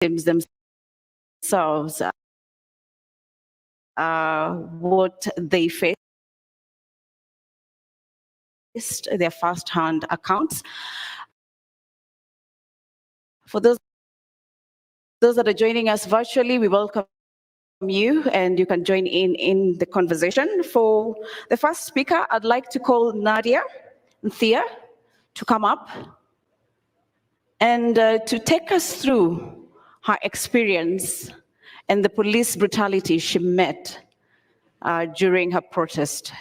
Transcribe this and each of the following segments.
themselves what they faced, their first-hand accounts. For those that are joining us virtually, we welcome you, and you can join in the conversation. For the first speaker, I'd like to call Nadia Nthia to come up and to take us through her experience and the police brutality she met during her protest.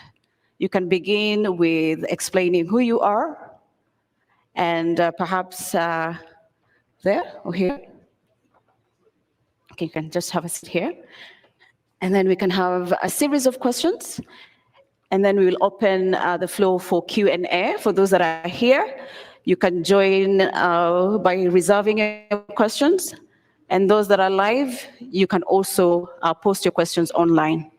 You can begin with explaining who you are, and perhaps there or here. Okay, you can just have a seat here. And then we can have a series of questions. And then we will open the floor for Q&A. For those that are here, you can join by reserving your questions. And those that are live, you can also post your questions online.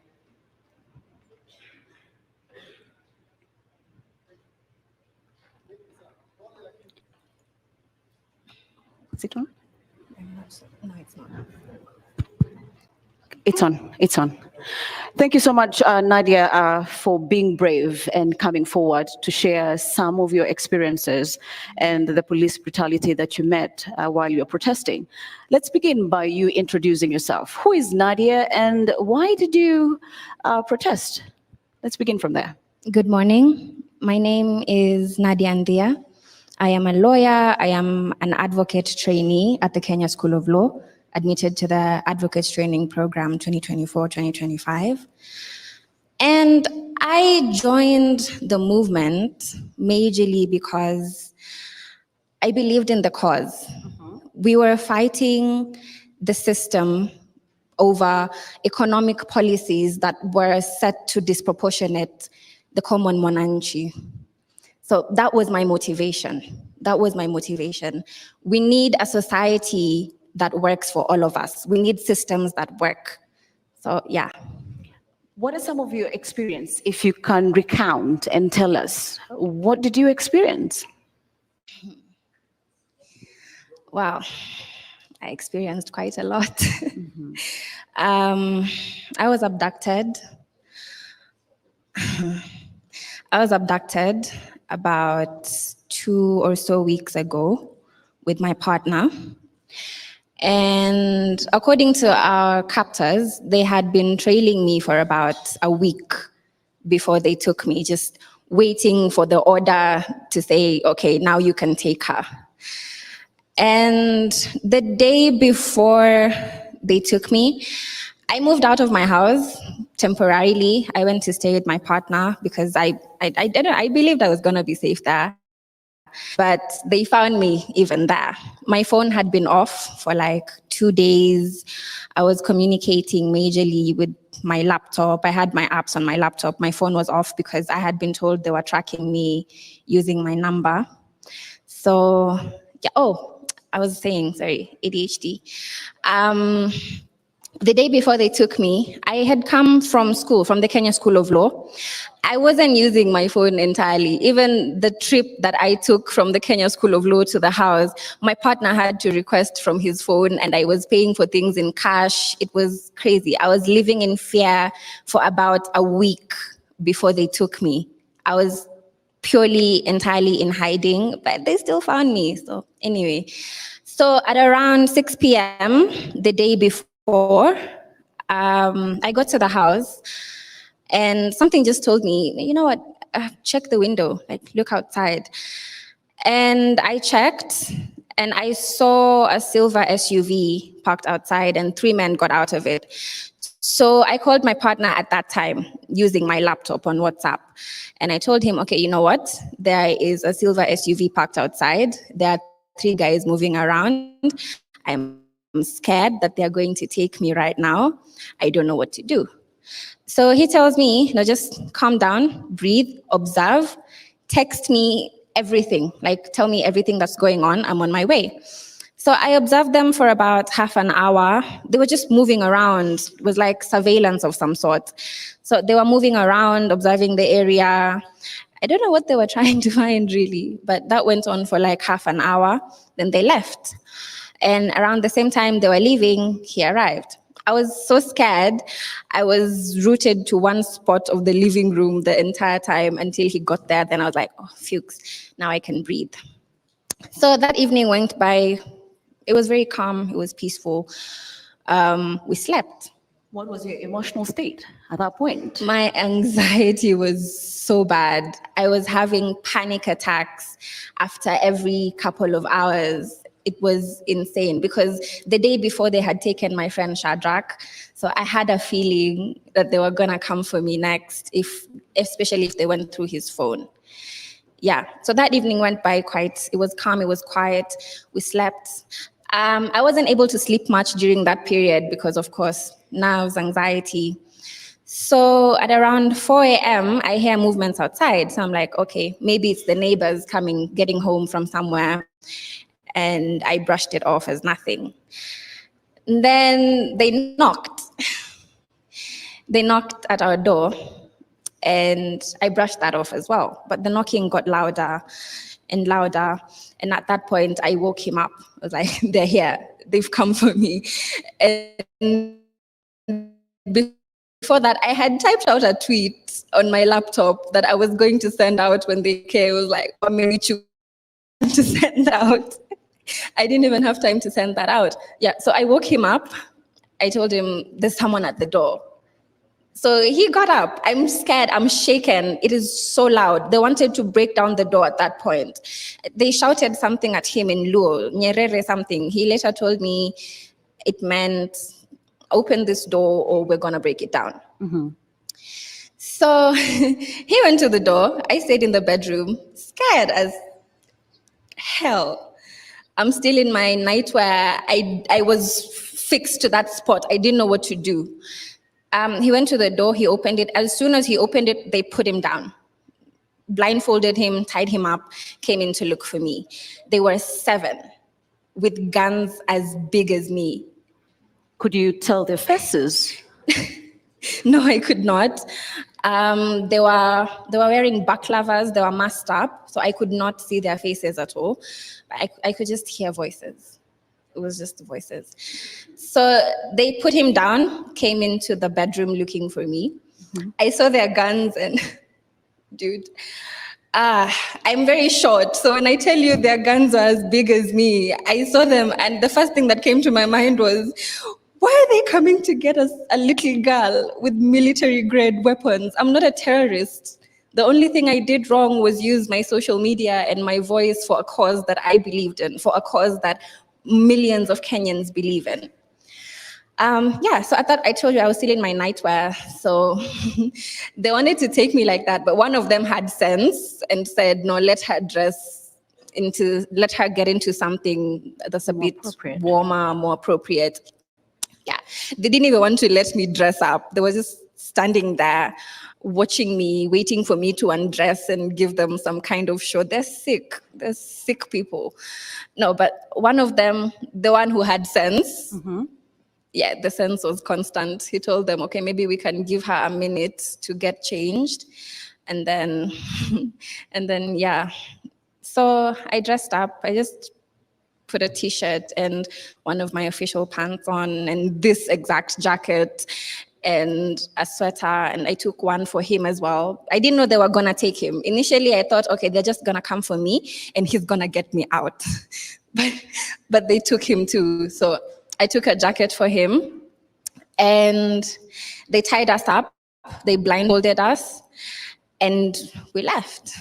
Is it on? No, it's not. It's on. It's on. Thank you so much, Nadia, for being brave and coming forward to share some of your experiences and the police brutality that you met while you were protesting. Let's begin by you introducing yourself. Who is Nadia, and why did you protest? Let's begin from there. Good morning. My name is Nadia Nthia. I am a lawyer. I am an advocate trainee at the Kenya School of Law, admitted to the Advocates Training Program 2024-2025. And I joined the movement majorly because I believed in the cause. We were fighting the system over economic policies that were set to disproportionate the common mwananchi. So that was my motivation. That was my motivation. We need a society that works for all of us. We need systems that work. So, yeah. What are some of your experience, if you can recount and tell us? What did you experience? Wow, I experienced quite a lot. I was abducted. About 2 or so weeks ago with my partner. And according to our captors, they had been trailing me for about a week before they took me, just waiting for the order to say, okay, now you can take her. And the day before they took me, I moved out of my house temporarily. I went to stay with my partner because I believed I was going to be safe there. But they found me even there. My phone had been off for like 2 days. I was communicating majorly with my laptop. I had my apps on my laptop. My phone was off because I had been told they were tracking me using my number. So, yeah, I was saying, sorry, ADHD. The day before they took me, I had come from school, from the Kenya School of Law. I wasn't using my phone entirely. Even the trip that I took from the Kenya School of Law to the house, my partner had to request from his phone, and I was paying for things in cash. It was crazy. I was living in fear for about a week before they took me. I was purely, entirely in hiding, but they still found me. So anyway, so at around 6 p.m. the day before, I got to the house and something just told me, you know what, check the window, like look outside. And I checked and I saw a silver SUV parked outside and 3 men got out of it. So I called my partner at that time using my laptop on WhatsApp. And I told him, okay, you know what, there is a silver SUV parked outside. There are 3 guys moving around. I'm scared that they're going to take me right now. I don't know what to do. So he tells me, no, just calm down, breathe, observe, text me everything, like tell me everything that's going on. I'm on my way. So I observed them for about half an hour. They were just moving around. It was like surveillance of some sort. So they were moving around, observing the area. I don't know what they were trying to find really, but that went on for like half an hour. Then they left. And around the same time they were leaving, he arrived. I was so scared. I was rooted to one spot of the living room the entire time until he got there. Then I was like, oh, Fuchs, now I can breathe. So that evening went by. It was very calm. It was peaceful. We slept. What was your emotional state at that point? My anxiety was so bad. I was having panic attacks after every couple of hours. It was insane because the day before they had taken my friend Shadrach. So I had a feeling that they were going to come for me next, especially if they went through his phone. Yeah, so that evening went by it was calm, it was quiet, we slept. I wasn't able to sleep much during that period because, of course, nerves, anxiety. So at around 4 a.m., I hear movements outside. So I'm like, okay, maybe it's the neighbors getting home from somewhere. And I brushed it off as nothing. And then they knocked. They knocked at our door. And I brushed that off as well. But the knocking got louder and louder. And at that point, I woke him up. I was like, they're here. They've come for me. And before that, I had typed out a tweet on my laptop that I was going to send out when they came. It was like, oh, maybe to send out. I didn't even have time to send that out. Yeah, so I woke him up. I told him, there's someone at the door. So he got up. I'm scared. I'm shaken. It is so loud. They wanted to break down the door at that point. They shouted something at him in Luo, Nyerere something. He later told me it meant, open this door or we're going to break it down. Mm-hmm. So he went to the door. I stayed in the bedroom, scared as hell. I'm still in my nightwear. I was fixed to that spot. I didn't know what to do. He went to the door, he opened it. As soon as he opened it, they put him down, blindfolded him, tied him up, came in to look for me. They were 7 with guns as big as me. Could you tell their faces? No, I could not. They were wearing baklavas, they were masked up, so I could not see their faces at all. I could just hear voices. It was just voices. So they put him down, came into the bedroom looking for me. Mm-hmm. I saw their guns and, dude, I'm very short. So when I tell you their guns are as big as me, I saw them and the first thing that came to my mind was, why are they coming to get us a little girl with military-grade weapons? I'm not a terrorist. The only thing I did wrong was use my social media and my voice for a cause that I believed in, for a cause that millions of Kenyans believe in. So I thought I told you I was still in my nightwear. So they wanted to take me like that. But one of them had sense and said, no, let her get into something that's a bit warmer, more appropriate. Yeah, they didn't even want to let me dress up. They were just standing there watching me, waiting for me to undress and give them some kind of show. They're sick people. No, but one of them, the one who had sense, mm-hmm. Yeah, the sense was constant. He told them, okay, maybe we can give her a minute to get changed. And then, yeah. So I dressed up. I just put a t-shirt and one of my official pants on and this exact jacket and a sweater, and I took one for him as well. I didn't know they were gonna take him. Initially, I thought, okay, they're just gonna come for me and he's gonna get me out. but they took him too. So I took a jacket for him and they tied us up, they blindfolded us, and we left.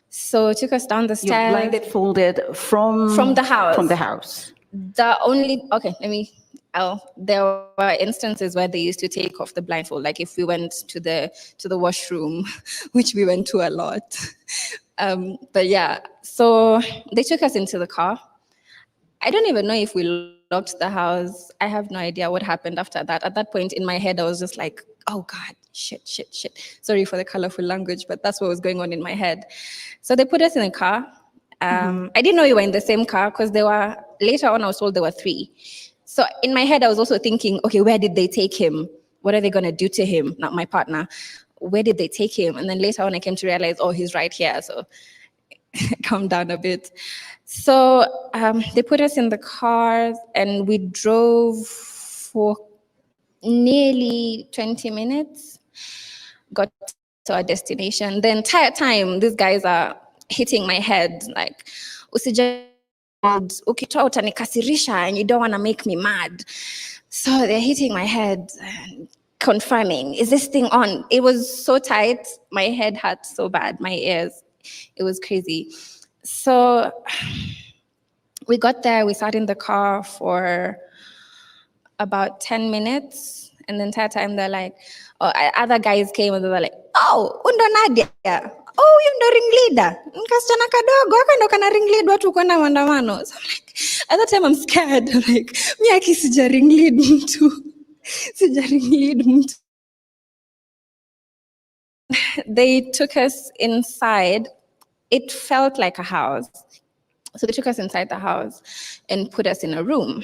So took us down the stairs. You blindfolded from the house? From the house. There were instances where they used to take off the blindfold, like if we went to the washroom, which we went to a lot. But yeah, so they took us into the car. I don't even know if we locked the house. I have no idea what happened after that. At that point in my head, I was just like, oh God, shit. Sorry for the colorful language, but that's what was going on in my head. So they put us in a car. I didn't know we were in the same car because later on I was told there were 3. So in my head, I was also thinking, okay, where did they take him? What are they going to do to him? Not my partner. Where did they take him? And then later on, I came to realize, oh, he's right here. So calm down a bit. So they put us in the car and we drove for nearly 20 minutes, got to our destination. The entire time, these guys are hitting my head like, ukitoa utanikasirisha and you don't want to make me mad. So they're hitting my head and confirming, is this thing on? It was so tight, my head hurt so bad, my ears, it was crazy. So we got there, we sat in the car for about 10 minutes, and the entire time they're like, other guys came and they were like, oh, undo Nadia. Oh, you ndo ring leader. Nkasichana kadogo, haka ndo kana ring lead watu kwenda maandamano. So I'm like, at that time I'm scared. I'm like, mi aki sija ring lead mtu. Sija ring lead mtu. They took us inside. It felt like a house. So they took us inside the house and put us in a room.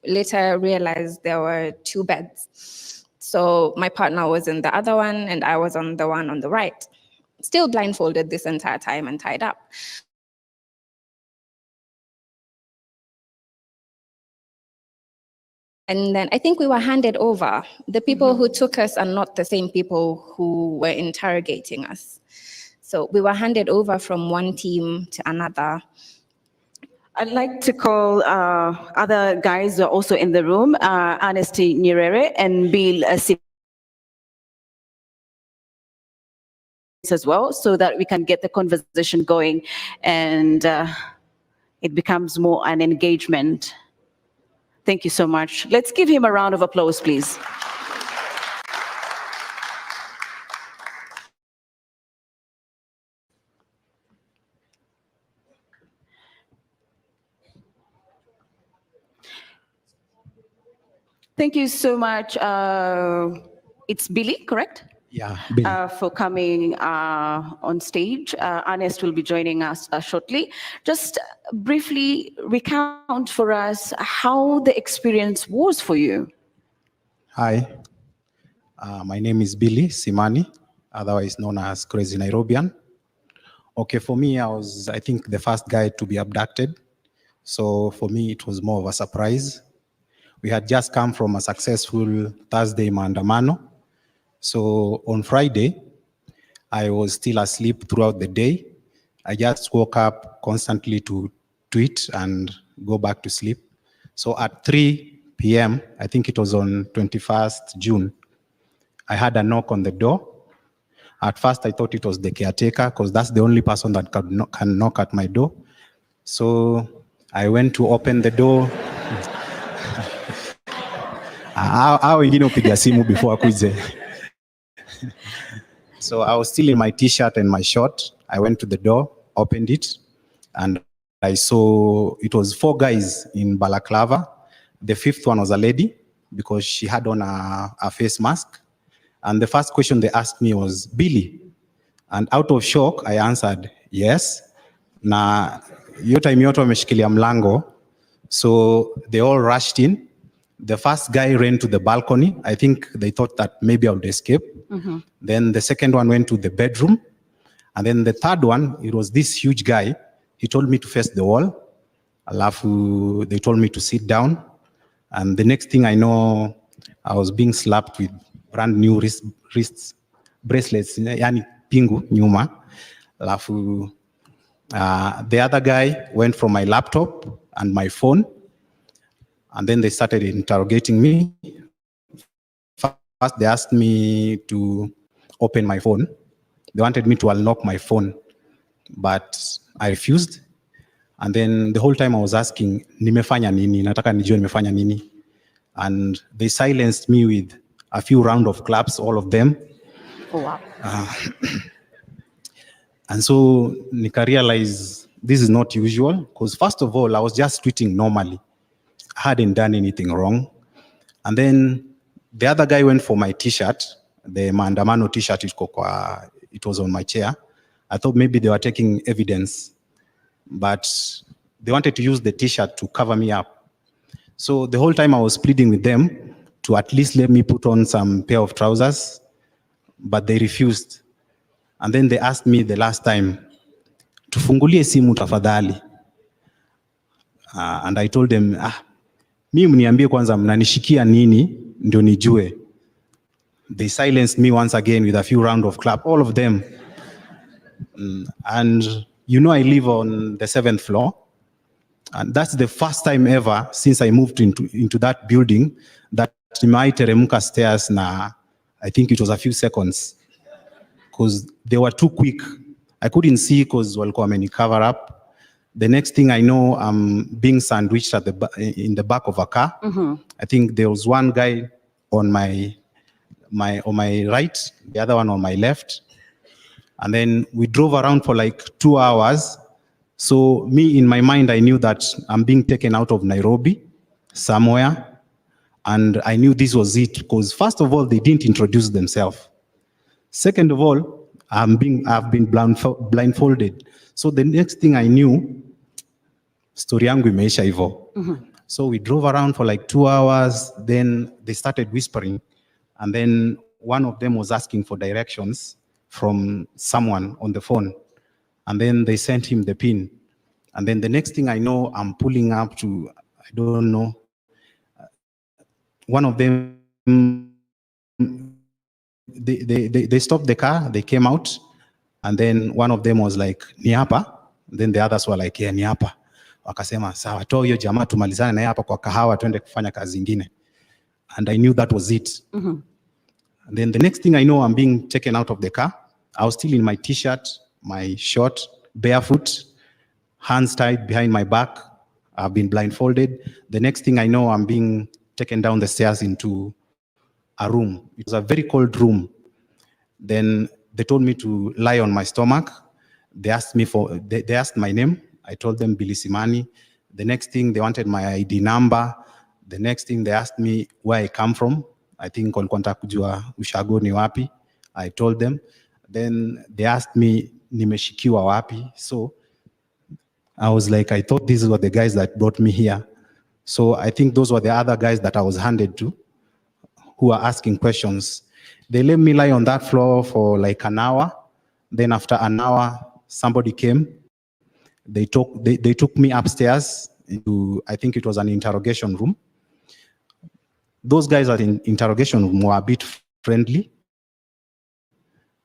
Later realized there were 2 beds. So my partner was in the other one and I was on the one on the right. Still blindfolded this entire time and tied up. And then I think we were handed over. The people who took us are not the same people who were interrogating us. So we were handed over from one team to another. I'd like to call other guys who are also in the room, Ernesty Nyerere and Bill as well, so that we can get the conversation going and it becomes more an engagement. Thank you so much. Let's give him a round of applause, please. Thank you so much. It's Billy, correct? Yeah, Billy. For coming on stage. Ernest will be joining us shortly. Just briefly recount for us how the experience was for you. Hi, my name is Billy Simani, otherwise known as Crazy Nairobian. Okay, for me, I think, the first guy to be abducted. So for me, it was more of a surprise. We had just come from a successful Thursday maandamano. So on Friday, I was still asleep throughout the day. I just woke up constantly to tweet and go back to sleep. So at 3 p.m., I think it was on 21st June, I had a knock on the door. At first, I thought it was the caretaker because that's the only person that can knock at my door. So I went to open the door. Before So I was still in my t-shirt and my short. I went to the door, opened it, and I saw it was 4 guys in balaclava. The 5th one was a lady because she had on a face mask. And the first question they asked me was, Billy? And out of shock, I answered, yes. Na hiyo time yote wameshikilia mlango. So they all rushed in. The first guy ran to the balcony. I think they thought that maybe I would escape. Then the second one went to the bedroom. And then the third one, it was this huge guy. He told me to face the wall. Alafu, they told me to sit down. And the next thing I know, I was being slapped with brand new wrist bracelets, yani pingu, nyuma. Alafu, the other guy went from my laptop and my phone. And then they started interrogating me. First, they asked me to open my phone. They wanted me to unlock my phone, but I refused. And then the whole time I was asking, nimefanya nini? Nataka nijue nimefanya nini? And they silenced me with a few rounds of claps, all of them. Oh, wow. And so Nika realized this is not usual, because first of all, I was just tweeting normally. I hadn't done anything wrong. And then the other guy went for my t-shirt, the maandamano t-shirt, it was on my chair. I thought maybe they were taking evidence, but they wanted to use the t-shirt to cover me up. So the whole time I was pleading with them to at least let me put on some pair of trousers, but they refused. And then they asked me the last time tufungulie simu tafadhali. And I told them, mimi mniambie kwanza mnanishikia nini ndio nijue. They silenced me once again with a few round of clap, all of them. And you know, I live on the 7th floor. And that's the first time ever since I moved into that building that nimeiteremka stairs na I think it was a few seconds because they were too quick. I couldn't see because walikuwa wameni cover up. The next thing I know, I'm being sandwiched at in the back of a car. I think there was one guy on my right, the other one on my left. And then we drove around for like 2 hours. So me, in my mind, I knew that I'm being taken out of Nairobi somewhere. And I knew this was it because first of all, they didn't introduce themselves. Second of all, I've been blindfolded. So the next thing I knew, story yangu imeisha hivyo. So we drove around for like 2 hours. Then they started whispering. And then one of them was asking for directions from someone on the phone. And then they sent him the pin. And then the next thing I know, I'm pulling up to, I don't know, one of them, they stopped the car, they came out, and then one of them was like, ni hapa? Then the others were like, yeah, ni hapa. Wakasema, sawa, toa hiyo jamaa tumalizane na hapa kwa kahawa, tuende kufanya kazi ingine. And I knew that was it. And then the next thing I know, I'm being taken out of the car. I was still in my t-shirt, my short, barefoot, hands tied behind my back. I've been blindfolded. The next thing I know, I'm being taken down the stairs into a room. It was a very cold room. Then they told me to lie on my stomach. They asked me they asked my name. I told them Billy Simani. The next thing they wanted my ID number. The next thing they asked me where I come from. I think walikuwa wanataka kujua ushago ni wapi. I told them. Then they asked me nimeshikiwa wapi. So I was like, I thought these were the guys that brought me here. So I think those were the other guys that I was handed to who are asking questions. They let me lie on that floor for like an hour. Then after an hour, somebody came. They took me upstairs into, I think it was an interrogation room. Those guys at the interrogation room were a bit friendly.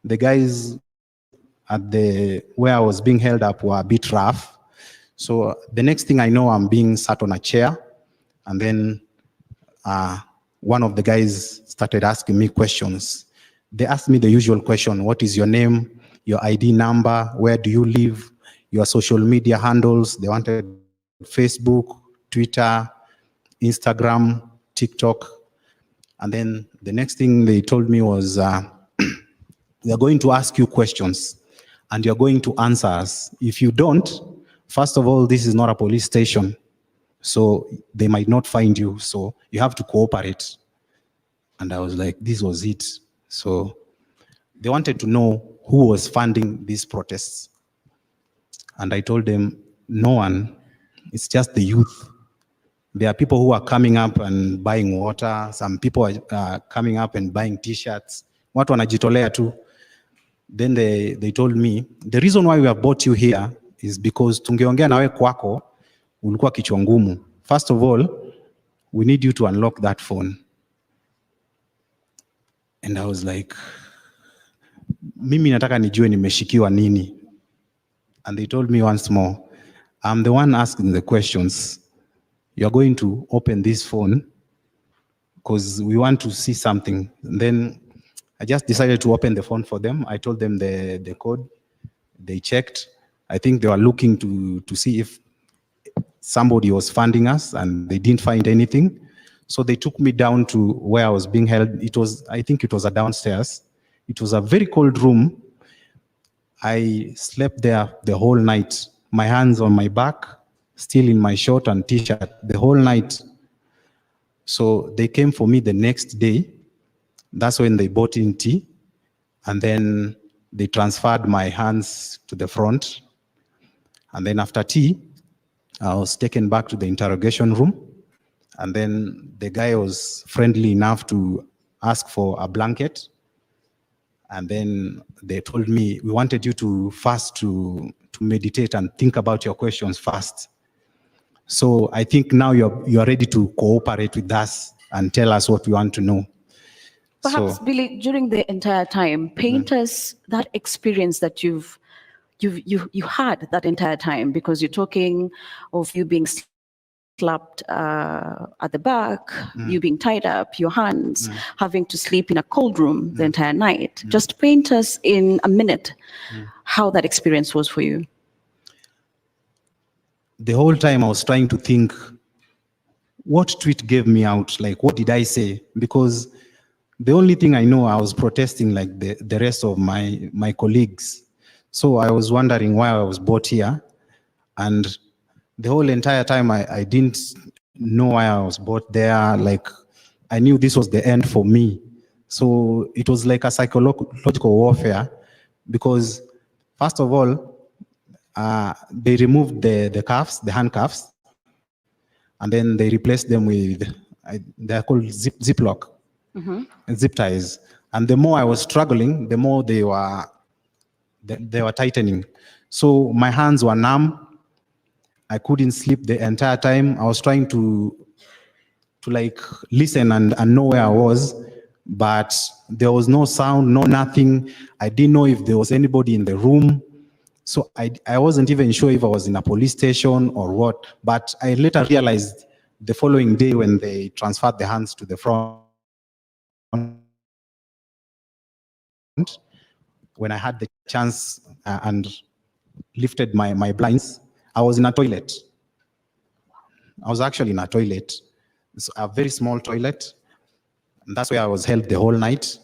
The guys at where I was being held up were a bit rough. So the next thing I know, I'm being sat on a chair. And then one of the guys started asking me questions. They asked me the usual question: what is your name, your ID number, where do you live, your social media handles. They wanted Facebook, Twitter, Instagram, TikTok. And then the next thing they told me was, we are going to ask you questions and you're going to answer us. If you don't, first of all, this is not a police station, so they might not find you. So you have to cooperate. And I was like, this was it. So they wanted to know who was funding these protests. And I told them, no one, it's just the youth. There are people who are coming up and buying water. Some people are coming up and buying t-shirts. Watu wanajitolea tu. Then they told me, the reason why we have brought you here is because tungeongea nawe kwako, ulikuwa kichwa ngumu. First of all, we need you to unlock that phone. And I was like, mimi nataka nijue nimeshikiwa nini. And they told me once more, I'm the one asking the questions. You're going to open this phone because we want to see something. And then I just decided to open the phone for them. I told them the code. They checked. I think they were looking to see if somebody was funding us, and they didn't find anything. So they took me down to where I was being held. I think it was a downstairs. It was a very cold room. I slept there the whole night. My hands on my back, still in my short and t-shirt the whole night. So they came for me the next day. That's when they brought in tea. And then they transferred my hands to the front. And then after tea, I was taken back to the interrogation room. And then the guy was friendly enough to ask for a blanket. And then they told me, we wanted you to fast to meditate and think about your questions first. So I think now you're ready to cooperate with us and tell us what we want to know. Perhaps, So, Billy, during the entire time, paint us that experience that you had that entire time, because you're talking of you being slapped at the back, you being tied up, your hands, having to sleep in a cold room the entire night. Just paint us in a minute how that experience was for you. the whole time I was trying to think, what tweet gave me out? Like, what did I say? Because the only thing I know, I was protesting like the rest of my colleagues. So I was wondering why I was brought here. And the whole entire time, I didn't know why I was brought there. Like, I knew this was the end for me. So it was like a psychological warfare, because first of all, they removed the cuffs, the handcuffs, and then they replaced them with, they're called ziplock, zip ties. And the more I was struggling, the more they were tightening. So my hands were numb. I couldn't sleep the entire time. I was trying to like listen and know where I was, but there was no sound, no nothing. I didn't know if there was anybody in the room. So I wasn't even sure if I was in a police station or what, but I later realized the following day when they transferred the hands to the front, when I had the chance and lifted my blinds, I was in a toilet. I was actually in a toilet. It's a very small toilet. And that's where I was held the whole night.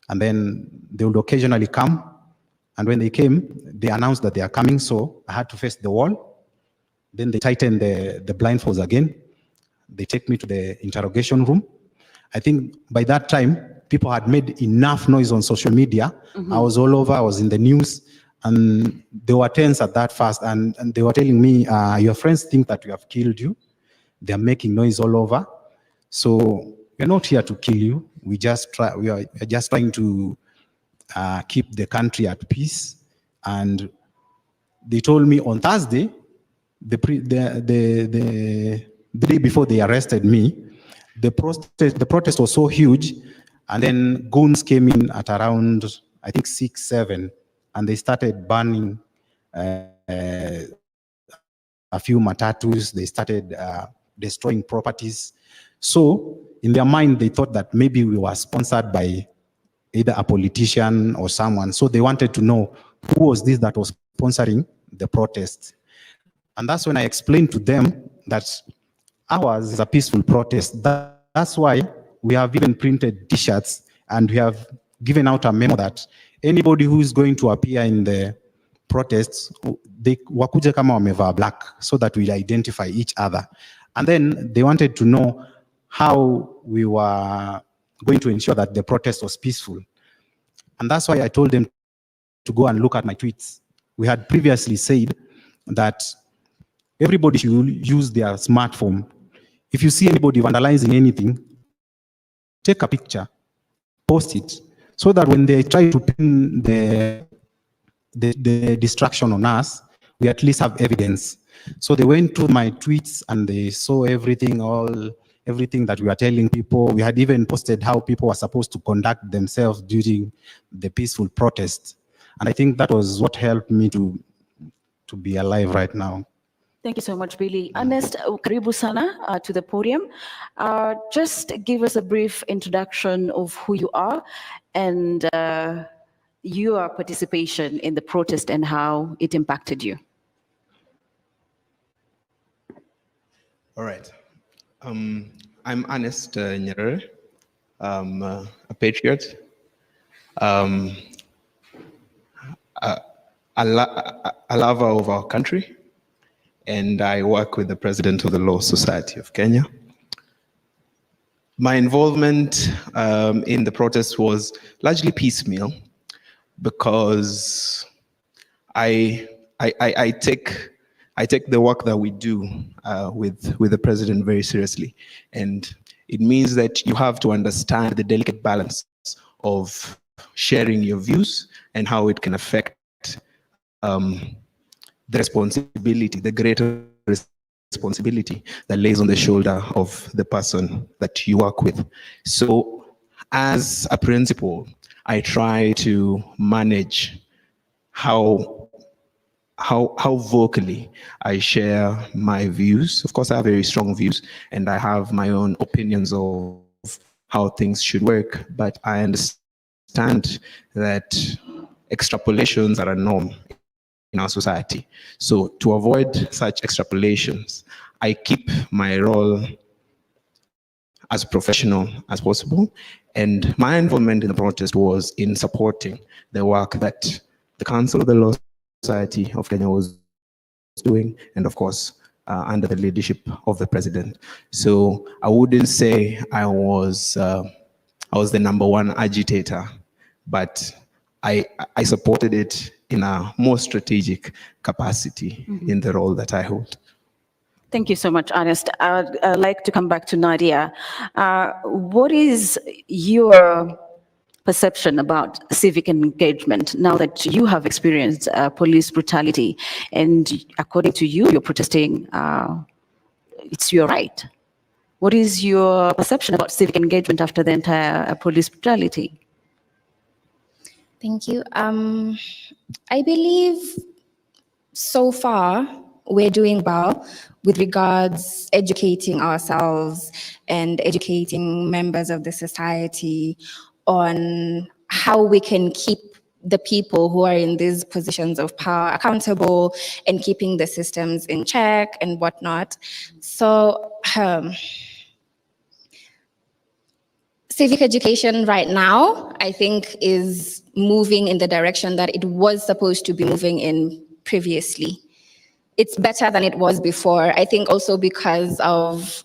And then they would occasionally come. And when they came, they announced that they are coming, so I had to face the wall. Then they tightened the blindfolds again. They take me to the interrogation room. I think by that time, people had made enough noise on social media. I was all over, I was in the news, and they were tense at that fast. And they were telling me, your friends think that we have killed you. They're making noise all over. So we're not here to kill you. We are just trying to keep the country at peace. And they told me on Thursday, the day before they arrested me, the protest was so huge, and then goons came in at around, I think 6, 7, and they started burning a few matatus. They started destroying properties. So in their mind, they thought that maybe we were sponsored by either a politician or someone. So they wanted to know who was this that was sponsoring the protest. And that's when I explained to them that ours is a peaceful protest. That's why we have even printed T-shirts, and we have given out a memo that anybody who is going to appear in the protests, they wakuje kama wamevaa black, so that we'll identify each other. And then they wanted to know how we were going to ensure that the protest was peaceful. And that's why I told them to go and look at my tweets. We had previously said that everybody should use their smartphone. If you see anybody vandalizing anything, take a picture, post it, so that when they try to pin the distraction on us, we at least have evidence. So they went to my tweets and they saw everything that we were telling people. We had even posted how people were supposed to conduct themselves during the peaceful protest. And I think that was what helped me to be alive right now. Thank you so much, Billy. Ernest, karibu sana to the podium. Just give us a brief introduction of who you are and your participation in the protest and how it impacted you. All right. I'm Ernest Nyerere. I'm a patriot, a lover of our country, and I work with the president of the Law Society of Kenya. My involvement in the protest was largely piecemeal, because I take the work that we do with the president very seriously. And it means that you have to understand the delicate balance of sharing your views and how it can affect the responsibility, the greater responsibility that lays on the shoulder of the person that you work with. So as a principal, I try to manage how vocally I share my views. Of course, I have very strong views and I have my own opinions of how things should work, but I understand that extrapolations are a norm in our society. So to avoid such extrapolations, I keep my role as professional as possible. And my involvement in the protest was in supporting the work that the Council of the Law Society of Kenya was doing, and of course, under the leadership of the president. So I wouldn't say I was the number one agitator, but I supported it in a more strategic capacity in the role that I hold. Thank you so much, Ernest. I'd like to come back to Nadia. What is your perception about civic engagement now that you have experienced police brutality, and according to you, you're protesting, it's your right. What is your perception about civic engagement after the entire police brutality? Thank you. I believe so far we're doing well with regards educating ourselves and educating members of the society on how we can keep the people who are in these positions of power accountable and keeping the systems in check and whatnot. So civic education right now, I think, is moving in the direction that it was supposed to be moving in previously. It's better than it was before. I think also because of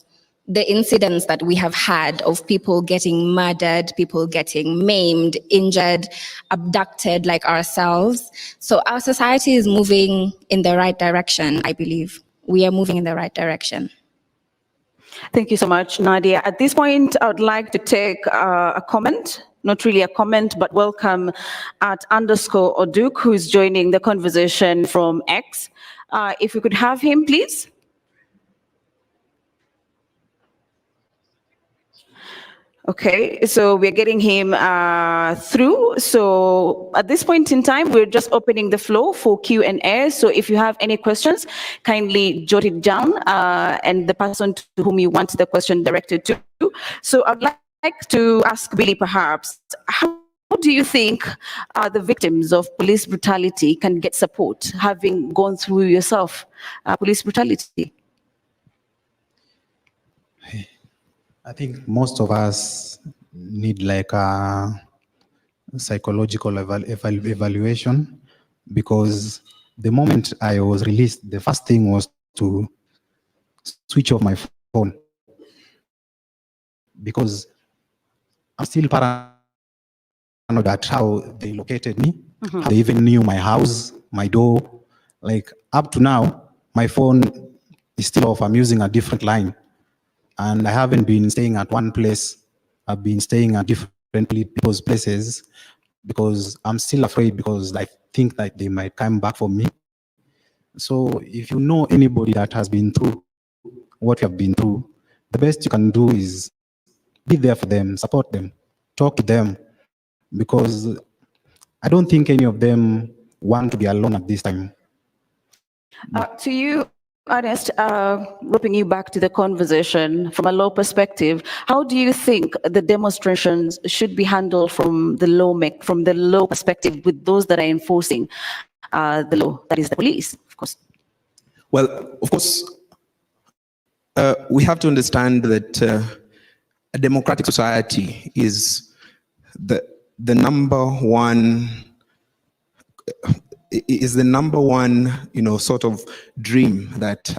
the incidents that we have had of people getting murdered, people getting maimed, injured, abducted like ourselves. So our society is moving in the right direction, I believe. We are moving in the right direction. Thank you so much, Nadia. At this point, I would like to take a comment, not really a comment, but welcome @_Oduk, who's joining the conversation from X. If we could have him, please. Okay, so we're getting him through. So at this point in time, we're just opening the floor for Q&A. So if you have any questions, kindly jot it down and the person to whom you want the question directed to. So I'd like to ask Billy, perhaps, how do you think the victims of police brutality can get support, having gone through yourself police brutality? I think most of us need like a psychological evaluation, because the moment I was released, the first thing was to switch off my phone, because I'm still paranoid at how they located me. They even knew my house, my door. Like up to now, my phone is still off. I'm using a different line. And I haven't been staying at one place. I've been staying at different people's places because I'm still afraid, because I think that they might come back for me. So if you know anybody that has been through what you have been through, the best you can do is be there for them, support them, talk to them, because I don't think any of them want to be alone at this time. To you, Ernest, roping you back to the conversation from a law perspective, how do you think the demonstrations should be handled from the law perspective with those that are enforcing the law, that is the police, of course? Well, of course, we have to understand that a democratic society is the number one sort of dream that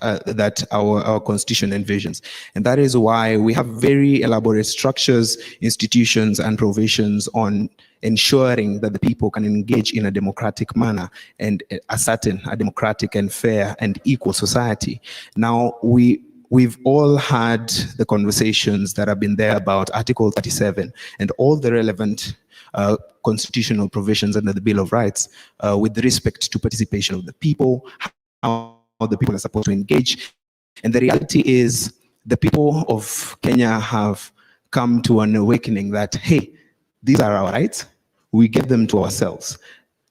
our constitution envisions. And that is why we have very elaborate structures, institutions, and provisions on ensuring that the people can engage in a democratic manner and ascertain a democratic and fair and equal society. Now, we've all had the conversations that have been there about Article 37 and all the relevant constitutional provisions under the Bill of Rights with respect to participation of the people, how the people are supposed to engage. And the reality is the people of Kenya have come to an awakening that, hey, these are our rights, we give them to ourselves,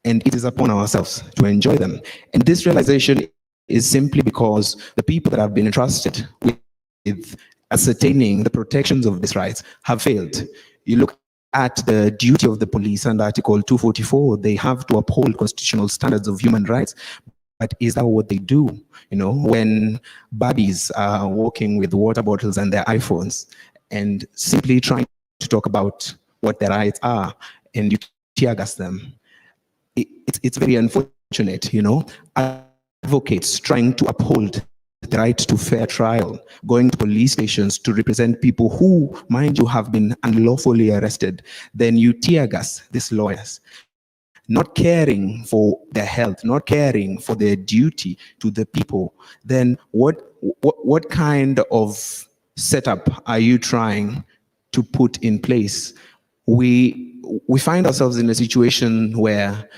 and it is upon ourselves to enjoy them. And this realization is simply because the people that have been entrusted with ascertaining the protections of these rights have failed. You look at the duty of the police under Article 244, they have to uphold constitutional standards of human rights. But is that what they do? You know, when baddies are walking with water bottles and their iPhones and simply trying to talk about what their rights are, and you tear gas them, it's very unfortunate, you know. Advocates trying to uphold the right to fair trial, going to police stations to represent people who, mind you, have been unlawfully arrested, then you tear gas these lawyers, not caring for their health, not caring for their duty to the people. Then what kind of setup are you trying to put in place? We find ourselves in a situation where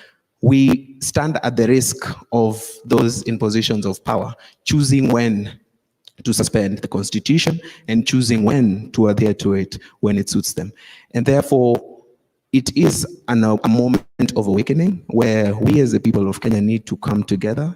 we stand at the risk of those in positions of power choosing when to suspend the Constitution and choosing when to adhere to it when it suits them. And therefore, it is a moment of awakening where we as the people of Kenya need to come together.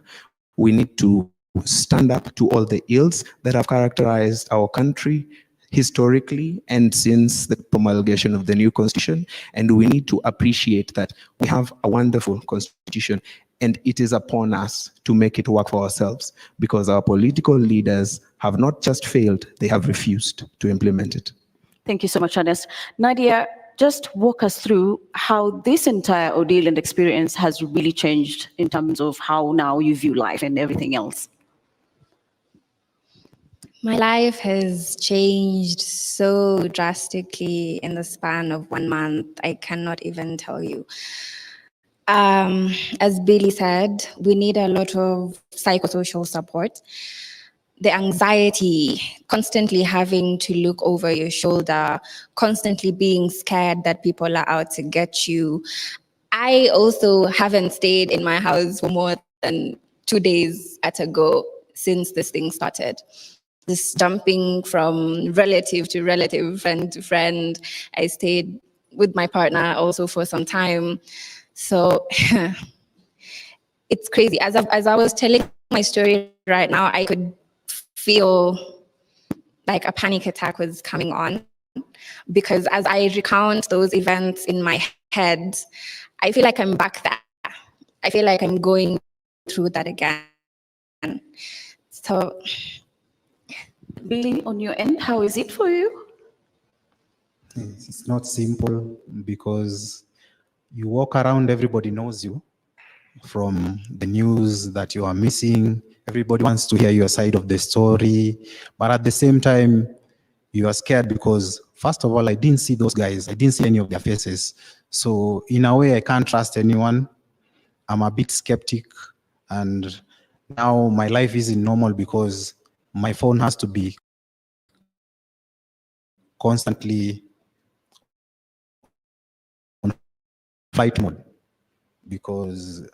We need to stand up to all the ills that have characterized our country historically and since the promulgation of the new constitution. And we need to appreciate that we have a wonderful constitution, and it is upon us to make it work for ourselves, because our political leaders have not just failed, they have refused to implement it. Thank you so much, Ernest. Nadia, just walk us through how this entire ordeal and experience has really changed in terms of how now you view life and everything else. My life has changed so drastically in the span of 1 month. I cannot even tell you. As Billy said, we need a lot of psychosocial support. The anxiety, constantly having to look over your shoulder, constantly being scared that people are out to get you. I also haven't stayed in my house for more than 2 days at a go since this thing started. This jumping from relative to relative, friend to friend. I stayed with my partner also for some time. So it's crazy. As I was telling my story right now, I could feel like a panic attack was coming on, because as I recount those events in my head, I feel like I'm back there. I feel like I'm going through that again. So, Billy, on your end, how is it for you? It's not simple because you walk around, everybody knows you. From the news that you are missing, everybody wants to hear your side of the story. But at the same time, you are scared because, first of all, I didn't see those guys. I didn't see any of their faces. So in a way, I can't trust anyone. I'm a bit skeptic. And now my life isn't normal because my phone has to be constantly on flight mode because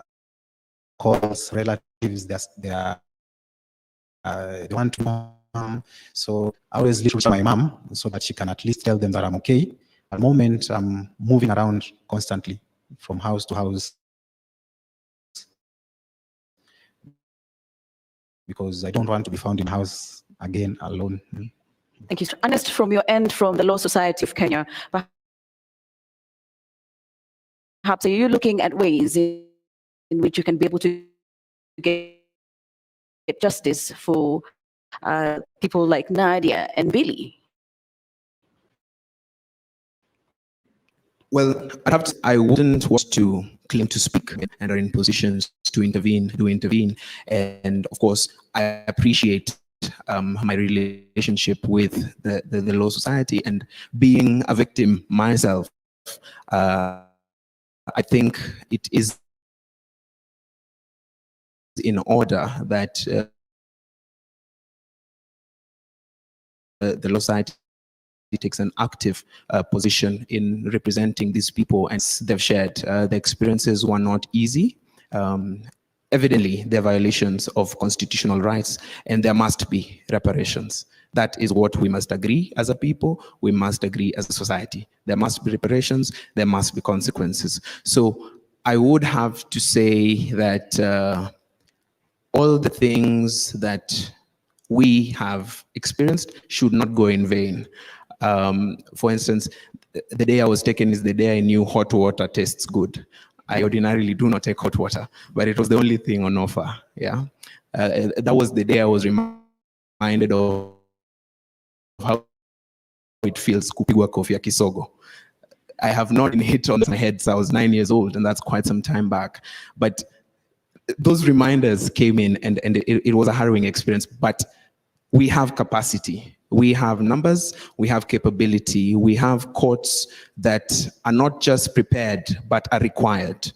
calls, relatives, they want to mom. So I always listen to my mom so that she can at least tell them that I'm okay. At the moment, I'm moving around constantly from house to house because I don't want to be found in the house again alone. Thank you. Ernest, from your end, from the Law Society of Kenya, perhaps are you looking at ways in which you can be able to get justice for people like Nadia and Billy? Well, I wouldn't want to claim to speak and are in positions to intervene, And of course, I appreciate my relationship with the Law Society, and being a victim myself. I think it is in order that the Law Society takes an active position in representing these people, and they've shared the experiences were not easy. Evidently, there are violations of constitutional rights, and there must be reparations. That is what we must agree as a people, we must agree as a society. There must be reparations, there must be consequences. So I would have to say that all the things that we have experienced should not go in vain. For instance, the day I was taken is the day I knew hot water tastes good. I ordinarily do not take hot water, but it was the only thing on offer. Yeah, that was the day I was reminded of how it feels kupigwa kofi ya kisogo. I have not been hit on my head since I was 9 years old, and that's quite some time back. But those reminders came in, and it was a harrowing experience. But we have capacity, we have numbers, we have capability, we have courts that are not just prepared, but are required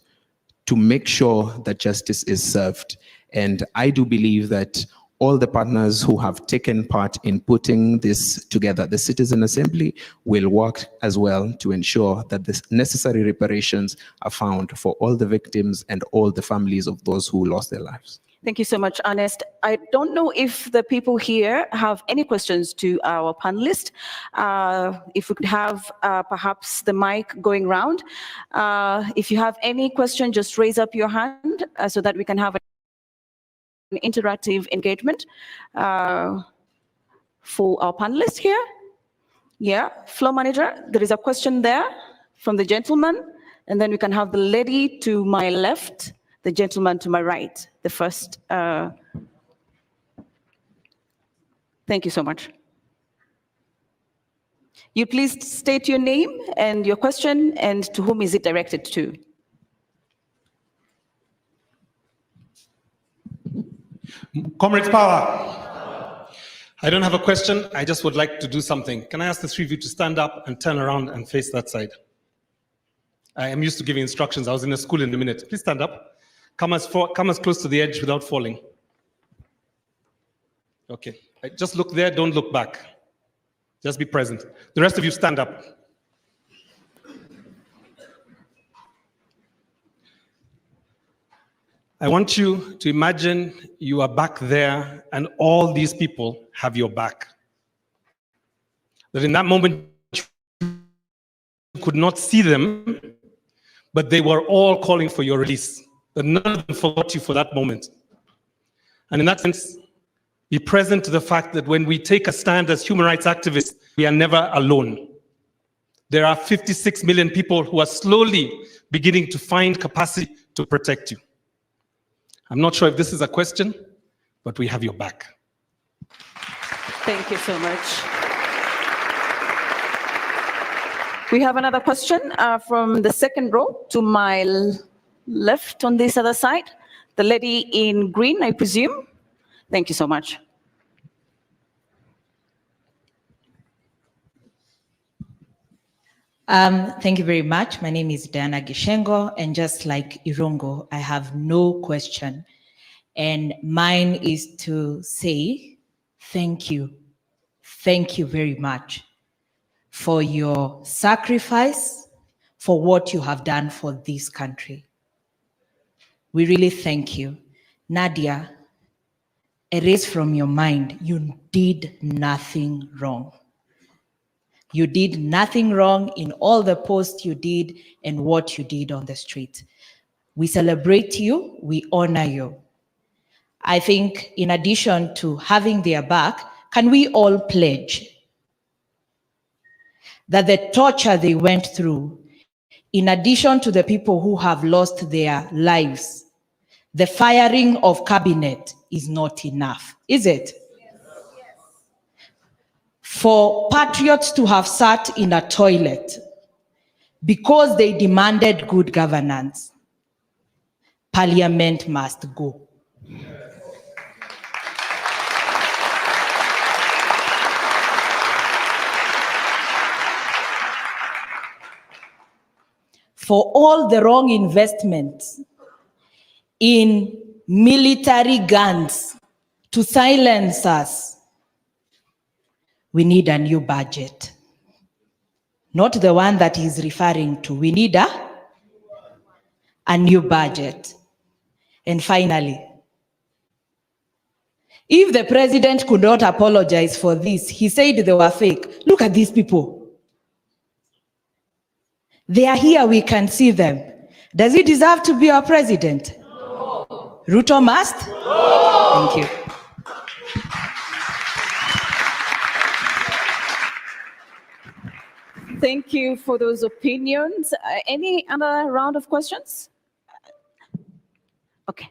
to make sure that justice is served. And I do believe that all the partners who have taken part in putting this together, the Citizen Assembly, will work as well to ensure that the necessary reparations are found for all the victims and all the families of those who lost their lives. Thank you so much, Ernest. I don't know if the people here have any questions to our panelist. If we could have perhaps the mic going round. If you have any question, just raise up your hand so that we can have an interactive engagement for our panelists here. Yeah, floor manager, there is a question there from the gentleman, and then we can have the lady to my left, the gentleman to my right, the first. Thank you so much. You please state your name and your question, and to whom is it directed to? Comrades Power. I don't have a question. I just would like to do something. Can I ask the three of you to stand up and turn around and face that side? I am used to giving instructions. I was in a school in a minute. Please stand up. Come as close to the edge without falling. Okay. Just look there. Don't look back. Just be present. The rest of you stand up. I want you to imagine you are back there and all these people have your back. That in that moment, you could not see them, but they were all calling for your release. That none of them forgot you for that moment. And in that sense, be present to the fact that when we take a stand as human rights activists, we are never alone. There are 56 million people who are slowly beginning to find capacity to protect you. I'm not sure if this is a question, but we have your back. Thank you so much. We have another question from the second row to my left on this other side. The lady in green, I presume. Thank you so much. Thank you very much. My name is Diana Gishengo, and just like Irungo, I have no question. And mine is to say thank you. Thank you very much for your sacrifice, for what you have done for this country. We really thank you. Nadia, erase from your mind, you did nothing wrong. You did nothing wrong in all the posts you did and what you did on the street. We celebrate you, we honor you. I think in addition to having their back, can we all pledge that the torture they went through, in addition to the people who have lost their lives, the firing of cabinet is not enough, is it? For patriots to have sat in a toilet because they demanded good governance, Parliament must go. For all the wrong investments in military guns to silence us, we need a new budget. not the one that he's referring to. We need a new budget. And finally, if the president could not apologize for this, he said they were fake. Look at these people. They are here, we can see them. Does he deserve to be our president? No. Ruto must? No. Thank you. Thank you for those opinions. Any other round of questions? Okay.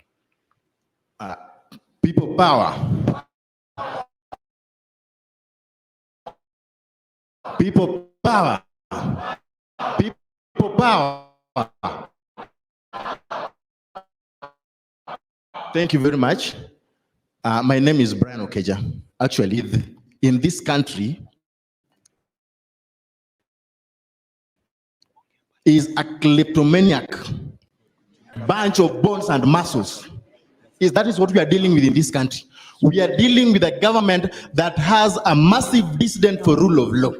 People power. People power. People power. Thank you very much. My name is Brian Okeja. Actually, in this country is a kleptomaniac bunch of bones and muscles. That is what we are dealing with in this country. We are dealing with a government that has a massive disdain for rule of law.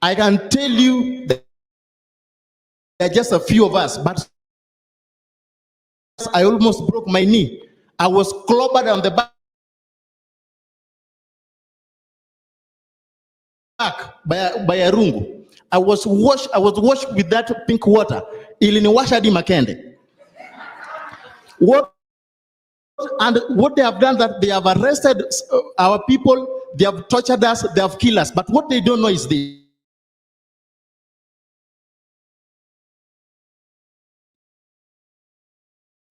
I can tell you that there are just a few of us, but I almost broke my knee. I was clobbered on the back by a rungu. I was washed with that pink water. Iliniwasha di makende. What they have done, that they have arrested our people, they have tortured us, they have killed us. But what they don't know is the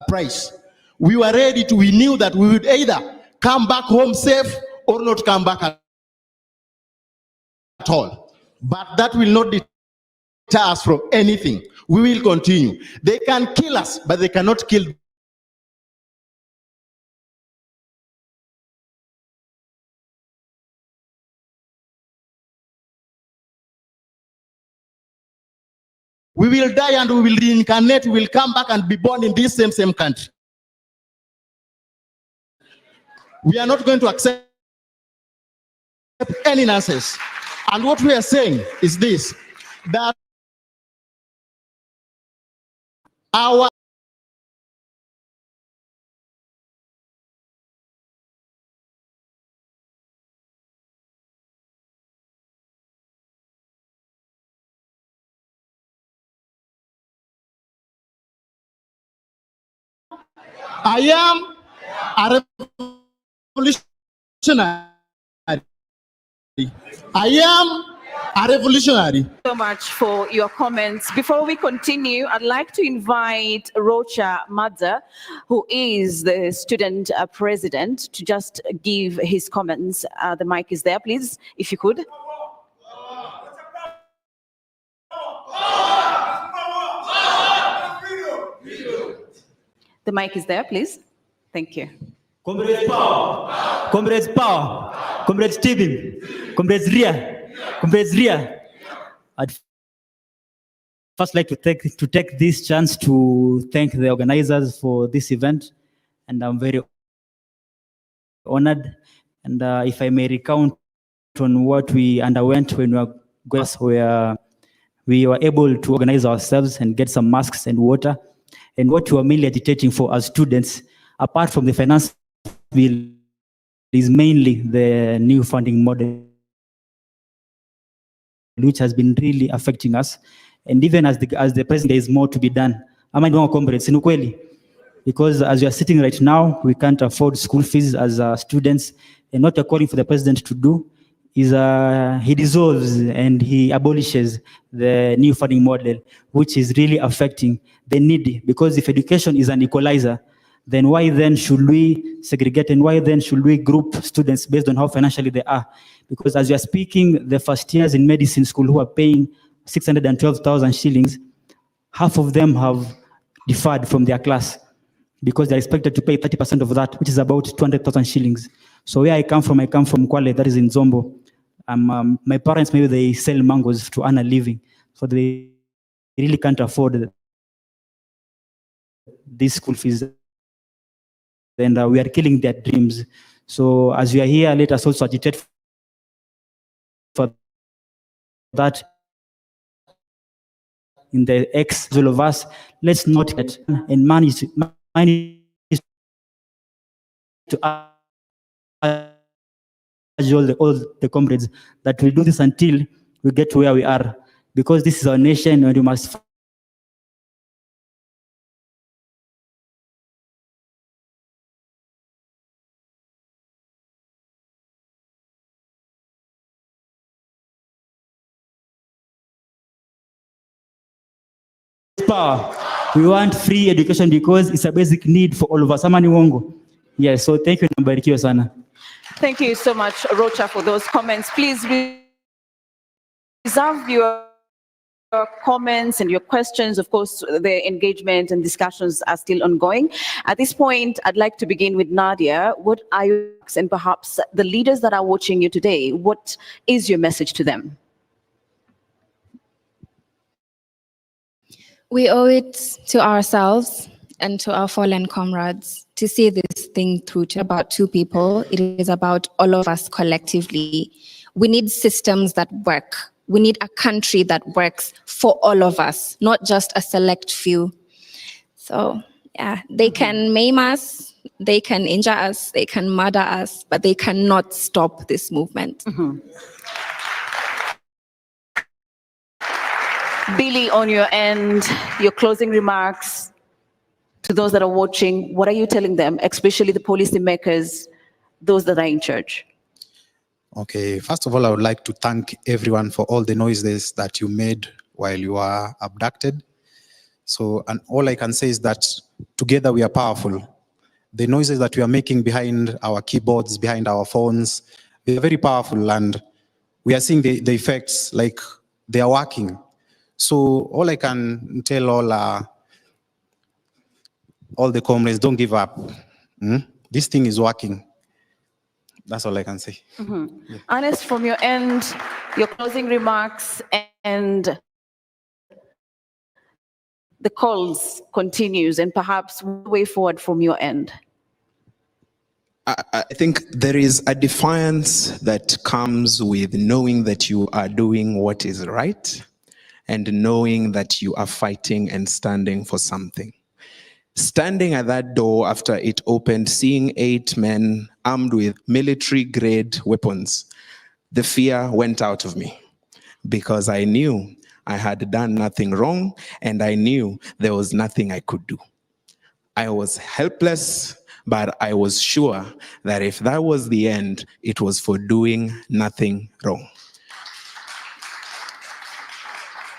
price. We were ready to, we knew that we would either come back home safe or not come back at all. But that will not deter us from anything. We will continue. They can kill us, but they cannot kill. We will die and we will reincarnate, we will come back and be born in this same country. We are not going to accept any nonsense. And what we are saying is this, that our I am a revolutionary. I am a revolutionary. So much for your comments. Before we continue, I'd like to invite Rocha Madza, who is the student president, to just give his comments. The mic is there, please, if you could. The mic is there, please. Thank you. Comrades power, comrades power, comrades Stephen, comrades Ria. I'd first like to take this chance to thank the organizers for this event, and I'm very honored. And if I may recount on what we underwent when we were able to organize ourselves and get some masks and water, and what we were mainly agitating for as students, apart from the finance bill, is mainly the new funding model, which has been really affecting us. And even as the president, there is more to be done. Am I doing, comrades? In ukweli, because as we are sitting right now, we can't afford school fees as students, and what we're calling for the president to do is he dissolves and he abolishes the new funding model, which is really affecting the needy. Because if education is an equalizer, then why then should we segregate, and why then should we group students based on how financially they are? Because as we are speaking, the first years in medicine school who are paying 612,000 shillings, half of them have deferred from their class because they're expected to pay 30% of that, which is about 200,000 shillings. So where I come from Kwale, that is in Zombo. My parents, maybe they sell mangoes to earn a living, so they really can't afford these school fees. And we are killing their dreams. So as we are here, let us also agitate for that in the X, all of us, let's not get and manage to urge all the comrades that we do this until we get to where we are, because this is our nation and we must power. We want free education because it's a basic need for all of us. Amani Wongo. Yes, so thank you. Nabarikiwa sana. Thank you so much, Rocha, for those comments. Please reserve your comments and your questions. Of course, the engagement and discussions are still ongoing. At this point, I'd like to begin with Nadia. What are you, and perhaps the leaders that are watching you today, what is your message to them? We owe it to ourselves and to our fallen comrades to see this thing through to about two people. It is about all of us collectively. We need systems that work. We need a country that works for all of us, not just a select few. So yeah, they can maim us, they can injure us, they can murder us, but they cannot stop this movement. Billy, on your end, your closing remarks to those that are watching, what are you telling them, especially the policymakers, those that are in charge? Okay, first of all, I would like to thank everyone for all the noises that you made while you were abducted. So, and all I can say is that together we are powerful. The noises that we are making behind our keyboards, behind our phones, they are very powerful, and we are seeing the effects, like they are working. So all I can tell all the comrades, don't give up. This thing is working. That's all I can say. Yeah. Ernest, from your end, your closing remarks and the calls continues, and perhaps way forward from your end. I think there is a defiance that comes with knowing that you are doing what is right and knowing that you are fighting and standing for something. Standing at that door after it opened, seeing 8 men armed with military-grade weapons, the fear went out of me because I knew I had done nothing wrong and I knew there was nothing I could do. I was helpless, but I was sure that if that was the end, it was for doing nothing wrong.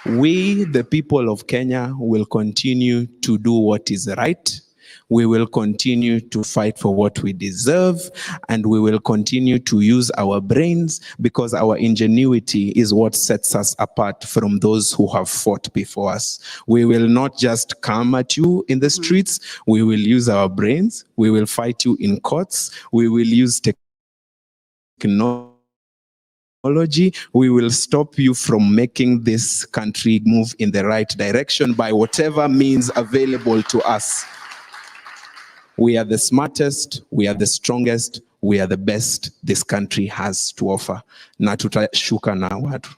We, the people of Kenya, will continue to do what is right. We will continue to fight for what we deserve, and we will continue to use our brains because our ingenuity is what sets us apart from those who have fought before us. We will not just come at you in the streets. We will use our brains. We will fight you in courts. We will use technology. We will stop you from making this country move in the right direction by whatever means available to us. We are the smartest, we are the strongest, we are the best this country has to offer. Na tutashuka na watu.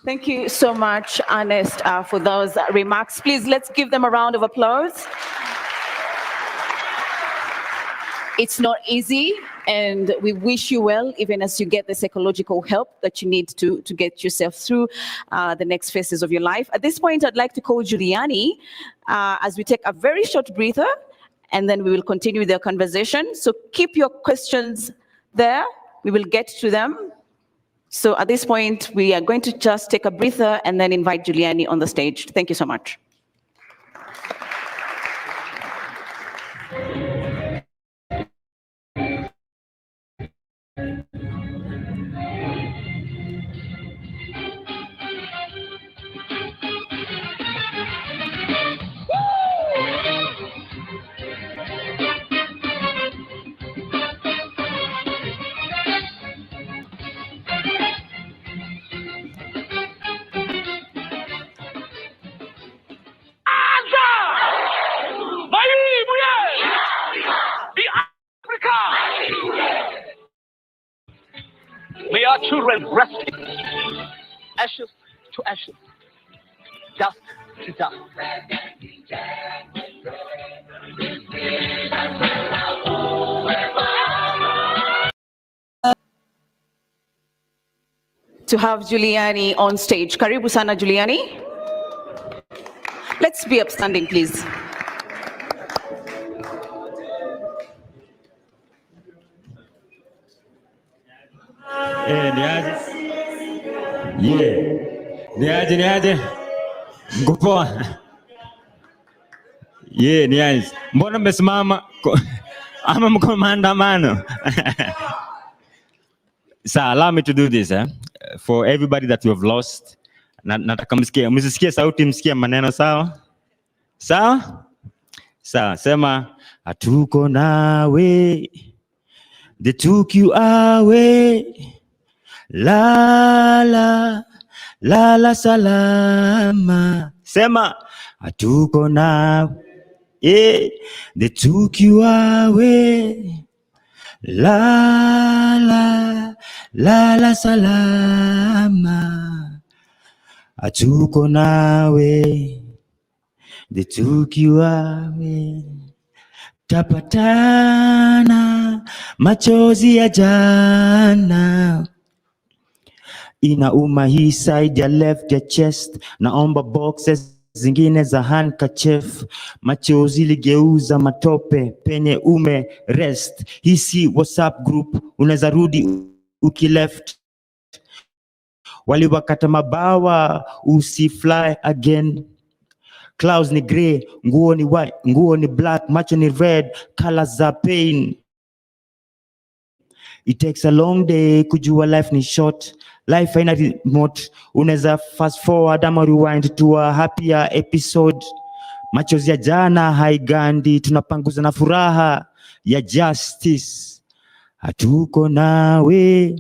Thank you so much, Ernest, for those remarks. Please, let's give them a round of applause. It's not easy, and we wish you well, even as you get the psychological help that you need to get yourself through the next phases of your life. At this point, I'd like to call Juliani as we take a very short breather, and then we will continue with the conversation. So keep your questions there. We will get to them. So at this point, we are going to just take a breather and then invite Juliani on the stage. Thank you so much. May our children rest in ashes to ashes, dust to dust. To have Juliani on stage. Karibu sana Juliani. Let's be upstanding, please. Niaje. Mko poa? Niaje. Mbona mmesimama ama mko maandamano? So allow me to do this, for everybody that you have lost. Nataka msisikie sauti, msikie maneno, sawa? Sawa? Sawa, sema hatuko nawe. They took you away. La salama. Sema hatuko nawe. They took you away. La salama. Hatuko nawe. They took you away. Tapatana machozi ya jana. Inauma hii side ya left ya chest. Naomba boxes zingine za handkerchief. Machozi ligeuza matope penye ume rest. Hisi WhatsApp group unaweza rudi ukileft. Waliwakata mabawa usifly again. Clouds ni grey, nguo ni white, nguo ni black, macho ni red, colors za pain. It takes a long day kujua life ni short. Life haina remote. Unaweza fast forward ama rewind to a happier episode. Machozi ya jana haigandi, tunapanguza na furaha ya justice. Hatuko nawe.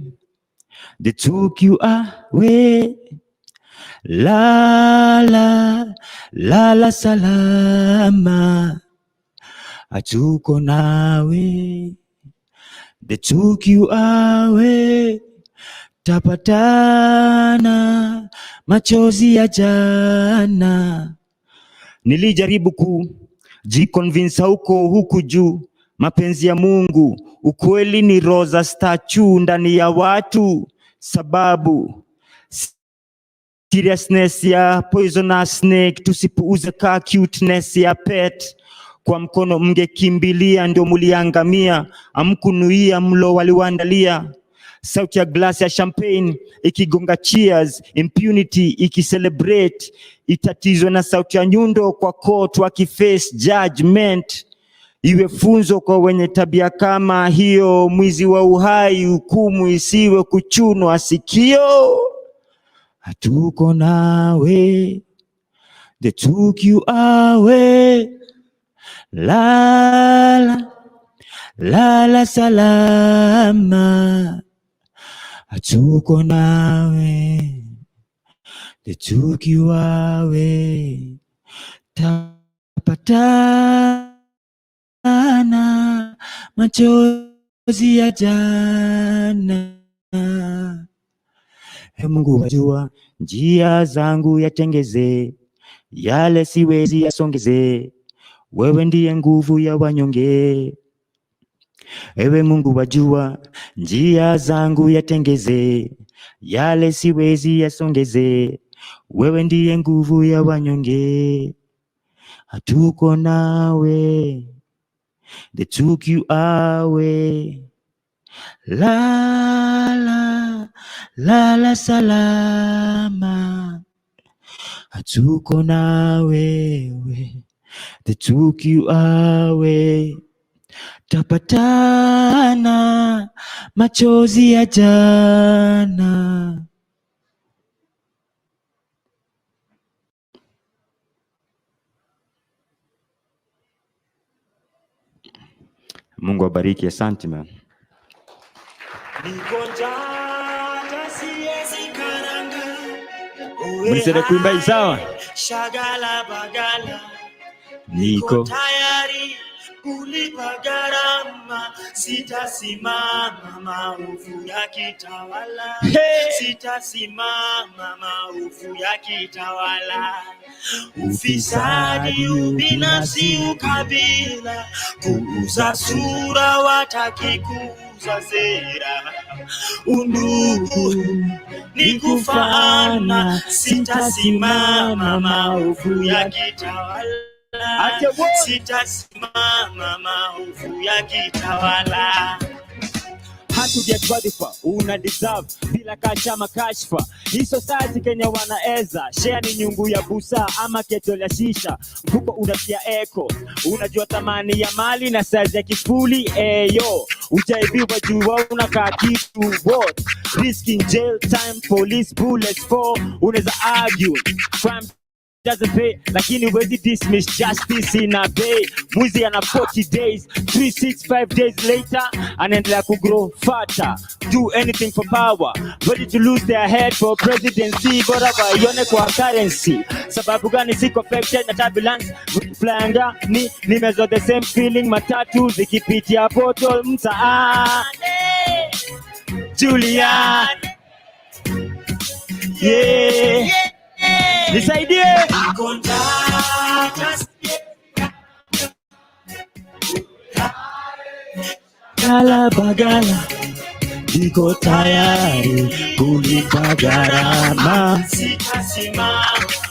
They took you away. La salama. Hatuko nawe. They took you away. Tapatana machozi ya jana. Nilijaribu kujiconvince huku juu. Mapenzi ya Mungu, ukweli ni roza statue ndani ya watu. Sababu seriousness ya poisonous snake, tusipuuze ka cuteness ya pet. Kwa mkono mngekimbilia ndio muliangamia, amkunuia mlo waliwaandalia. Sauti ya glass ya champagne ikigonga cheers, impunity ikicelebrate. Itatizwe na sauti ya nyundo kwa court wakiface judgment. Iwe funzo kwa wenye tabia kama hiyo, mwizi wa uhai hukumu isiwe kuchunwa sikio. Hatuko nawe. They took you away. La salama. Hatuko nawe. They took you away. Tapatana machozi ya jana. Mungu wajua njia zangu yatengeze, yale siwezi yasongeze. Wewe ndiye nguvu ya wanyonge. Ewe Mungu wajua njia zangu yatengeze, yale siwezi yasongeze. Wewe ndiye nguvu ya wanyonge. Hatuko nawe. They took you away. La salama. Hatuko nawe. They took you away. Tapatana machozi ya jana. Mungu abariki, asante man. Mnisede kuimba hii sawa? Niko tayari kulipa gharama, sitasimama maovu yakitawala. Sitasimama maovu yakitawala. Ufisadi, ubinafsi, ukabila, kuuza sura, wataki kuuza sera. Undugu ni kufaana, sitasimama maovu yakitawala. Sitasimama maovu yakitawala. Hatuget wadhifa una deserve bila kachama kashfa. Hii society Kenya wanaeza share ni nyungu ya busa ama keto ya shisha. Mfuko unatia echo, unajua thamani ya mali na size ya kifuli. Yo, ujaibiwa jua unakaa kitu. What? Risking jail time, police bullets for. Unaweza argue crime doesn't pay, lakini wezi dismiss justice in a bay. Mwizi ana 40 days, 365 days later anaendelea kugrow fatter. Do anything for power, ready to lose their head for presidency. Bora waione kwa currency. Sababu gani siko affected na turbulence? Flanga ni mezo the same feeling. Matatu zikipitia portal mtaani. Julian, yeah, nisaidie. Gala bagala, niko tayari kulipa gharama. Sitasimama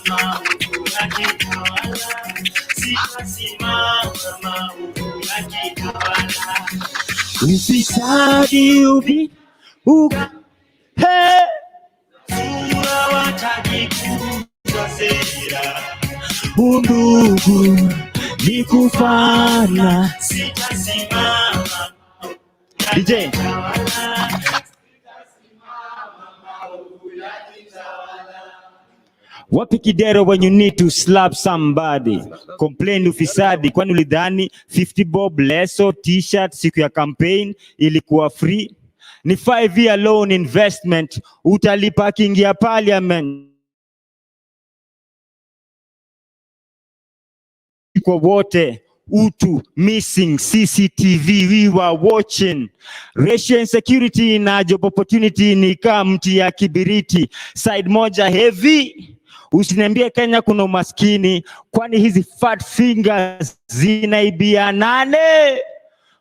maovu yakitawala. Sitasimama maovu yakitawala. Ufisadi, hey, sura wataki kuuza sera. Undugu ni kufana. Sitasimama DJ wapi kidero when you need to slap somebody? Complain ufisadi, kwani ulidhani 50 bob leso t-shirt siku ya campaign ilikuwa free? Ni 5-year loan investment, utalipa kingia parliament. Kwa wote, utu missing, CCTV we were watching. Racial insecurity na job opportunity ni kama mti ya kibiriti. Side moja heavy. Usiniambie Kenya kuna umaskini, kwani hizi fat fingers zinaibia nane?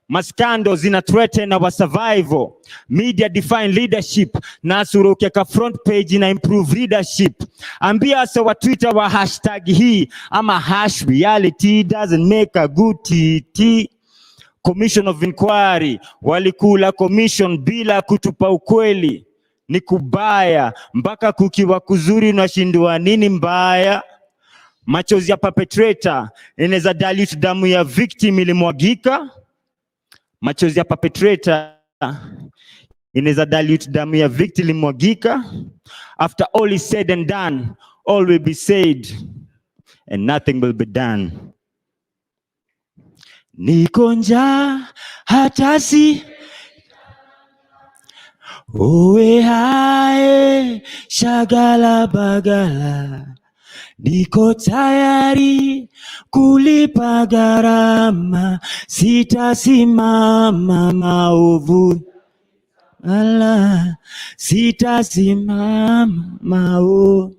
Maskando zina threaten our survival. Media define leadership. Nasuru ukiweka front page na improve leadership. Ambia so wa Twitter wa hashtag hii ama hash reality doesn't make a good TT. Commission of inquiry walikula commission bila kutupa ukweli. Ni kubaya mpaka kukiwa kuzuri unashindwa nini mbaya. Machozi ya perpetrator inaweza dilute damu ya victim ilimwagika. Machozi ya perpetrator inaweza dilute damu ya victim ilimwagika. After all is said and done, all will be said and nothing will be done. Niko njaa hata si uwe hae shagala bagala. Niko tayari kulipa gharama. Sitasimama maovu. Ala, sitasimama maovu.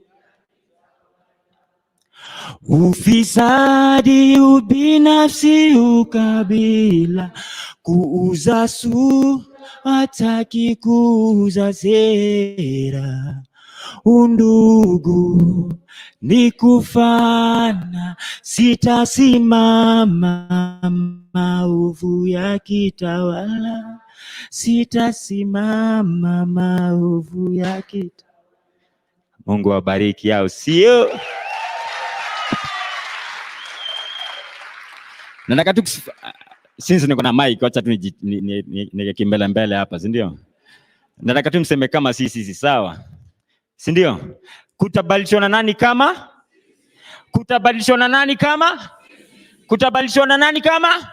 Ufisadi, ubinafsi, ukabila, kuuza su, hataki kuuza sera. Undugu ni kufana. Sitasimama maovu yakitawala. Sitasimama maovu yakitawala. Mungu awabariki, au sio? Nataka tu since niko na mic, acha tu nige mbele hapa, si ndio? Nataka tu mseme kama sisi sawa. Si ndio? Kutabadilishana nani kama? Kutabadilishana nani kama? Kutabadilishana nani kama?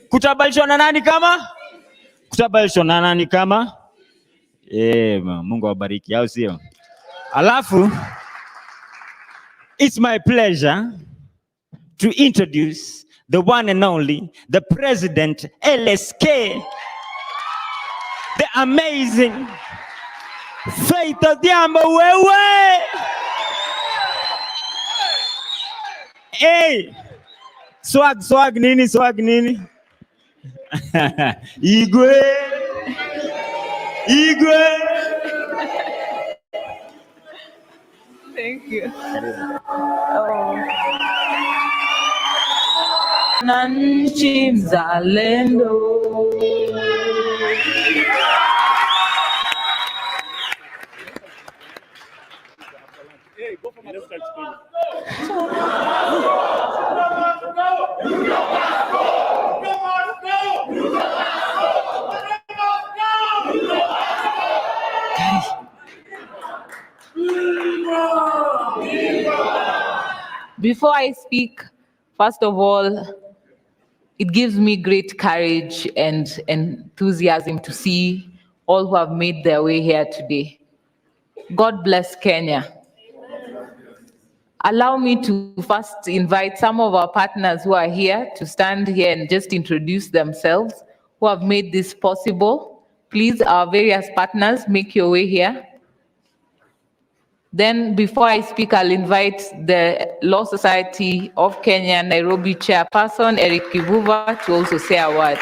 Kutabadilishana nani kama? Kutabadilishana nani kama? Mungu awabariki, au sio? Alafu it's my pleasure to introduce the one and only, the President, LSK, the amazing Faith Odhiambo wewe. Hey, swag nini, swag nini? Igwe. Thank you. Nanchi mzalendo. Before I speak, first of all, it gives me great courage and enthusiasm to see all who have made their way here today. God bless Kenya. Allow me to first invite some of our partners who are here to stand here and just introduce themselves, who have made this possible. Please, our various partners, make your way here. Then, before I speak, I'll invite the Law Society of Kenya, Nairobi chairperson, Eric Kivuva, to also say a word.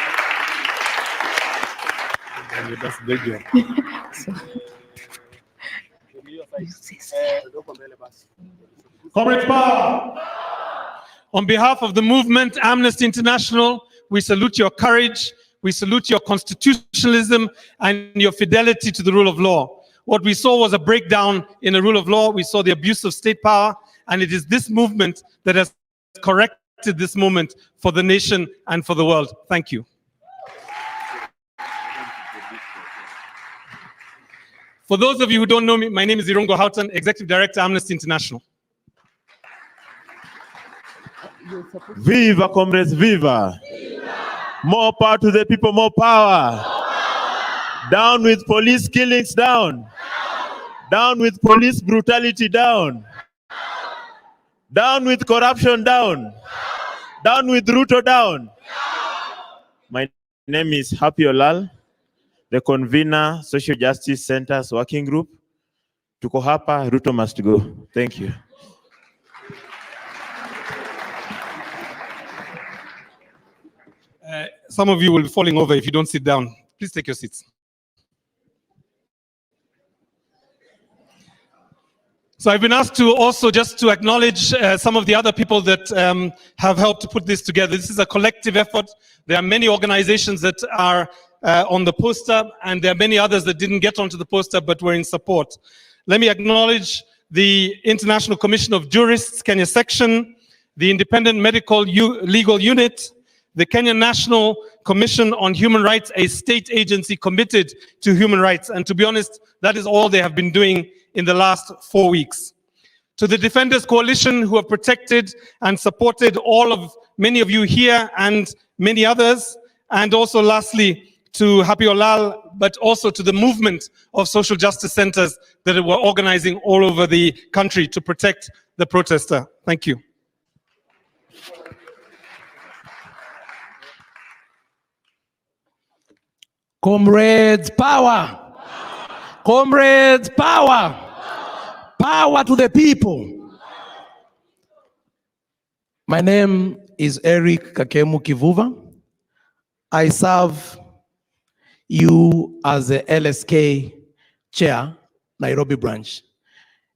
Comrade Power. On behalf of the movement, Amnesty International, we salute your courage, we salute your constitutionalism and your fidelity to the rule of law. What we saw was a breakdown in the rule of law. We saw the abuse of state power, and it is this movement that has corrected this moment for the nation and for the world. Thank you. For those of you who don't know me, my name is Irungo Houghton, Executive Director, Amnesty International. Viva, comrades, viva. More power to the people, more power. Down with police killings, down. Down with police brutality, down. Down with corruption, down. Down with Ruto, down. My name is Happy Olal, the convener, Social Justice Centers Working Group. Tuko hapa, Ruto must go. Thank you. Some of you will be falling over if you don't sit down. Please take your seats. So I've been asked to also just to acknowledge some of the other people that have helped to put this together. This is a collective effort. There are many organizations that are on the poster, and there are many others that didn't get onto the poster but were in support. Let me acknowledge the International Commission of Jurists, Kenya Section, the Independent Medical Legal Unit, the Kenya National Commission on Human Rights, a state agency committed to human rights. And to be honest, that is all they have been doing in the last 4 weeks. To the Defenders Coalition, who have protected and supported many of you here and many others. And also lastly, to Happy Olal, but also to the movement of social justice centers that were organizing all over the country to protect the protester. Thank you. Comrades, power! Comrades, power! Power to the people! My name is Eric Kakemu Kivuva. I serve you as the LSK chair, Nairobi branch.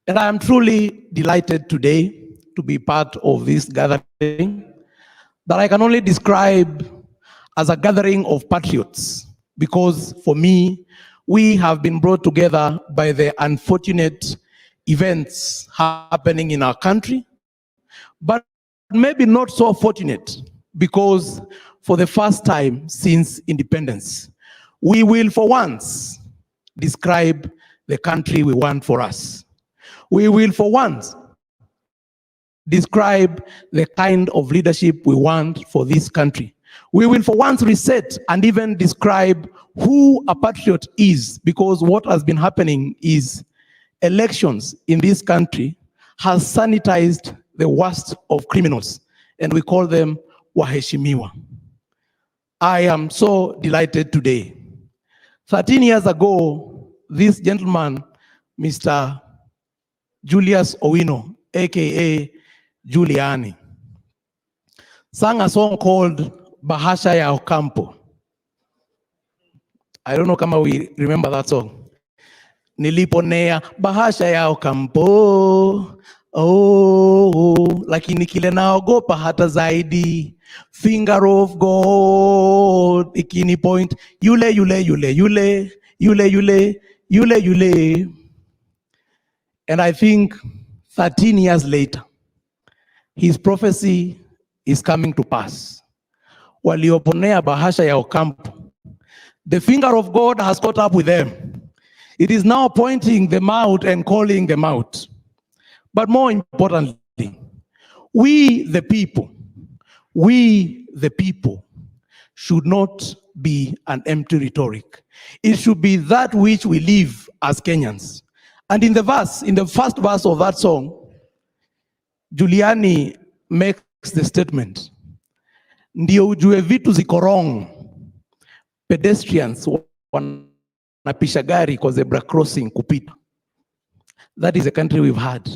And I am truly delighted today to be part of this gathering that I can only describe as a gathering of patriots. Because for me, we have been brought together by the unfortunate events happening in our country, but maybe not so fortunate, because for the first time since independence, we will for once describe the country we want for us. We will for once describe the kind of leadership we want for this country. We will for once reset and even describe who a patriot is, because what has been happening is elections in this country has sanitized the worst of criminals, and we call them waheshimiwa. I am so delighted today. 13 years ago, this gentleman, Mr. Julius Owino, aka Giuliani, sang a song called Bahasha ya Ocampo. I don't know kama we remember that song. Niliponea bahasha ya Ocampo, lakini kile naogopa hata zaidi, finger of God ikini point yule. And I think 13 years later, his prophecy is coming to pass. Walioponea bahasha ya Ocampo, the finger of God has caught up with them. It is now pointing them out and calling them out. But more importantly, we the people should not be an empty rhetoric. It should be that which we live as Kenyans. And in the first verse of that song, Giuliani makes the statement, ndio ujue vitu ziko wrong, pedestrians wanapisha gari kwa zebra crossing kupita. That is a country we've had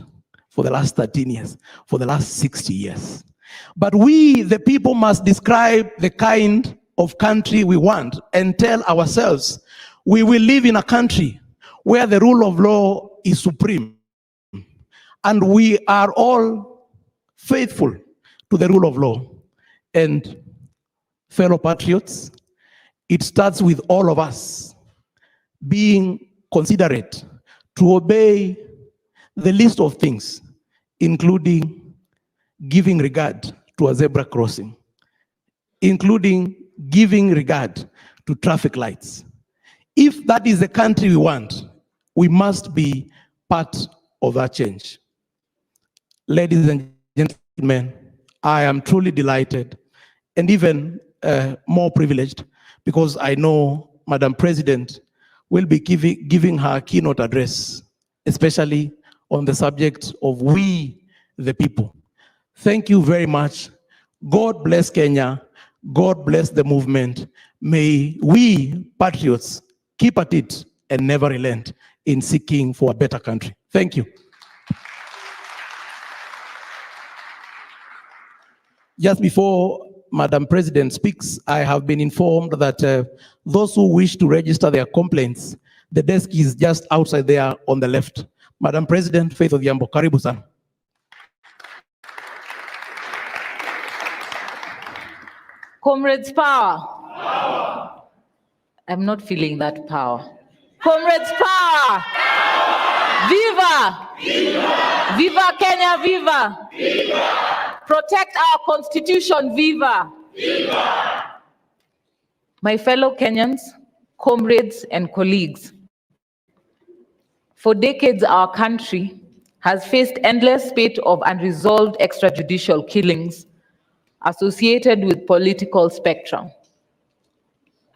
for the last 13 years, for the last 60 years. But we, the people, must describe the kind of country we want and tell ourselves we will live in a country where the rule of law is supreme and we are all faithful to the rule of law. And fellow patriots, it starts with all of us being considerate to obey the list of things, including giving regard to a zebra crossing, including giving regard to traffic lights. If that is the country we want, we must be part of that change. Ladies and gentlemen, I am truly delighted and even more privileged because I know Madam President will be giving her keynote address, especially on the subject of we, the people. Thank you very much. God bless Kenya. God bless the movement. May we, patriots, keep at it and never relent in seeking for a better country. Thank you. Just before Madam President speaks, I have been informed that those who wish to register their complaints, the desk is just outside there on the left. Madam President, Faith Odhiambo, karibu sana. Comrades, power. I'm not feeling that power. Comrades, power. Viva! Viva Kenya, viva! Protect our constitution, viva! My fellow Kenyans, comrades and colleagues, for decades our country has faced endless spate of unresolved extrajudicial killings associated with political spectrum.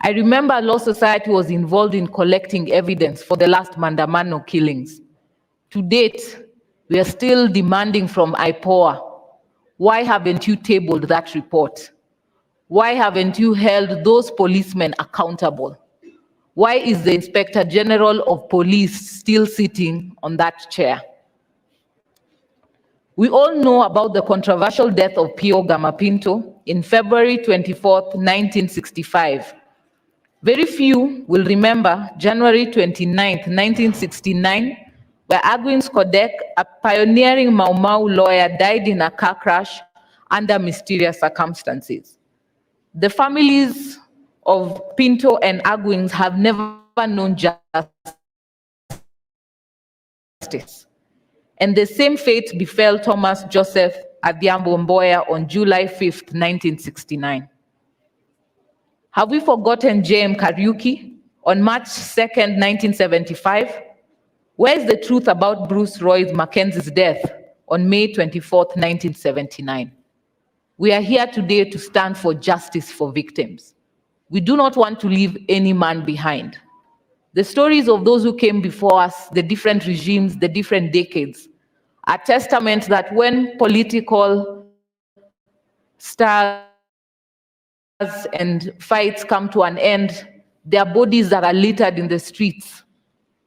I remember Law Society was involved in collecting evidence for the last Mandamano killings. To date, we are still demanding from IPOA, why haven't you tabled that report? Why haven't you held those policemen accountable? Why is the Inspector General of Police still sitting on that chair? We all know about the controversial death of Pio Gama Pinto in February 24th, 1965. Very few will remember January 29th, 1969, where Agwin Skodek, a pioneering Mau Mau lawyer, died in a car crash under mysterious circumstances. The families of Pinto and Agwins have never known justice. And the same fate befell Thomas Joseph Adhiambo Mboya on July 5th, 1969. Have we forgotten J.M. Kariuki on March 2nd, 1975? Where is the truth about Bruce Roy Mackenzie's death on May 24th, 1979? We are here today to stand for justice for victims. We do not want to leave any man behind. The stories of those who came before us, the different regimes, the different decades, are testament that when political styles and fights come to an end, there are bodies that are littered in the streets.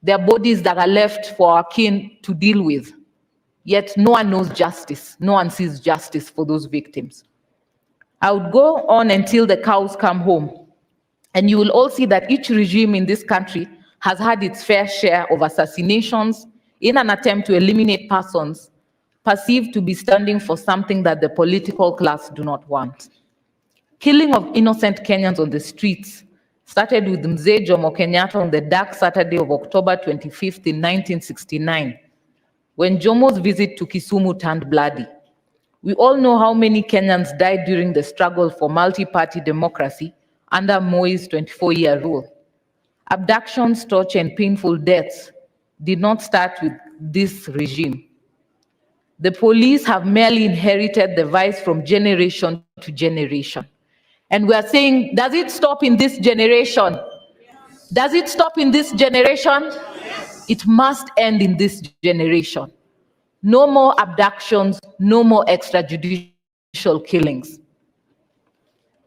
There are bodies that are left for our kin to deal with. Yet no one knows justice. No one sees justice for those victims. I would go on until the cows come home. And you will all see that each regime in this country has had its fair share of assassinations in an attempt to eliminate persons perceived to be standing for something that the political class do not want. Killing of innocent Kenyans on the streets started with Mzee Jomo Kenyatta on the dark Saturday of October 25th in 1969, when Jomo's visit to Kisumu turned bloody. We all know how many Kenyans died during the struggle for multi-party democracy under Moi's 24-year rule. Abductions, torture, and painful deaths did not start with this regime. The police have merely inherited the vice from generation to generation. And we are saying, does it stop in this generation? Yes. Does it stop in this generation? Yes. It must end in this generation. No more abductions, no more extrajudicial killings.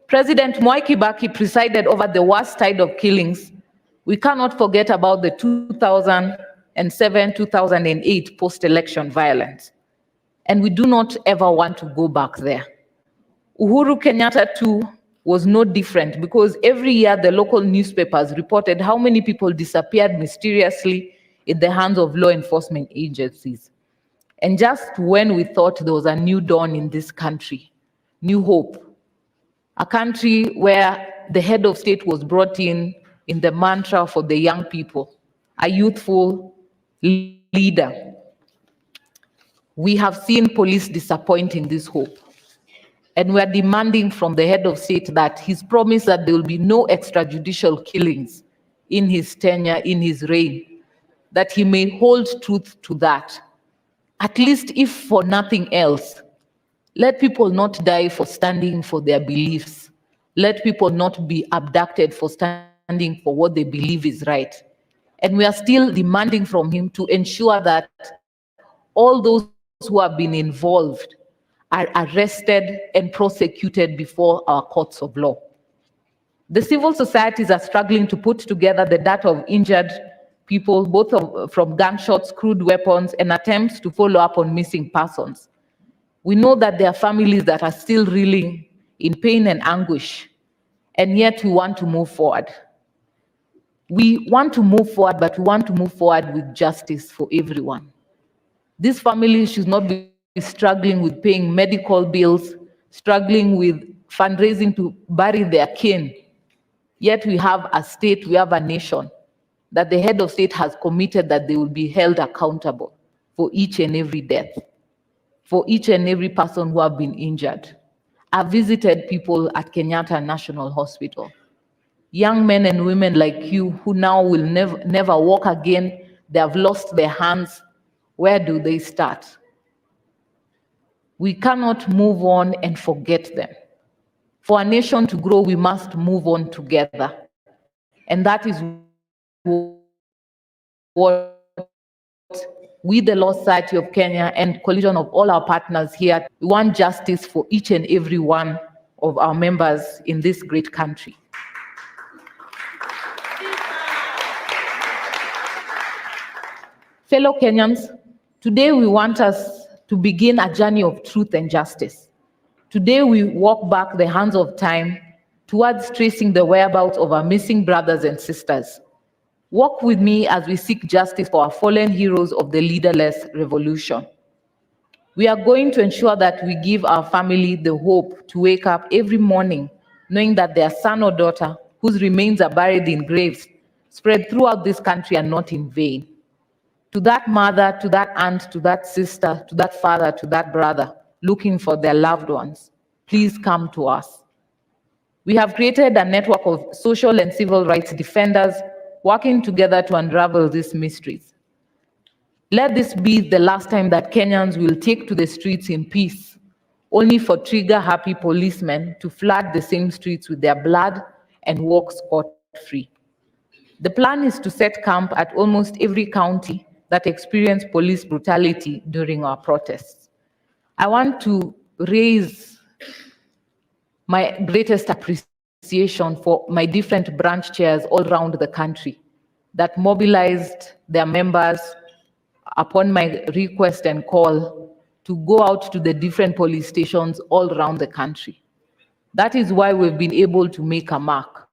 President Mwai Kibaki presided over the worst tide of killings. We cannot forget about the 2007-2008 post-election violence. And we do not ever want to go back there. Uhuru Kenyatta too was no different, because every year the local newspapers reported how many people disappeared mysteriously in the hands of law enforcement agencies. And just when we thought there was a new dawn in this country, new hope, a country where the head of state was brought in the mantra for the young people, a youthful leader, we have seen police disappointing this hope. And we are demanding from the head of state that his promise that there will be no extrajudicial killings in his tenure, in his reign, that he may hold truth to that. At least if for nothing else, let people not die for standing for their beliefs. Let people not be abducted for standing for what they believe is right. And we are still demanding from him to ensure that all those who have been involved are arrested and prosecuted before our courts of law. The civil societies are struggling to put together the data of injured people, both from gunshots, crude weapons, and attempts to follow up on missing persons. We know that there are families that are still reeling in pain and anguish, and yet we want to move forward. We want to move forward, but we want to move forward with justice for everyone. These families should not be struggling with paying medical bills, struggling with fundraising to bury their kin. Yet we have a state, we have a nation that the head of state has committed that they will be held accountable for each and every death, for each and every person who have been injured. I've visited people at Kenyatta National Hospital, young men and women like you who now will never walk again. They have lost their hands. Where do they start? We cannot move on and forget them. For a nation to grow, we must move on together. And that is what we, the Law Society of Kenya and coalition of all our partners here, we want justice for each and every one of our members in this great country. Fellow Kenyans, today we want us to begin a journey of truth and justice. Today we walk back the hands of time towards tracing the whereabouts of our missing brothers and sisters. Walk with me as we seek justice for our fallen heroes of the leaderless revolution. We are going to ensure that we give our family the hope to wake up every morning knowing that their son or daughter whose remains are buried in graves spread throughout this country are not in vain. To that mother, to that aunt, to that sister, to that father, to that brother looking for their loved ones, please come to us. We have created a network of social and civil rights defenders working together to unravel these mysteries. Let this be the last time that Kenyans will take to the streets in peace, only for trigger-happy policemen to flood the same streets with their blood and walk scot-free. The plan is to set camp at almost every county that experienced police brutality during our protests. I want to raise my greatest appreciation appreciation for my different branch chairs all around the country that mobilized their members upon my request and call to go out to the different police stations all around the country. That is why we've been able to make a mark.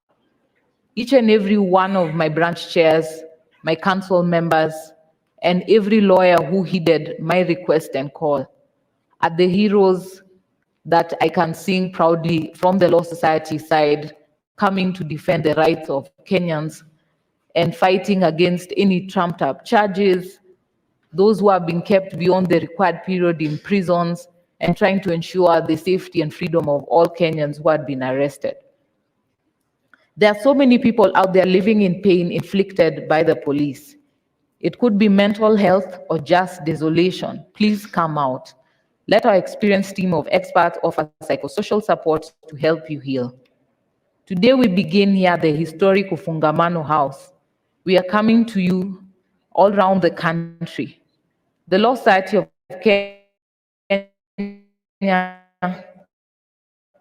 Each and every one of my branch chairs, my council members, and every lawyer who heeded my request and call are the heroes that I can sing proudly from the Law Society side, coming to defend the rights of Kenyans and fighting against any trumped up charges, those who have been kept beyond the required period in prisons, and trying to ensure the safety and freedom of all Kenyans who had been arrested. There are so many people out there living in pain inflicted by the police. It could be mental health or just desolation. Please come out. Let our experienced team of experts offer psychosocial support to help you heal. Today we begin here at the historic Ufungamano House. We are coming to you all around the country. The Law Society of Kenya,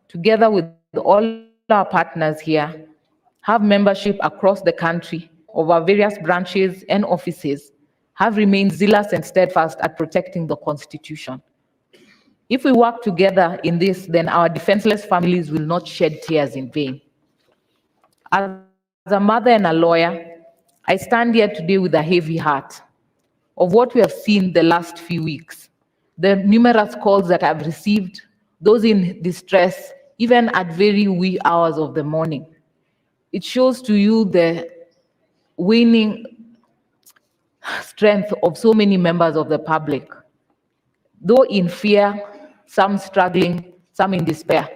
together with all our partners here, have membership across the country of our various branches and offices, have remained zealous and steadfast at protecting the Constitution. If we work together in this, then our defenseless families will not shed tears in vain. As a mother and a lawyer, I stand here today with a heavy heart of what we have seen the last few weeks, the numerous calls that I've received, those in distress, even at very wee hours of the morning. It shows to you the waning strength of so many members of the public, though in fear, some struggling, some in despair.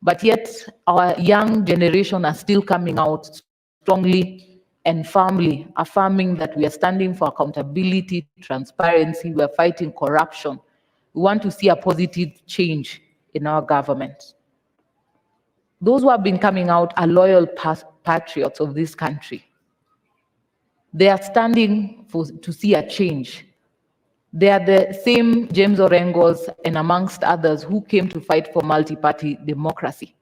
But yet our young generation are still coming out strongly and firmly, affirming that we are standing for accountability, transparency, we are fighting corruption. We want to see a positive change in our government. Those who have been coming out are loyal patriots of this country. They are standing to see a change. They are the same James Orengos and amongst others who came to fight for multi-party democracy.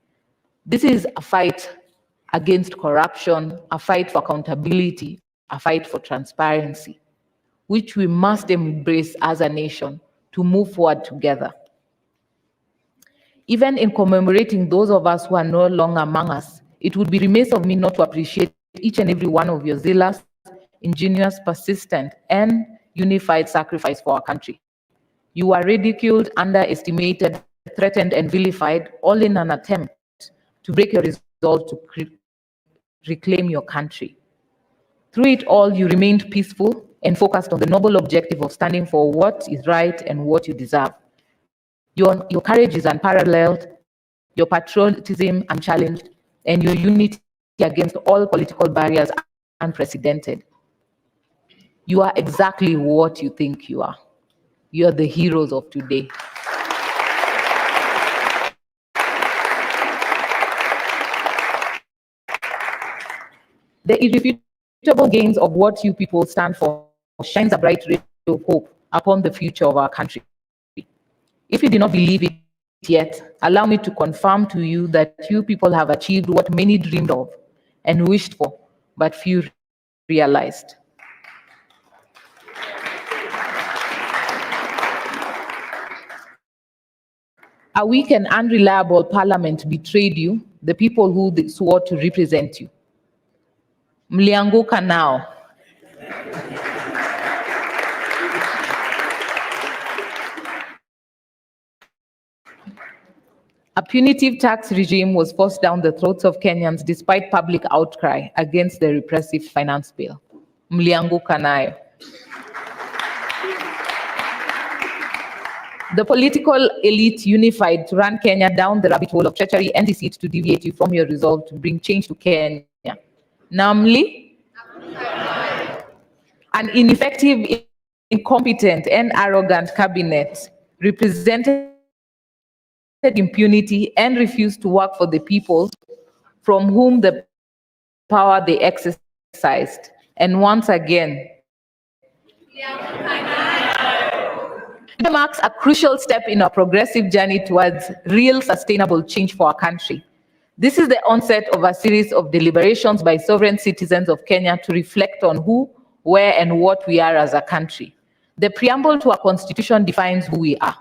This is a fight against corruption, a fight for accountability, a fight for transparency, which we must embrace as a nation to move forward together. Even in commemorating those of us who are no longer among us, it would be remiss of me not to appreciate each and every one of your zealous, ingenious, persistent, and unified sacrifice for our country. You are ridiculed, underestimated, threatened, and vilified, all in an attempt to break your resolve to reclaim your country. Through it all, you remained peaceful and focused on the noble objective of standing for what is right and what you deserve. Your courage is unparalleled, your patriotism unchallenged, and your unity against all political barriers unprecedented. You are exactly what you think you are. You are the heroes of today. The irrefutable gains of what you people stand for shines a bright ray of hope upon the future of our country. If you do not believe it yet, allow me to confirm to you that you people have achieved what many dreamed of and wished for, but few realized. A weak and unreliable parliament betrayed you, the people who they swore to represent you. Mlianguka now. A punitive tax regime was forced down the throats of Kenyans despite public outcry against the repressive finance bill. Mlianguka nayo. The political elite unified to run Kenya down the rabbit hole of treachery and deceit to deviate you from your resolve to bring change to Kenya. Namely, an ineffective, incompetent, and arrogant cabinet represented impunity and refused to work for the people from whom the power they exercised. And once again, it marks a crucial step in our progressive journey towards real sustainable change for our country. This is the onset of a series of deliberations by sovereign citizens of Kenya to reflect on who, where, and what we are as a country. The preamble to our constitution defines who we are.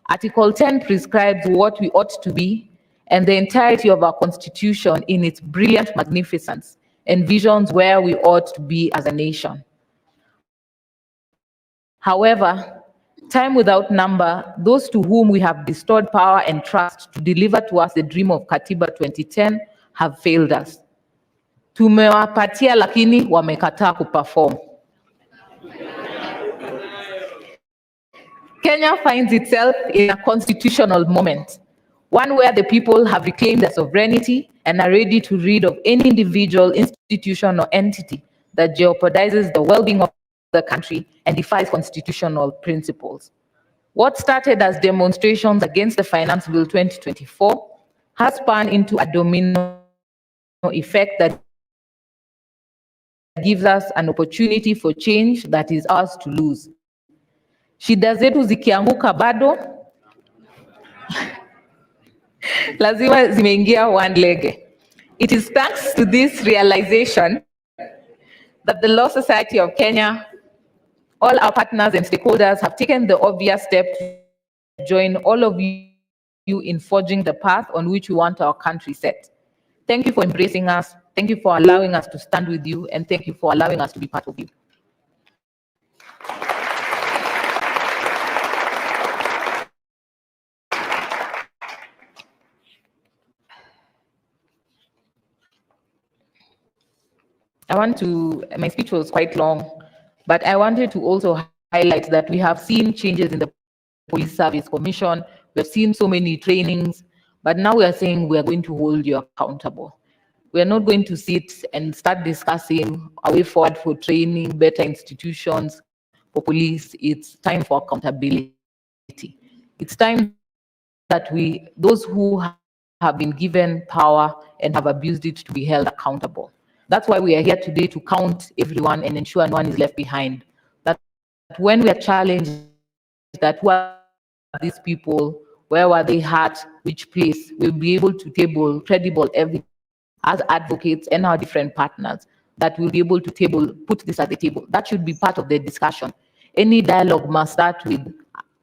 Article 10 prescribes what we ought to be, and the entirety of our constitution in its brilliant magnificence envisions where we ought to be as a nation. However, time without number, those to whom we have bestowed power and trust to deliver to us the dream of Katiba 2010 have failed us. Tumewapatia lakini wamekataa kuperform. Kenya finds itself in a constitutional moment, one where the people have reclaimed their sovereignty and are ready to rid of any individual, institution, or entity that jeopardizes the well-being of the country and defies constitutional principles. What started as demonstrations against the Finance Bill 2024 has spun into a domino effect that gives us an opportunity for change that is ours to lose. Shida zetu zikianguka bado lazima zimeingia one-legged. It is thanks to this realization that the Law Society of Kenya, all our partners and stakeholders have taken the obvious step to join all of you in forging the path on which we want our country set. Thank you for embracing us. Thank you for allowing us to stand with you, and thank you for allowing us to be part of you. My speech was quite long, but I wanted to also highlight that we have seen changes in the Police Service Commission. We've seen so many trainings, but now we are saying we are going to hold you accountable. We are not going to sit and start discussing a way forward for training, better institutions for police. It's time for accountability. It's time that those who have been given power and have abused it to be held accountable. That's why we are here today, to count everyone and ensure no one is left behind. That when we are challenged, that who are these people, where were they hurt, which place, we'll be able to table credible evidence as advocates and our different partners, that we'll be able to put this at the table. That should be part of the discussion. Any dialogue must start with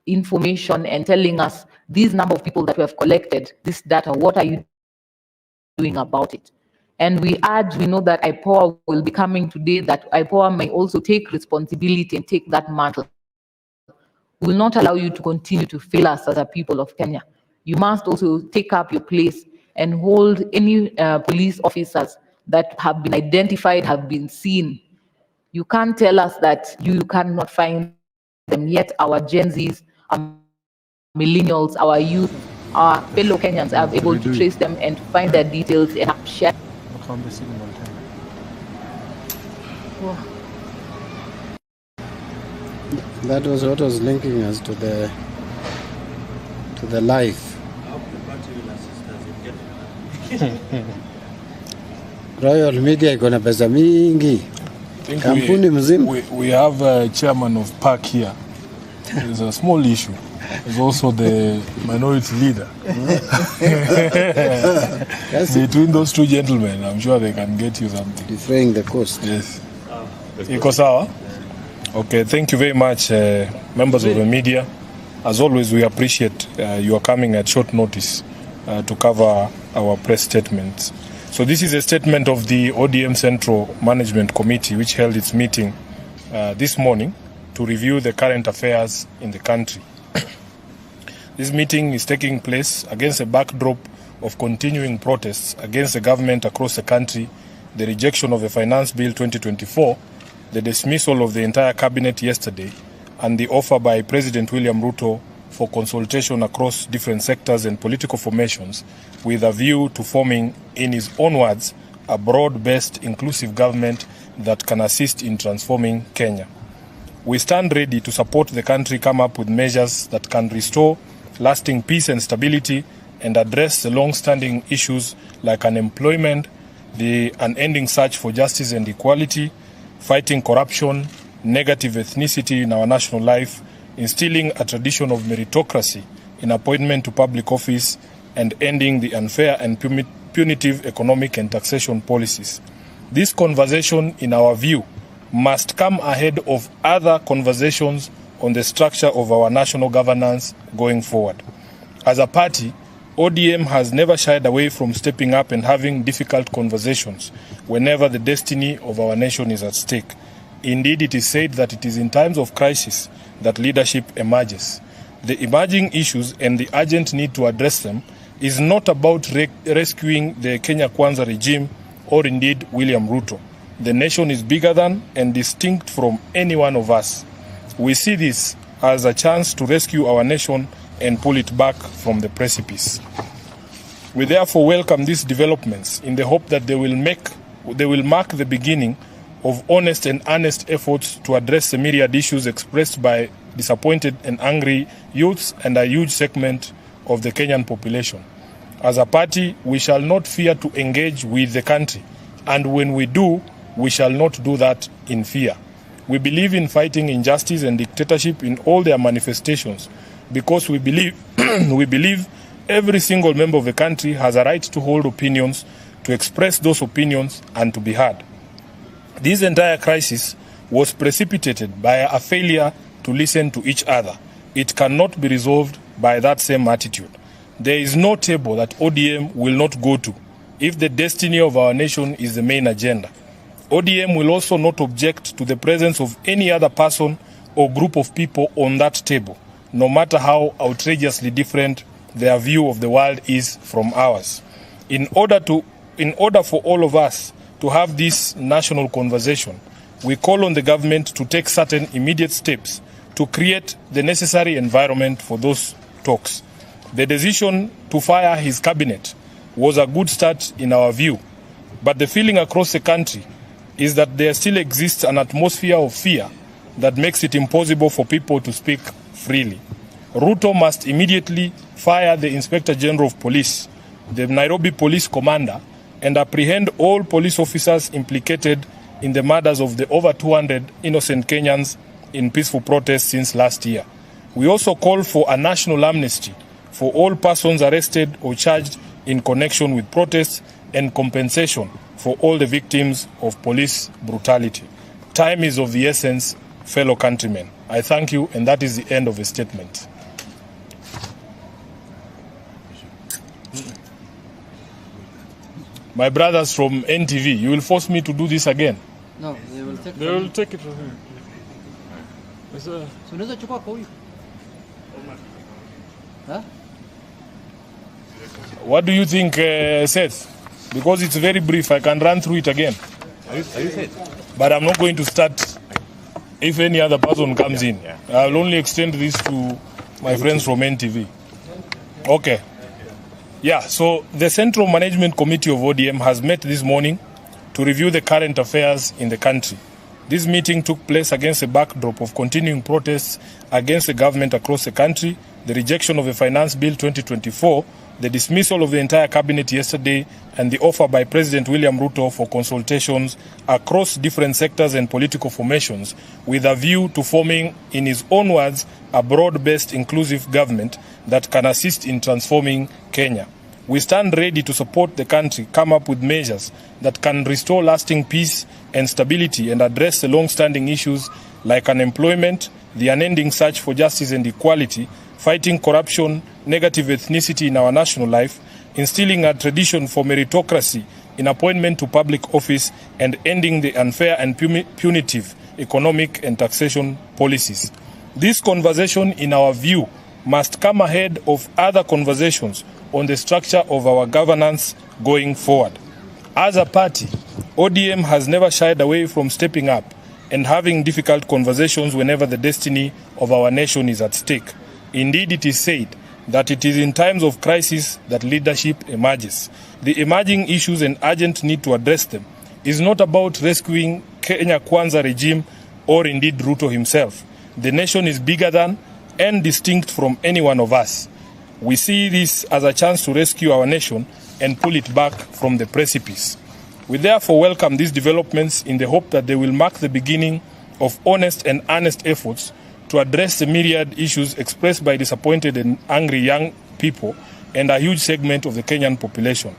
information and telling us these number of people that we have collected, this data, what are you doing about it? And we know that IPOA will be coming today, that IPOA may also take responsibility and take that mantle. We will not allow you to continue to fail us as a people of Kenya. You must also take up your place and hold any police officers that have been identified, have been seen. You can't tell us that you cannot find them, yet our Gen Zs, our millennials, our youth, our fellow Kenyans are able to trace them and to find their details and have shared. That was what was linking us to the life. Royal Media iko na pesa mingi. Kampuni mzima. We have a chairman of PAC here. It's a small issue. There's also the minority leader. Between those two gentlemen, I'm sure they can get you something. Defraying the cost. Yes. Iko sawa? Okay, thank you very much, members of the media. As always, we appreciate you are coming at short notice to cover our press statements. So this is a statement of the ODM Central Management Committee, which held its meeting this morning to review the current affairs in the country. This meeting is taking place against a backdrop of continuing protests against the government across the country, the rejection of the Finance Bill 2024, the dismissal of the entire cabinet yesterday, and the offer by President William Ruto for consultation across different sectors and political formations with a view to forming, in his own words, a broad-based inclusive government that can assist in transforming Kenya. We stand ready to support the country come up with measures that can restore lasting peace and stability and address the long-standing issues like unemployment, the unending search for justice and equality, fighting corruption, negative ethnicity in our national life, instilling a tradition of meritocracy in appointment to public office, and ending the unfair and punitive economic and taxation policies. This conversation, in our view, must come ahead of other conversations on the structure of our national governance going forward. As a party, ODM has never shied away from stepping up and having difficult conversations whenever the destiny of our nation is at stake. Indeed, it is said that it is in times of crisis that leadership emerges. The emerging issues and the urgent need to address them is not about rescuing the Kenya Kwanza regime or indeed William Ruto. The nation is bigger than and distinct from any one of us. We see this as a chance to rescue our nation and pull it back from the precipice. We therefore welcome these developments in the hope that they will mark the beginning of honest and earnest efforts to address the myriad issues expressed by disappointed and angry youths and a huge segment of the Kenyan population. As a party, we shall not fear to engage with the country, and when we do, we shall not do that in fear. We believe in fighting injustice and dictatorship in all their manifestations because we believe every single member of the country has a right to hold opinions, to express those opinions, and to be heard. This entire crisis was precipitated by a failure to listen to each other. It cannot be resolved by that same attitude. There is no table that ODM will not go to if the destiny of our nation is the main agenda. ODM will also not object to the presence of any other person or group of people on that table, no matter how outrageously different their view of the world is from ours. In order for all of us to have this national conversation, we call on the government to take certain immediate steps to create the necessary environment for those talks. The decision to fire his cabinet was a good start in our view, but the feeling across the country is that there still exists an atmosphere of fear that makes it impossible for people to speak freely. Ruto must immediately fire the Inspector General of Police, the Nairobi Police Commander, and apprehend all police officers implicated in the murders of the over 200 innocent Kenyans in peaceful protests since last year. We also call for a national amnesty for all persons arrested or charged in connection with protests and compensation for all the victims of police brutality. Time is of the essence, fellow countrymen. I thank you, and that is the end of the statement. My brothers from NTV, you will force me to do this again? No, they will take They will take it from him. Unaweza chukua kwa huyu. Huh? What do you think, Seth? Because it's very brief, I can run through it again. Are you Seth? But I'm not going to start if any other person comes in. I'll only extend this to my friends from NTV. Okay. Yeah, so the Central Management Committee of ODM has met this morning to review the current affairs in the country. This meeting took place against a backdrop of continuing protests against the government across the country, the rejection of the Finance Bill 2024, the dismissal of the entire cabinet yesterday, and the offer by President William Ruto for consultations across different sectors and political formations with a view to forming, in his own words, a broad-based inclusive government that can assist in transforming Kenya. We stand ready to support the country come up with measures that can restore lasting peace and stability and address the long-standing issues like unemployment, the unending search for justice and equality, fighting corruption, negative ethnicity in our national life, instilling a tradition for meritocracy in appointment to public office, and ending the unfair and punitive economic and taxation policies. This conversation, in our view, must come ahead of other conversations on the structure of our governance going forward. As a party, ODM has never shied away from stepping up and having difficult conversations whenever the destiny of our nation is at stake. Indeed, it is said that it is in times of crisis that leadership emerges. The emerging issues and urgent need to address them is not about rescuing Kenya Kwanza regime or indeed Ruto himself. The nation is bigger than and distinct from any one of us. We see this as a chance to rescue our nation and pull it back from the precipice. We therefore welcome these developments in the hope that they will mark the beginning of honest and earnest efforts to address the myriad issues expressed by disappointed and angry young people and a huge segment of the Kenyan population.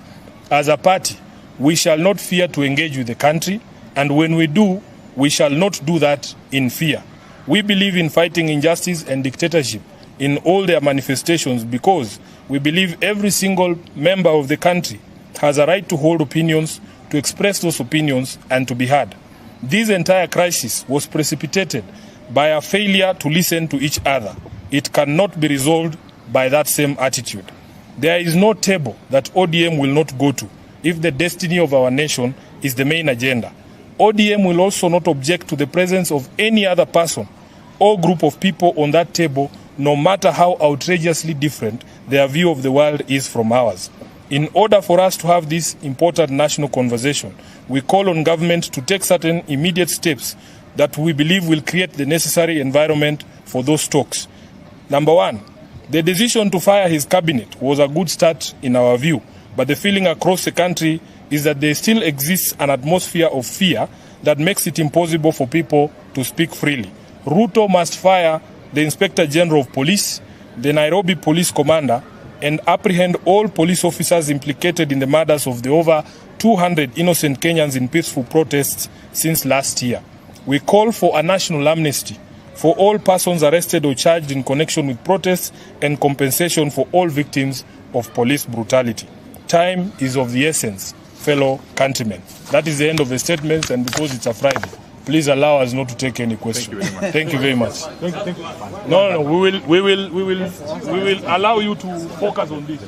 As a party, we shall not fear to engage with the country, and when we do, we shall not do that in fear. We believe in fighting injustice and dictatorship in all their manifestations because we believe every single member of the country has a right to hold opinions, to express those opinions, and to be heard. This entire crisis was precipitated by a failure to listen to each other. It cannot be resolved by that same attitude. There is no table that ODM will not go to if the destiny of our nation is the main agenda. ODM will also not object to the presence of any other person or group of people on that table, no matter how outrageously different their view of the world is from ours. In order for us to have this important national conversation, we call on government to take certain immediate steps that we believe will create the necessary environment for those talks. Number one, the decision to fire his cabinet was a good start in our view, but the feeling across the country is that there still exists an atmosphere of fear that makes it impossible for people to speak freely. Ruto must fire the Inspector General of Police, the Nairobi Police Commander, and apprehend all police officers implicated in the murders of the over 200 innocent Kenyans in peaceful protests since last year. We call for a national amnesty for all persons arrested or charged in connection with protests and compensation for all victims of police brutality. Time is of the essence, fellow countrymen. That is the end of the statement, and because it's a Friday, please allow us not to take any questions. Thank you very much. No, we will allow you to focus on this.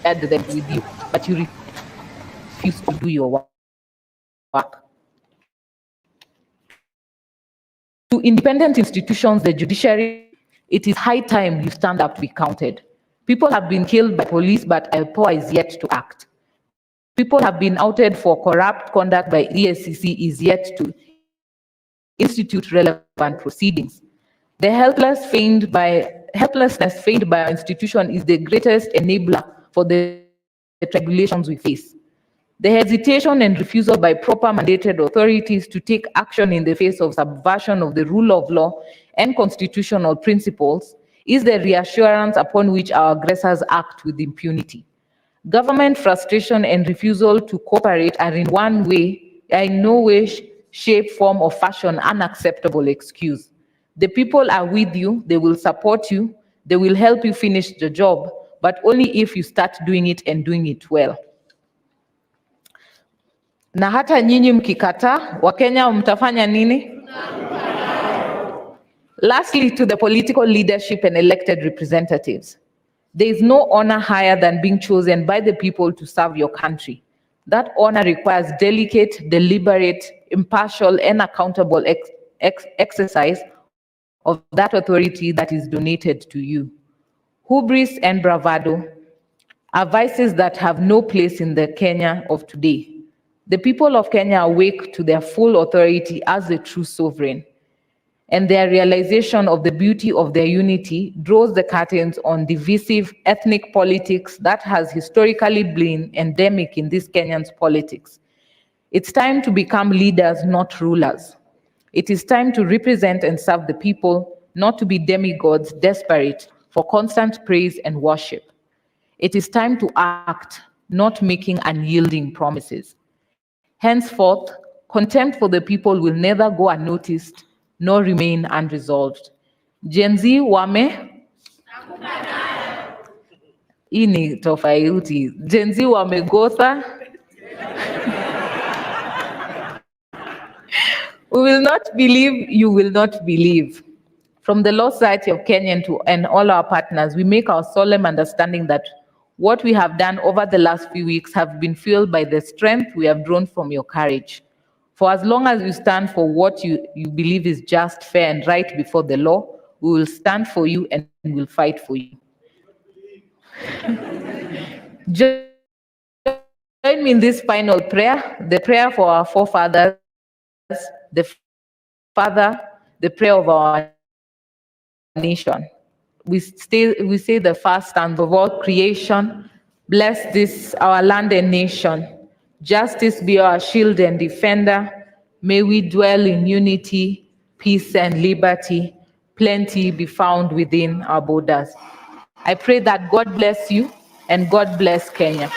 Add them with you, but you refuse to do your work. To independent institutions, the judiciary, it is high time you stand up to be counted. People have been killed by police, but IPOA is yet to act. People have been outed for corrupt conduct by EACC is yet to institute relevant proceedings. The helplessness feigned by our institution is the greatest enabler for the regulations we face. The hesitation and refusal by proper mandated authorities to take action in the face of subversion of the rule of law and constitutional principles is the reassurance upon which our aggressors act with impunity. Government frustration and refusal to cooperate are in no way, shape, form, or fashion unacceptable excuse. The people are with you, they will support you, they will help you finish the job, but only if you start doing it and doing it well. Na hata nyinyi mkikataa, Wakenya mtafanya nini? Lastly, to the political leadership and elected representatives, there is no honor higher than being chosen by the people to serve your country. That honor requires delicate, deliberate, impartial, and accountable exercise of that authority that is donated to you. Hubris and bravado are vices that have no place in the Kenya of today. The people of Kenya awake to their full authority as the true sovereign, and their realization of the beauty of their unity draws the curtains on divisive ethnic politics that has historically been endemic in this Kenyan's politics. It's time to become leaders, not rulers. It is time to represent and serve the people, not to be demigods desperate for constant praise and worship. It is time to act, not making unyielding promises. Henceforth, contempt for the people will never go unnoticed nor remain unresolved. Gen Z hii ni tofauti. Gen Z wamegotha. We will not believe, you will not believe. From the Law Society of Kenya and all our partners, we make our solemn understanding that what we have done over the last few weeks have been fueled by the strength we have drawn from your courage. For as long as you stand for what you believe is just, fair, and right before the law, we will stand for you and will fight for you. Join me in this final prayer, the prayer for our forefathers, the prayer of our nation. We say the first and of all creation, bless this our land and nation. Justice be our shield and defender. May we dwell in unity, peace, and liberty. plenty be found within our borders. I pray that God bless you and God bless Kenya.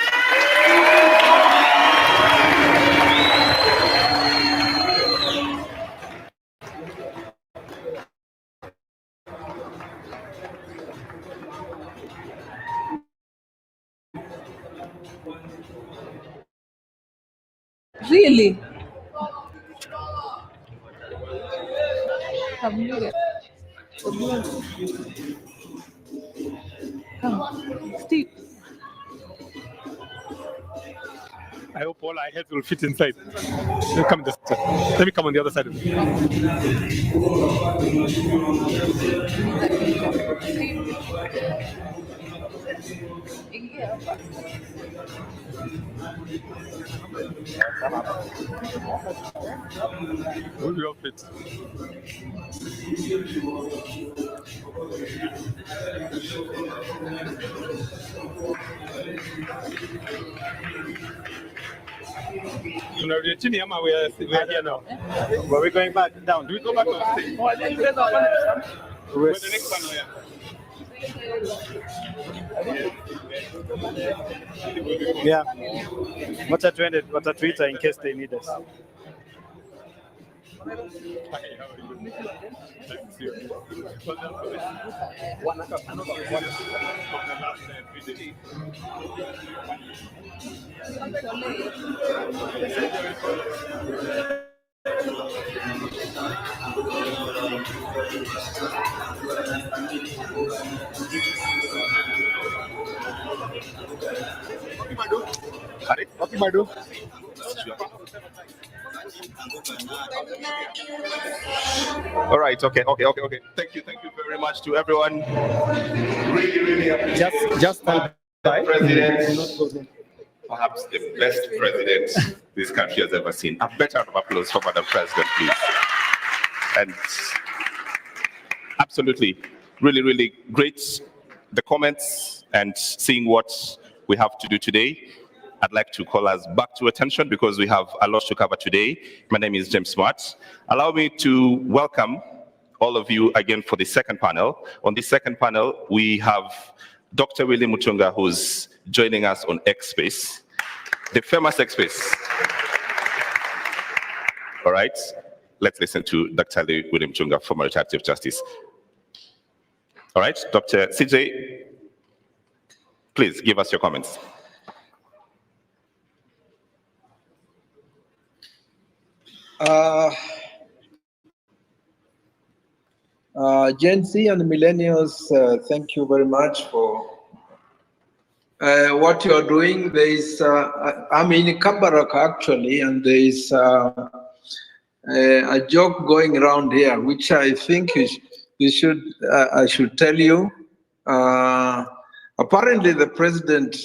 Really? Come, Steve. I hope all our heads will fit inside. Let me come this side. Let me come on the other side of you. Will you all fit? We are here now. Were we going back down? Do we go back on stage? We're the next panel, yeah. Yeah. Watatuita in case they need us. All right, okay. Thank you very much to everyone. Really Just President, perhaps the best president this country has ever seen. A better round of applause for Madam President, please. And absolutely, really great, the comments and seeing what we have to do today. I'd like to call us back to attention because we have a lot to cover today. My name is James Smart. Allow me to welcome all of you again for the second panel. On the second panel, we have Dr. Willie Mutunga, who's joining us on X-Space, the famous X-Space. All right, let's listen to Dr. Willie Mutunga, former retired Chief Justice. All right, Dr. CJ, please give us your comments. Gen Z and millennials, thank you very much for what you're doing. There is, I'm in Kabarak actually, and there is a joke going around here, which I think you should, I should tell you. Apparently, the president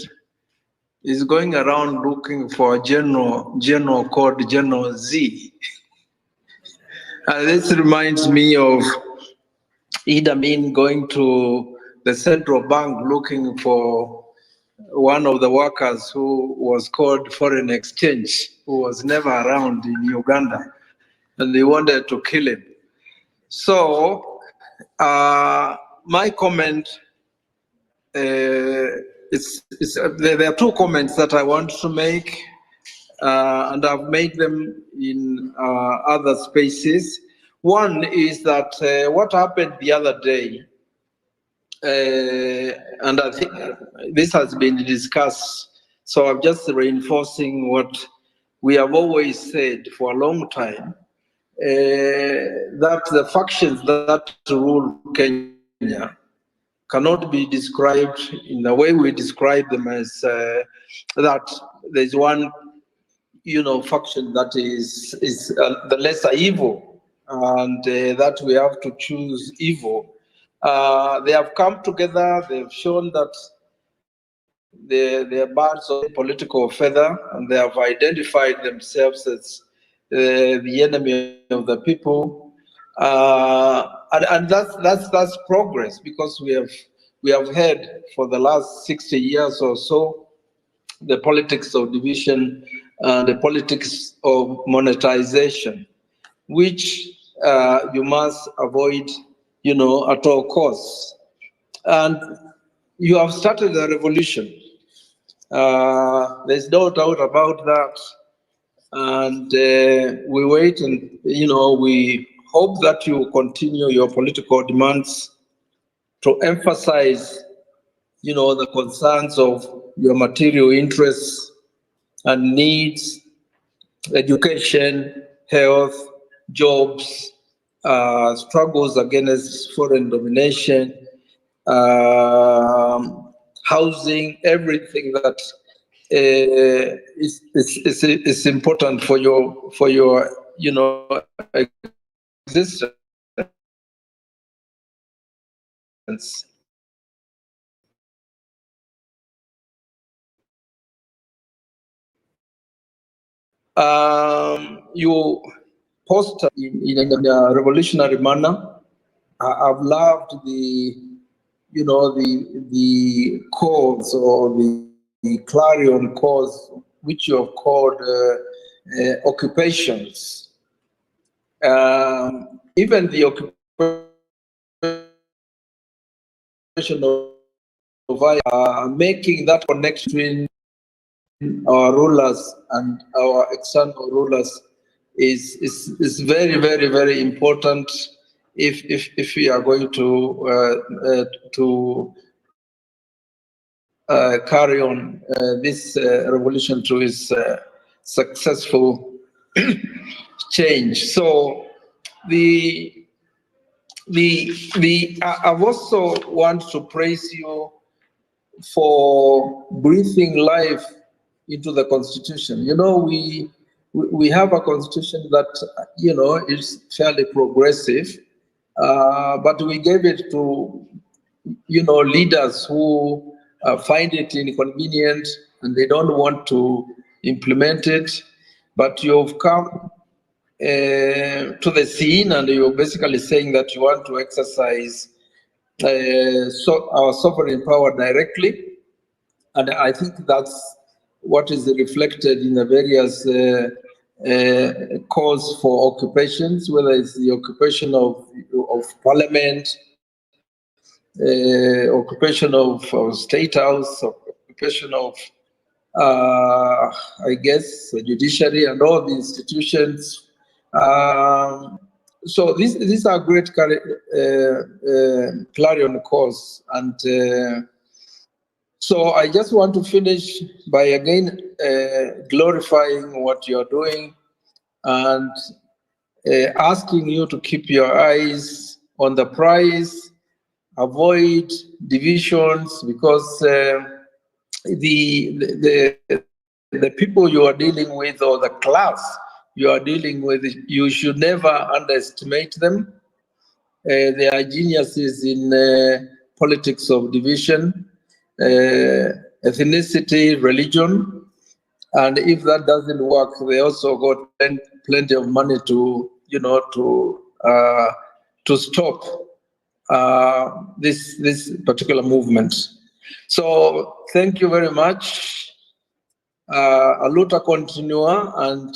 is going around looking for a general called General Z. This reminds me of Idi Amin going to the central bank looking for one of the workers who was called Foreign Exchange, who was never around in Uganda, and they wanted to kill him. So my comment there are two comments that I want to make, and I've made them in other spaces. One is that what happened the other day, and I think this has been discussed, so I'm just reinforcing what we have always said for a long time, that the factions that rule Kenya cannot be described in the way we describe them as that there's one, faction that is the lesser evil, and that we have to choose evil. They have come together. They've shown that they're birds of political feather, and they have identified themselves as the enemy of the people. And that's progress, because we have had for the last 60 years or so the politics of division, the politics of monetization, which you must avoid at all costs. And you have started a revolution. There's no doubt about that. And we wait and, we hope that you continue your political demands to emphasize, the concerns of your material interests and needs, education, health, jobs, struggles against foreign domination, housing, everything that is important for your existence. You post in a revolutionary manner. I've loved the calls or the clarion calls, which you have called occupations. Even the occupation of making that connection between our rulers and our external rulers is very, very, very important if we are going to carry on this revolution to its successful change. So I also want to praise you for breathing life into the Constitution. We have a Constitution that is fairly progressive, but we gave it to leaders who find it inconvenient and they don't want to implement it. But you've come to the scene and you're basically saying that you want to exercise our sovereign power directly, and I think that's what is reflected in the various calls for occupations, whether it's the occupation of parliament, occupation of state house, occupation of, I guess, the judiciary and all the institutions. So these are great clarion calls, and so I just want to finish by again glorifying what you're doing and asking you to keep your eyes on the prize, avoid divisions, because the people you are dealing with or the class you are dealing with, you should never underestimate them. They are geniuses in politics of division, ethnicity, religion, and if that doesn't work, they also got plenty of money to stop this particular movement. So thank you very much. A luta continua, and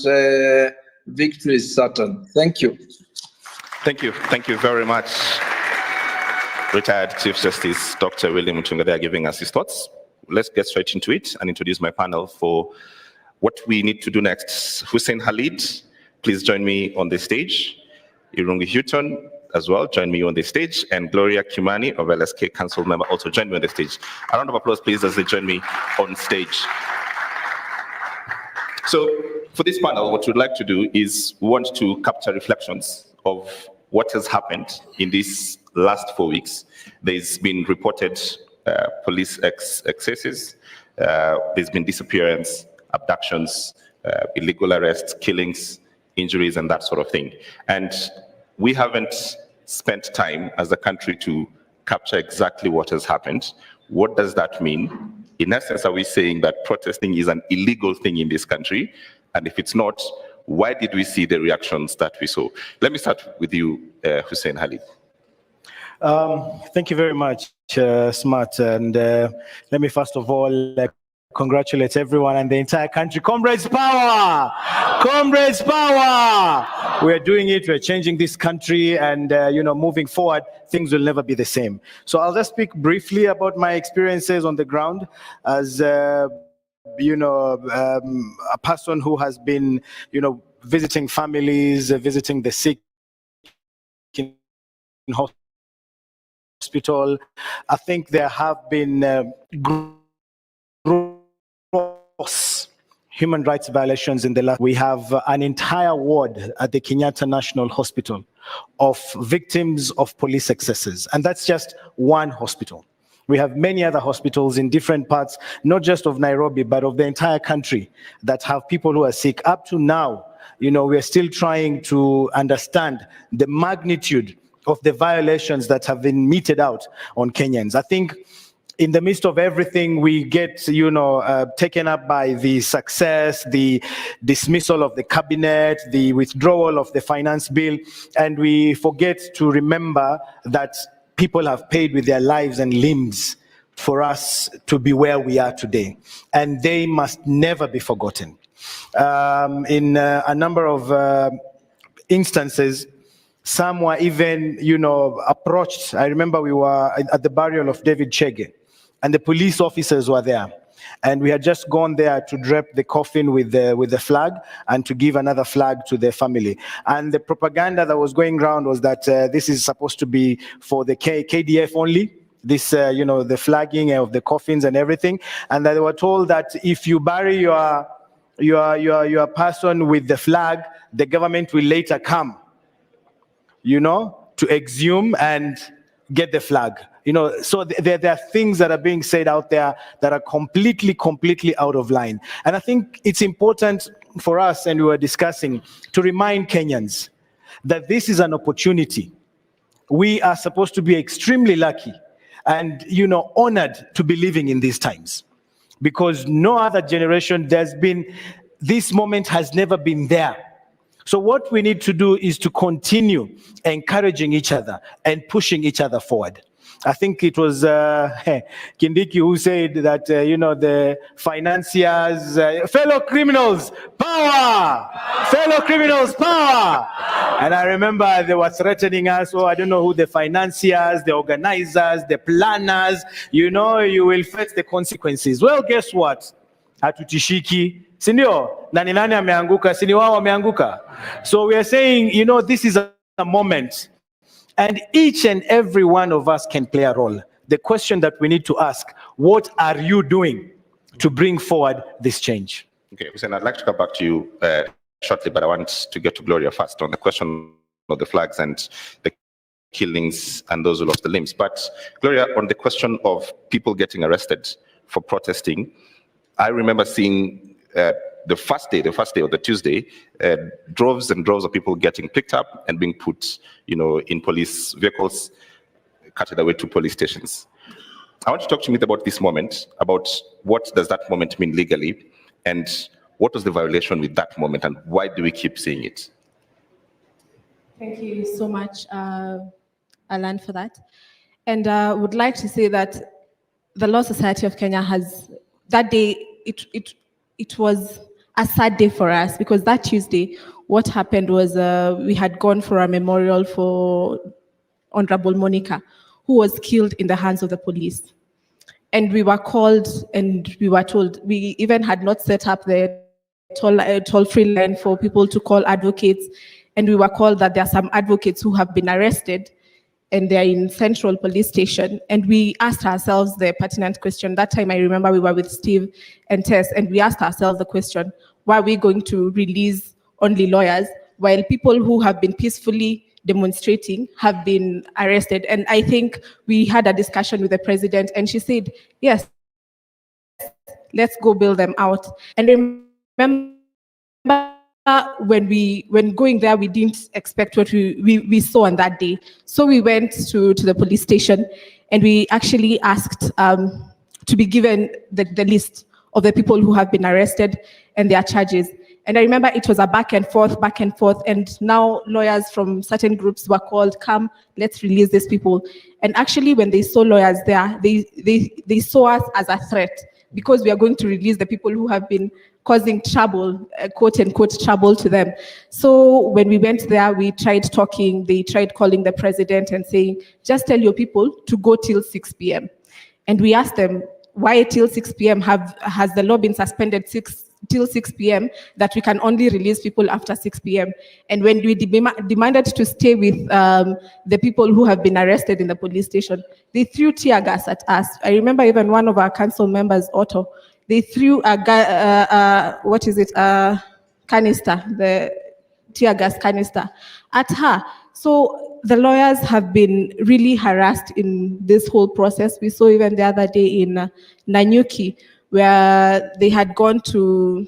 victory is certain. Thank you. Thank you. Thank you very much, retired Chief Justice Dr. William Mutunga. They are giving us his thoughts. Let's get straight into it and introduce my panel for what we need to do next. Hussein Khalid, please join me on the stage. Irungu Houghton as well, join me on the stage. And Gloria Kimani of LSK Council member also join me on the stage. A round of applause, please, as they join me on stage. So for this panel, what we'd like to do is we want to capture reflections of what has happened in these last 4 weeks. There's been reported police excesses, there's been disappearance, abductions, illegal arrests, killings, injuries, and that sort of thing. And we haven't spent time as a country to capture exactly what has happened. What does that mean? In essence, are we saying that protesting is an illegal thing in this country? And if it's not, why did we see the reactions that we saw? Let me start with you, Hussein Khalid. Thank you very much, Smart. And let me first of all congratulate everyone and the entire country. Comrades power! Comrades power! We're doing it, we're changing this country, and moving forward, things will never be the same. So I'll just speak briefly about my experiences on the ground as a person who has been, visiting families, visiting the sick in hospital. I think there have been gross human rights violations in the last. We have an entire ward at the Kenyatta National Hospital of victims of police excesses, and that's just one hospital. We have many other hospitals in different parts, not just of Nairobi, but of the entire country that have people who are sick. Up to now, we're still trying to understand the magnitude of the violations that have been meted out on Kenyans. I think in the midst of everything, we get, taken up by the success, the dismissal of the cabinet, the withdrawal of the finance bill, and we forget to remember that people have paid with their lives and limbs for us to be where we are today, and they must never be forgotten. In a number of instances, some were even, approached. I remember we were at the burial of David Chege, and the police officers were there. And we had just gone there to drape the coffin with the flag and to give another flag to the family. And the propaganda that was going around was that this is supposed to be for the KDF only. This, the flagging of the coffins and everything. And they were told that if you bury your person with the flag, the government will later come, to exhume and get the flag. So there are things that are being said out there that are completely out of line. And I think it's important for us, and we were discussing, to remind Kenyans that this is an opportunity. We are supposed to be extremely lucky and, honored to be living in these times, because no other generation, this moment has never been there. So what we need to do is to continue encouraging each other and pushing each other forward. I think it was Kindiki who said that, the financiers, fellow criminals, power! Fellow criminals, power! And I remember they were threatening us, I don't know who the financiers, the organizers, the planners, you will face the consequences. Well, guess what? Hatutishiki. Sindio? Nani ameanguka? Sini wao ameanguka. So we are saying, this is a moment. And each and every one of us can play a role. The question that we need to ask, what are you doing to bring forward this change? Okay, Hussein, I'd like to come back to you shortly, but I want to get to Gloria first on the question of the flags and the killings and those who lost the limbs. But Gloria, on the question of people getting arrested for protesting, I remember seeing the first day or the Tuesday, droves and droves of people getting picked up and being put, in police vehicles, carted away to police stations. I want you to talk to me about this moment, about what does that moment mean legally, and what was the violation with that moment, and why do we keep seeing it? Thank you so much, Alan, for that. And I would like to say that the Law Society of Kenya has, that day, it was a sad day for us, because that Tuesday, what happened was we had gone for a memorial for Honorable Monica, who was killed in the hands of the police. And we were called and we were told, we even had not set up the toll-free line for people to call advocates. And we were called that there are some advocates who have been arrested and they're in Central Police Station. And we asked ourselves the pertinent question. That time I remember we were with Steve and Tess, and we asked ourselves the question, why are we going to release only lawyers while people who have been peacefully demonstrating have been arrested? And I think we had a discussion with the president, and she said, yes, let's go bail them out. And remember, when going there, we didn't expect what we saw on that day. So we went to the police station, and we actually asked to be given the list of the people who have been arrested and their charges. And I remember it was a back and forth, and now lawyers from certain groups were called, come, let's release these people. And actually, when they saw lawyers there, they saw us as a threat, because we are going to release the people who have been causing trouble, quote unquote trouble to them. So when we went there, we tried talking, they tried calling the president and saying, just tell your people to go till 6 p.m. And we asked them, why till 6 p.m. Has the law been suspended till 6 p.m. that we can only release people after 6 p.m. And when we demanded to stay with the people who have been arrested in the police station, they threw tear gas at us. I remember even one of our council members, Otto, they threw a canister, the tear gas canister at her. So the lawyers have been really harassed in this whole process. We saw even the other day in Nanyuki, where they had gone to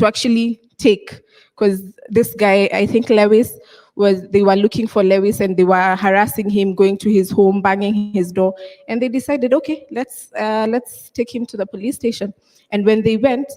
actually take, because this guy, I think Lewis, they were looking for Lewis and they were harassing him, going to his home, banging his door. And they decided, okay, let's take him to the police station. And when they went,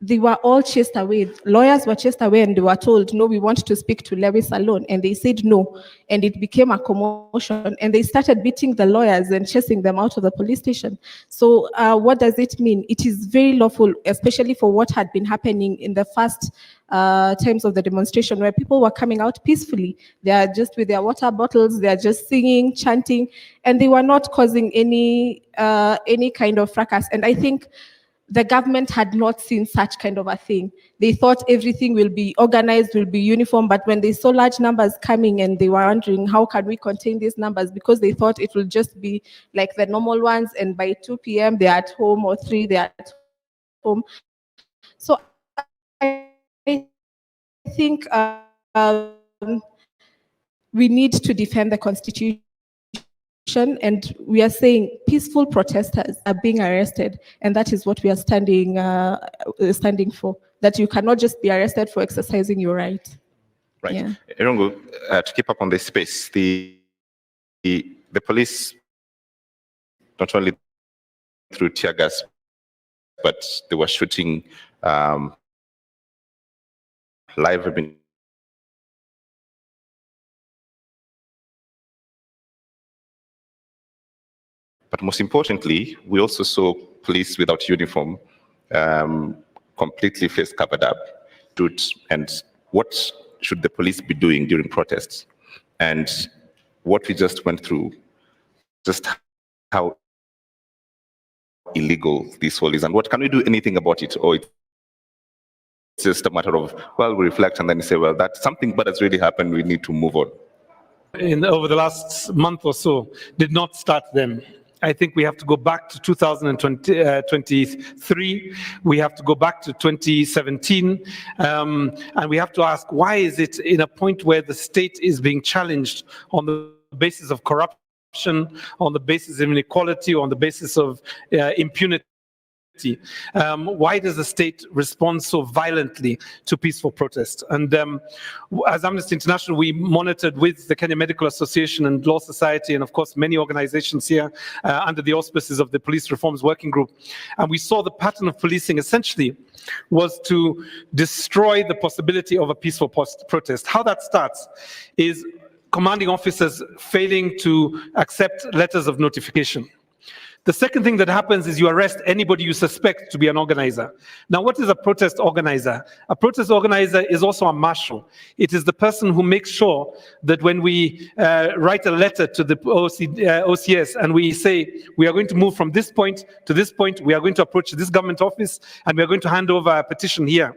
they were all chased away. Lawyers were chased away and they were told, no, we want to speak to Lewis alone. And they said no. And it became a commotion. And they started beating the lawyers and chasing them out of the police station. So what does it mean? It is very lawful, especially for what had been happening in the first times of the demonstration, where people were coming out peacefully. They are just with their water bottles, they are just singing, chanting, and they were not causing any kind of fracas. And I think the government had not seen such kind of a thing. They thought everything will be organized, will be uniform, but when they saw large numbers coming and they were wondering, how can we contain these numbers? Because they thought it will just be like the normal ones, and by 2 p.m. they're at home, or 3 they're at home. So I think we need to defend the Constitution. And we are saying peaceful protesters are being arrested, and that is what we are standing for. That you cannot just be arrested for exercising your right. Right. Yeah. Irungu, to keep up on this space, the police not only threw tear gas, but they were shooting live. But most importantly, we also saw police without uniform, completely face covered up. And what should the police be doing during protests? And what we just went through, just how illegal this whole is, and what can we do anything about it? Or it's just a matter of, well, we reflect and then say, well, that's something bad has really happened, we need to move on. Over the last month or so, did not start then. I think we have to go back to 2023. We have to go back to 2017. And we have to ask, why is it in a point where the state is being challenged on the basis of corruption, on the basis of inequality, on the basis of impunity? Why does the state respond so violently to peaceful protest? And as Amnesty International, we monitored with the Kenya Medical Association and Law Society, and of course many organizations here under the auspices of the Police Reforms Working Group. And we saw the pattern of policing essentially was to destroy the possibility of a peaceful protest. How that starts is commanding officers failing to accept letters of notification. The second thing that happens is you arrest anybody you suspect to be an organizer. Now, what is a protest organizer? A protest organizer is also a marshal. It is the person who makes sure that when we write a letter to the OCS and we say, we are going to move from this point to this point, we are going to approach this government office, and we are going to hand over a petition here.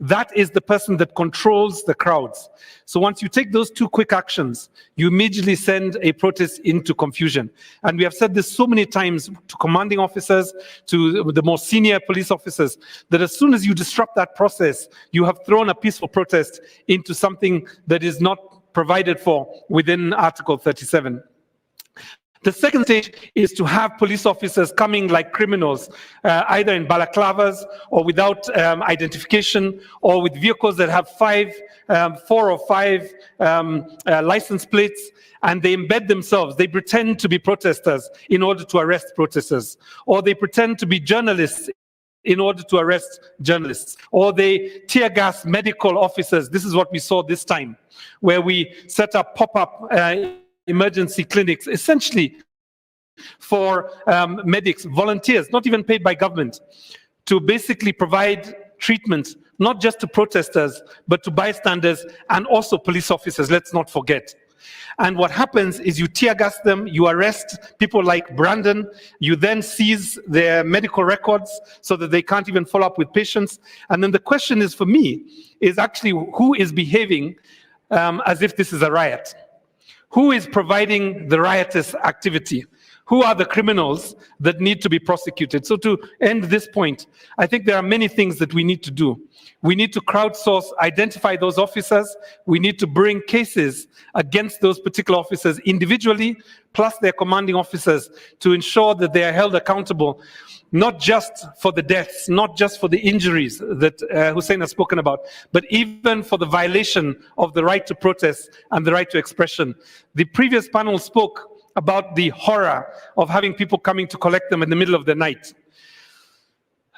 That is the person that controls the crowds. So once you take those two quick actions, you immediately send a protest into confusion. And we have said this so many times to commanding officers, to the more senior police officers, that as soon as you disrupt that process, you have thrown a peaceful protest into something that is not provided for within Article 37. The second stage is to have police officers coming like criminals, either in balaclavas or without identification, or with vehicles that have 4 or 5 license plates, and they embed themselves. They pretend to be protesters in order to arrest protesters, or they pretend to be journalists in order to arrest journalists, or they tear gas medical officers. This is what we saw this time, where we set up pop-up emergency clinics, essentially for medics, volunteers, not even paid by government, to basically provide treatment, not just to protesters, but to bystanders and also police officers, let's not forget. And what happens is you tear gas them, you arrest people like Brandon, you then seize their medical records so that they can't even follow up with patients. And then the question is, for me, is actually who is behaving as if this is a riot? Who is providing the riotous activity? Who are the criminals that need to be prosecuted? So to end this point, I think there are many things that we need to do. We need to crowdsource, identify those officers. We need to bring cases against those particular officers individually, plus their commanding officers, to ensure that they are held accountable, not just for the deaths, not just for the injuries that Hussein has spoken about, but even for the violation of the right to protest and the right to expression. The previous panel spoke about the horror of having people coming to collect them in the middle of the night.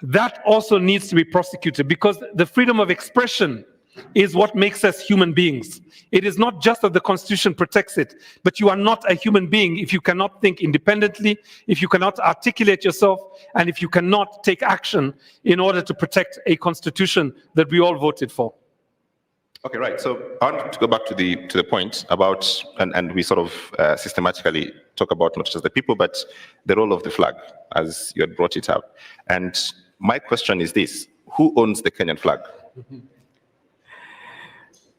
That also needs to be prosecuted, because the freedom of expression is what makes us human beings. It is not just that the Constitution protects it, but you are not a human being if you cannot think independently, if you cannot articulate yourself, and if you cannot take action in order to protect a Constitution that we all voted for. Okay, right. So I want to go back to the point about, and we sort of systematically talk about not just the people, but the role of the flag, as you had brought it up. And my question is this: who owns the Kenyan flag?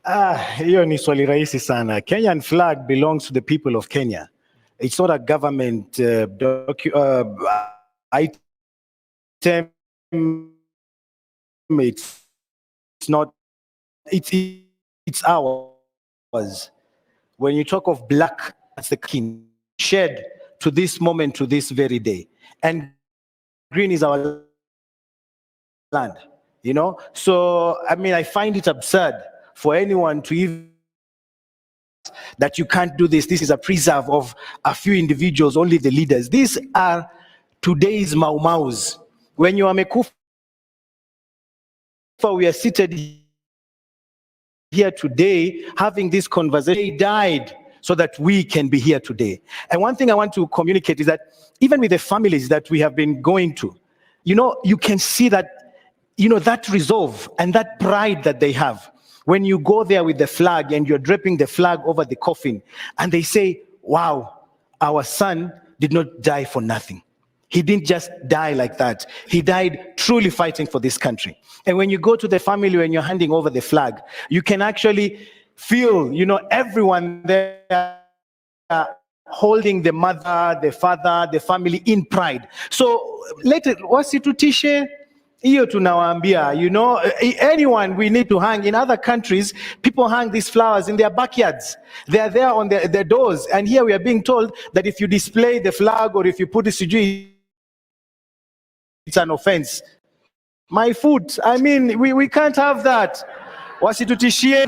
Hiyo ni swali rahisi sana. Kenyan flag belongs to the people of Kenya. It's not a government item. It's not. It's ours. When you talk of black, that's the king shed to this moment, to this very day, and green is our land. You know, so I mean, I find it absurd for anyone to even that you can't do this. This is a preserve of a few individuals, only the leaders. These are today's Mau Maus. When you are Mekufa, we are seated here today having this conversation. They died so that we can be here today. And one thing I want to communicate is that even with the families that we have been going to, you know, you can see that, you know, that resolve and that pride that they have. When you go there with the flag and you're draping the flag over the coffin, and they say, wow, our son did not die for nothing. He didn't just die like that. He died truly fighting for this country. And when you go to the family, when you're handing over the flag, you can actually feel, you know, everyone there holding the mother, the father, the family in pride. So later, wasitutishe hiyo tunawaambia, you know, anyone we need to hang. In other countries, people hang these flowers in their backyards. They are there on their doors. And here we are being told that if you display the flag or if you put it, it's an offense. My foot, I mean, we can't have that. Wasitutishie.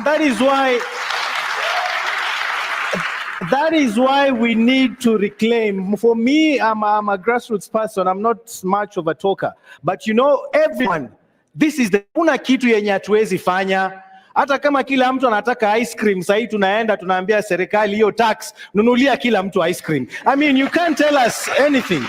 That is why we need to reclaim. For me, I'm a grassroots person. I'm not much of a talker. But you know, everyone, this is the kuna kitu yenye hatuwezi fanya. Hata kama kila mtu anataka ice cream, sasa tunaenda tunaambia serikali hiyo tax, nunulia kila mtu ice cream. I mean, you can't tell us anything.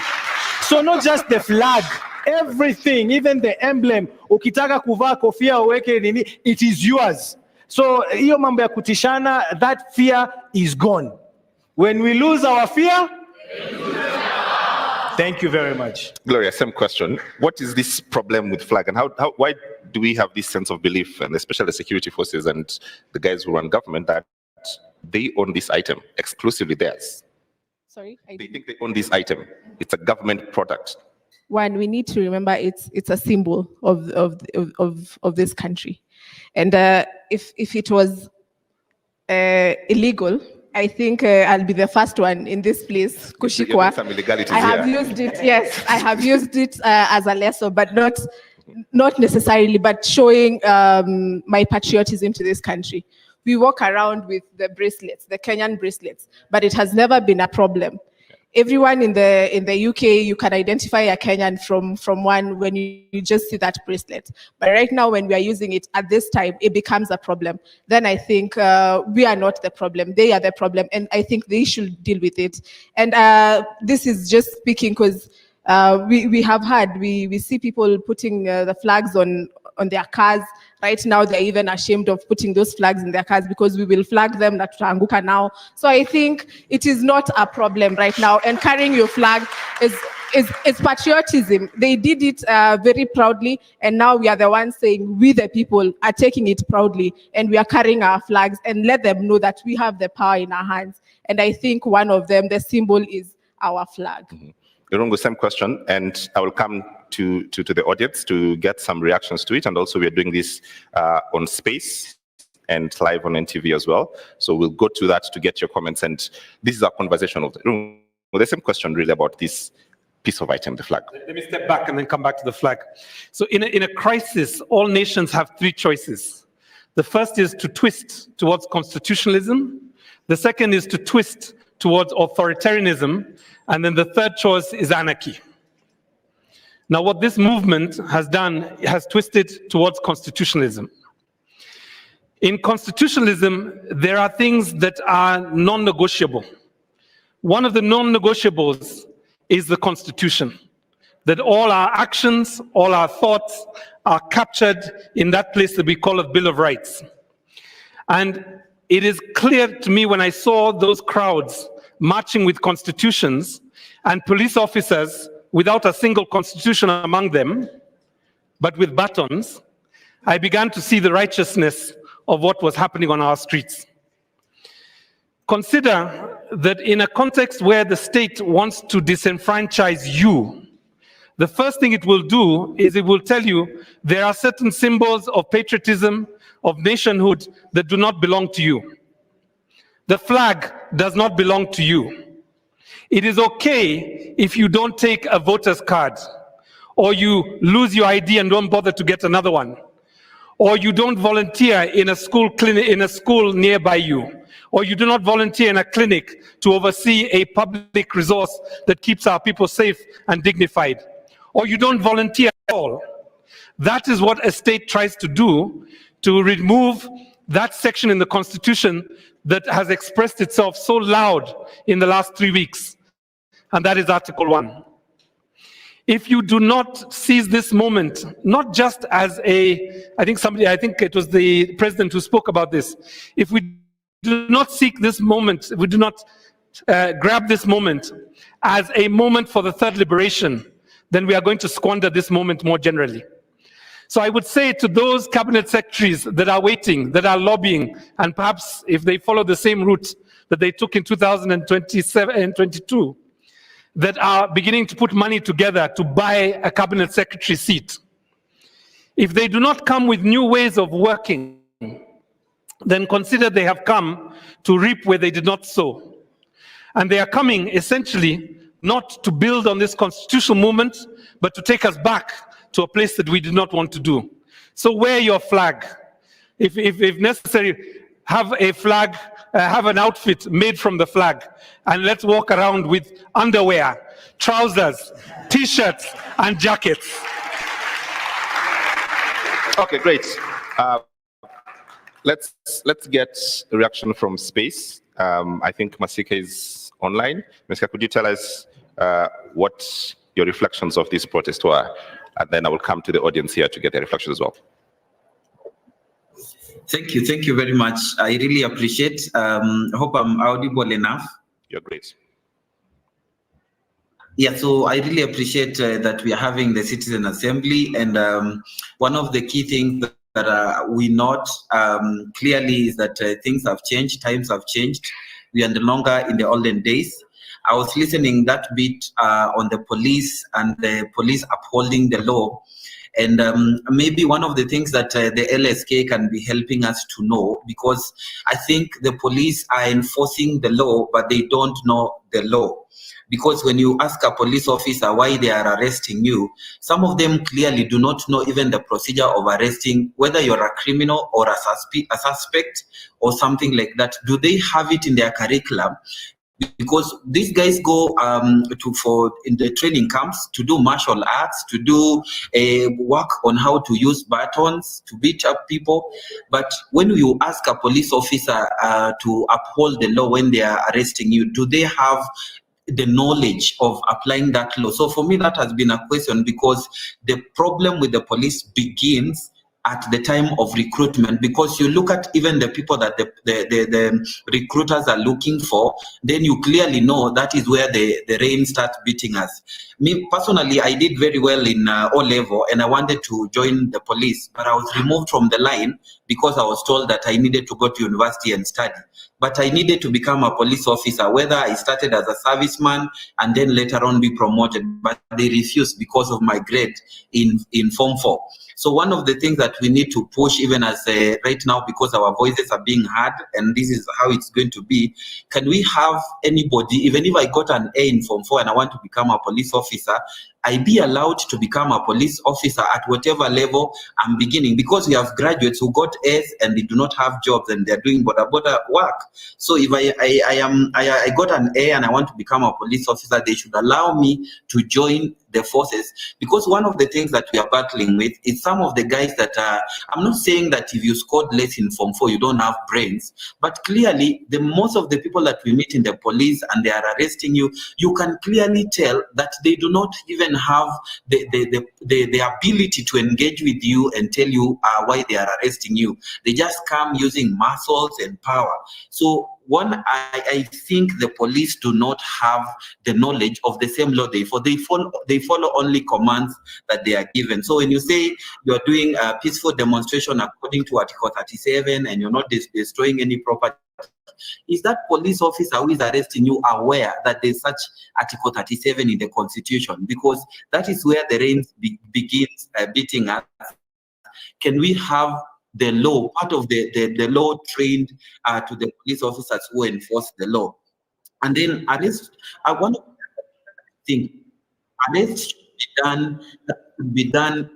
So not just the flag, everything, even the emblem. Ukitaka kuvaa kofia uweke nini, it is yours. So hiyo mambo ya kutishana, that fear is gone. When we lose our fear, thank you very much. Gloria, same question. What is this problem with flag, and why do we have this sense of belief, and especially the security forces and the guys who run government, that they own this item, exclusively theirs? Sorry? They think they own this item. It's a government product. One, we need to remember it's a symbol of this country. And if it was illegal, I think I'll be the first one in this place, Kushikwa. Some illegalities, I have used it, yes, I have used it as a lesson, but not necessarily, but showing my patriotism to this country. We walk around with the bracelets, the Kenyan bracelets, but it has never been a problem. everyone in the UK, you can identify a Kenyan from one when you just see that bracelet. But right now, when we are using it at this time, it becomes a problem. Then I think we are not the problem; they are the problem, and I think they should deal with it. And this is just speaking because we see people putting the flags on their cars. Right now, they're even ashamed of putting those flags in their cars because we will flag them that tutaanguka now. So I think it is not a problem right now. And carrying your flag is patriotism. They did it very proudly, and now we are the ones saying we the people are taking it proudly, and we are carrying our flags and let them know that we have the power in our hands. And I think one of them, the symbol is our flag. Irungu, same question, and I will come to the audience to get some reactions to it. And also we are doing this on Space and live on NTV as well. So we'll go to that to get your comments. And this is our conversation of the room. Well, the same question really about this piece of item, the flag. Let me step back and then come back to the flag. So in a crisis, all nations have three choices. The first is to twist towards constitutionalism. The second is to twist towards authoritarianism. And then the third choice is anarchy. Now, what this movement has done has twisted towards constitutionalism. In constitutionalism, there are things that are non-negotiable. One of the non-negotiables is the Constitution, that all our actions, all our thoughts are captured in that place that we call a Bill of Rights. And it is clear to me when I saw those crowds marching with constitutions and police officers without a single constitution among them, but with batons, I began to see the righteousness of what was happening on our streets. Consider that in a context where the state wants to disenfranchise you, the first thing it will do is it will tell you there are certain symbols of patriotism, of nationhood that do not belong to you. The flag does not belong to you. It is okay if you don't take a voter's card, or you lose your ID and don't bother to get another one, or you don't volunteer in a school clinic, in a school nearby you, or you do not volunteer in a clinic to oversee a public resource that keeps our people safe and dignified, or you don't volunteer at all. That is what a state tries to do, to remove that section in the Constitution that has expressed itself so loud in the last 3 weeks, and that is Article 1. If you do not seize this moment, not just as I think it was the president who spoke about this. If we do not seek this moment, if we do not grab this moment as a moment for the third liberation, then we are going to squander this moment more generally. So I would say to those cabinet secretaries that are waiting, that are lobbying, and perhaps if they follow the same route that they took in 2027 and 22, that are beginning to put money together to buy a cabinet secretary seat, if they do not come with new ways of working, then consider they have come to reap where they did not sow. And they are coming essentially not to build on this constitutional movement, but to take us back to a place that we did not want to do. So wear your flag. If necessary, have a flag, have an outfit made from the flag, and let's walk around with underwear, trousers, t-shirts, and jackets. Okay, great. Let's get a reaction from Space. I think Masika is online. Masika, could you tell us what your reflections of this protest were? And then I will come to the audience here to get their reflections as well. Thank you very much. I really appreciate. Hope I'm audible enough. You're great. Yeah, so I really appreciate that we are having the Citizen Assembly, and one of the key things that we note clearly is that things have changed, times have changed. We are no longer in the olden days. I was listening that bit on the police and the police upholding the law. And maybe one of the things that the LSK can be helping us to know, because I think the police are enforcing the law, but they don't know the law. Because when you ask a police officer why they are arresting you, some of them clearly do not know even the procedure of arresting, whether you're a criminal or a suspect or something like that. Do they have it in their curriculum? because these guys go in the training camps to do martial arts, to do work on how to use batons to beat up people. But when you ask a police officer to uphold the law when they are arresting you, do they have the knowledge of applying that law? So for me, that has been a question, because the problem with the police begins at the time of recruitment, because you look at even the people that the recruiters are looking for, then you clearly know that is where the rain starts beating us. Me personally, I did very well in O-level and I wanted to join the police, but I was removed from the line because I was told that I needed to go to university and study. But I needed to become a police officer, whether I started as a serviceman and then later on be promoted, but they refused because of my grade in Form 4. So one of the things that we need to push, even as right now, because our voices are being heard, and this is how it's going to be, can we have anybody, even if I got an A in Form 4 and I want to become a police officer, I be allowed to become a police officer at whatever level I'm beginning, because we have graduates who got A's and they do not have jobs and they're doing border work. So if I got an A and I want to become a police officer, they should allow me to join the forces, because one of the things that we are battling with is some of the guys that are, I'm not saying that if you scored less in Form 4 you don't have brains, but clearly most of the people that we meet in the police and they are arresting you, you can clearly tell that they do not even have the ability to engage with you and tell you why they are arresting you. They just come using muscles and power. So one, I think the police do not have the knowledge of the same law they follow. They follow only commands that they are given. So when you say you're doing a peaceful demonstration according to Article 37 and you're not destroying any property, is that police officer who is arresting you aware that there's such Article 37 in the Constitution? Because that is where the rain begins beating us. Can we have the law, part of the law trained to the police officers who enforce the law? And then arrest, I want to think, arrest should be done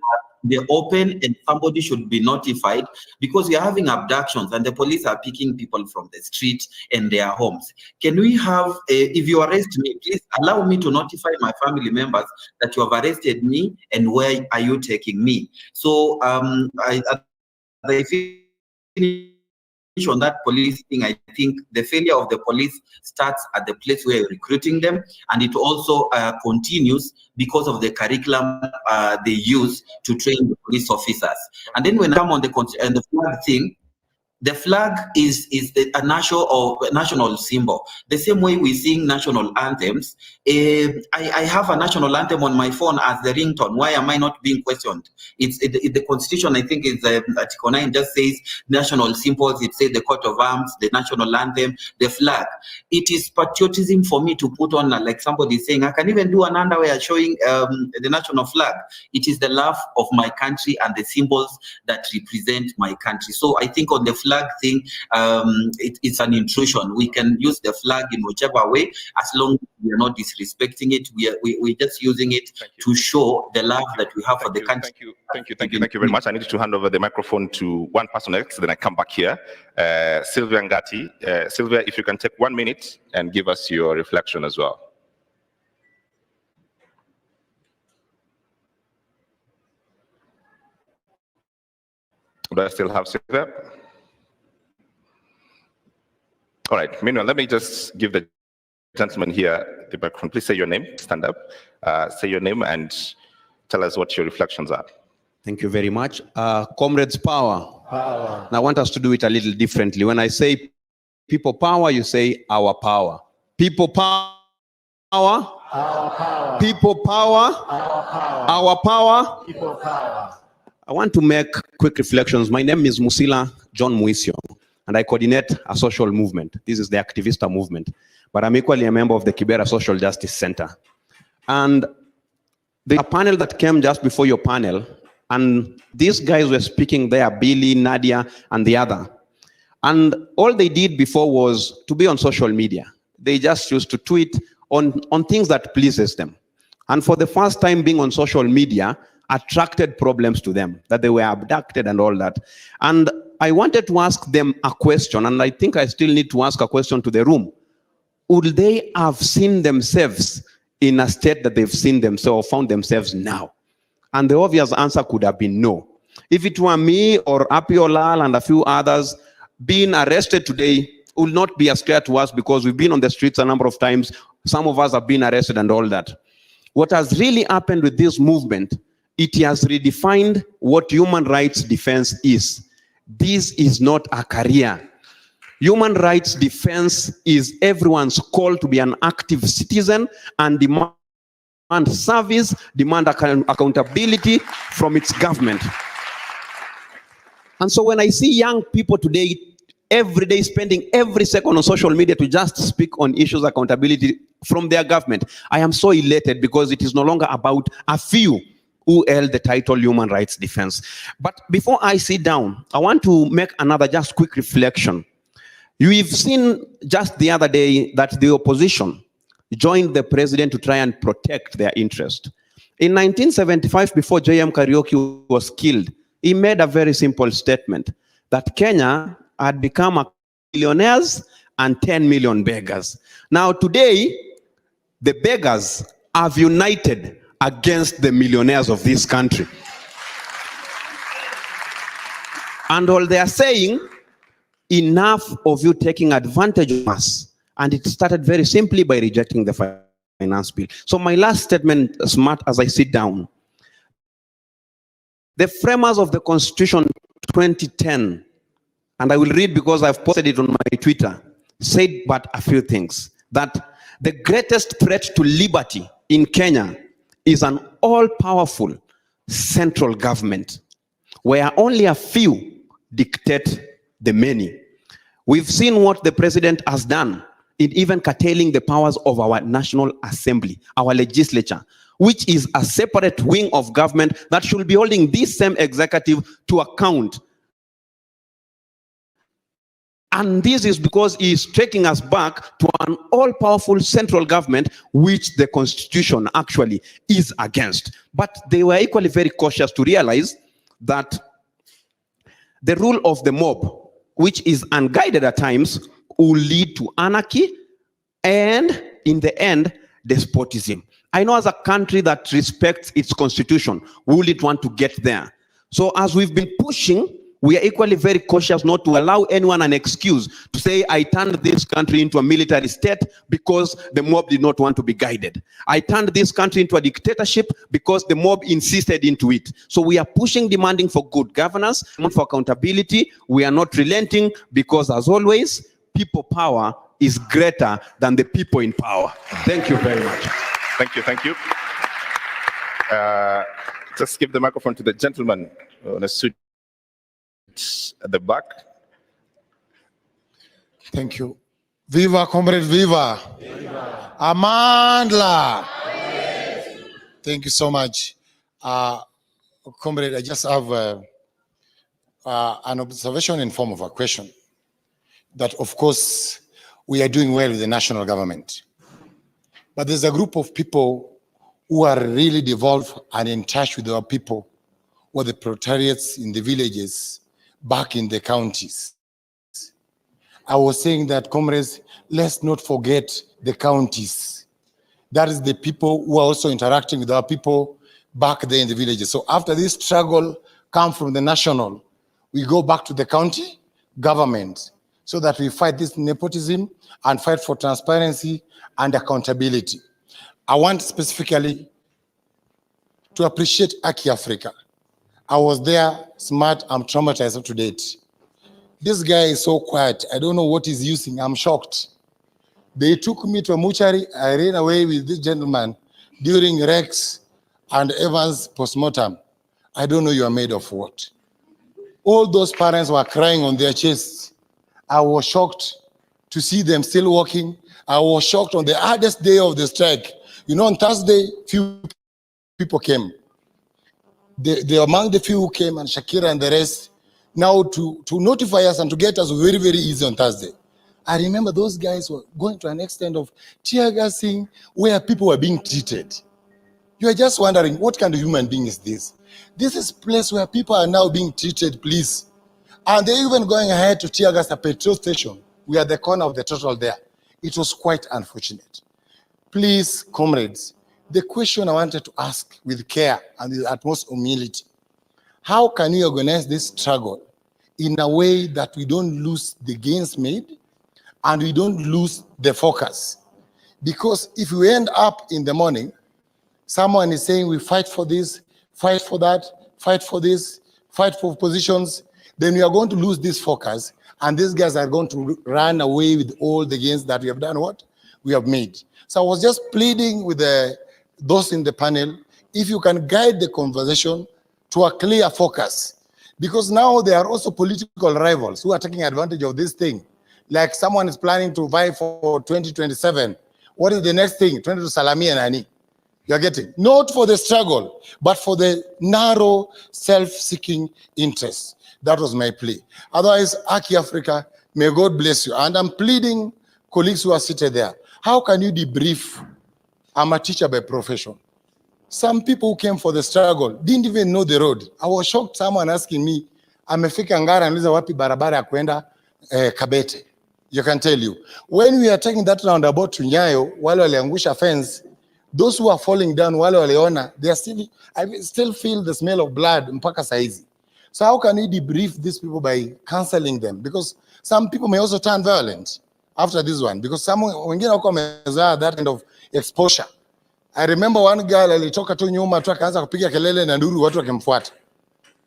the open, and somebody should be notified, because we are having abductions and the police are picking people from the street and their homes. Can we have, if you arrest me, please allow me to notify my family members that you have arrested me and where are you taking me? So I finish on that police thing. I think the failure of the police starts at the place where you're recruiting them, and it also continues because of the curriculum they use to train the police officers. And then when I come on the flag thing, the flag is a national symbol. The same way we sing national anthems. I have a national anthem on my phone as the ringtone. Why am I not being questioned? The Constitution, I think, is Article 9 just says national symbols. It says the coat of arms, the national anthem, the flag. It is patriotism for me to put on, like somebody saying, I can even do an underwear showing the national flag. It is the love of my country and the symbols that represent my country. So I think on the flag thing, it's an intrusion. We can use the flag in whichever way, as long as we are not disrespecting it. We're just using it to show the love that we have for the country. Thank you very much. I need to hand over the microphone to one person next, then I come back here. Sylvia Ngati. Sylvia, if you can take 1 minute and give us your reflection as well. Do I still have Sylvia? All right. Meanwhile, let me just give the gentleman here the microphone. Please say your name. Stand up. Say your name and tell us what your reflections are. Thank you very much. Comrades power. Power. And I want us to do it a little differently. When I say people power, you say our power. People power. Our power. People power. Our power. Our power. People power. I want to make quick reflections. My name is Musila John Muisio, and I coordinate a social movement. This is the Activista movement. But I'm equally a member of the Kibera Social Justice Center. And there's a panel that came just before your panel, and these guys were speaking there, Billy, Nadia, and the other. And all they did before was to be on social media. They just used to tweet on things that pleases them. And for the first time being on social media, attracted problems to them, that they were abducted and all that. And I wanted to ask them a question, and I think I still need to ask a question to the room. would they have seen themselves in a state that they've seen themselves, found themselves now? And the obvious answer could have been no. If it were me or Apiolal and a few others, being arrested today will not be a scare to us because we've been on the streets a number of times. Some of us have been arrested and all that. What has really happened with this movement, it has redefined what human rights defense is. This is not a career. Human rights defense is everyone's call to be an active citizen and demand service, demand accountability from its government. And so when I see young people today, every day spending every second on social media to just speak on issues of accountability from their government, I am so elated because it is no longer about a few who held the title human rights defense. But before I sit down, I want to make another just quick reflection. You've seen just the other day that the opposition joined the president to try and protect their interest. In 1975, before J.M. Kariuki was killed, he made a very simple statement that Kenya had become a millionaires and 10 million beggars. Now today, the beggars have united against the millionaires of this country. And all they are saying, enough of you taking advantage of us. And it started very simply by rejecting the finance bill. So my last statement, smart as I sit down, the framers of the Constitution 2010, and I will read because I've posted it on my Twitter, said but a few things. That the greatest threat to liberty in Kenya is an all-powerful central government where only a few dictate the many. We've seen what the president has done in even curtailing the powers of our National Assembly, our legislature, which is a separate wing of government that should be holding this same executive to account. And this is because he is taking us back to an all-powerful central government, which the Constitution actually is against. But they were equally very cautious to realize that the rule of the mob, which is unguided at times, will lead to anarchy and, in the end, despotism. I know as a country that respects its constitution, we wouldn't want to get there. So as we've been pushing, we are equally very cautious not to allow anyone an excuse to say, I turned this country into a military state because the mob did not want to be guided. I turned this country into a dictatorship because the mob insisted into it. So we are pushing, demanding for good governance, for accountability. We are not relenting because, as always, people power is greater than the people in power. Thank you very much. Thank you, thank you. Just give the microphone to the gentleman on a suit at the back. Thank you. Viva, comrade, viva. Viva. Amandla. Yes. Thank you so much. Comrade, I just have an observation in form of a question. That, of course, we are doing well with the national government. But there's a group of people who are really devolved and in touch with our people, or the proletariats in the villages, back in the counties. I was saying that, comrades, let's not forget the counties. That is the people who are also interacting with our people back there in the villages. So after this struggle come from the national, we go back to the county government so that we fight this nepotism and fight for transparency and accountability. I want specifically to appreciate Aki Africa. I was there, smart, I'm traumatized up to date. This guy is so quiet. I don't know what he's using. I'm shocked. They took me to a mortuary. I ran away with this gentleman during Rex and Evans postmortem. I don't know you are made of what. All those parents were crying on their chests. I was shocked to see them still walking. I was shocked on the hardest day of the strike. You know, on Thursday, few people came. They among the few who came, and Shakira and the rest, now to notify us and to get us very, very easy on Thursday. I remember those guys were going to an extent of tear gassing where people were being treated. You are just wondering, what kind of human being is this? This is a place where people are now being treated, please. And they're even going ahead to tear gas a petrol station. We are at the corner of the total there. It was quite unfortunate. Please, comrades, the question I wanted to ask with care and with utmost humility, how can we organize this struggle in a way that we don't lose the gains made and we don't lose the focus? Because if we end up in the morning, someone is saying we fight for this, fight for that, fight for this, fight for positions, then we are going to lose this focus, and these guys are going to run away with all the gains that we have done, what? We have made. So I was just pleading with those in the panel, if you can guide the conversation to a clear focus, because now there are also political rivals who are taking advantage of this thing. Like someone is planning to vie for 2027. What is the next thing? 20 to Salami and Ani. You're getting, not for the struggle, but for the narrow self-seeking interest. That was my plea. Otherwise, Aki Africa, may God bless you. And I'm pleading, colleagues who are seated there, how can you debrief? I'm a teacher by profession. Some people who came for the struggle didn't even know the road. I was shocked, someone asking me, amefika Ngara anauliza wapi barabara ya kwenda Kabete. You can tell you. When we are taking that roundabout to Nyayo, wale waliangusha fence, those who are falling down, wale waliona, they are still, I still feel the smell of blood mpaka saizi. So how can we debrief these people by counseling them? Because some people may also turn violent after this one, because some wengine wako wamezoea that kind of exposure. I remember one girl alitoka tu nyuma tu akaanza kupiga kelele na nduru, watu wakimfuata.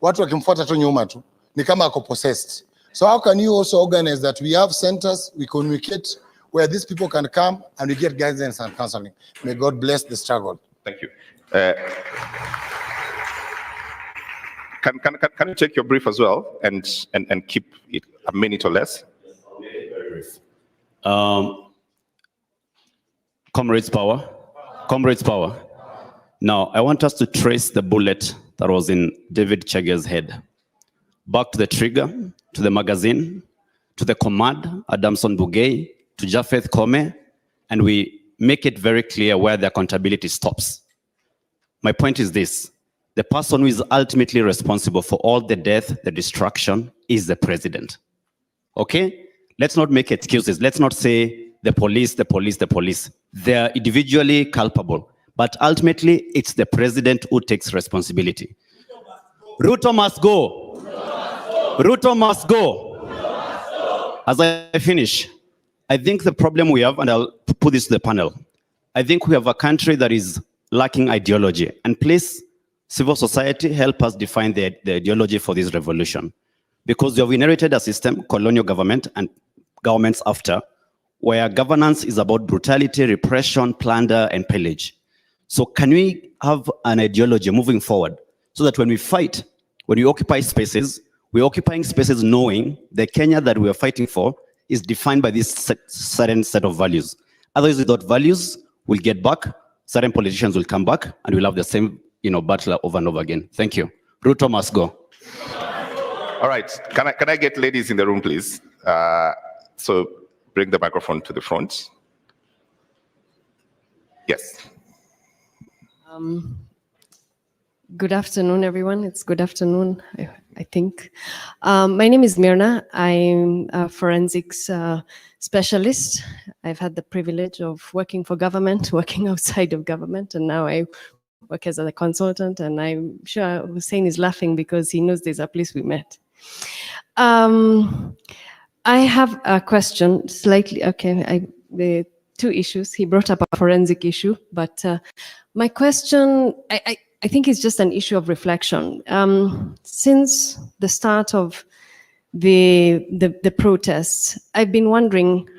Watu wakimfuata tu nyuma tu, ni kama ako possessed. So how can you also organize that? We have centers, we communicate where these people can come and we get guidance and counseling. May God bless the struggle. Thank you. Can you take your brief as well and keep it a minute or less? Comrades power. Comrades power. Now, I want us to trace the bullet that was in David Chege's head. Back to the trigger, to the magazine, to the command, Adamson Bugay, to Japheth Kome, and we make it very clear where the accountability stops. My point is this: the person who is ultimately responsible for all the death, the destruction, is the president. Okay? Let's not make excuses. Let's not say the police, the police, the police. They're individually culpable, but ultimately it's the president who takes responsibility. Ruto must go. Ruto must go. As I finish, I think the problem we have, and I'll put this to the panel, I think we have a country that is lacking ideology. And please, civil society, help us define the ideology for this revolution. Because we have inherited a system, colonial government and governments after, where governance is about brutality, repression, plunder, and pillage. So can we have an ideology moving forward so that when we fight, when we occupy spaces, we're occupying spaces knowing the Kenya that we are fighting for is defined by this certain set of values. Otherwise, without values, we'll get back, certain politicians will come back, and we'll have the same battle over and over again. Thank you. Ruto must go. All right. Can I get ladies in the room, please? So bring the microphone to the front. Yes. Good afternoon, everyone. It's good afternoon, I think. My name is Mirna. I'm a forensics specialist. I've had the privilege of working for government, working outside of government, and now I work as a consultant, and I'm sure Hussein is laughing because he knows there's a place we met. I have a question, slightly, okay, the two issues. He brought up a forensic issue, but my question, I think it's just an issue of reflection. Since the start of the protests, I've been wondering,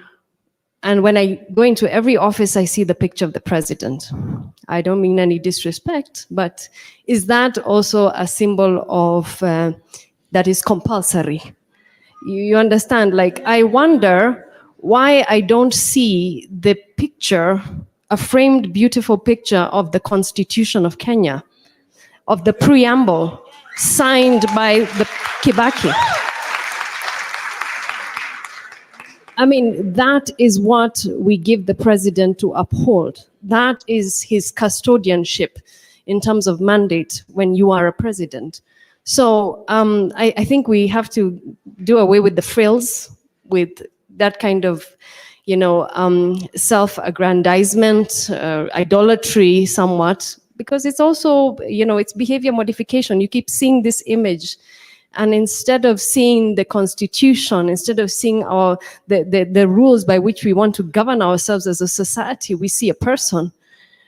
and when I go into every office, I see the picture of the president. I don't mean any disrespect, but is that also a symbol of that is compulsory? You understand? Like, I wonder why I don't see the picture, a framed, beautiful picture of the Constitution of Kenya, of the preamble signed by the Kibaki. I mean, that is what we give the president to uphold. That is his custodianship in terms of mandate when you are a president. So I think we have to do away with the frills, with that kind of, self-aggrandizement, idolatry somewhat, because it's also, it's behavior modification. You keep seeing this image, and instead of seeing the constitution, instead of seeing the rules by which we want to govern ourselves as a society, we see a person.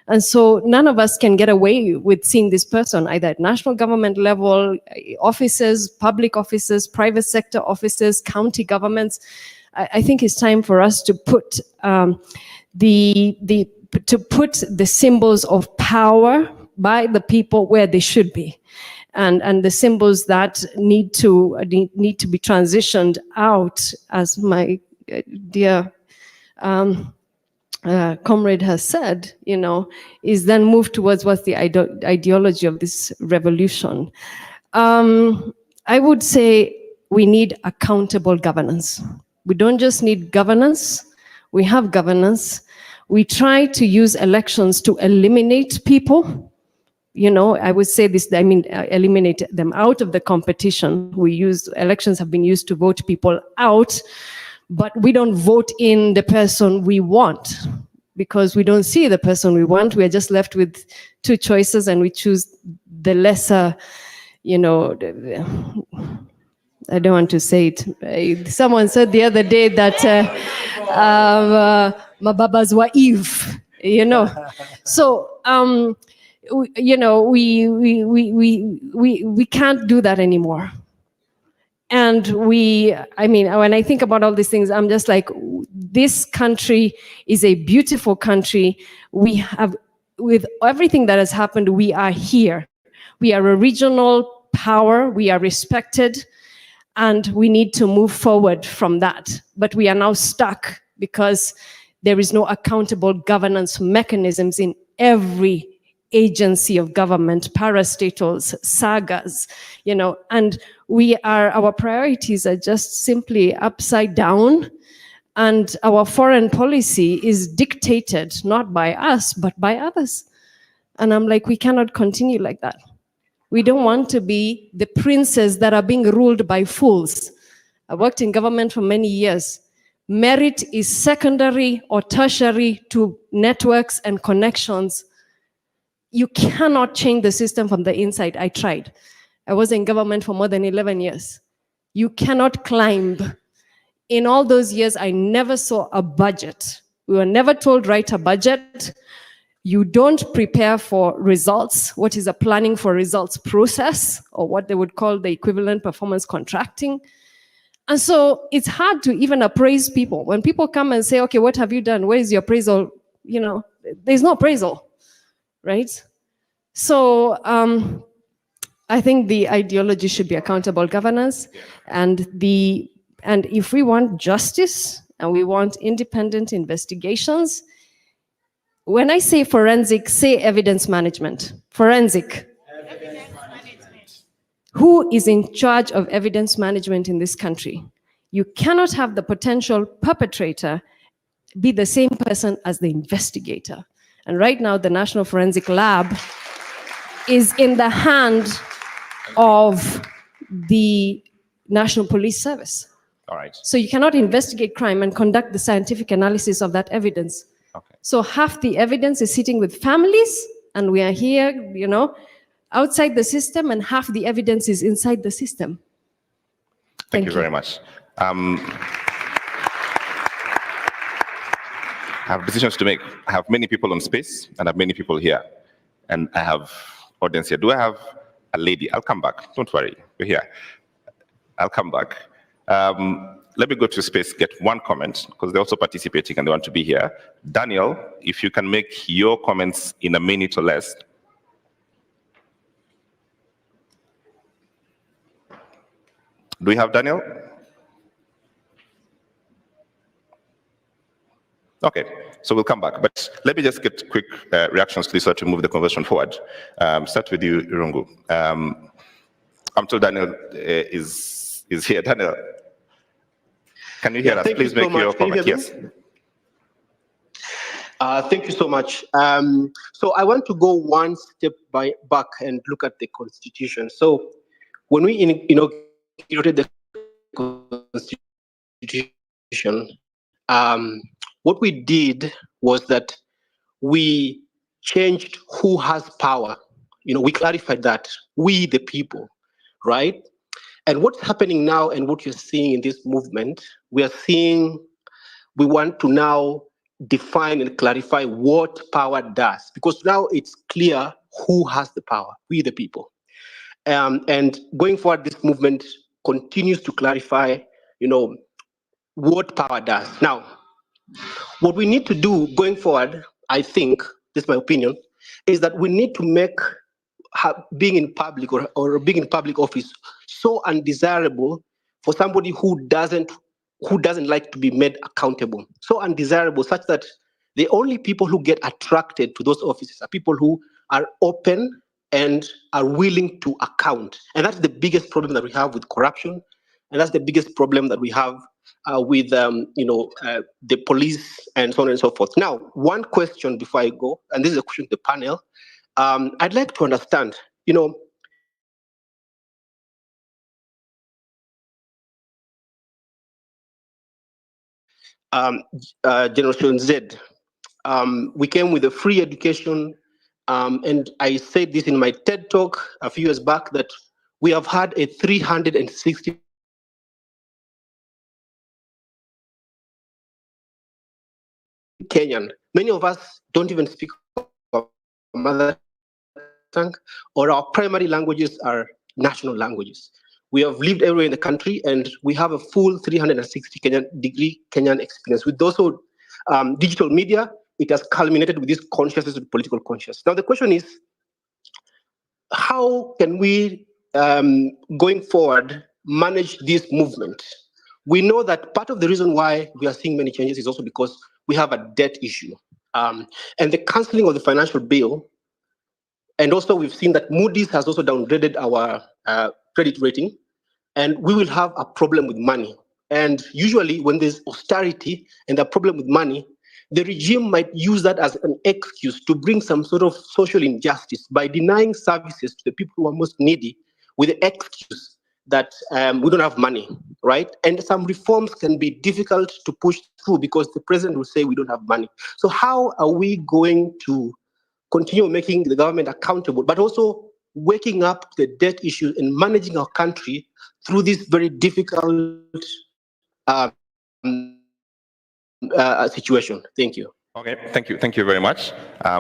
And so none of us can get away with seeing this person, either at national government level, offices, public offices, private sector offices, county governments. I think it's time for us to put the symbols of power by the people where they should be, and the symbols that need to be transitioned out, as my dear comrade has said, is then moved towards what's the ideology of this revolution. I would say we need accountable governance. We don't just need governance, we have governance. We try to use elections to eliminate people. I would say this, eliminate them out of the competition. Elections have been used to vote people out, but we don't vote in the person we want, because we don't see the person we want. We are just left with two choices, and we choose the lesser, I don't want to say it. Someone said the other day that mababas wa Eve, So, we can't do that anymore. And when I think about all these things, I'm just like, this country is a beautiful country. We have, with everything that has happened, we are here. We are a regional power. We are respected. And we need to move forward from that. But we are now stuck because there is no accountable governance mechanisms in every agency of government, parastatals, sagas, and our priorities are just simply upside down, and our foreign policy is dictated not by us, but by others. And I'm like, we cannot continue like that. We don't want to be the princes that are being ruled by fools. I worked in government for many years. Merit is secondary or tertiary to networks and connections. You cannot change the system from the inside. I tried. I was in government for more than 11 years. You cannot climb. In all those years, I never saw a budget. We were never told, write a budget. You don't prepare for results. What is a planning for results process, or what they would call the equivalent performance contracting? And so it's hard to even appraise people. When people come and say, okay, what have you done? Where is your appraisal? There's no appraisal, right? So I think the ideology should be accountable governance, and if we want justice and we want independent investigations, when I say forensic, say evidence management. Forensic. Who is in charge of evidence management in this country? You cannot have the potential perpetrator be the same person as the investigator. And right now, the National Forensic Lab is in the hand of the National Police Service. All right. So you cannot investigate crime and conduct the scientific analysis of that evidence. Okay. So half the evidence is sitting with families, and we are here, outside the system, and half the evidence is inside the system. Thank you very much. I have decisions to make. I have many people on space, and I have many people here. And I have audience here. Do I have a lady? I'll come back. Don't worry. We're here. I'll come back. Let me go to space, get one comment, because they're also participating and they want to be here. Daniel, if you can make your comments in a minute or less. Do we have Daniel? Okay, so we'll come back. But let me just get quick reactions to this to move the conversation forward. Start with you, Irungu. I'm told Daniel is here. Daniel, can you hear us? Please make your comment. Yes. Thank you so much. So I want to go one step back and look at the Constitution. So when we inaugurated the Constitution, what we did was that we changed who has power. We clarified that, we the people, right? And what's happening now and what you're seeing in this movement, we want to now define and clarify what power does, because now it's clear who has the power, we the people. And going forward, this movement continues to clarify, what power does. Now, what we need to do going forward, I think, this is my opinion, is that we need to make being in public or being in public office so undesirable for somebody who doesn't like to be made accountable. So undesirable such that the only people who get attracted to those offices are people who are open and are willing to account. And that's the biggest problem that we have with corruption. And that's the biggest problem that we have with the police and so on and so forth. Now, one question before I go, and this is a question to the panel. I'd like to understand, Generation Z, we came with a free education, and I said this in my TED talk a few years back, that we have had a 360 Kenyan. Many of us don't even speak our mother tongue, or our primary languages are national languages. We have lived everywhere in the country, and we have a full 360-degree Kenyan experience. With also digital media, it has culminated with this consciousness of political consciousness. Now, the question is, how can we, going forward, manage this movement? We know that part of the reason why we are seeing many changes is also because we have a debt issue. And the cancelling of the financial bill, and also we've seen that Moody's has also downgraded our credit rating, and we will have a problem with money. And usually when there's austerity and a problem with money, the regime might use that as an excuse to bring some sort of social injustice by denying services to the people who are most needy with the excuse that we don't have money, right? And some reforms can be difficult to push through because the president will say we don't have money. So how are we going to continue making the government accountable, but also waking up the debt issue and managing our country through this very difficult situation? Thank you. Okay, thank you very much. I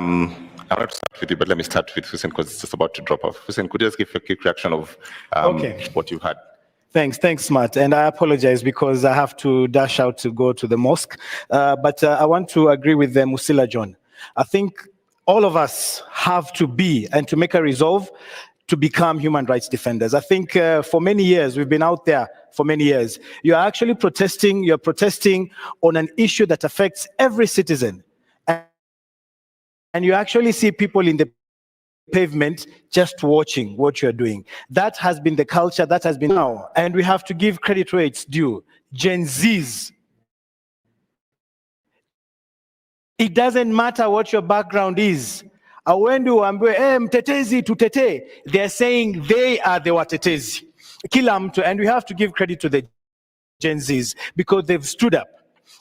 want to start with you, but let me start with Hussein because it's just about to drop off. Hussein, could you just give a quick reaction of what you've had? Thanks, Matt. And I apologize because I have to dash out to go to the mosque. But I want to agree with Musila John. I think all of us have to be and to make a resolve to become human rights defenders. I think for many years, we've been out there for many years. You're actually protesting, you're protesting on an issue that affects every citizen. And you actually see people in the pavement just watching what you're doing. That has been the culture, that has been now. And we have to give credit where it's due. Gen Zs. It doesn't matter what your background is. Awendu wambiwe, mtetezi tutete. They're saying they are the watetezi. Kila mtu, and we have to give credit to the Gen Zs because they've stood up.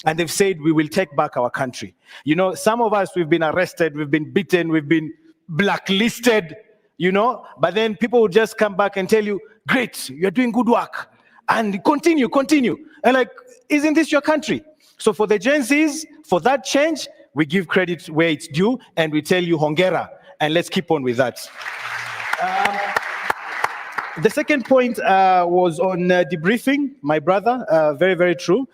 And they've said, we will take back our country. You know, some of us, we've been arrested, we've been beaten, we've been blacklisted, but then people will just come back and tell you, great, you're doing good work. And continue. And like, isn't this your country? So for the Gen Zs, for that change, we give credit where it's due and we tell you hongera. And let's keep on with that. The second point was on debriefing, my brother, very, very true,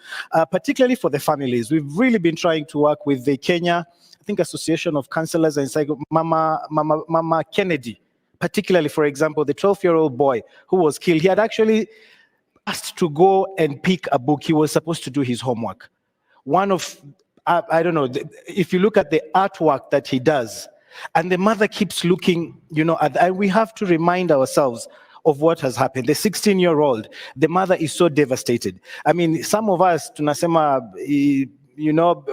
particularly for the families. We've really been trying to work with the Kenya, I think, Association of Counselors and Mama Kennedy, particularly, for example, the 12-year-old boy who was killed. He had actually asked to go and pick a book. He was supposed to do his homework. One of, I don't know, if you look at the artwork that he does, and the mother keeps looking, and we have to remind ourselves of what has happened. The 16-year-old, the mother is so devastated. I mean, some of us, tunasema,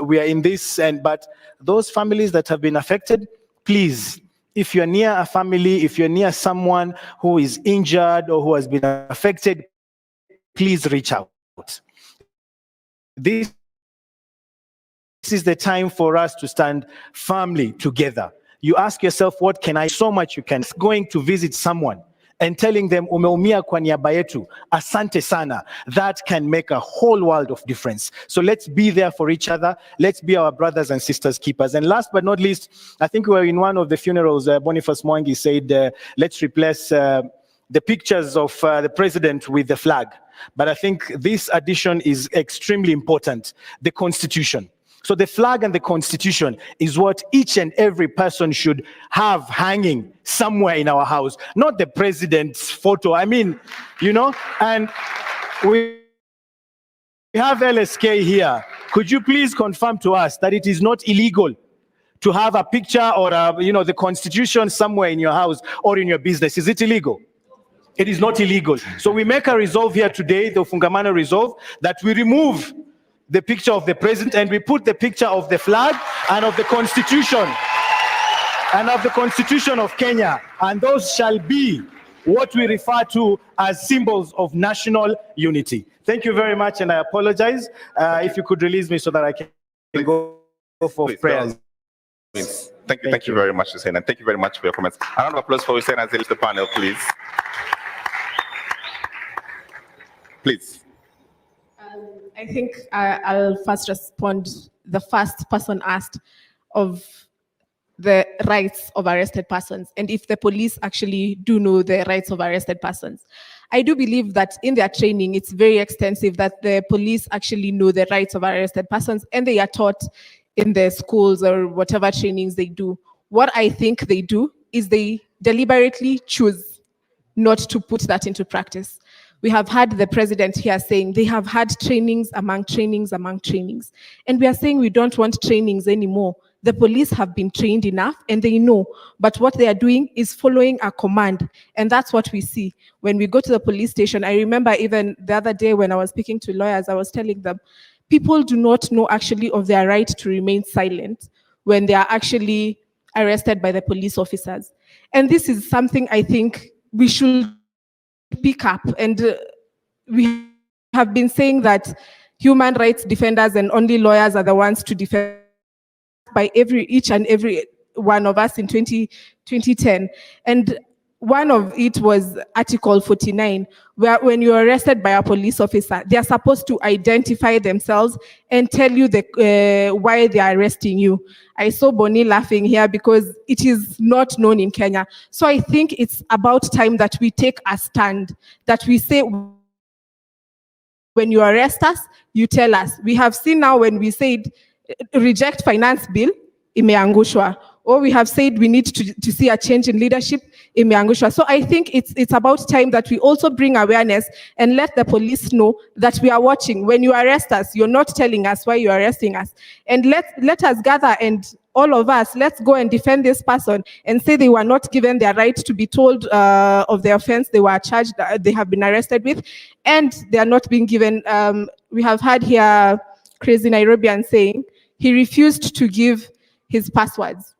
we are in this, but those families that have been affected, please, if you're near a family, if you're near someone who is injured or who has been affected, please reach out. This This is the time for us to stand firmly together. You ask yourself, what can I, so much you can. Going to visit someone and telling them, umeumia kwa niaba yetu, asante sana. That can make a whole world of difference. So let's be there for each other. Let's be our brothers and sisters keepers. And last but not least, I think we were in one of the funerals, Boniface Mwangi said, let's replace the pictures of the president with the flag. But I think this addition is extremely important, the Constitution. So the flag and the Constitution is what each and every person should have hanging somewhere in our house, not the president's photo. I mean, you know, and we have LSK here. Could you please confirm to us that it is not illegal to have a picture or the Constitution somewhere in your house or in your business? Is it illegal? It is not illegal. So we make a resolve here today, the Fungamano resolve, that we remove the picture of the president and we put the picture of the flag and of the Constitution of Kenya. And those shall be what we refer to as symbols of national unity. Thank you very much, and I apologize. If you could release me so that I can go for prayers. Thank you very much, Hussein, and thank you very much for your comments. A round of applause for Hussein as he leaves the panel, please. Please. I think I'll first respond. The first person asked of the rights of arrested persons and if the police actually do know the rights of arrested persons. I do believe that in their training, it's very extensive that the police actually know the rights of arrested persons and they are taught in their schools or whatever trainings they do. What I think they do is they deliberately choose not to put that into practice. We have had the president here saying they have had trainings among trainings among trainings. And we are saying we don't want trainings anymore. The police have been trained enough and they know. But what they are doing is following a command. And that's what we see. When we go to the police station, I remember even the other day when I was speaking to lawyers, I was telling them, people do not know actually of their right to remain silent when they are actually arrested by the police officers. And this is something I think we should pick up, and we have been saying that human rights defenders and only lawyers are the ones to defend by each and every one of us in 2010. And one of it was Article 49, where when you're arrested by a police officer, they are supposed to identify themselves and tell you why they are arresting you. I saw Bonnie laughing here because it is not known in Kenya. So I think it's about time that we take a stand, that we say, when you arrest us, you tell us. We have seen now when we said, reject finance bill, imeangushwa. Or we have said we need to see a change in leadership, imeangushwa. So I think it's about time that we also bring awareness and let the police know that we are watching. When you arrest us, you're not telling us why you're arresting us. And let us gather, and all of us, let's go and defend this person and say they were not given their right to be told of the offense they were charged, they have been arrested with, and they are not being given. We have had here Crazy Nairobian saying he refused to give his passwords.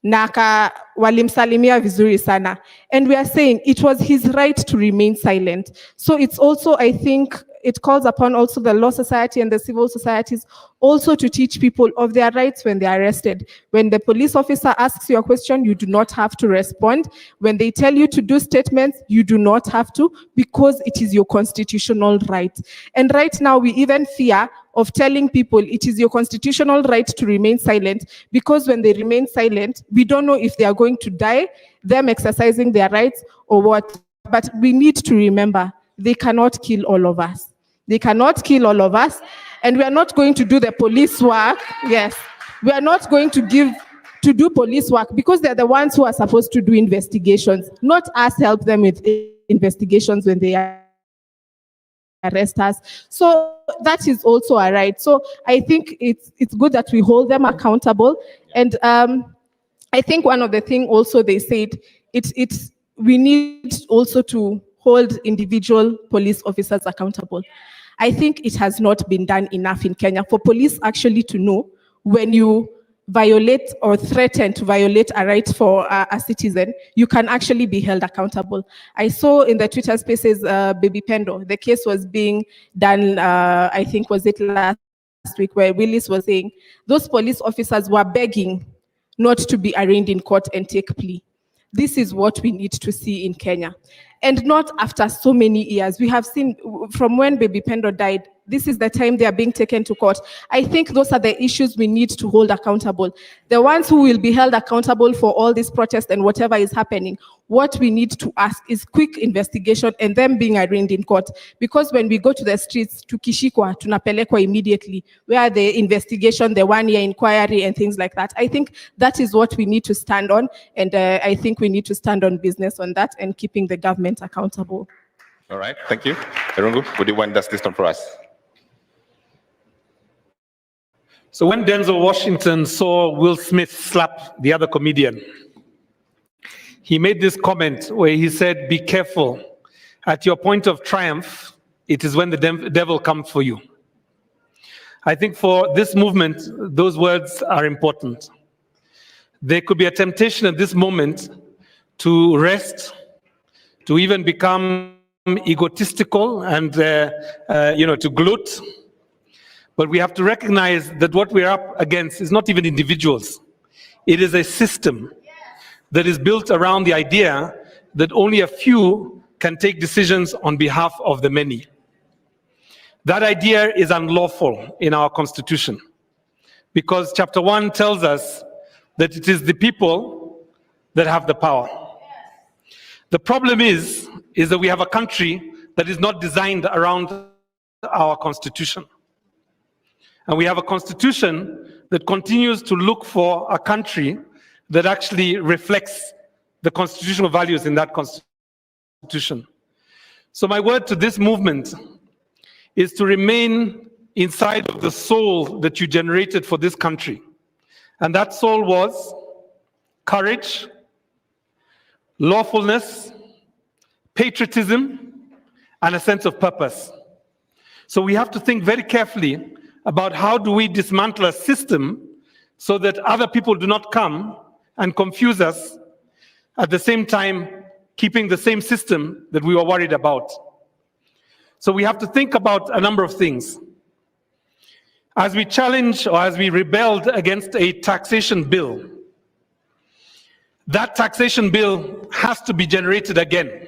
Naka walimsalimia vizuri sana. And we are saying it was his right to remain silent. So it's also, I think, it calls upon also the law society and the civil societies also to teach people of their rights when they are arrested. When the police officer asks you a question, you do not have to respond. When they tell you to do statements, you do not have to, because it is your constitutional right. And right now, we even fear of telling people it is your constitutional right to remain silent, because when they remain silent, we don't know if they are going to die, them exercising their rights or what. But we need to remember, they cannot kill all of us. They cannot kill all of us. And we are not going to do the police work. Yes, we are not going to do police work, because they're the ones who are supposed to do investigations, not us help them with investigations when they arrest us. So that is also a right. So I think it's good that we hold them accountable. And I think one of the things also they said, we need also to hold individual police officers accountable. I think it has not been done enough in Kenya for police actually to know when you violate or threaten to violate a right for a citizen, you can actually be held accountable. I saw in the Twitter spaces, Baby Pendo, the case was being done, I think was it last week where Willis was saying those police officers were begging not to be arraigned in court and take plea. This is what we need to see in Kenya. And not after so many years. We have seen from when Baby Pendo died, this is the time they are being taken to court. I think those are the issues we need to hold accountable. The ones who will be held accountable for all this protest and whatever is happening, what we need to ask is quick investigation and them being arraigned in court. Because when we go to the streets, tukishikwa, tunapelekwa immediately, where the investigation, the 1-year inquiry and things like that. I think that is what we need to stand on. And I think we need to stand on business on that and keeping the government accountable. All right, thank you. Irungu, would you wind this list on for us? So when Denzel Washington saw Will Smith slap the other comedian, he made this comment where he said, "Be careful. At your point of triumph, it is when the devil comes for you." I think for this movement, those words are important. There could be a temptation at this moment to rest, to even become egotistical and to gloat. But we have to recognize that what we're up against is not even individuals. It is a system that is built around the idea that only a few can take decisions on behalf of the many. That idea is unlawful in our constitution because chapter 1 tells us that it is the people that have the power. The problem is that we have a country that is not designed around our constitution. And we have a constitution that continues to look for a country that actually reflects the constitutional values in that constitution. So my word to this movement is to remain inside of the soul that you generated for this country. And that soul was courage, lawfulness, patriotism, and a sense of purpose. So we have to think very carefully about how do we dismantle a system so that other people do not come and confuse us, at the same time keeping the same system that we were worried about. So we have to think about a number of things. As we challenge or as we rebelled against a taxation bill, that taxation bill has to be generated again.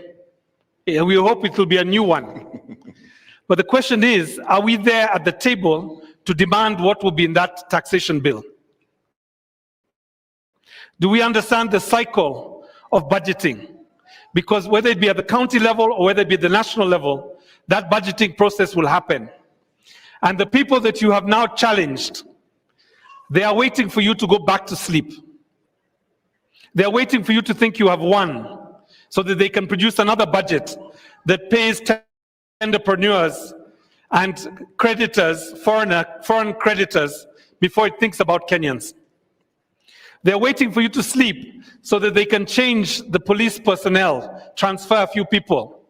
We hope it will be a new one. But the question is, are we there at the table to demand what will be in that taxation bill? Do we understand the cycle of budgeting? Because whether it be at the county level or whether it be at the national level, that budgeting process will happen. And the people that you have now challenged, they are waiting for you to go back to sleep. They are waiting for you to think you have won so that they can produce another budget that pays entrepreneurs and creditors, foreign creditors, before it thinks about Kenyans. They're waiting for you to sleep so that they can change the police personnel, transfer a few people,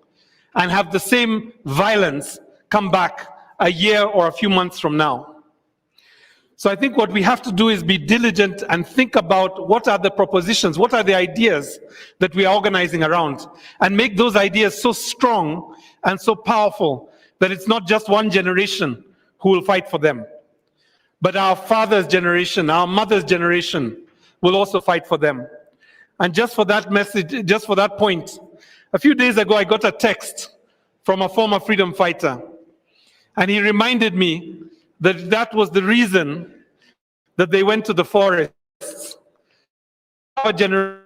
and have the same violence come back a year or a few months from now. So I think what we have to do is be diligent and think about what are the propositions, what are the ideas that we are organizing around, and make those ideas so strong and so powerful that it's not just one generation who will fight for them, but our father's generation, our mother's generation will also fight for them. And just for that message, just for that point, a few days ago I got a text from a former freedom fighter, and he reminded me that that was the reason that they went to the forests. Our generation,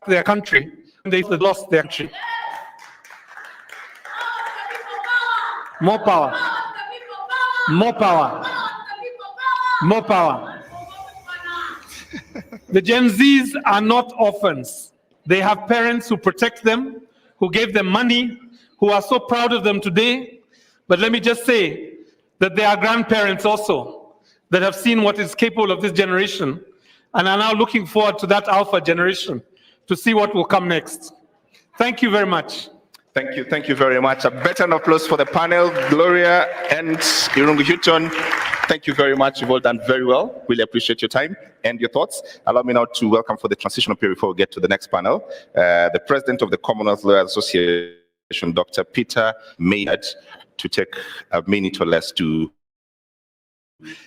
their country, and they lost their country. More power. More power. More power. The Gen Zs are not orphans. They have parents who protect them, who gave them money, who are so proud of them today. But let me just say that there are grandparents also that have seen what is capable of this generation and are now looking forward to that alpha generation to see what will come next. Thank you very much. Thank you very much. A better applause for the panel, Gloria and Irungu Houghton. Thank you very much. You've all done very well. Really appreciate your time and your thoughts. Allow me now to welcome for the transitional period before we get to the next panel, the President of the Commonwealth Lawyers Association, Dr. Peter Maynard, to take a minute or less to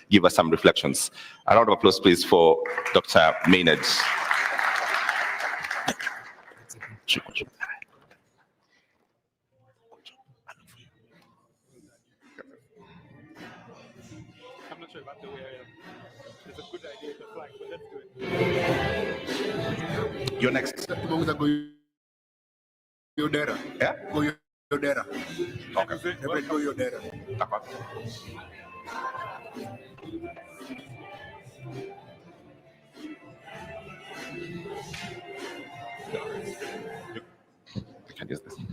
give us some reflections. A round of applause, please, for Dr. Maynard. You're next. Yeah? I can use this. Hey,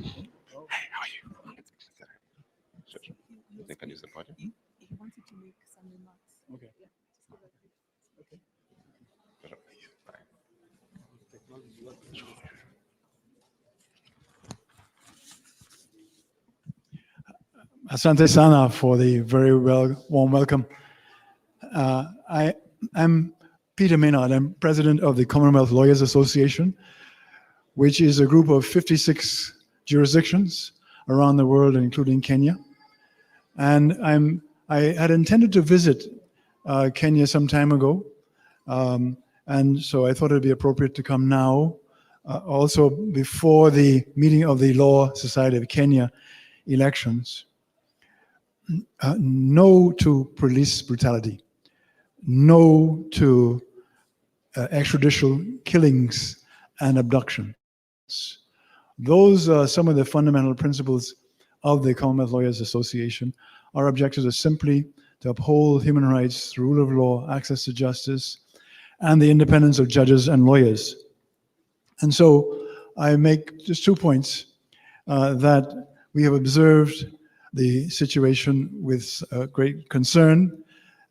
how are you? Sure. They can use the podium. He wanted to make some remarks. Okay. Asante Sana for the very warm welcome. I'm Peter Maynard. I'm president of the Commonwealth Lawyers Association, which is a group of 56 jurisdictions around the world, including Kenya. And I had intended to visit Kenya some time ago, and so I thought it'd be appropriate to come now, also before the meeting of the Law Society of Kenya elections. No to police brutality, no to extrajudicial killings and abductions. Those are some of the fundamental principles of the Commonwealth Lawyers Association. Our objectives are simply to uphold human rights, the rule of law, access to justice, and the independence of judges and lawyers. And so I make just 2 points, that we have observed the situation with great concern,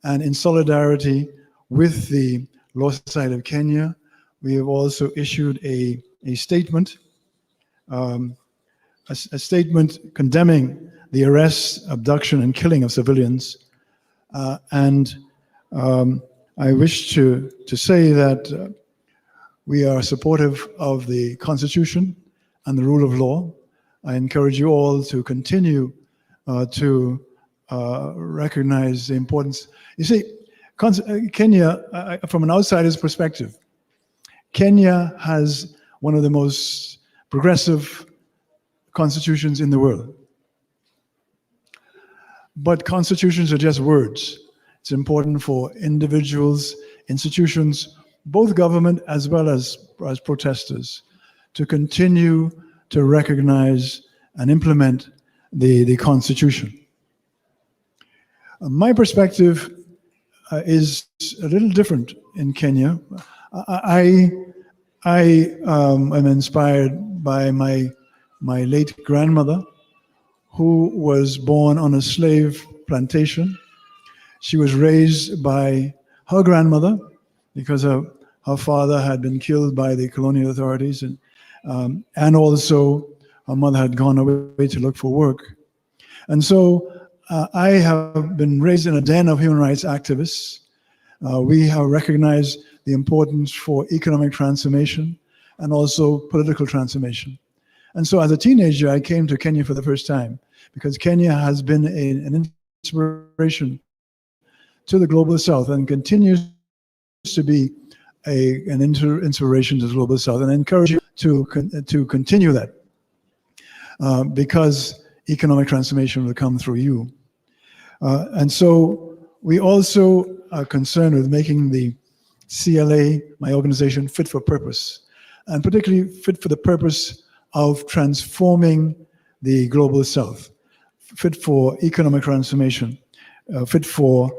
and in solidarity with the Law Society of Kenya, we have also issued a statement, a statement condemning the arrest, abduction, and killing of civilians. I wish to say that we are supportive of the Constitution and the rule of law. I encourage you all to continue to recognize the importance. You see, Kenya, from an outsider's perspective, Kenya has one of the most progressive constitutions in the world. But constitutions are just words. It's important for individuals, institutions, both government as well as protesters, to continue to recognize and implement the Constitution. My perspective is a little different in Kenya. I am inspired by my late grandmother, who was born on a slave plantation. She was raised by her grandmother because her father had been killed by the colonial authorities, and also her mother had gone away to look for work. And so I have been raised in a den of human rights activists. We have recognized the importance for economic transformation and also political transformation. And so as a teenager, I came to Kenya for the first time because Kenya has been an inspiration to the Global South and continues to be an inspiration to the Global South. And I encourage you to continue that because economic transformation will come through you. And so we also are concerned with making the CLA, my organization, fit for purpose, and particularly fit for the purpose of transforming the Global South, fit for economic transformation, fit for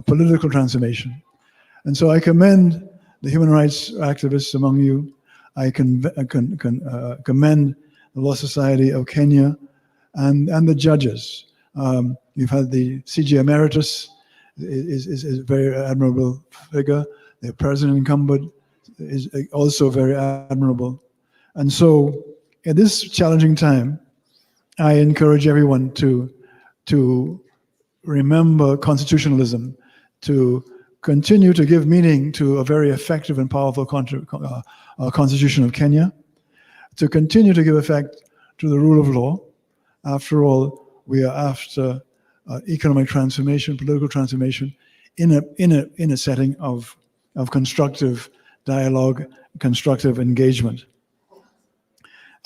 political transformation. And so I commend the human rights activists among you. I commend the Law Society of Kenya and the judges. You've had the CJ Emeritus is a very admirable figure. The president incumbent is also very admirable. And so at this challenging time, I encourage everyone to remember constitutionalism, to continue to give meaning to a very effective and powerful Constitution of Kenya, to continue to give effect to the rule of law. After all, we are after economic transformation, political transformation, in a setting of constructive dialogue, constructive engagement.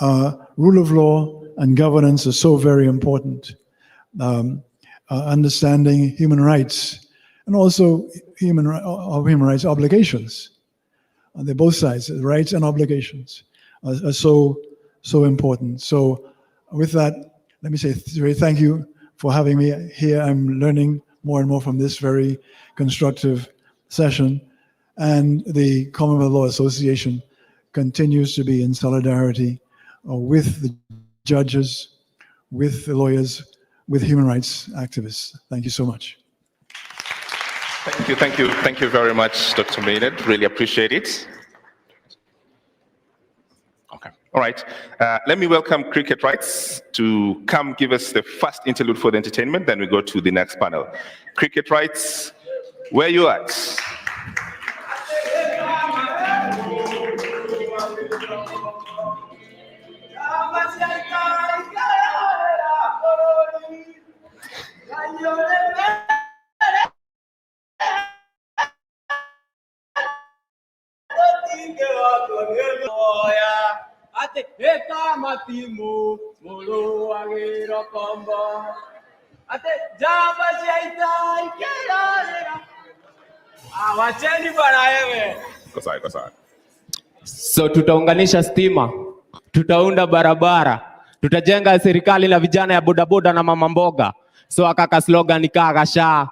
Rule of law and governance are so very important. Understanding human rights and also human rights obligations. They're both sides, rights and obligations are so important. So with that, let me say thank you for having me here. I'm learning more and more from this very constructive session. And the Commonwealth Law Association continues to be in solidarity with the judges, with the lawyers, with human rights activists. Thank you so much. Thank you very much, Dr. Maynard. Really appreciate it. Okay, all right. Let me welcome Cricket Rights to come give us the first interlude for the entertainment, then we go to the next panel. Cricket Rights, where you at? So tutaunganisha stima, tutaunda barabara, tutajenga serikali na vijana ya bodaboda na mama mboga. So akaka slogan ikagasha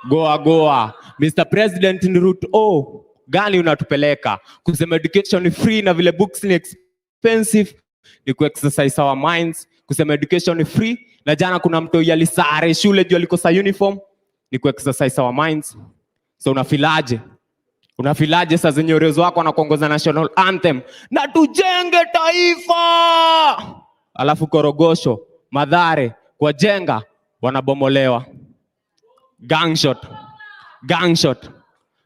goa goa. Mr. President, ni route O gani unatupeleka? Kusema education ni free na vile books ni expensive, ni ku exercise our minds. Kusema education ni free na jana kuna mtu yalisare shule juu alikosa uniform, ni ku exercise our minds. So unafilaje? Unafilaje saa zenye urezo wako na kuongoza national anthem na tujenge taifa, alafu Korogosho, Mathare, kwa jenga wanabomolewa? Gunshot, gunshot,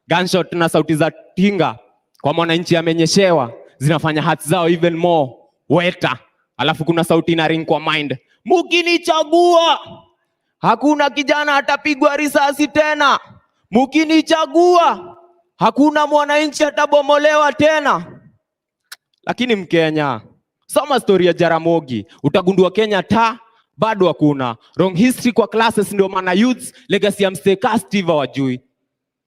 gunshot na sauti za tinga kwa mwananchi amenyeshewa zinafanya hati zao even more weta. Alafu kuna sauti na ring kwa mind, mukinichagua hakuna kijana atapigwa risasi tena, mukinichagua hakuna mwananchi atabomolewa tena. Lakini Mkenya, soma story ya Jaramogi, utagundua Kenya bado hakuna. Wrong history kwa classes, ndio maana youths legacy ya mseka Steve wajui.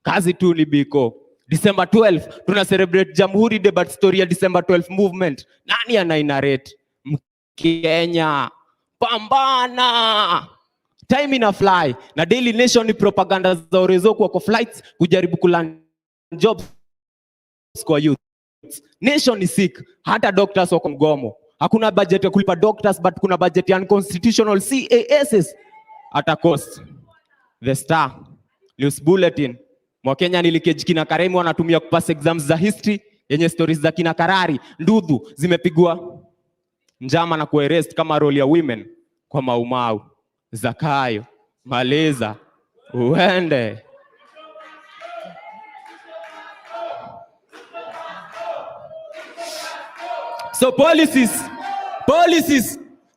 Kazi tu ni biko. December 12 tuna celebrate Jamhuri Day, but story ya December 12 movement nani anainarrate? Mkenya, pambana. Time ina fly na Daily Nation ni propaganda za urezo kwa flights kujaribu kuland jobs kwa youth. Nation is sick, hata doctors wako mgomo. Hakuna budget ya kulipa doctors, but kuna budget ya unconstitutional CASs at cost. The Star News Bulletin, Mwakenya nilikeji kina Karemi wanatumia kupass exams za history yenye stories za kina Karari Ndudhu zimepigwa njama na kuarrest kama role ya women kwa Maumau, Zakayo, Maleza, uende. So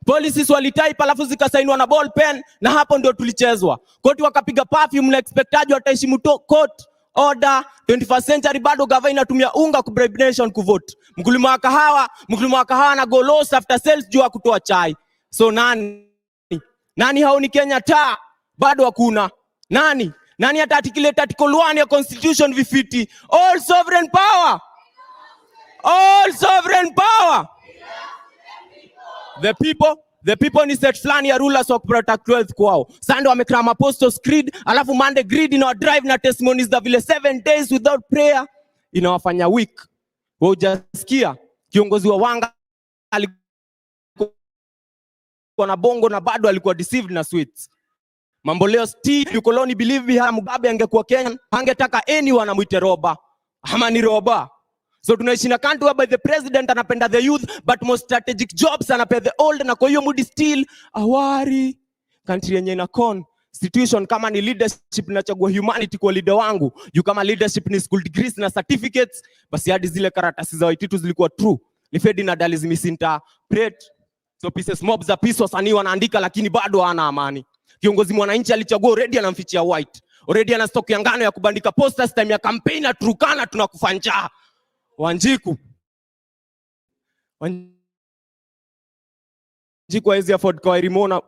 policies walitaipa alafu zikasainiwa na ball pen, na hapo ndio tulichezwa. Koti wakapiga perfume na expectaji wataheshimu court order. 21st century bado gava inatumia unga ku bribe nation kuvote. Mkulima wa kahawa na go loss after sales juu kutoa chai. So nani haoni Kenya bado hakuna. Nani hata articulate article 1 ya constitution vifiti? All sovereign power. The people ni set flani ya rulers wa protect wealth kwao. Sunday wamekrama Apostles Creed, alafu Monday greed ina drive na testimonies za vile 7 days without prayer inawafanya weak. Wewe hujasikia kiongozi wa Wanga alikuwa na bongo na bado alikuwa deceived na sweets. Mambo leo still ukoloni believe Mugabe angekuwa Kenya angetaka anyone amuite roba ama ni roba. So tunaishi na country whereby the president anapenda the youth, but most strategic jobs anapenda the old, na kwa hiyo mood still awari. Country yenye ina constitution kama ni leadership nachagua humanity kwa leader wangu. Juu kama leadership ni school degrees na certificates, basi hadi zile karatasi za Waititu zilikuwa true. Ni Fedi na Dali zimisinterpret. So pieces mob za peace wasanii wanaandika lakini bado hana amani. Kiongozi mwananchi alichagua already anamfichia white. Already ana stock ya ngano ya kubandika posters time ya campaign na Turkana tunakufa njaa. Wanjiku hizi afford kwa Rimona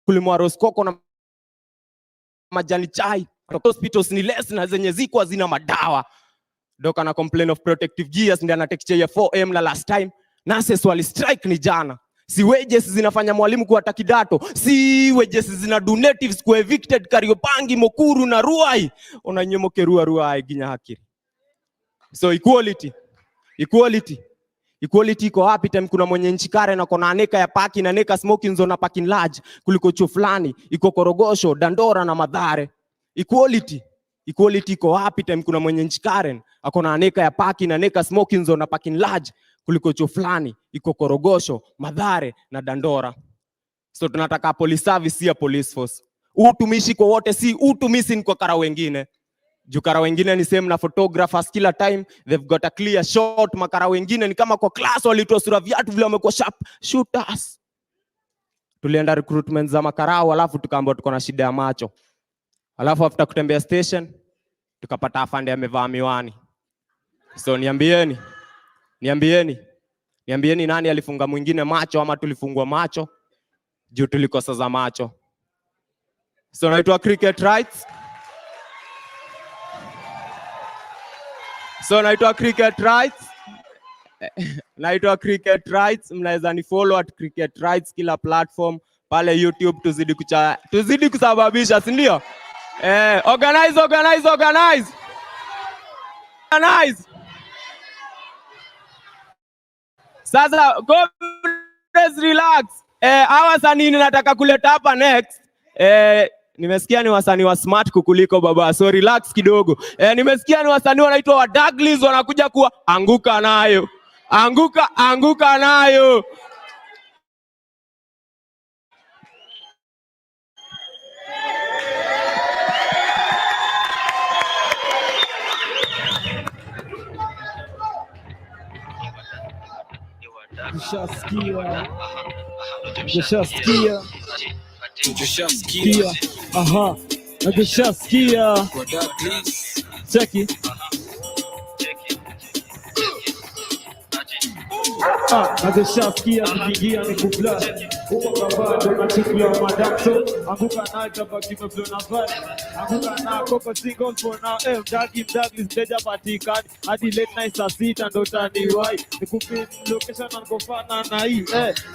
mkulima Roskoko na majani chai. Hospitals ni less na zenye ziko hazina madawa. Doka na complain of protective gears ndio anatekechea ya 4M la last time. Nurses wali strike ni jana. Si wages zinafanya mwalimu kuwa kidato. Si wages zina donatives ku evicted Kariobangi, Mokuru na Ruai. Unanyomoke Ruai ginya hakiri. So equality iko wapi time kuna mwenye nchi Karen na kona aneka ya parking na neka smoking zone na parking large kuliko chuo fulani iko Korogosho, Dandora na Mathare. Equality iko wapi time kuna mwenye nchi Karen akona aneka ya parking na neka smoking zone na parking large kuliko chuo fulani iko Korogosho, Mathare na Dandora. So tunataka police service ya police force. Utumishi kwa wote, si utumishi kwa kara wengine. Jukara wengine ni same na photographers kila time they've got a clear shot. Makara wengine ni kama kwa class walitoa sura viatu vile wamekuwa sharp shooters. Tulienda recruitment za makarao alafu tukaambiwa tuko na shida ya macho. Alafu after kutembea station tukapata afande amevaa miwani. So niambieni nani alifunga mwingine macho ama tulifungwa macho juu tulikosa za macho. So naitwa cricket rights. Naitwa Cricket Rights. Mnaweza ni follow at Cricket Rights kila platform pale YouTube. Tuzidi kusababisha, si ndio? Organize. Sasa relax. Hawa wasanii nataka kuleta hapa next. Nimesikia ni wasanii wa smart kukuliko baba. So relax kidogo. Nimesikia ni wasanii wanaitwa wa Douglas wanakuja kuwa anguka nayo. Anguka nayo. Nishasikia. Aha. Nishasikia. Cheki. Nishasikia kuingia ni kublash. Uko baba ndo nachukua madakso. Anguka na jaba kimeflow na vibe. Anguka na koko single for now. Douglas mteja patikani. Hadi late night saa 6 ndo taniwai. Nikupe location na ngofana na hii.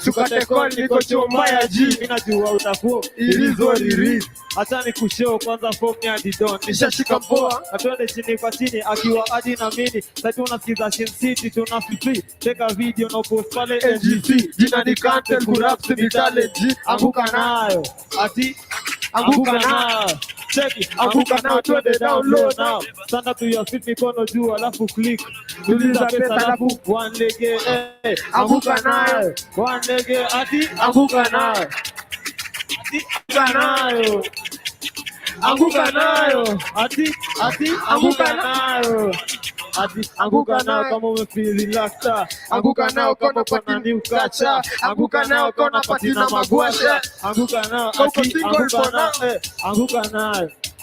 Shuka dekoni niko choma ya G. Mimi najua utakuwa ilizo. Acha nikushow kwanza form ya Didon. Nishashika poa. Atwende chini kwa chini akiwa hadi na mini. Sasa tunasikiza Shin City tuna free. Take video na post pale NGC. Jina ni content kurap ni talent. Anguka nayo. Anguka nayo. Check. Anguka nayo twende down low now. Stand up to your feet mikono juu alafu click. Tuliza pesa alafu one leg. Anguka nayo. One leg anguka nayo. Anguka nayo. Anguka nayo. Anguka nao kama umefeel relaxed. Anguka nao kama kuna new culture. Anguka nao kama patina magwasha. Anguka nao anguka nayo.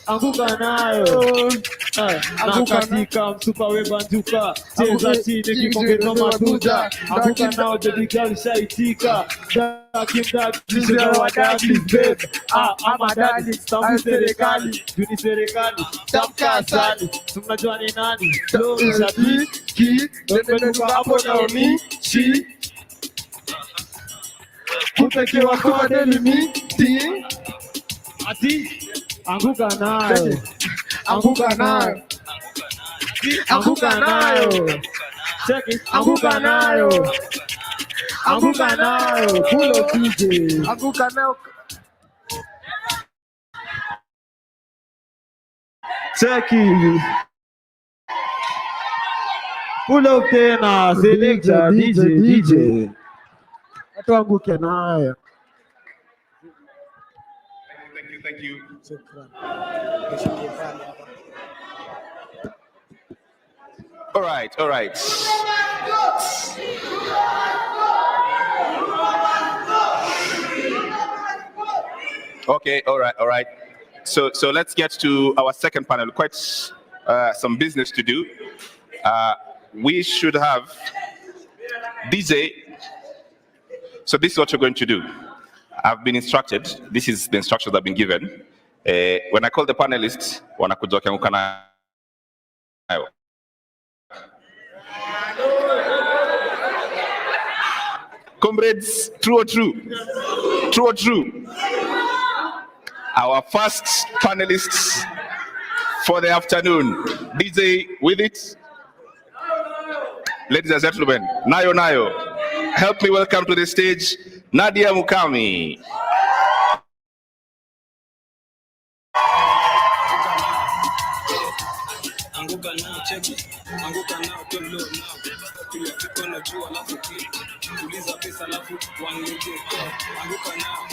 Anguka nayo. Katika msupa webanjuka. Cheza chini kikongezwa matuja. Anguka nao baby girl shaitika. Kimda wa Douglas babe. Ama Douglas tambu serikali. Juni serikali tamka asali. Tunajua ni nani flow shabiki. Ndomenuka hapo Naomi Chi. Kupekewa kwa delimiti. Anguka nayo. Anguka nayo. Check it. Anguka nayo. Pull up DJ. Anguka nayo. Check it. Pull up tena. Selector DJ. Watu anguke nayo. Thank you. All right, all right. Okay, all right, all right. So let's get to our second panel. Quite some business to do. We should have DJ. So this is what you're going to do. I've been instructed. This is the instructions I've been given. When I call the panelists, wanakuja wakianguka nayo. Comrades, true or true? True or true? Our first panelists for the afternoon. DJ with it. Ladies and gentlemen, Nayo Nayo. Help me welcome to the stage Nadia Mukami. Anguka nao cheki, anguka nao tolo nao. Pia kikono juu alafu click. Tuliza pesa alafu one leg. Anguka nao,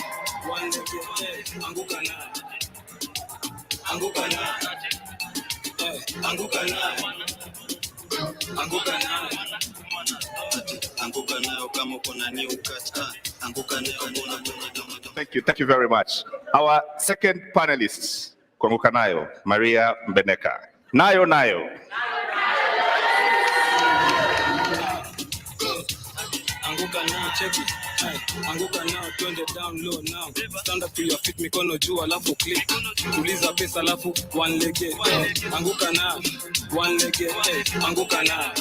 one leg. Anguka nao. Anguka nao. Anguka nao. Anguka nao. Anguka nao kama kuna new cut. Anguka nao. Thank you very much. Our second panelist, Kuanguka Nayo, Maria Mbeneka. Nayo Nayo. Anguka nao cheki, anguka nao twende down low now. Stand up to your feet, mikono juu alafu click. Tuliza pesa alafu one leg. Anguka nao, one leg. Anguka nao.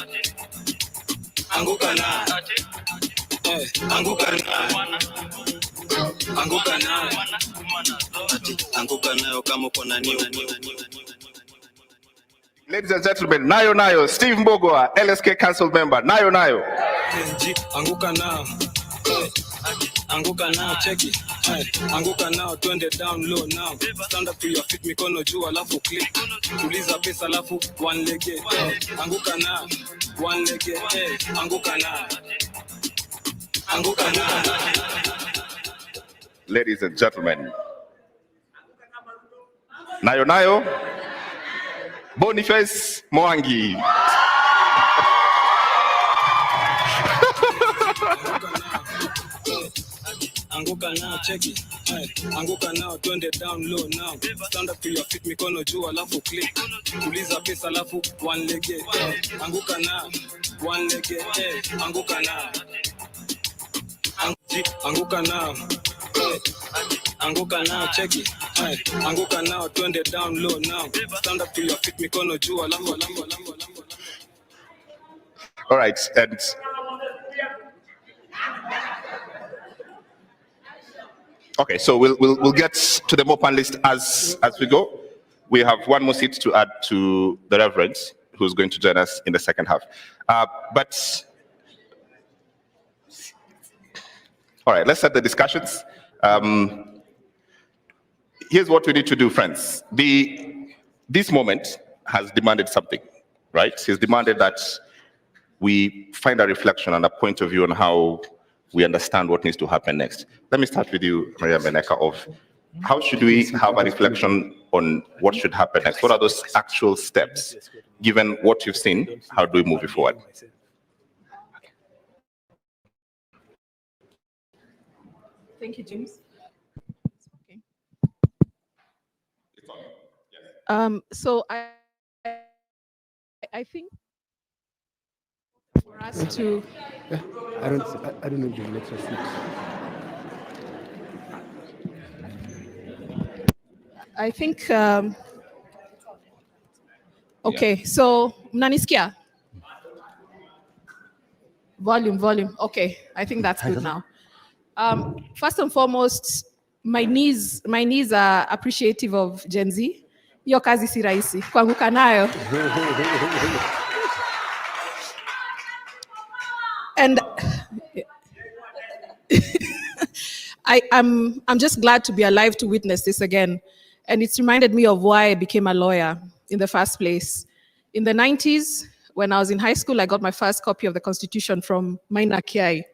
Anguka nao. Anguka nao. Anguka nao. Anguka nao kama uko na new. Ladies and gentlemen, Nayo Nayo, Steve Mbogwa, LSK Council member. Nayo Nayo. Anguka nao. Anguka nao cheki, anguka nao twende down low now. Stand up to your feet, mikono juu alafu click. Tuliza pesa alafu one leg. Anguka nao, one leg. Anguka nao. Anguka nao. Ladies and gentlemen, Nayo Nayo, Boniface Mwangi. Anguka nao cheki, anguka nao twende down low now. Stand up to your feet, mikono juu alafu click. Tuliza pesa alafu one leg. Anguka nao, one leg. Anguka nao. Anguka nao. Anguka nao cheki, anguka nao twende down low now. Stand up to your feet, mikono juu alafu. All right, and okay, so we'll get to the more panelists as we go. We have one more seat to add to the Reverend, who's going to join us in the second half. But all right, let's start the discussions. Here's what we need to do, friends. This moment has demanded something, right? It's demanded that we find a reflection and a point of view on how we understand what needs to happen next. Let me start with you, Maria Mbeneka, of how should we have a reflection on what should happen next? What are those actual steps? Given what you've seen, how do we move it forward? Thank you, James. Okay. So I think for us to I don't know the lecture seat. I think okay, so mnanisikia? Volume. Okay, I think that's good now. First and foremost, my knees are appreciative of Gen Z. Hiyo kazi si rahisi. Kuanguka nayo. And I'm just glad to be alive to witness this again. And it's reminded me of why I became a lawyer in the first place. In the 90s, when I was in high school, I got my first copy of the Constitution from Maina Kiai.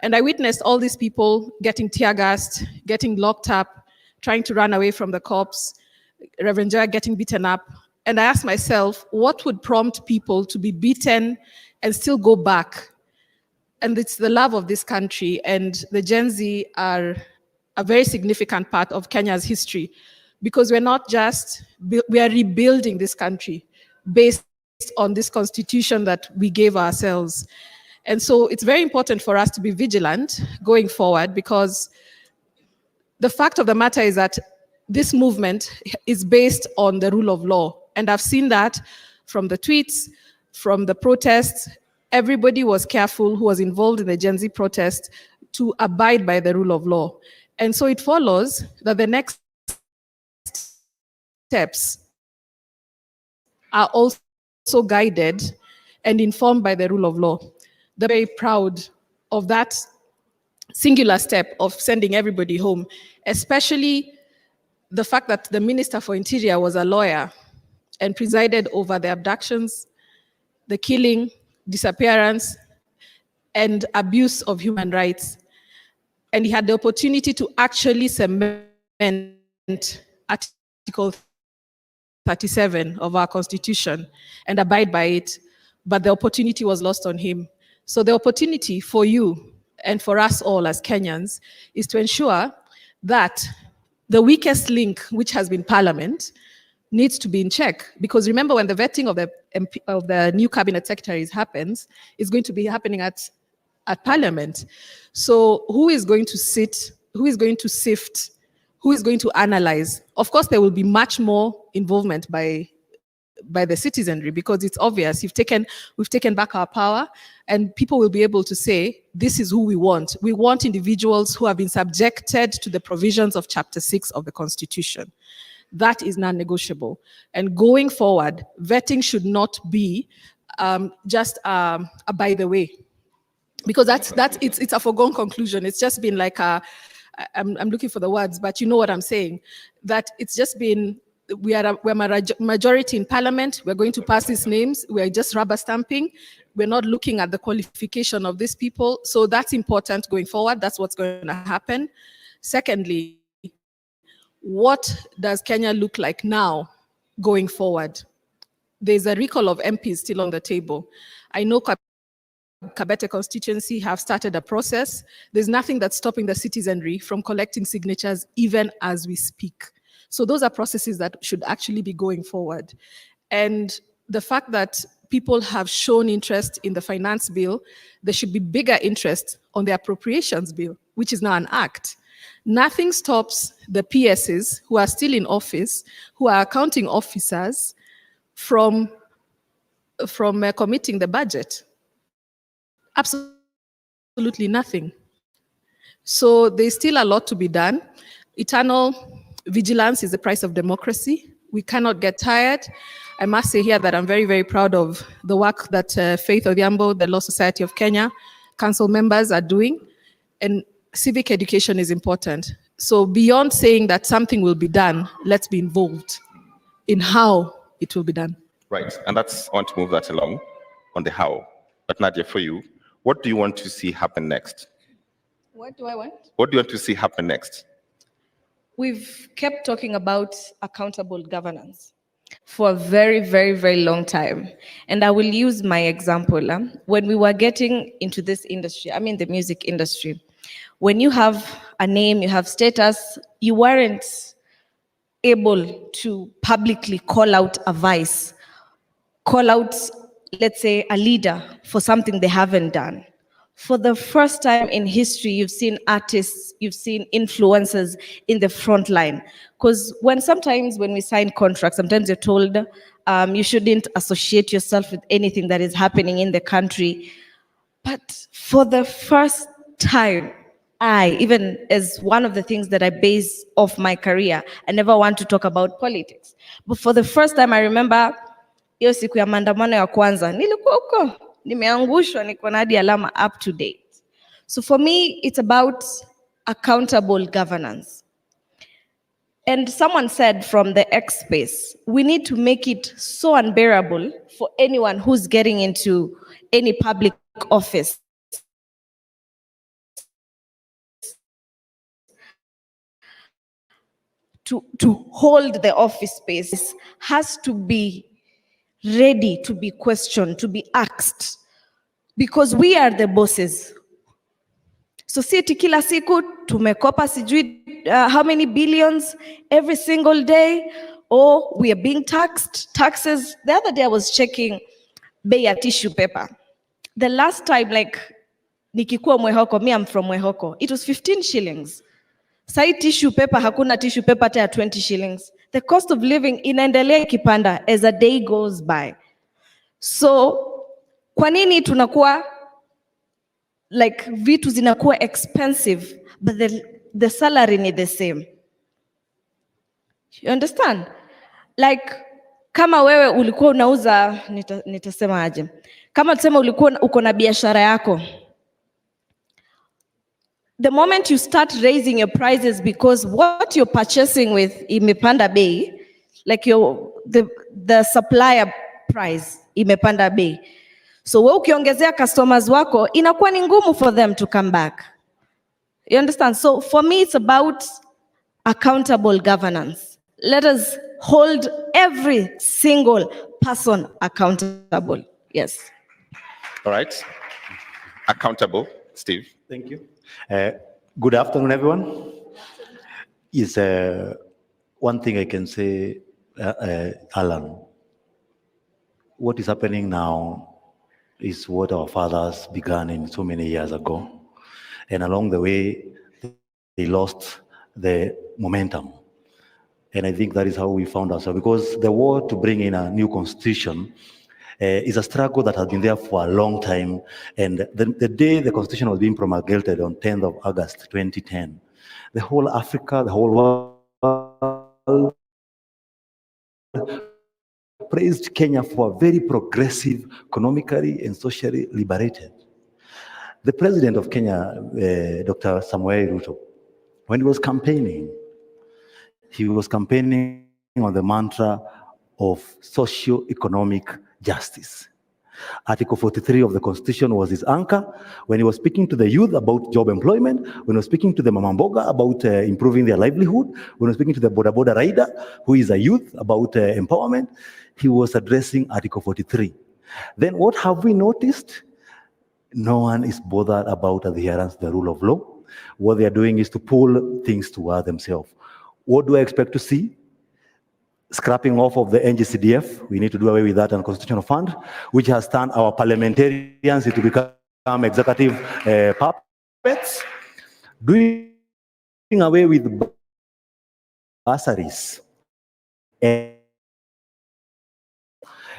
And I witnessed all these people getting tear gassed, getting locked up, trying to run away from the cops, Reverend Joy getting beaten up. And I asked myself, what would prompt people to be beaten and still go back? And it's the love of this country, and the Gen Z are a very significant part of Kenya's history, because we're not just, we are rebuilding this country based on this constitution that we gave ourselves. And so it's very important for us to be vigilant going forward, because the fact of the matter is that this movement is based on the rule of law. And I've seen that from the tweets, from the protests. Everybody was careful who was involved in the Gen Z protest to abide by the rule of law. And so it follows that the next steps are also guided and informed by the rule of law. They're very proud of that singular step of sending everybody home, especially the fact that the Minister for Interior was a lawyer and presided over the abductions, the killing, disappearance, and abuse of human rights. And he had the opportunity to actually cement Article 37 of our Constitution and abide by it, but the opportunity was lost on him. So the opportunity for you and for us all as Kenyans is to ensure that the weakest link, which has been Parliament, needs to be in check. Because remember, when the vetting of the new cabinet secretaries happens, it's going to be happening at Parliament. So who is going to sit? Who is going to sift? Who is going to analyze? Of course, there will be much more involvement by the citizenry, because it's obvious we've taken back our power, and people will be able to say, this is who we want. We want individuals who have been subjected to the provisions of Chapter 6 of the Constitution. That is non-negotiable. And going forward, vetting should not be just a by the way, because it's a foregone conclusion. It's just been like I'm looking for the words, but you know what I'm saying, that it's just been, we're majority in Parliament, we're going to pass these names, we're just rubber stamping, we're not looking at the qualification of these people. So that's important going forward. That's what's going to happen. Secondly, what does Kenya look like now going forward? There's a recall of MPs still on the table. I know Kabete constituency have started a process. There's nothing that's stopping the citizenry from collecting signatures even as we speak. So those are processes that should actually be going forward. And the fact that people have shown interest in the finance bill, there should be bigger interest on the appropriations bill, which is now an act. Nothing stops the PSs who are still in office, who are accounting officers, from committing the budget. Absolutely nothing. So there's still a lot to be done. Eternal vigilance is the price of democracy. We cannot get tired. I must say here that I'm very, very proud of the work that Faith Odhiambo, the Law Society of Kenya, council members are doing. And civic education is important. So beyond saying that something will be done, let's be involved in how it will be done. Right, and I want to move that along on the how. But Nadia, for you, what do you want to see happen next? What do I want? What do you want to see happen next? We've kept talking about accountable governance for a very, very, very long time. And I will use my example. When we were getting into this industry, I mean the music industry, when you have a name, you have status, you weren't able to publicly call out a vice, call out, let's say, a leader for something they haven't done. For the first time in history, you've seen artists, you've seen influencers in the front line. Because sometimes when we sign contracts, sometimes you're told you shouldn't associate yourself with anything that is happening in the country. But for the first time, even as one of the things that I base off my career, I never want to talk about politics. But for the first time, I remember hiyo siku ya maandamano ya kwanza, nilikuwa huko, nimeangushwa, niko na hadi alama up to date. So for me, it's about accountable governance. And someone said from the X space, we need to make it so unbearable for anyone who's getting into any public office to hold the office space has to be ready to be questioned, to be asked, because we are the bosses. So si eti kila siku tumekopa sijui how many billions every single day, or we are being taxes. The other day I was checking bei ya tissue paper. The last time, like nikikuwa Mwehoko, me I'm from Mwehoko, it was 15 shillings. Sai tissue paper, hakuna tissue paper hata ya 20 shillings. The cost of living inaendelea ikipanda as a day goes by. So kwa nini tunakuwa like vitu zinakuwa expensive but the salary ni the same? You understand? Like kama wewe ulikuwa unauza nitasema aje? Kama tuseme ulikuwa uko na biashara yako, the moment you start raising your prices because what you're purchasing with imepanda bei, like the supplier price imepanda bei. So wewe ukiongezea customers wako, inakuwa ni ngumu for them to come back. You understand? So for me, it's about accountable governance. Let us hold every single person accountable. Yes. All right. Accountable, Steve. Thank you. Good afternoon, everyone. Is one thing I can say, Alan. What is happening now is what our fathers began in so many years ago. And along the way, they lost the momentum. And I think that is how we found ourselves, because the war to bring in a new constitution is a struggle that has been there for a long time. And the day the constitution was being promulgated on 10th of August 2010, the whole Africa, the whole world praised Kenya for a very progressive, economically and socially liberated. The president of Kenya, Dr. Samuel Ruto, when he was campaigning on the mantra of socio-economic justice. Article 43 of the Constitution was his anchor. When he was speaking to the youth about job employment, when he was speaking to the Mama Mboga about improving their livelihood, when he was speaking to the Boda Boda rider, who is a youth, about empowerment, he was addressing Article 43. Then what have we noticed? No one is bothered about adherence to the rule of law. What they are doing is to pull things toward themselves. What do I expect to see? Scrapping off of the NGCDF. We need to do away with that unconstitutional fund, which has turned our parliamentarians to become executive puppets. Doing away with bursaries.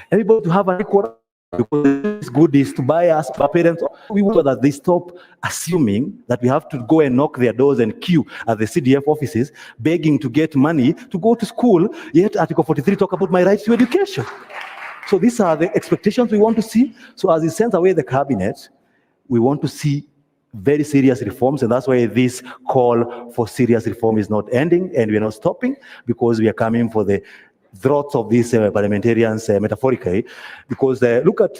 Everybody to have an equal, because it's good is to buy us, our parents. We want that they stop assuming that we have to go and knock their doors and queue at the CDF offices, begging to get money to go to school, yet Article 43 talk about my right to education. So these are the expectations we want to see. So as he sends away the cabinet, we want to see very serious reforms, and that's why this call for serious reform is not ending, and we're not stopping, because we are coming for the throats of these parliamentarians metaphorically, because look at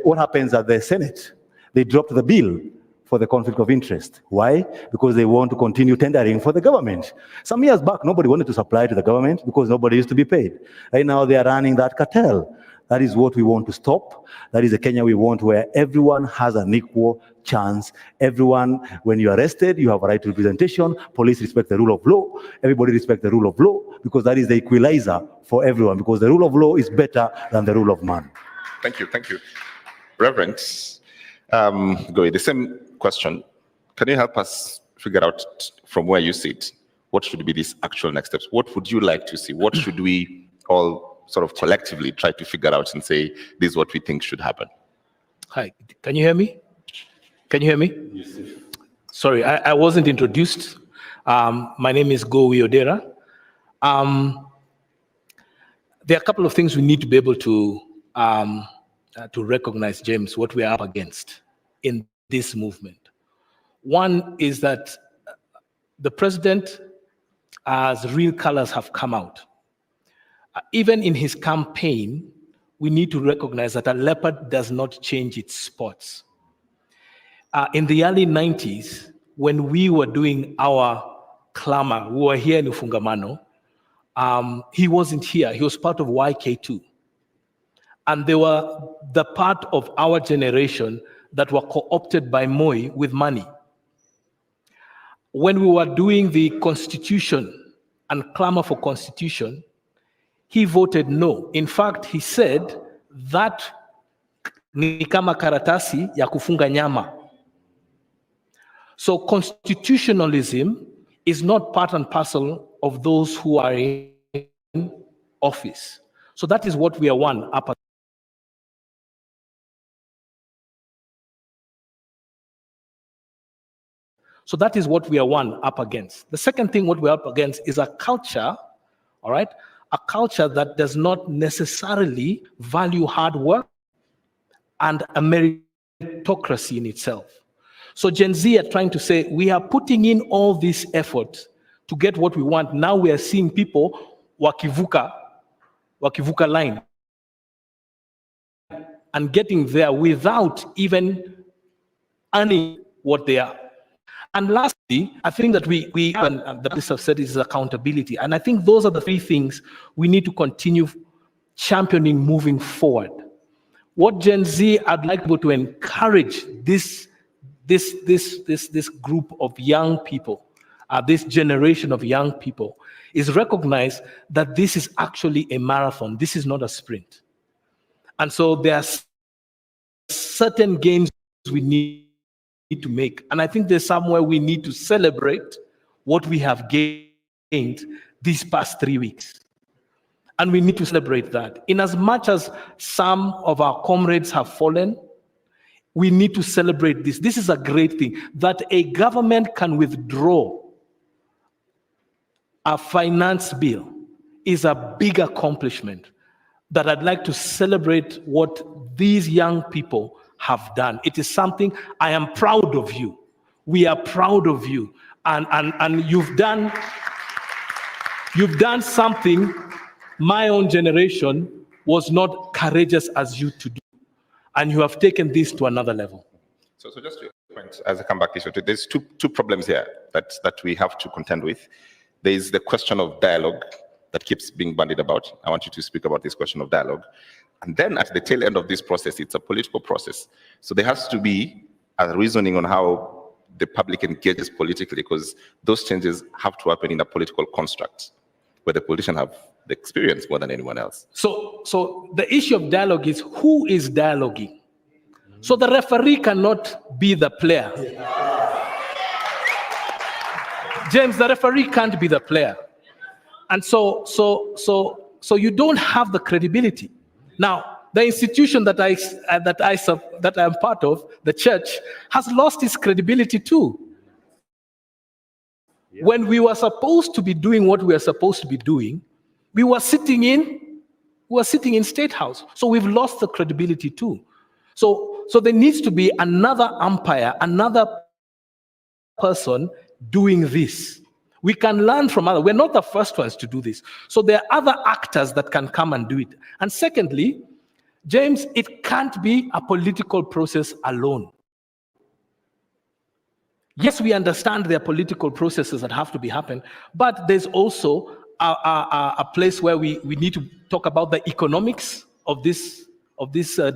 what happens at the Senate. They dropped the bill for the conflict of interest. Why? Because they want to continue tendering for the government. Some years back, nobody wanted to supply to the government because nobody used to be paid. Right now, they are running that cartel. That is what we want to stop. That is the Kenya we want, where everyone has an equal chance. Everyone, when you're arrested, you have a right to representation. Police respect the rule of law. Everybody respect the rule of law, because that is the equalizer for everyone, because the rule of law is better than the rule of man. Thank you, thank you. Reverend, Goy, the same question. Can you help us figure out from where you sit, what should be these actual next steps? What would you like to see? What should we all sort of collectively try to figure out and say, this is what we think should happen? Hi, can you hear me? Can you hear me? Yes. Sorry, I wasn't introduced. My name is Go Wiodera. There are a couple of things we need to be able to recognize, James, what we are up against in this movement. One is that the president, as real colors have come out, even in his campaign, we need to recognize that a leopard does not change its spots. In the early 90s, when we were doing our clamor, we were here in Ufungamano, he wasn't here. He was part of YK2. And they were the part of our generation that were co-opted by Moi with money. When we were doing the constitution and clamor for constitution, he voted no. In fact, he said that ni kama karatasi ya kufunga nyama. So constitutionalism is not part and parcel of those who are in office. So that is what we are one up. So that is what we are one up against. The second thing what we're up against is a culture, all right? A culture that does not necessarily value hard work and a meritocracy in itself. So Gen Z are trying to say, we are putting in all this effort to get what we want. Now we are seeing people wakivuka line and getting there without even earning what they are. And lastly, I think that we and the police have said is accountability. And I think those are the three things we need to continue championing moving forward. What Gen Z, I'd like to encourage this group of young people, this generation of young people, is recognize that this is actually a marathon. This is not a sprint. And so there are certain gains we need to make. And I think there's somewhere we need to celebrate what we have gained these past 3 weeks. And we need to celebrate that. In as much as some of our comrades have fallen, we need to celebrate this. This is a great thing, that a government can withdraw a finance bill is a big accomplishment that I'd like to celebrate what these young people have done. It is something I am proud of you. We are proud of you. And you've done something my own generation was not courageous as you to do. And you have taken this to another level. So just to your point, as I come back to this, there's two problems here that we have to contend with. There is the question of dialogue that keeps being bandied about. I want you to speak about this question of dialogue. And then at the tail end of this process, it's a political process. So there has to be a reasoning on how the public engages politically, because those changes have to happen in a political construct where the politicians have the experience more than anyone else. So the issue of dialogue is who is dialoguing. So the referee cannot be the player. James, the referee can't be the player. And so you don't have the credibility. Now, the institution that I am part of, the church, has lost its credibility too. Yeah. When we were supposed to be doing what we were supposed to be doing, we were sitting in State House. So we've lost the credibility too. So there needs to be another umpire, another person doing this. We can learn from others. We're not the first ones to do this. So there are other actors that can come and do it. And secondly, James, it can't be a political process alone. Yes, we understand there are political processes that have to be happen, but there's also a place where we need to talk about the economics of this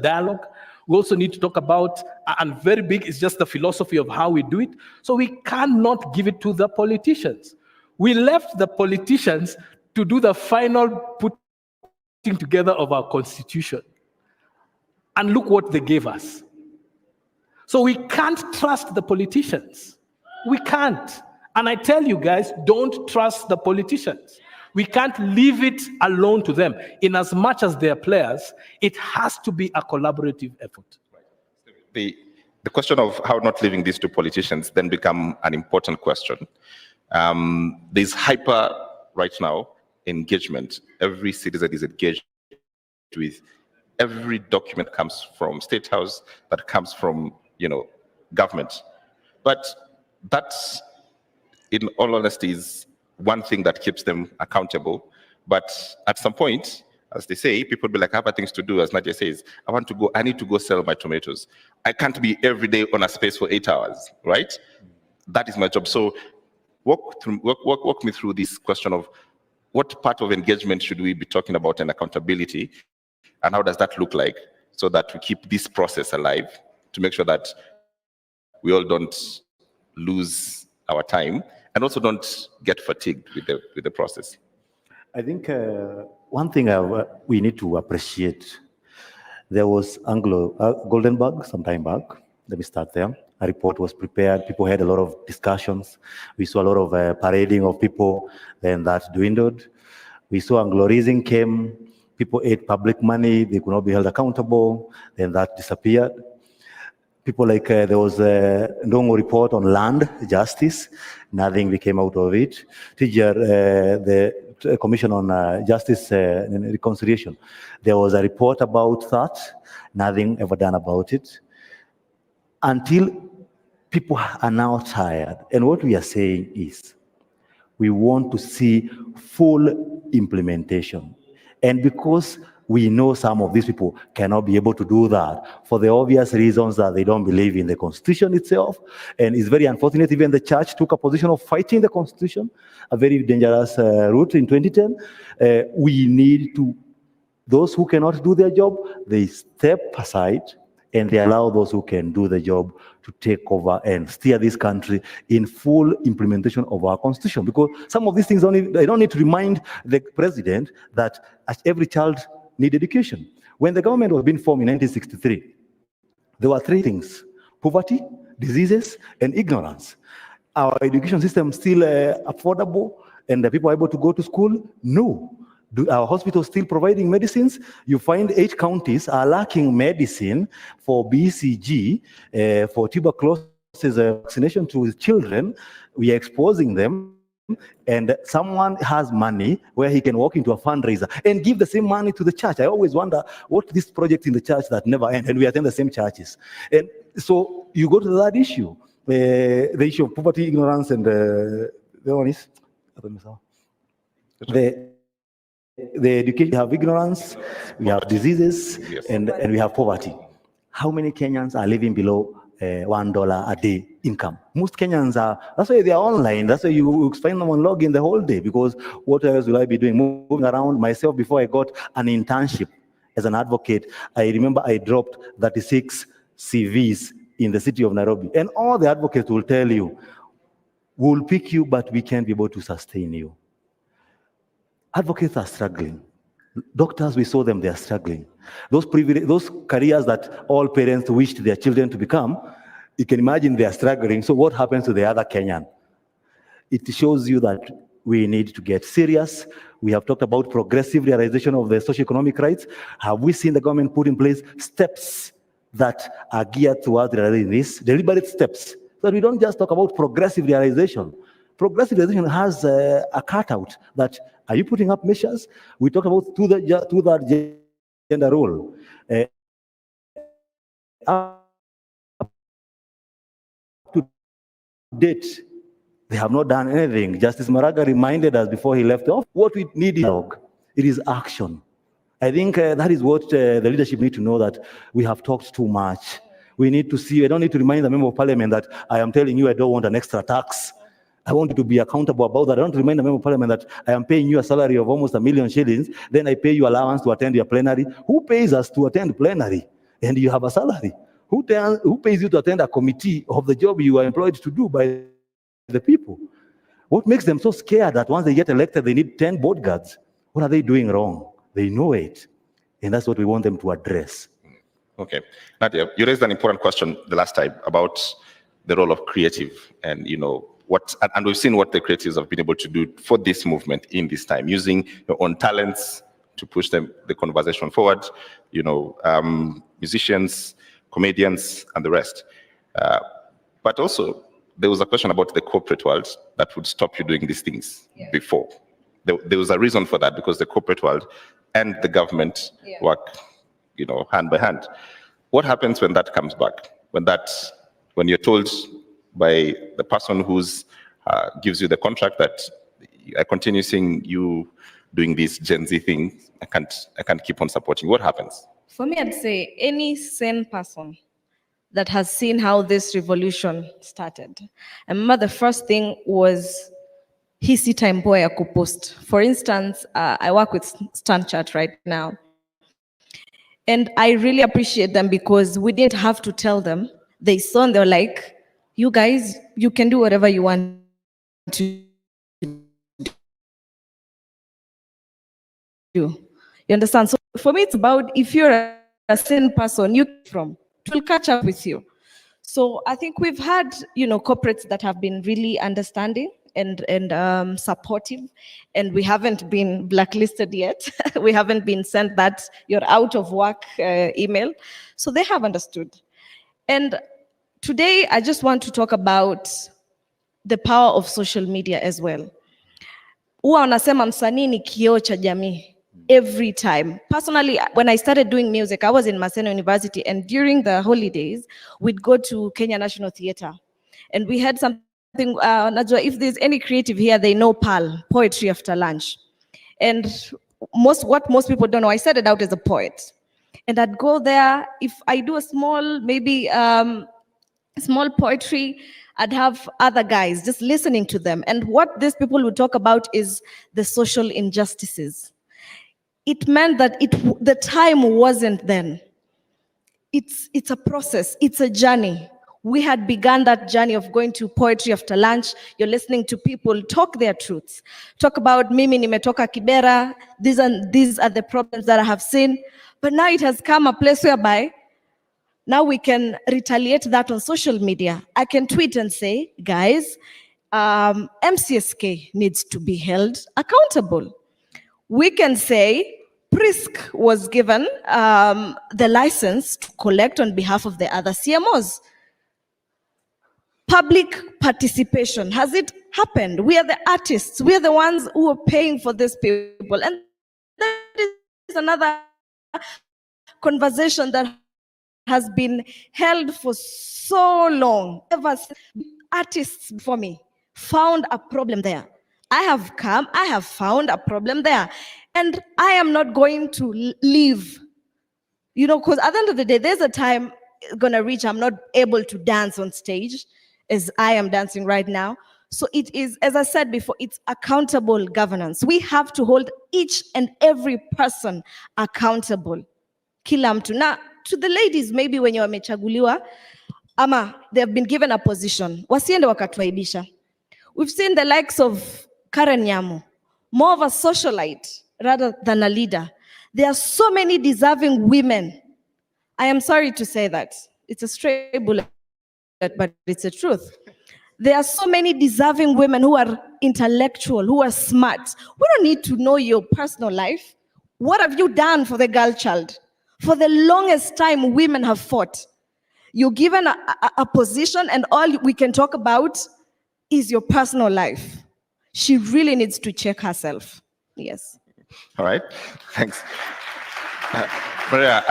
dialogue. We also need to talk about, and very big is just the philosophy of how we do it. So we cannot give it to the politicians. We left the politicians to do the final putting together of our constitution. And look what they gave us. So we can't trust the politicians. We can't. And I tell you guys, don't trust the politicians. We can't leave it alone to them. In as much as they're players, it has to be a collaborative effort. The question of how not leaving this to politicians then become an important question. There's hyper, right now, engagement. Every citizen is engaged with every document comes from State House, that comes from, government. But that's, in all honesty, is one thing that keeps them accountable. But at some point, as they say, people be like, I have things to do. As Nadia says, I need to go sell my tomatoes. I can't be every day on a space for 8 hours, right? That is my job. So walk me through this question of what part of engagement should we be talking about and accountability, and how does that look like, so that we keep this process alive, to make sure that we all don't lose our time and also don't get fatigued with the process? I think one thing we need to appreciate, there was Goldenberg some time back. Let me start there. A report was prepared. People had a lot of discussions. We saw a lot of parading of people. Then that dwindled. We saw Anglo-Rising came. People ate public money. They could not be held accountable. Then that disappeared. People like, there was a Ndongo report on land justice. Nothing came out of it. The Commission on Justice and Reconciliation, there was a report about that. Nothing ever done about it. Until people are now tired. And what we are saying is, we want to see full implementation. And because we know some of these people cannot be able to do that for the obvious reasons that they don't believe in the Constitution itself. And it's very unfortunate, even the church took a position of fighting the Constitution, a very dangerous route in 2010. We need to, those who cannot do their job, they step aside and they allow those who can do the job to take over and steer this country in full implementation of our Constitution. Because some of these things, they don't need to remind the president that every child needs education. When the government was being formed in 1963, there were three things: poverty, diseases, and ignorance. Our education system still affordable and the people are able to go to school? No. Do our hospitals still providing medicines? You find 8 counties are lacking medicine for BCG, for tuberculosis vaccination to children. We are exposing them, and someone has money where he can walk into a fundraiser and give the same money to the church. I always wonder what this project in the church that never ends, and we attend the same churches. And so you go to that issue, the issue of poverty, ignorance, and the one is the education. We have ignorance, we have diseases, and we have poverty. How many Kenyans are living below $1 a day income? Most Kenyans are, that's why they are online. That's why you find them on login the whole day, because what else will I be doing? Moving around myself. Before I got an internship as an advocate, I remember I dropped 36 CVs in the city of Nairobi. And all the advocates will tell you, we'll pick you, but we can't be able to sustain you. Advocates are struggling. Doctors, we saw them, they are struggling. Those careers that all parents wished their children to become, you can imagine they are struggling. So what happens to the other Kenyan? It shows you that we need to get serious. We have talked about progressive realization of the socioeconomic rights. Have we seen the government put in place steps that are geared towards realizing this? Deliberate steps. So we don't just talk about progressive realization. Progressive realization has a cutout that, are you putting up measures? We talk about to that gender role. To date, they have not done anything. Justice Maraga reminded us before he left off, what we need is dialogue. It is action. I think that is what the leadership need to know, that we have talked too much. We need to see, I don't need to remind the member of parliament that I am telling you I don't want an extra tax. I want you to be accountable about that. I don't remind the member of parliament that I am paying you a salary of almost $1 million shillings, then I pay you allowance to attend your plenary. Who pays us to attend plenary? And you have a salary. Who pays you to attend a committee of the job you are employed to do by the people? What makes them so scared that once they get elected, they need 10 bodyguards? What are they doing wrong? They know it. And that's what we want them to address. Okay. Nadia, you raised an important question the last time about the role of creative, and and we've seen what the creatives have been able to do for this movement in this time, using your own talents to push the conversation forward, musicians, comedians, and the rest. But also, there was a question about the corporate world that would stop you doing these things before. There was a reason for that, because the corporate world and the government work, hand by hand. What happens when that comes back? When you're told by the person who's gives you the contract that I continue seeing you doing this Gen Z thing, I can't keep on supporting. What happens? For me, I'd say any sane person that has seen how this revolution started. I remember the first thing was hii si time poa ya kupost. For instance, I work with StanChat right now. And I really appreciate them because we didn't have to tell them. They saw and they were like, you guys, you can do whatever you want to do. You understand? So for me, it's about if you're a sane person, it will catch up with you. So I think we've had, corporates that have been really understanding and supportive, and we haven't been blacklisted yet. We haven't been sent that you're out of work email. So they have understood. And today, I just want to talk about the power of social media as well. Huwa wanasema msanii ni kioo cha jamii. Every time. Personally, when I started doing music, I was in Maseno University, and during the holidays, we'd go to Kenya National Theatre. And we had something, Najwa, if there's any creative here, they know PAL, Poetry After Lunch. And what most people don't know, I started out as a poet. And I'd go there, if I do a small, maybe small poetry, I'd have other guys just listening to them. And what these people would talk about is the social injustices. It meant that the time wasn't then. It's a process, it's a journey. We had begun that journey of going to Poetry After Lunch. You're listening to people talk their truths. Talk about mimi nimetoka Kibera, these are the problems that I have seen. But now it has come a place whereby now we can retaliate that on social media. I can tweet and say, guys, MCSK needs to be held accountable. We can say Prisk was given the license to collect on behalf of the other CMOs. Public participation, has it happened? We are the artists, we are the ones who are paying for these people. And that is another conversation that has been held for so long. Artists before me found a problem there. I have found a problem there. And I am not going to leave, because at the end of the day, there's a time gonna reach, I'm not able to dance on stage as I am dancing right now. So it is, as I said before, it's accountable governance. We have to hold each and every person accountable. Kila mtu. Now, to the ladies, maybe when you're wamechaguliwa, ama they've been given a position, wasiende wakatuaibisha. We've seen the likes of Karen Nyamu, more of a socialite rather than a leader. There are so many deserving women. I am sorry to say that. It's a stray bullet, but it's the truth. There are so many deserving women who are intellectual, who are smart. We don't need to know your personal life. What have you done for the girl child? For the longest time, women have fought. You're given a position, and all we can talk about is your personal life. She really needs to check herself. Yes. All right. Thanks. Maria,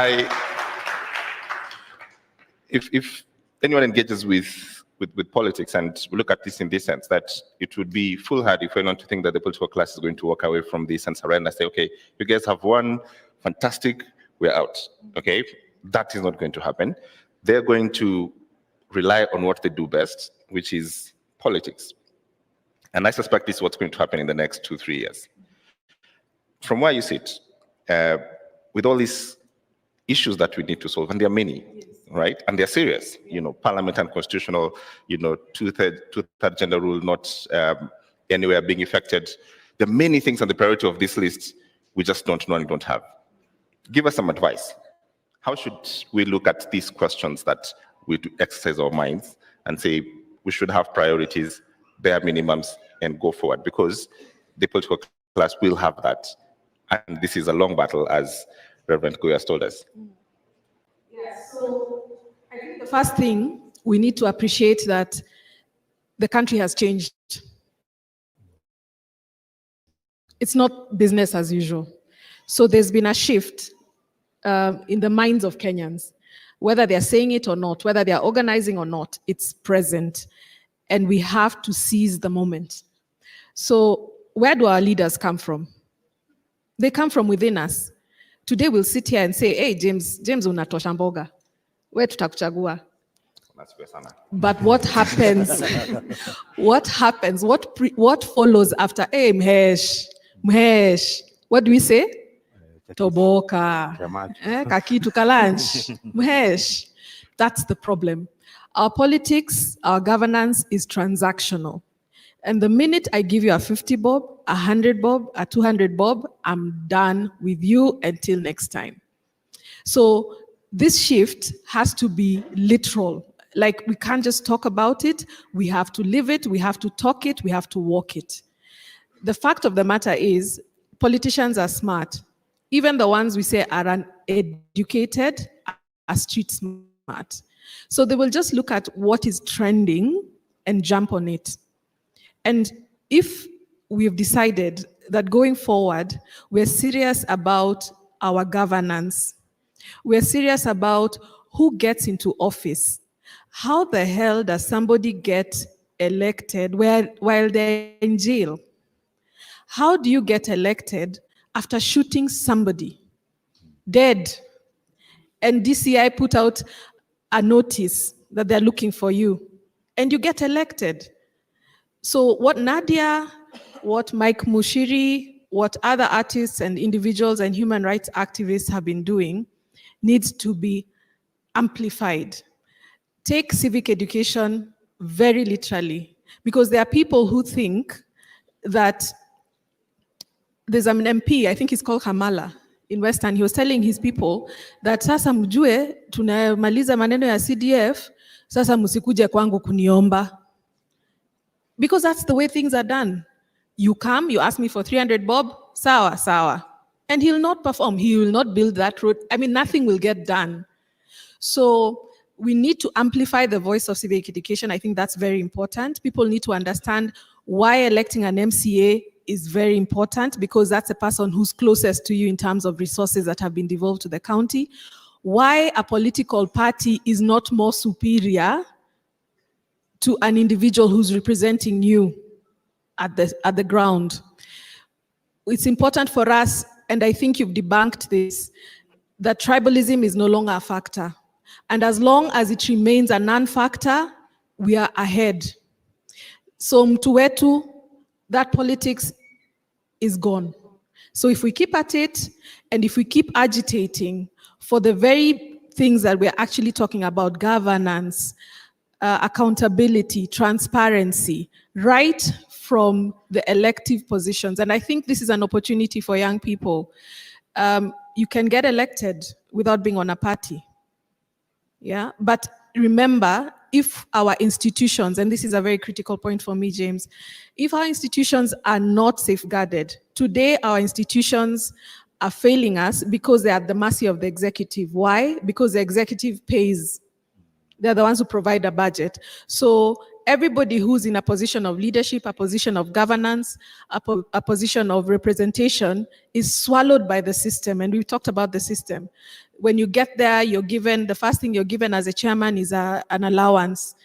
if anyone engages with politics, and we look at this in this sense, that it would be foolhardy for anyone to think that the political class is going to walk away from this and surrender and say, okay, you guys have won, fantastic, we're out. Okay, that is not going to happen. They're going to rely on what they do best, which is politics. And I suspect this is what's going to happen in the next 2-3 years. From where you sit, with all these issues that we need to solve, and there are many, right? And they're serious, parliament and constitutional, two-third gender rule not anywhere being affected. There are many things on the priority of this list we just don't know and don't have. Give us some advice. How should we look at these questions that we do exercise our minds and say we should have priorities, bare minimums, and go forward? Because the political class will have that. And this is a long battle, as Reverend Goya has told us. Yeah, so I think the first thing, we need to appreciate that the country has changed. It's not business as usual. So there's been a shift in the minds of Kenyans. Whether they're saying it or not, whether they're organizing or not, it's present. And we have to seize the moment. So where do our leaders come from? They come from within us. Today we'll sit here and say, hey, James unatosha mboga. Where tutakuchagua? Nasikia sana. But what happens? What happens? What follows after? Hey, Mhesh. What do we say? Toboka. Kakitu kalanch. Mhesh. That's the problem. Our politics, our governance is transactional. And the minute I give you a 50 bob, a 100 bob, a 200 bob, I'm done with you until next time. So this shift has to be literal. Like, we can't just talk about it. We have to live it. We have to talk it. We have to walk it. The fact of the matter is, politicians are smart. Even the ones we say are uneducated are street smart. So they will just look at what is trending and jump on it. And if we've decided that going forward, we're serious about our governance, we're serious about who gets into office. How the hell does somebody get elected while they're in jail? How do you get elected after shooting somebody dead? And DCI put out a notice that they're looking for you, and you get elected. So what Nadia, what Mike Mushiri, what other artists and individuals and human rights activists have been doing needs to be amplified. Take civic education very literally, because there are people who think that there's an MP, I think he's called Kamala, in Western. He was telling his people that sasa mjue tunamaliza maneno ya CDF, sasa musikuje kwangu kuniomba. Because that's the way things are done. You come, you ask me for 300 bob, sawa, sawa. And he'll not perform. He will not build that road. I mean, nothing will get done. So we need to amplify the voice of civic education. I think that's very important. People need to understand why electing an MCA is very important, because that's a person who's closest to you in terms of resources that have been devolved to the county. Why a political party is not more superior to an individual who's representing you at the ground. It's important for us, and I think you've debunked this, that tribalism is no longer a factor. And as long as it remains a non-factor, we are ahead. So mtu wetu, that politics is gone. So if we keep at it, and if we keep agitating for the very things that we're actually talking about, governance, accountability, transparency, right from the elective positions. And I think this is an opportunity for young people. You can get elected without being on a party. Yeah, but remember, if our institutions, and this is a very critical point for me, James, if our institutions are not safeguarded, today our institutions are failing us because they're at the mercy of the executive. Why? Because the executive pays. They're the ones who provide a budget. So everybody who's in a position of leadership, a position of governance, a position of representation is swallowed by the system. And we've talked about the system. When you get there, you're given, the first thing you're given as a chairman is an allowance,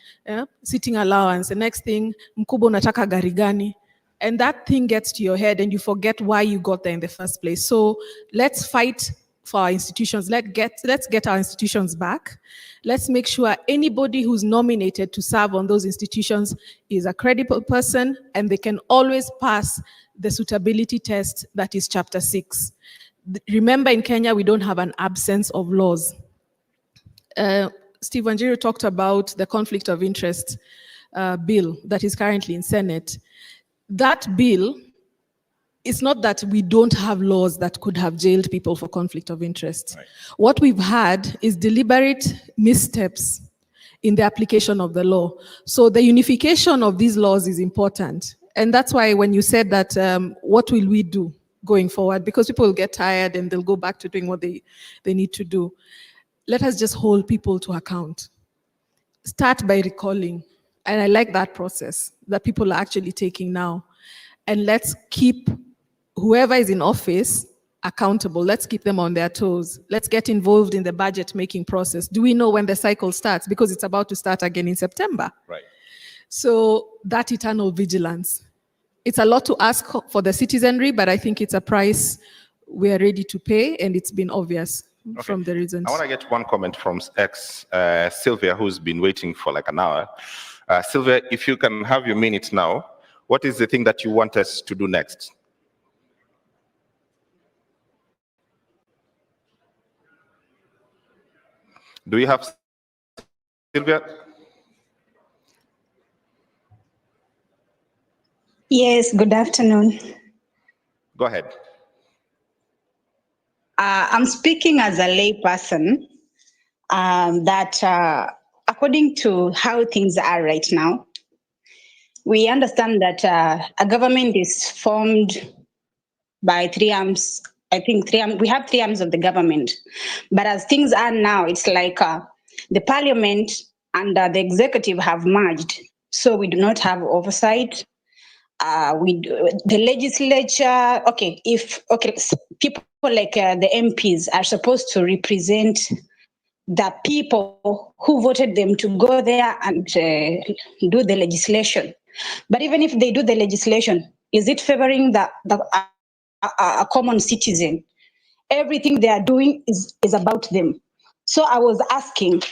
sitting allowance. The next thing, mkubwa unataka gari gani? And that thing gets to your head and you forget why you got there in the first place. So let's fight for our institutions. Let's get our institutions back. Let's make sure anybody who's nominated to serve on those institutions is a credible person, and they can always pass the suitability test that is Chapter 6. Remember, in Kenya, we don't have an absence of laws. Steve Wanjiru talked about the conflict of interest bill that is currently in Senate. That bill, it's not that we don't have laws that could have jailed people for conflict of interest. Right. What we've had is deliberate missteps in the application of the law. So the unification of these laws is important. And that's why when you said that, what will we do going forward? Because people will get tired and they'll go back to doing what they need to do. Let us just hold people to account. Start by recalling. And I like that process that people are actually taking now. And let's keep whoever is in office accountable. Let's keep them on their toes. Let's get involved in the budget making process. Do we know when the cycle starts? Because it's about to start again in September. Right. So that eternal vigilance. It's a lot to ask for the citizenry, but I think it's a price we are ready to pay, and it's been obvious from the reasons. I want to get one comment from Sylvia, who's been waiting for like an hour. Sylvia, if you can have your minute now, what is the thing that you want us to do next? Do you have Sylvia? Yes, good afternoon. Go ahead. I'm speaking as a lay person that according to how things are right now, we understand that a government is formed by three arms. I think we have three arms of the government. But as things are now, it's like the parliament and the executive have merged. So we do not have oversight. The legislature, people like the MPs are supposed to represent the people who voted them to go there and do the legislation. But even if they do the legislation, is it favoring a common citizen? Everything they are doing is about them. So I was asking,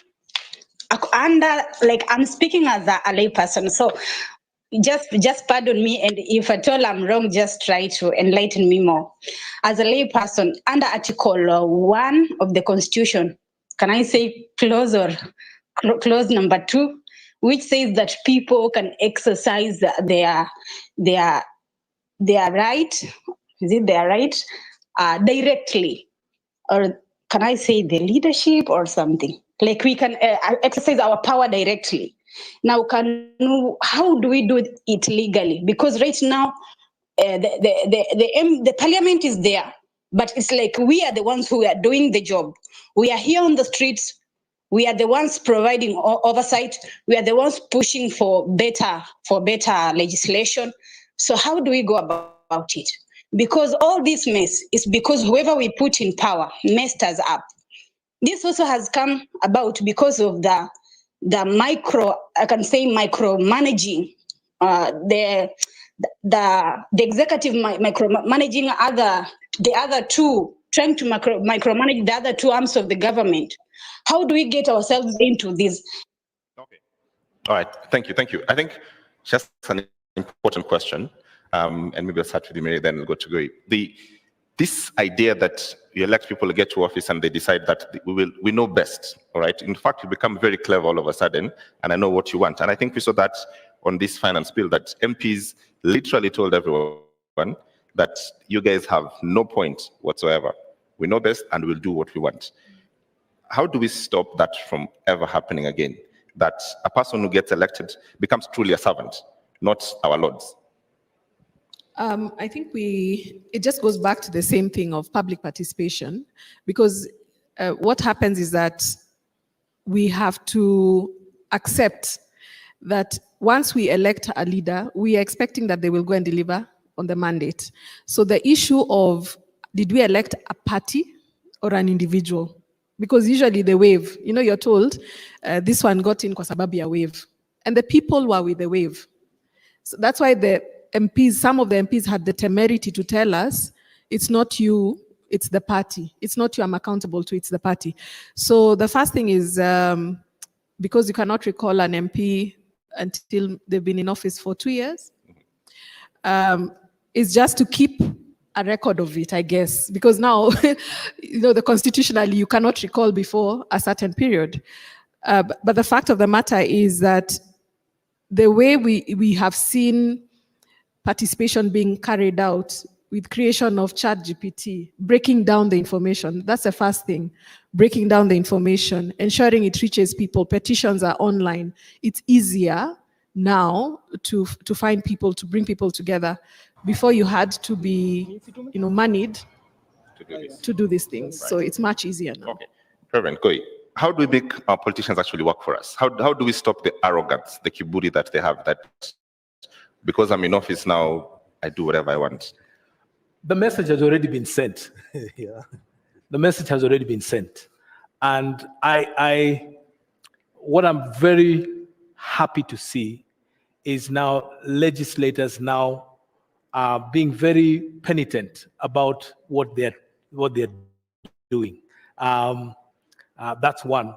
I'm speaking as a lay person, so just pardon me, and if at all I'm wrong, just try to enlighten me more. As a lay person, under Article 1 of the Constitution, can I say clause number 2, which says that people can exercise their right, is it their right, directly, or can I say the leadership or something? Like we can exercise our power directly. Now, how do we do it legally? Because right now, the parliament is there, but it's like we are the ones who are doing the job. We are here on the streets. We are the ones providing oversight. We are the ones pushing for better legislation. So how do we go about it? Because all this mess is because whoever we put in power messed us up. This also has come about because of the micromanaging, the executive micromanaging the other two, trying to micromanage the other two arms of the government. How do we get ourselves into this? Okay. All right. Thank you. I think just an important question, and maybe I'll start with you, Mary, then we'll go to Goi. This idea that you elect people to get to office and they decide that we know best, all right? In fact, you become very clever all of a sudden, and I know what you want. And I think we saw that on this finance bill, that MPs literally told everyone that you guys have no point whatsoever. We know best and we'll do what we want. How do we stop that from ever happening again? That a person who gets elected becomes truly a servant, not our lords? I think it just goes back to the same thing of public participation, because what happens is that we have to accept that once we elect a leader, we are expecting that they will go and deliver on the mandate. So the issue of, did we elect a party or an individual? Because usually they wave, you're told this one got in kwa sababu ya wave, and the people were with the wave. So that's why some of the MPs had the temerity to tell us, it's not you, it's the party. It's not you I'm accountable to, it's the party. So the first thing is, because you cannot recall an MP until they've been in office for 2 years, is just to keep a record of it, I guess. Because now, constitutionally, you cannot recall before a certain period. But the fact of the matter is that the way we have seen participation being carried out with creation of ChatGPT, breaking down the information. That's the first thing, breaking down the information, ensuring it reaches people. Petitions are online. It's easier now to find people, to bring people together. Before you had to be, moneyed to do these things. Right. So it's much easier now. Okay, Reverend Koi, how do we make our politicians actually work for us? How do we stop the arrogance, the kiburi that they have, that because I'm in office now, I do whatever I want? The message has already been sent. Yeah. The message has already been sent. And what I'm very happy to see is now legislators now are being very penitent about what they're doing. That's one.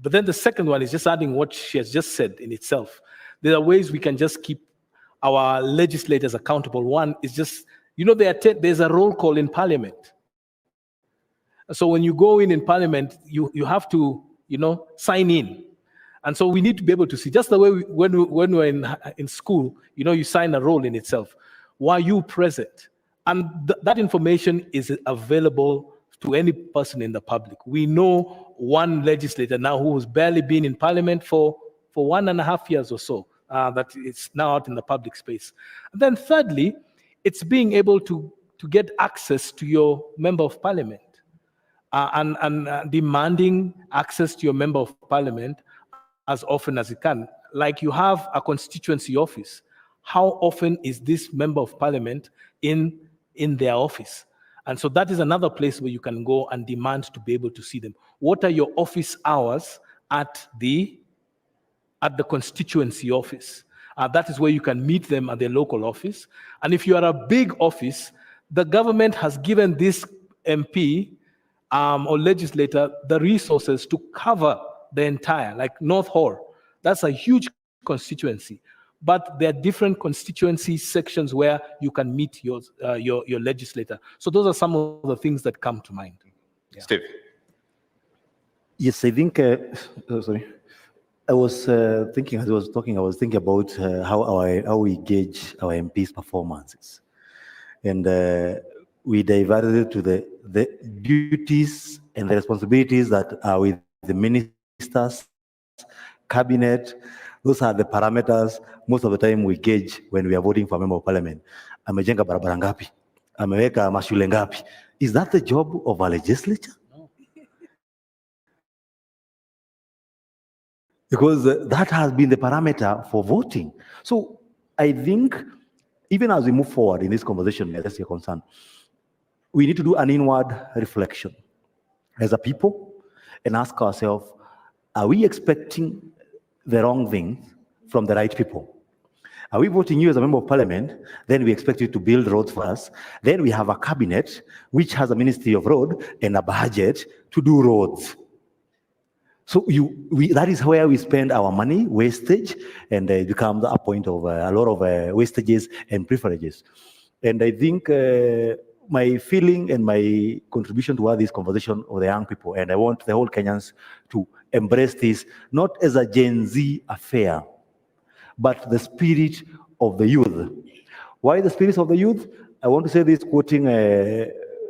But then the second one is just adding what she has just said in itself. There are ways we can just keep our legislators accountable. One is just, there's a roll call in parliament. So when you go in parliament, you have to, sign in. And so we need to be able to see, just the way when we're in school, you sign a roll in itself. Were you present? And that information is available to any person in the public. We know one legislator now who has barely been in parliament for 1.5 years or so, that it's now out in the public space. And then thirdly, it's being able to get access to your member of parliament and demanding access to your member of parliament as often as you can. Like you have a constituency office. How often is this member of parliament in their office? And so that is another place where you can go and demand to be able to see them. What are your office hours at the constituency office? That is where you can meet them at their local office. And if you are a big office, the government has given this MP or legislator the resources to cover the entire, like North Hall. That's a huge constituency. But there are different constituency sections where you can meet your legislator. So those are some of the things that come to mind. Yeah. Steve. Yes, I think, sorry. I was thinking, as I was talking, I was thinking about how we gauge our MPs' performances. And we diverted it to the duties and the responsibilities that are with the ministers, cabinet. Those are the parameters most of the time we gauge when we are voting for a member of parliament. Amejenga barabara ngapi? Ameweka mashule ngapi? Is that the job of a legislature? No. Because that has been the parameter for voting. So I think even as we move forward in this conversation, as you're concerned, we need to do an inward reflection as a people and ask ourselves, are we expecting the wrong things from the right people? Are we voting you as a member of parliament? Then we expect you to build roads for us. Then we have a cabinet which has a ministry of road and a budget to do roads. So that is where we spend our money, wastage, and it becomes a point of a lot of wastages and privileges. And I think my feeling and my contribution to this conversation of the young people, and I want the whole Kenyans to embrace this, not as a Gen Z affair, but the spirit of the youth. Why the spirit of the youth? I want to say this quoting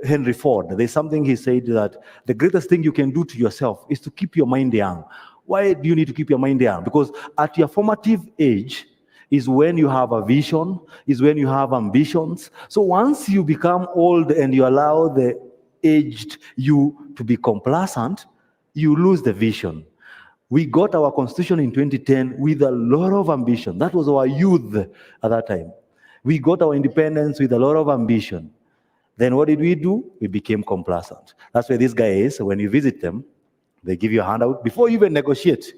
Henry Ford. There's something he said that the greatest thing you can do to yourself is to keep your mind young. Why do you need to keep your mind young? Because at your formative age is when you have a vision, is when you have ambitions. So once you become old and you allow the aged you to be complacent, you lose the vision. We got our constitution in 2010 with a lot of ambition. That was our youth at that time. We got our independence with a lot of ambition. Then what did we do? We became complacent. That's where this guy is. When you visit them, they give you a handout. Before you even negotiate,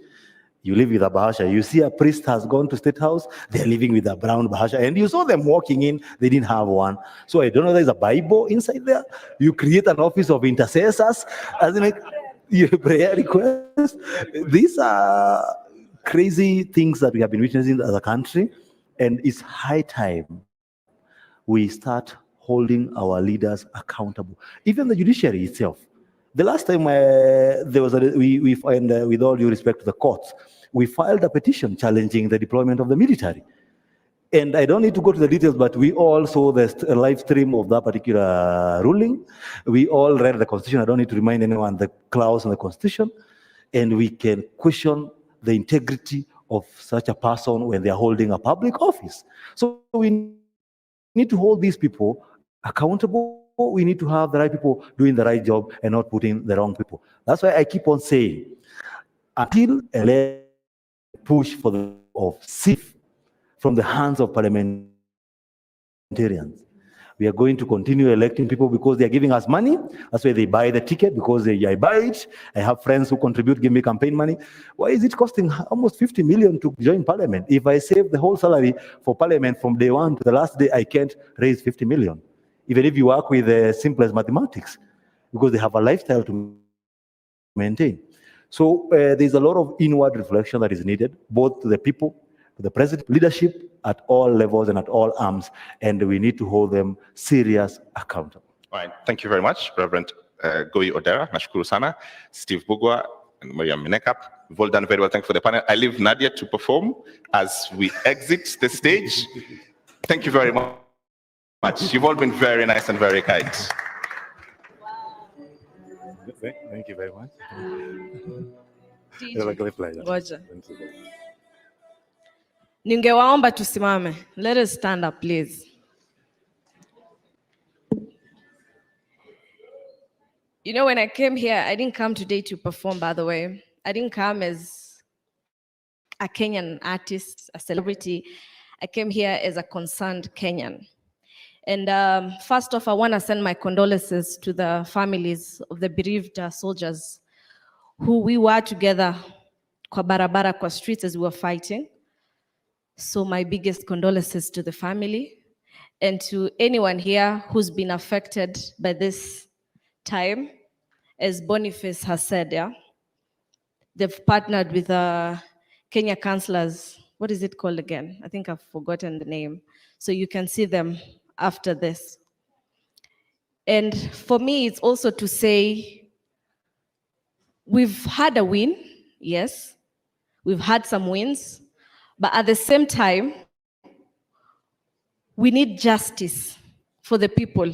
you live with a bahasha. You see a priest has gone to State House, they're living with a brown bahasha. And you saw them walking in, they didn't have one. So I don't know, there's a Bible inside there. You create an office of intercessors, as in like your prayer requests. These are crazy things that we have been witnessing as a country. And it's high time we start holding our leaders accountable. Even the judiciary itself. The last time there was we find, with all due respect to the courts, we filed a petition challenging the deployment of the military. And I don't need to go to the details, but we all saw the live stream of that particular ruling. We all read the Constitution. I don't need to remind anyone the clause in the Constitution. And we can question the integrity of such a person when they are holding a public office. So we need to hold these people accountable. We need to have the right people doing the right job and not putting the wrong people. That's why I keep on saying, until a push for the of SIF from the hands of parliamentarians, we are going to continue electing people because they are giving us money. That's why they buy the ticket, because I buy it. I have friends who contribute, give me campaign money. Why is it costing almost 50 million to join parliament? If I save the whole salary for parliament from day one to the last day, I can't raise 50 million. Even if you work with the simplest mathematics, because they have a lifestyle to maintain. So there's a lot of inward reflection that is needed, both to the people, to the president, leadership at all levels and at all arms, and we need to hold them serious accountable. All right, thank you very much, Reverend Goi Odera, nashukuru sana, Steve Bugwa, and Miriam Minekap. We've all done very well. Thank you for the panel. I leave Nadia to perform as we exit the stage. Thank you very much. You've all been very nice and very kind. Thank you very much. Ngoja. Ningewaomba tusimame. Let us stand up, please. You know, when I came here, I didn't come today to perform, by the way. I didn't come as a Kenyan artist, a celebrity. I came here as a concerned Kenyan. And first off, I want to send my condolences to the families of the bereaved soldiers who we were together kwa barabara, kwa streets as we were fighting. So my biggest condolences to the family and to anyone here who's been affected by this time. As Boniface has said, yeah, they've partnered with Kenya counselors. What is it called again? I think I've forgotten the name. So you can see them after this. And for me, it's also to say, we've had a win, yes. We've had some wins, but at the same time, we need justice for the people,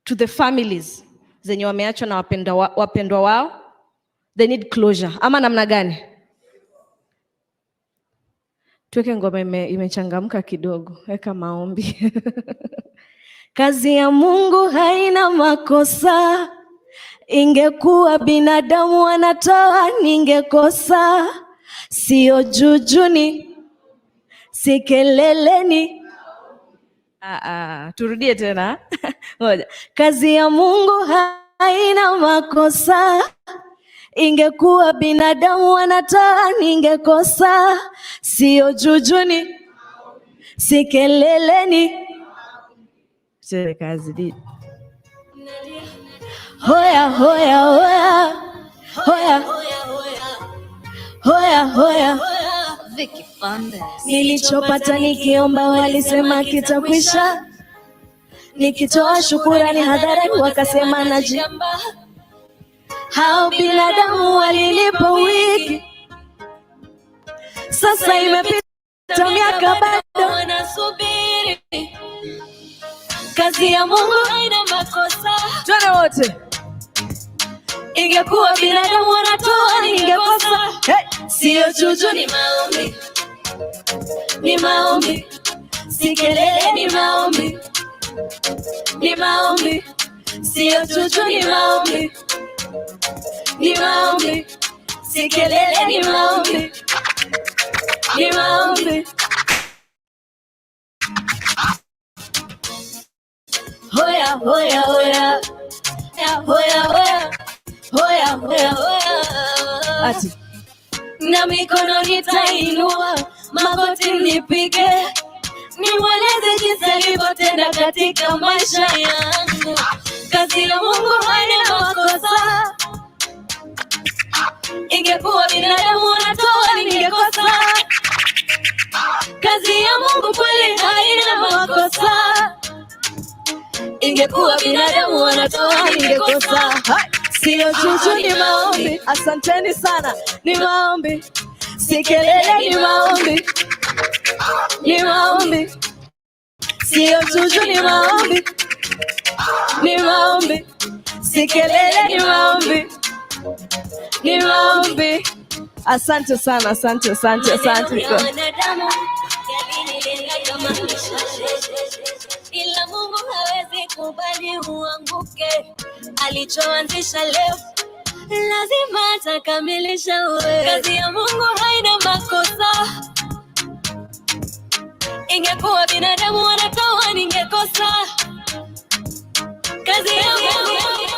to the families zenye wameachwa na wapendwa wao. They need closure. Ama namna gani? Tuweke ngoma imechangamka kidogo. Weka maombi. Kazi ya Mungu haina makosa. Ingekuwa binadamu wanatoa ningekosa. Sio jujuni, si keleleni. Turudie tena. Kazi ya Mungu haina makosa. Ingekuwa binadamu wanatoa ningekosa. Sio jujuni, si keleleni. Chere kazi di. Hoya, hoya, hoya. Hoya, hoya, hoya. Vicky Fernandez. Nilichopata nikiomba walisema kitakwisha. Nikitoa shukurani hadharani wakasema najamba. Hao binadamu walilipa wiki. Sasa imepita miaka bado wanasubiri. Kazi ya Mungu haina makosa. Tuone wote. Ingekuwa binadamu wanatoa ningekosa. Hey! Sio juju ni maombi. Ni maombi. Si kelele ni maombi. Ni maombi. Sio juju ni maombi. Ni maombi. Si kelele ni maombi. Ni maombi. Hoya, hoya, hoya. Hoya, hoya. Hoya, hoya, hoya. Ati. Na mikono nitainua, magoti nipige. Niweleze jinsi alivyotenda katika maisha yangu. Kazi ya Mungu haina makosa. Ingekuwa binadamu wanatoa ningekosa. Kazi ya Mungu kweli haina makosa. Ingekuwa binadamu wanatoa ningekosa. Sio chuchu ni maombi. Asanteni sana. Ni maombi. Si kelele ni maombi. Ni maombi. Sio chuchu ni maombi. Ni maombi. Si kelele ni maombi. Ni maombi. Asante sana, asante, asante, asante. Ila Mungu hawezi kubali uanguke. Alichoanzisha leo lazima atakamilisha wewe. Kazi ya Mungu haina makosa. Ingekuwa binadamu wanatoa ningekosa. Kazi ya Mungu.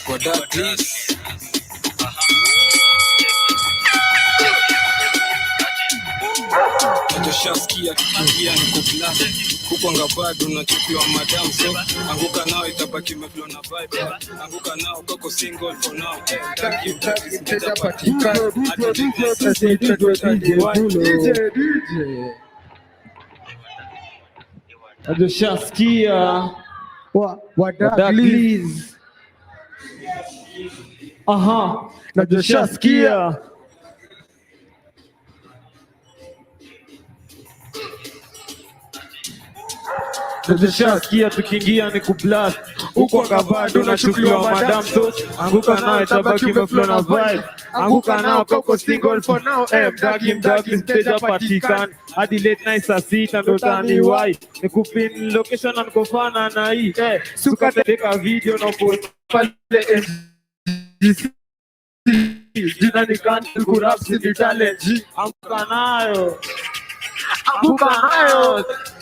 Kwa da please. Tushasikia tukiingia ni kublast. Kukwanga bado unachukiwa madam, so anguka nao itabaki meflow na vibe. Anguka nao koko single for now. Tushasikia Wadaglis. Aha, na tushasikia tukiingia ni kublast. Huko bado unachukuliwa madam, so anguka nao itabaki meflow na vibe. Anguka nao koko single for now. Mdagi mteja patikani hadi late night saa 6 ndo taniwai. Nikupin location na nikofana na hii suka teka video na post pale jina ni kanti kurapsi ni talent. Anguka nayo,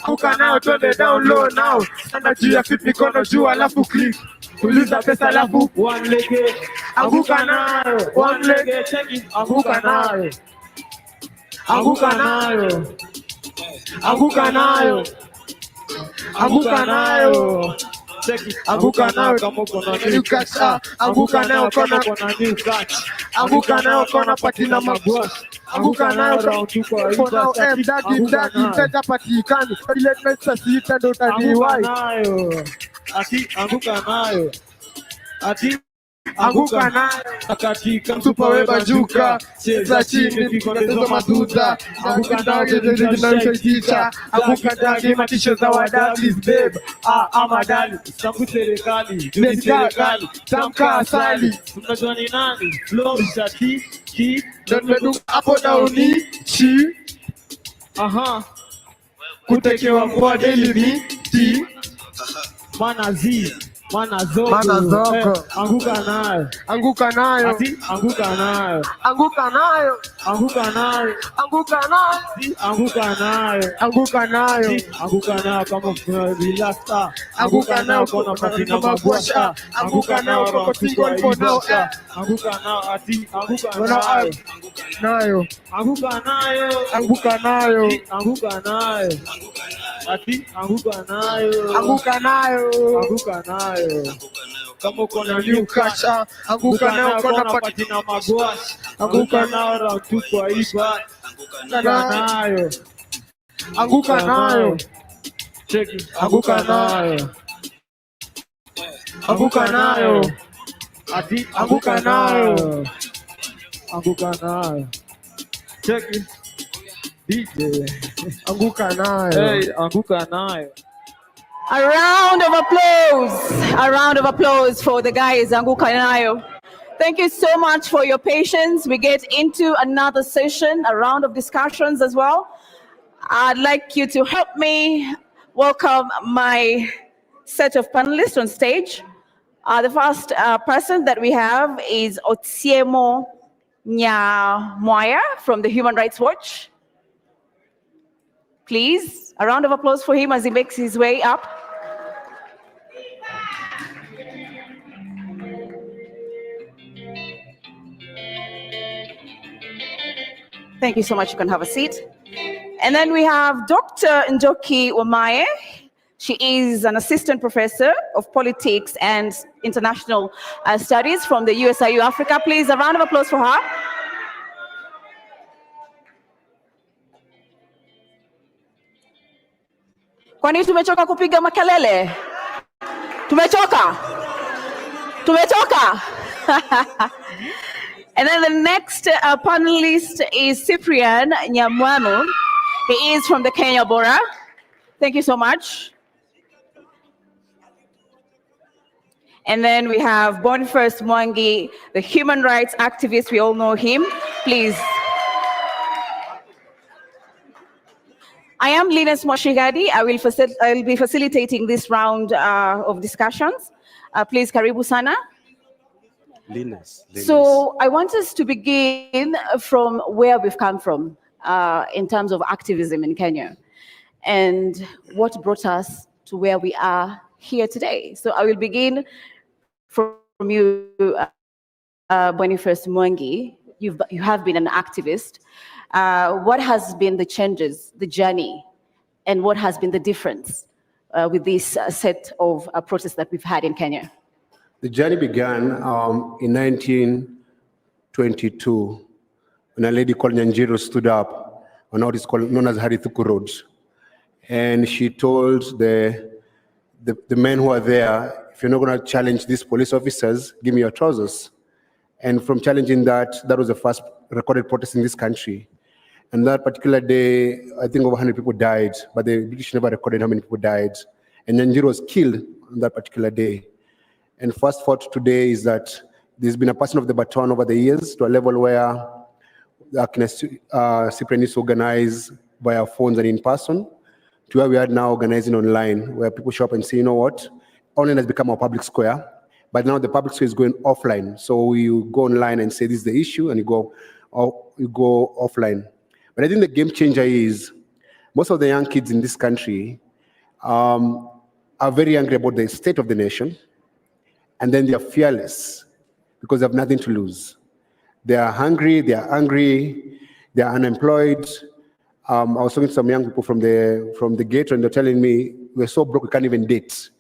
anguka nayo, twende down low now. Anda juu ya fit mikono juu alafu click. Tuliza pesa alafu one leg. Anguka nayo, one leg, check it. Anguka nayo, anguka nayo, anguka nayo, anguka nayo. Anguka nayo kama uko na new catch. Anguka nayo kama uko na new catch. Anguka nayo kama patina magwash. Anguka nayo round 2 kwa hiyo mdagi mteja patikani ile pesa sita ndo taniwai. Ati anguka nayo, ati anguka nayo katika mtupa weba juka cheza chini kikolezo maduda. Anguka nayo tunashaitisha. Anguka ndani matisho za wadali babe. Amadali sabu serikali ni serikali tamka asali. Tunajua ni nani flow shati ki ndo hapo dauni chi. Aha, kutekewa kwa daily miti manazi manazoko. Anguka nayo, anguka nayo, ati anguka nayo, anguka nayo, anguka nayo, anguka nayo, anguka nayo, anguka nayo, anguka nayo kama relax. Anguka nayo kona patina magwasha. Anguka nayo koko single for now. Anguka nayo, ati anguka nayo, anguka nayo, anguka nayo, anguka nayo, ati anguka nayo, anguka nayo, anguka nayo. Kama uko na new catch. Anguka nayo kona patina magwash. Anguka nayo round 2 kwa iba. Anguka nayo, anguka nayo, check it. Anguka nayo, anguka nayo, ati anguka nayo, anguka nayo, check it. DJ anguka nayo, hey anguka nayo. A round of applause for the guys Anguka nayo. Thank you so much for your patience. We get into another session, a round of discussions as well. I'd like you to help me welcome my set of panelists on stage. The first person that we have is Otsiemo Nyamwaya from the Human Rights Watch. Please, a round of applause for him as he makes his way up. Thank you so much. You can have a seat. And then we have Dr. Njoki Wamae. She is an assistant professor of politics and international studies from the USIU Africa. Please, a round of applause for her. Kwani tumechoka kupiga makelele? Tumechoka? Tumechoka? And then the next panelist is Cyprian Nyamwanu. He is from the Kenya Bora. Thank you so much. And then we have Boniface Mwangi, the human rights activist. We all know him. Please. I am Linus Moshigadi. I'll be facilitating this round of discussions. Please, karibu sana. Linus. So I want us to begin from where we've come from in terms of activism in Kenya and what brought us to where we are here today. So I will begin from you, Boniface Mwangi. You have been an activist. What has been the changes, the journey, and what has been the difference with this set of protests that we've had in Kenya? The journey began in 1922 when a lady called Nyanjiro stood up on what is called known as Harithuku Road, and she told the men who are there, if you're not going to challenge these police officers, give me your trousers. And from challenging that, that was the first recorded protest in this country. And that particular day, I think over 100 people died, but the British never recorded how many people died. And Nyanjiro was killed on that particular day. And fast forward to today is that there's been a passing of the baton over the years to a level where Cyprian used to organize via phones and in person, to where we are now organizing online, where people show up and say, you know what, online has become our public square, but now the public square is going offline. So you go online and say this is the issue, and you go offline. But I think the game changer is most of the young kids in this country are very angry about the state of the nation, and then they are fearless because they have nothing to lose. They are hungry, they are angry, they are unemployed. I was talking to some young people from the gate, and they're telling me, we're so broke we can't even date.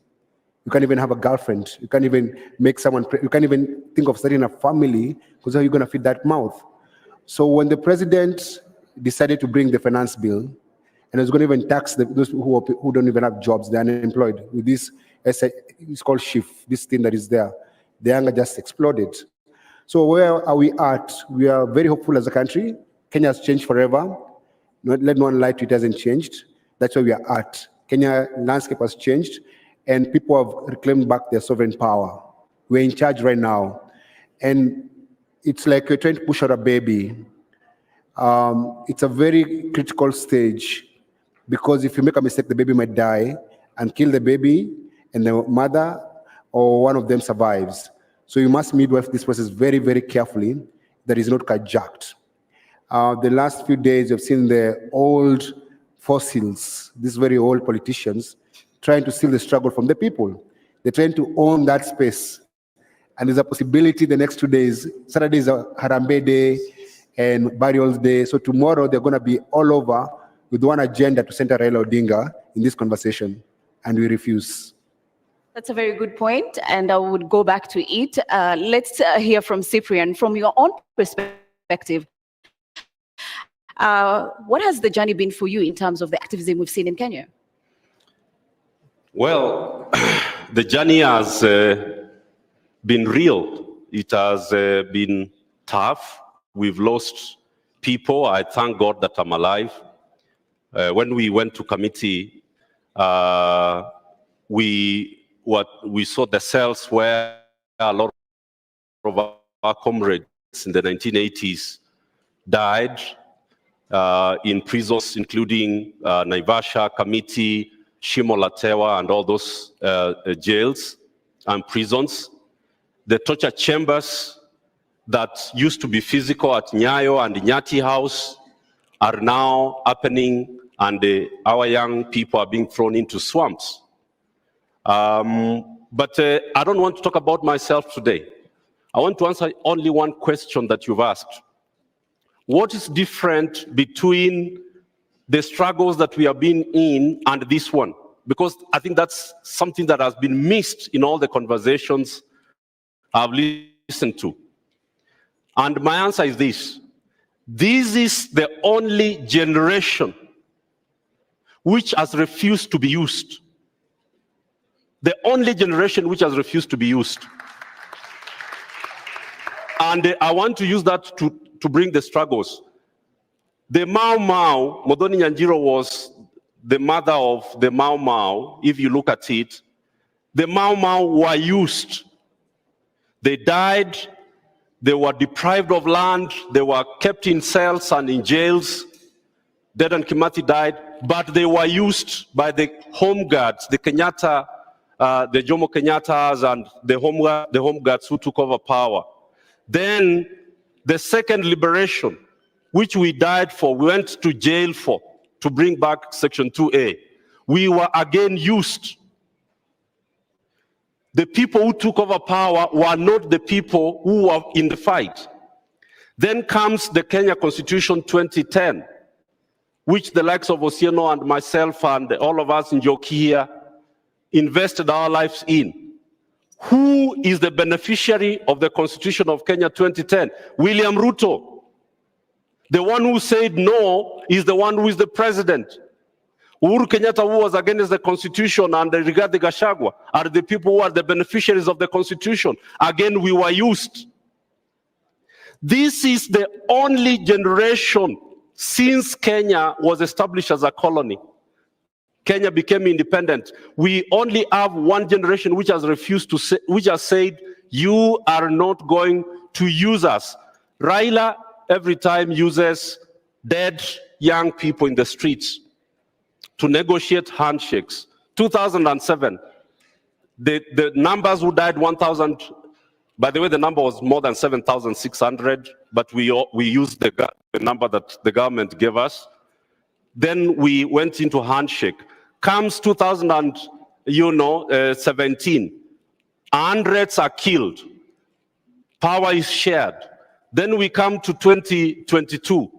You can't even have a girlfriend. You can't even make someone, you can't even think of starting a family, because how are you going to feed that mouth? So when the president decided to bring the finance bill, and it's going to even tax those who don't even have jobs, they're unemployed, with this, it's called shift, this thing that is there, the anger just exploded. So where are we at? We are very hopeful as a country. Kenya has changed forever. Let no one lie to it, hasn't changed. That's where we are at. Kenya landscape has changed, and people have reclaimed back their sovereign power. We're in charge right now. And it's like you're trying to push out a baby. It's a very critical stage, because if you make a mistake, the baby might die and kill the baby, and the mother or one of them survives. So you must midwife this process very, very carefully, that is not carjacked. The last few days, you've seen the old fossils, these very old politicians, trying to steal the struggle from the people. They're trying to own that space. And there's a possibility the next 2 days, Saturday is a Harambee Day and Burials Day. So tomorrow they're going to be all over with one agenda to center Raila Odinga in this conversation, and we refuse. That's a very good point, and I would go back to it. Let's hear from Cyprian. From your own perspective, what has the journey been for you in terms of the activism we've seen in Kenya? Well, the journey has been real. It has been tough. We've lost people. I thank God that I'm alive. When we went to committee, we saw the cells where a lot of our comrades in the 1980s died in prisons, including Naivasha, Kamiti, Shimo La Tewa, and all those jails and prisons. The torture chambers that used to be physical at Nyayo and Nyati House are now happening, and our young people are being thrown into swamps. But I don't want to talk about myself today. I want to answer only one question that you've asked. What is different between the struggles that we have been in and this one? Because I think that's something that has been missed in all the conversations I've listened to. And my answer is this. This is the only generation which has refused to be used. The only generation which has refused to be used. And I want to use that to bring the struggles. The Mau Mau, Modoni Nyanjiro was the mother of the Mau Mau. If you look at it, the Mau Mau were used. They died, they were deprived of land, they were kept in cells and in jails. Dedan Kimathi died, but they were used by the home guards, the Kenyatta, the Jomo Kenyattas and the home guards who took over power. Then the second liberation, which we died for, we went to jail for, to bring back Section 2A. We were again used. The people who took over power were not the people who were in the fight. Then comes the Kenya Constitution 2010, which the likes of Osieno and myself and all of us in Njoki here invested our lives in. Who is the beneficiary of the Constitution of Kenya 2010? William Ruto. The one who said no is the one who is the president. Uhuru Kenyatta, who was against the Constitution, and Rigathi Gachagua are the people who are the beneficiaries of the Constitution. Again, we were used. This is the only generation since Kenya was established as a colony. Kenya became independent. We only have one generation which has refused to say, which has said, you are not going to use us. Raila every time uses dead young people in the streets to negotiate handshakes. 2007, the numbers who died 1,000, by the way, the number was more than 7,600, but we used the number that the government gave us. Then we went into handshake. Comes 2017, hundreds are killed. Power is shared. Then we come to 2022.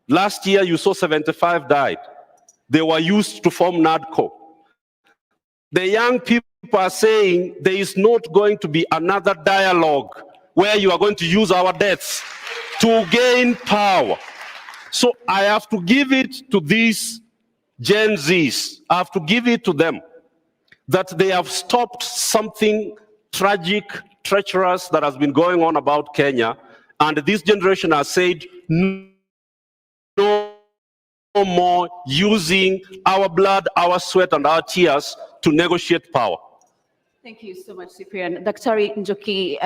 Last year, you saw 75 died. They were used to form NADCO. The young people are saying there is not going to be another dialogue where you are going to use our deaths to gain power. So I have to give it to these Gen Zs. I have to give it to them that they have stopped something tragic, treacherous that has been going on about Kenya. And this generation has said, no more using our blood, our sweat, and our tears to negotiate power. Thank you so much, Cyprian. Dr. Njoki,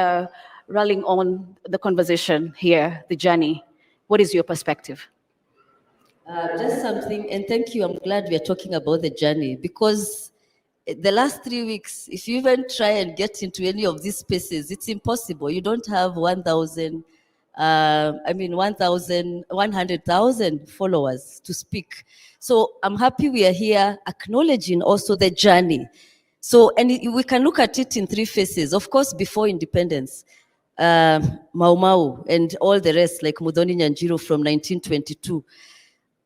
rallying on the conversation here, the journey, what is your perspective? Just something, and thank you. I'm glad we are talking about the journey, because the last 3 weeks, if you even try and get into any of these spaces, it's impossible. You don't have 100,000 followers to speak. So I'm happy we are here acknowledging also the journey. So, and we can look at it in three phases. Of course, before independence, Mau Mau and all the rest, like Muthoni Nyanjiro from 1922.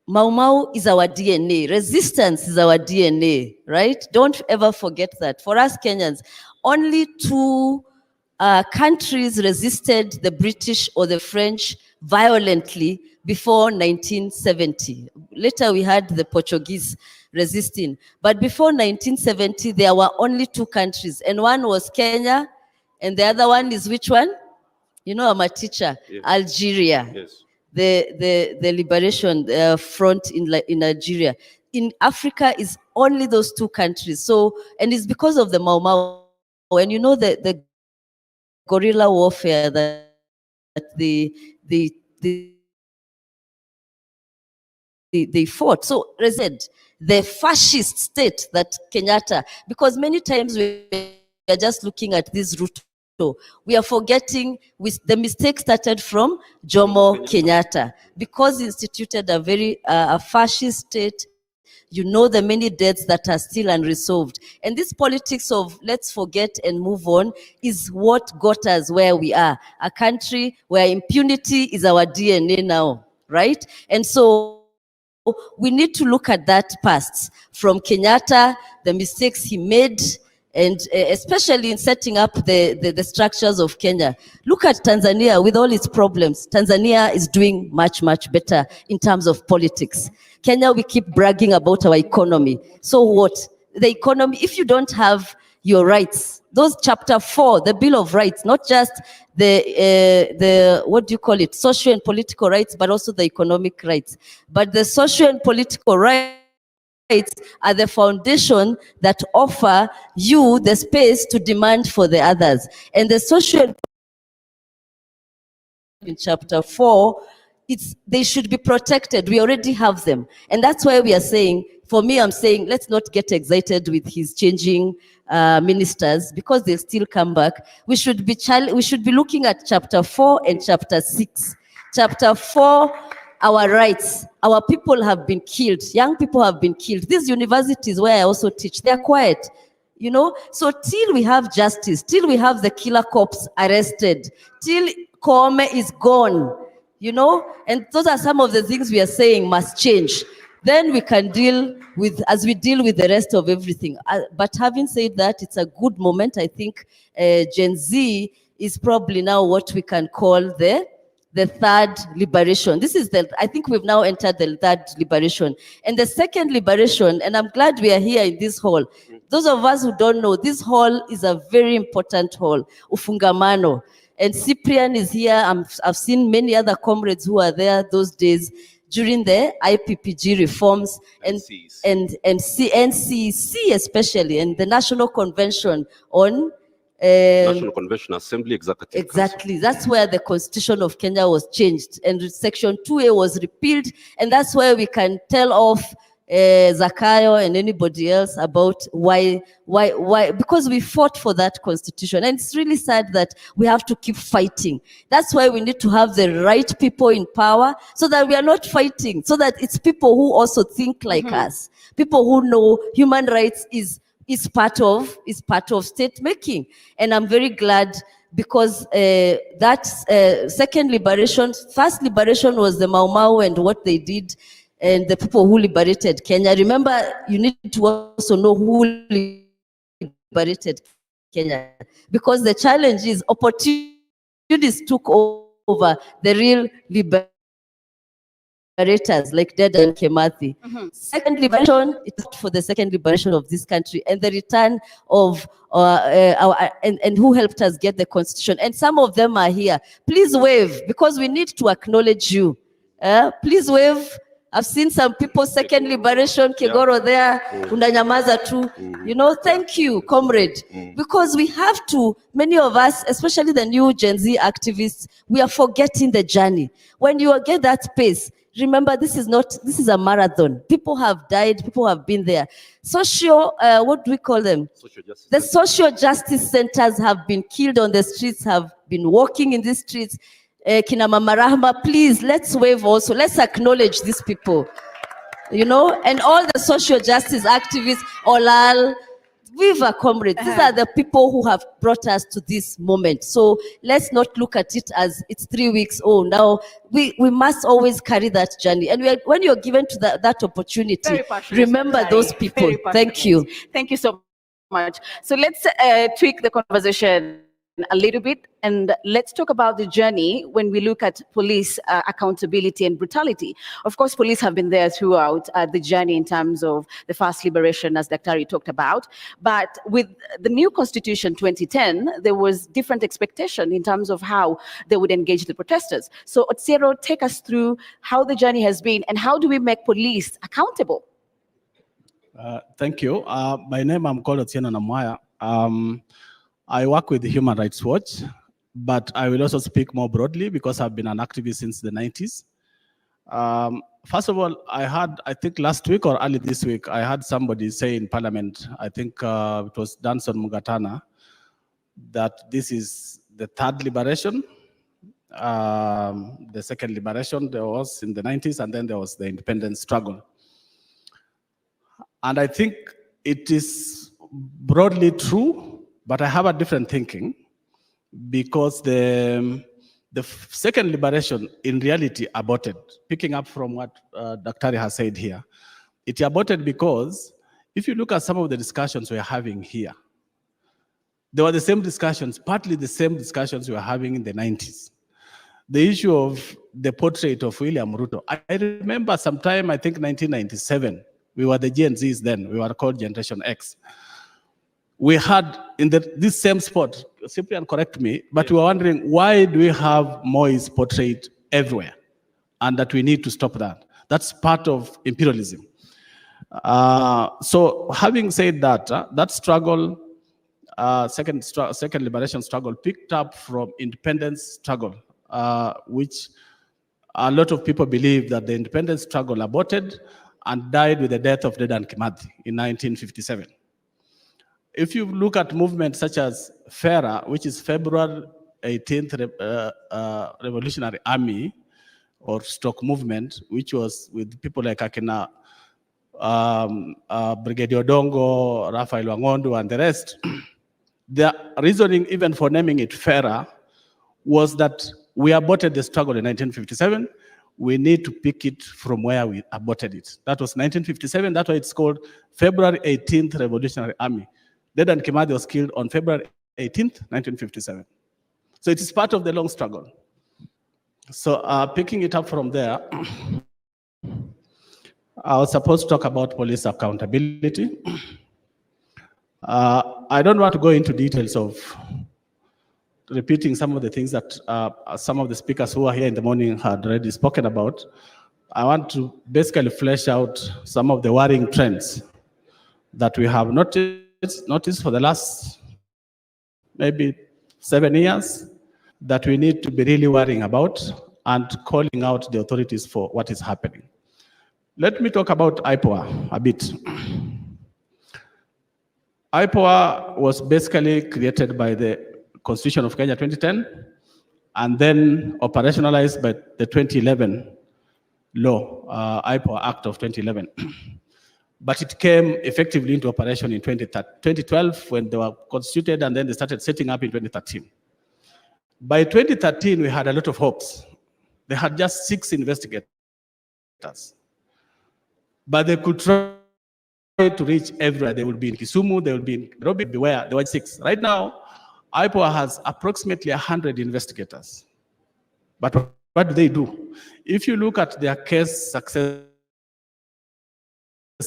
Mau Mau is our DNA. Resistance is our DNA, right? Don't ever forget that. For us Kenyans, only two countries resisted the British or the French violently before 1970. Later we had the Portuguese resisting. But before 1970, there were only two countries. And one was Kenya, and the other one is which one? You know, I'm a teacher. Yes. Algeria. Yes. The liberation front in Algeria. In Africa is only those two countries. So, and it's because of the Mau Mau. And you know the guerrilla warfare that they fought. So, resent the fascist state that Kenyatta, because many times we are just looking at this route. We are forgetting the mistake started from Jomo Kenyatta, because he instituted a very fascist state. You know the many deaths that are still unresolved. And this politics of let's forget and move on is what got us where we are. A country where impunity is our DNA now, right? And so we need to look at that past from Kenyatta, the mistakes he made, and especially in setting up the structures of Kenya. Look at Tanzania with all its problems. Tanzania is doing much, much better in terms of politics. Kenya, we keep bragging about our economy. So what? The economy, if you don't have your rights, those chapter 4, the Bill of Rights, not just the what do you call it, social and political rights, but also the economic rights. But the social and political rights are the foundation that offer you the space to demand for the others. And the social in chapter 4, they should be protected. We already have them. And that's why we are saying, for me, I'm saying, let's not get excited with his changing ministers, because they'll still come back. We should be looking at chapter 4 and chapter 6. Chapter 4, our rights. Our people have been killed. Young people have been killed. These universities where I also teach, they're quiet. You know, so till we have justice, till we have the killer cops arrested, till Koome is gone, you know, and those are some of the things we are saying must change. Then we can deal with, as we deal with the rest of everything. But having said that, it's a good moment. I think Gen Z is probably now what we can call the third liberation. This is I think we've now entered the third liberation. And the second liberation, and I'm glad we are here in this hall. Those of us who don't know, this hall is a very important hall, Ufungamano. And Cyprian is here. I've seen many other comrades who are there those days during the IPPG reforms and NCC especially, and the National Convention on National Convention Assembly Executive. Exactly. That's where the Constitution of Kenya was changed, and Section 2A was repealed, and that's where we can tell off Zakayo and anybody else about why, because we fought for that constitution. And it's really sad that we have to keep fighting. That's why we need to have the right people in power, so that we are not fighting, so that it's people who also think like us, people who know human rights is part of state making. And I'm very glad, because that second liberation, first liberation was the Mau Mau and what they did, and the people who liberated Kenya. Remember, you need to also know who liberated Kenya, because the challenge is opportunities took over the real liberators like Dedan and Kimathi. Second liberation, it's for the second liberation of this country and the return of and who helped us get the constitution. And some of them are here. Please wave, because we need to acknowledge you. Please wave. I've seen some people, second liberation, Kegoro there, Unanyamaza too. You know, thank you, comrade. Because we have to, many of us, especially the new Gen Z activists, we are forgetting the journey. When you get that pace, remember, this is a marathon. People have died, people have been there. What do we call them? The social justice centers have been killed on the streets, have been walking in the streets. Kina Mama Rahma, please, let's wave also. Let's acknowledge these people, you know, and all the social justice activists, Olal, Viva comrades. These are the people who have brought us to this moment. So let's not look at it as it's 3 weeks. Oh, now we must always carry that journey. And when you're given to that opportunity, remember those people. Thank you. Thank you so much. So let's tweak the conversation a little bit, and let's talk about the journey when we look at police accountability and brutality. Of course, police have been there throughout the journey in terms of the first liberation, as Daktari talked about. But with the new constitution 2010, there was different expectation in terms of how they would engage the protesters. So Otsiero, take us through how the journey has been and how do we make police accountable? Thank you. My name, I'm called Otsieno Namwaya. I work with the Human Rights Watch, but I will also speak more broadly because I've been an activist since the 90s. First of all, I think last week or early this week, I had somebody say in Parliament, I think it was Danson Mugatana, that this is the third liberation. The second liberation there was in the 90s, and then there was the independence struggle. And I think it is broadly true, but I have a different thinking, because the second liberation in reality aborted. Picking up from what Daktari has said here, it aborted because if you look at some of the discussions we're having here, they were the same discussions, partly the same discussions we were having in the 90s. The issue of the portrait of William Ruto. I remember sometime, I think 1997, we were the Gen Zs then, we were called Generation X. We had in this same spot, Cyprian, correct me, but we were wondering, why do we have Moi's portrait everywhere? And that we need to stop that. That's part of imperialism. So having said that, that struggle, second liberation struggle picked up from independence struggle, which a lot of people believe that the independence struggle aborted and died with the death of Dedan Kimathi in 1957. If you look at movements such as FERA, which is February 18th Revolutionary Army or Stock Movement, which was with people like Akina, Brigadier Odongo, Raphael Wangondo, and the rest, the reasoning even for naming it FERA was that We aborted the struggle in 1957. We need to pick it from where we aborted it. That was 1957. That's why it's called February 18th Revolutionary Army. Dedan Kimathi was killed on February 18th, 1957. So it is part of the long struggle. So picking it up from there, I was supposed to talk about police accountability. I don't want to go into details of repeating some of the things that some of the speakers who are here in the morning had already spoken about. I want to basically flesh out some of the worrying trends that we have noticed for the last maybe 7 years that we need to be really worrying about and calling out the authorities for what is happening. Let me talk about IPOA a bit. IPOA was basically created by the Constitution of Kenya 2010 and then operationalized by the 2011 law, IPOA Act of 2011. But it came effectively into operation in 2012 when they were constituted, and then they started setting up in 2013. By 2013, we had a lot of hopes. They had just 6 investigators, but they could try to reach everywhere. They would be in Kisumu, they would be in Nairobi, beware, there were 6. Right now, IPOA has approximately 100 investigators. But what do they do? If you look at their case success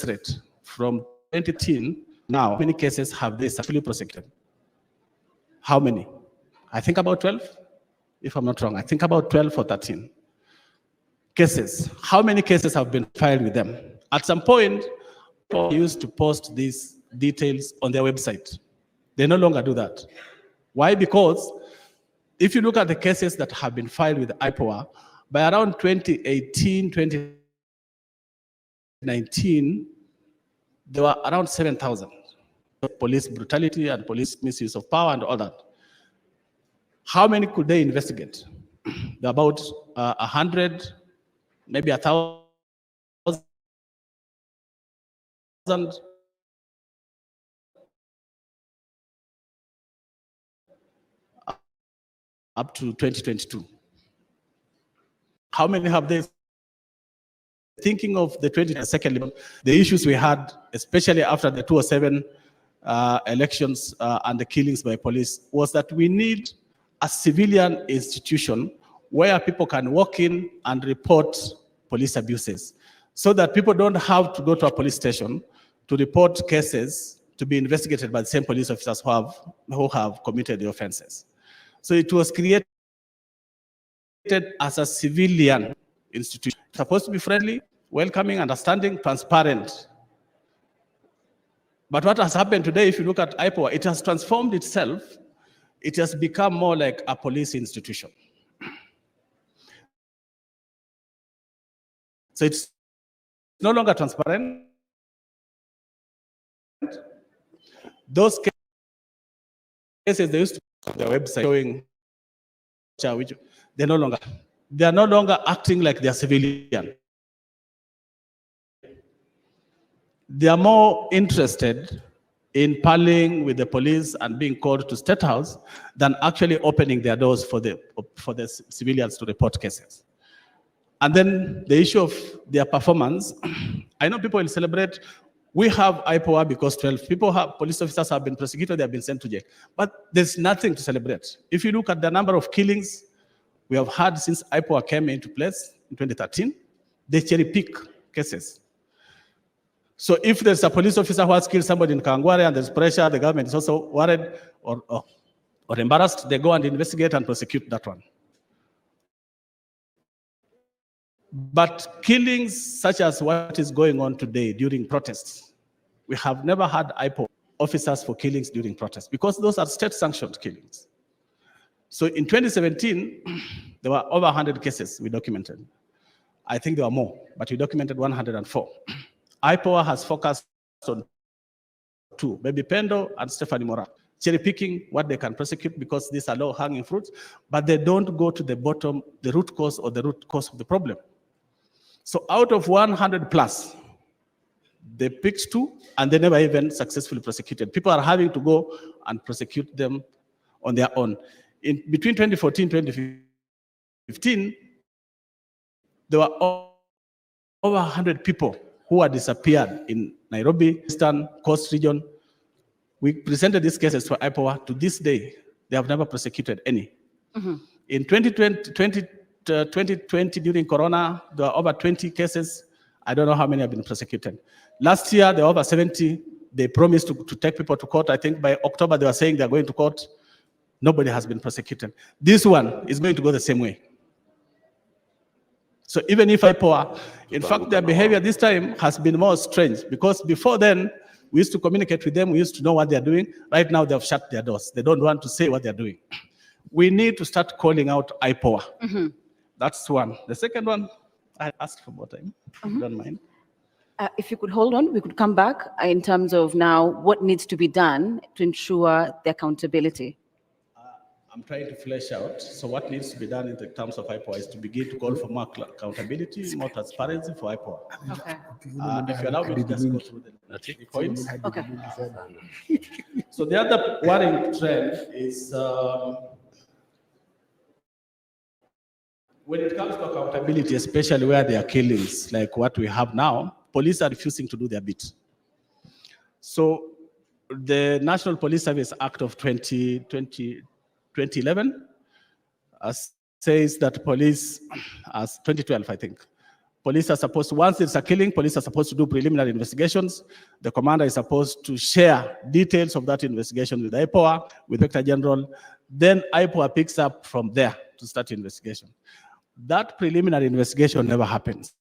rate from 2010, now, how many cases have they successfully prosecuted? How many? I think about 12, if I'm not wrong. I think about 12 or 13 cases. How many cases have been filed with them? At some point, people used to post these details on their website. They no longer do that. Why? Because if you look at the cases that have been filed with IPOA, by around 2018, 2019, there were around 7,000. Police brutality and police misuse of power and all that. How many could they investigate? There are about 100, maybe 1,000 up to 2022. How many have they? Thinking of the 22nd, the issues we had, especially after the 2007 elections and the killings by police, was that we need a civilian institution where people can walk in and report police abuses, so that people don't have to go to a police station to report cases to be investigated by the same police officers who have committed the offenses. So it was created as a civilian institution. It's supposed to be friendly, welcoming, understanding, transparent. But what has happened today, if you look at IPOA, it has transformed itself. It has become more like a police institution. So it's no longer transparent. Those cases they used to on their website showing, they are no longer acting like they are civilian. They are more interested in parleying with the police and being called to State House than actually opening their doors for the civilians to report cases. And then the issue of their performance, I know people will celebrate. We have IPOA because 12 police officers have been prosecuted, they have been sent to jail. But there's nothing to celebrate. If you look at the number of killings we have had since IPOA came into place in 2013, they cherry pick cases. So if there's a police officer who has killed somebody in Kawangware and there's pressure, the government is also worried or embarrassed, they go and investigate and prosecute that one. But killings such as what is going on today during protests, we have never had IPOA officers for killings during protests because those are state-sanctioned killings. So in 2017, there were over 100 cases we documented. I think there were more, but we documented 104. IPOA has focused on 2, Baby Pendo and Stephanie Mora, cherry-picking what they can prosecute because these are low-hanging fruits, but they don't go to the bottom, the root cause of the problem. So out of 100 plus, they picked 2 and they never even successfully prosecuted. People are having to go and prosecute them on their own. Between 2014 and 2015, 2015, there were over 100 people who had disappeared in Nairobi, Eastern Coast region. We presented these cases to IPOA. To this day, they have never prosecuted any. In 2020, during Corona, there were over 20 cases. I don't know how many have been prosecuted. Last year, there were over 70. They promised to take people to court. I think by October, they were saying they're going to court. Nobody has been prosecuted. This one is going to go the same way. So even if IPOA, in fact, their behavior this time has been more strange, because before then, we used to communicate with them. We used to know what they're doing. Right now, they have shut their doors. They don't want to say what they're doing. We need to start calling out IPOA. That's one. The second one, I asked for more time, if you don't mind. If you could hold on, we could come back in terms of now what needs to be done to ensure the accountability. I'm trying to flesh out. So what needs to be done in the terms of IPOA is to begin to call for more accountability, more transparency for IPOA. Okay. If you allow me to just go through the points. Okay. So the other worrying trend is when it comes to accountability, especially where there are killings, like what we have now, police are refusing to do their bit. So the National Police Service Act of 2011 says that police, as 2012, I think, police are supposed to, once there's a killing, police are supposed to do preliminary investigations. The commander is supposed to share details of that investigation with IPOA, with Inspector General. Then IPOA picks up from there to start the investigation. That preliminary investigation never happens.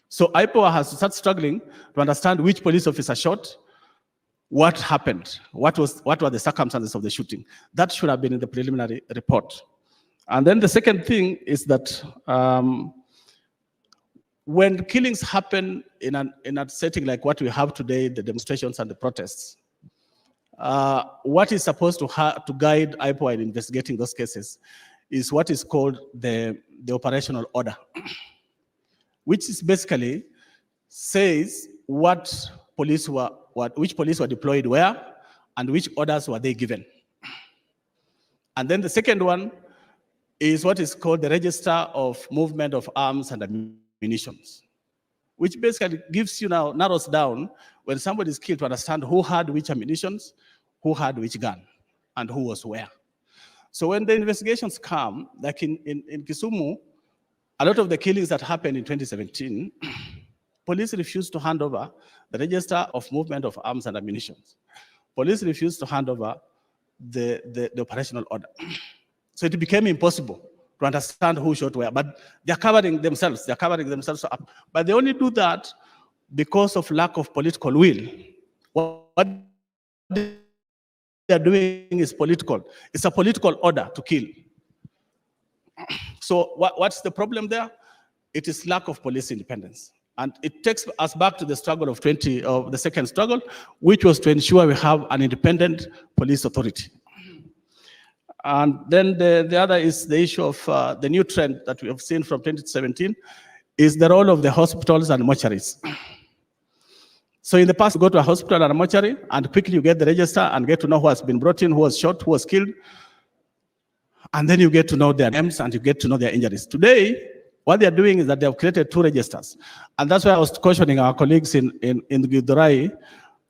So IPOA has to start struggling to understand which police officer shot, what happened, what were the circumstances of the shooting. That should have been in the preliminary report. And then the second thing is that when killings happen in a setting like what we have today, the demonstrations and the protests, what is supposed to guide IPOA in investigating those cases is what is called the operational order, which is basically says which police were deployed where and which orders were they given. And then the second one is what is called the Register of Movement of Arms and Ammunitions, which basically gives you now, narrows down when somebody is killed to understand who had which ammunitions, who had which gun, and who was where. So when the investigations come, like in Kisumu, a lot of the killings that happened in 2017, police refused to hand over the Register of Movement of Arms and Ammunition. Police refused to hand over the operational order. So it became impossible to understand who shot where, but they're covering themselves up. But they only do that because of lack of political will. What they're doing is political. It's a political order to kill. So what's the problem there? It is lack of police independence. And it takes us back to the struggle of the second struggle, which was to ensure we have an independent police authority. And then the other is the issue of the new trend that we have seen from 2017 is the role of the hospitals and mortuaries. So in the past, you go to a hospital and a mortuary and quickly you get the register and get to know who has been brought in, who was shot, who was killed. And then you get to know their names and you get to know their injuries. Today, what they're doing is that they have created 2 registers. And that's why I was cautioning our colleagues in Githurai,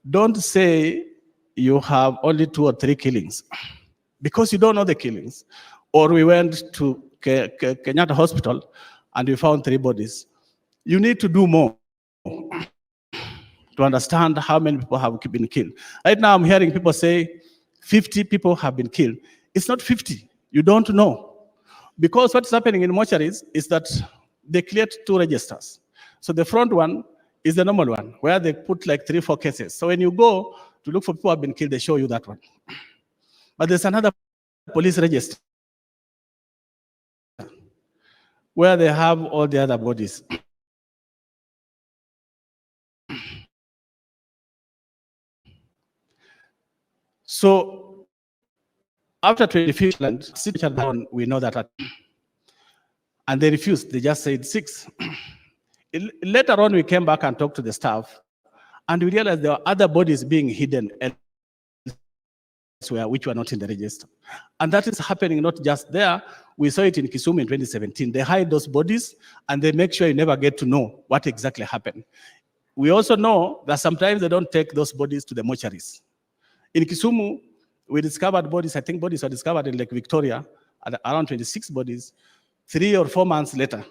don't say you have only 2 or 3 killings, because you don't know the killings. Or we went to Kenyatta Hospital and we found 3 bodies. You need to do more to understand how many people have been killed. Right now I'm hearing people say 50 people have been killed. It's not 50, you don't know. Because what's happening in mortuaries is that they create 2 registers. So the front one is the normal one, where they put like 3 or 4 cases. So when you go to look for people who have been killed, they show you that one. But there's another police register where they have all the other bodies. So after 2015, we know that, and they refused. They just said 6. Later on, we came back and talked to the staff, and we realized there were other bodies being hidden elsewhere which were not in the register. And that is happening not just there. We saw it in Kisumu in 2017. They hide those bodies and they make sure you never get to know what exactly happened. We also know that sometimes they don't take those bodies to the mortuaries. In Kisumu, we discovered bodies, I think bodies were discovered in Lake Victoria, at around 26 bodies, 3 or 4 months later,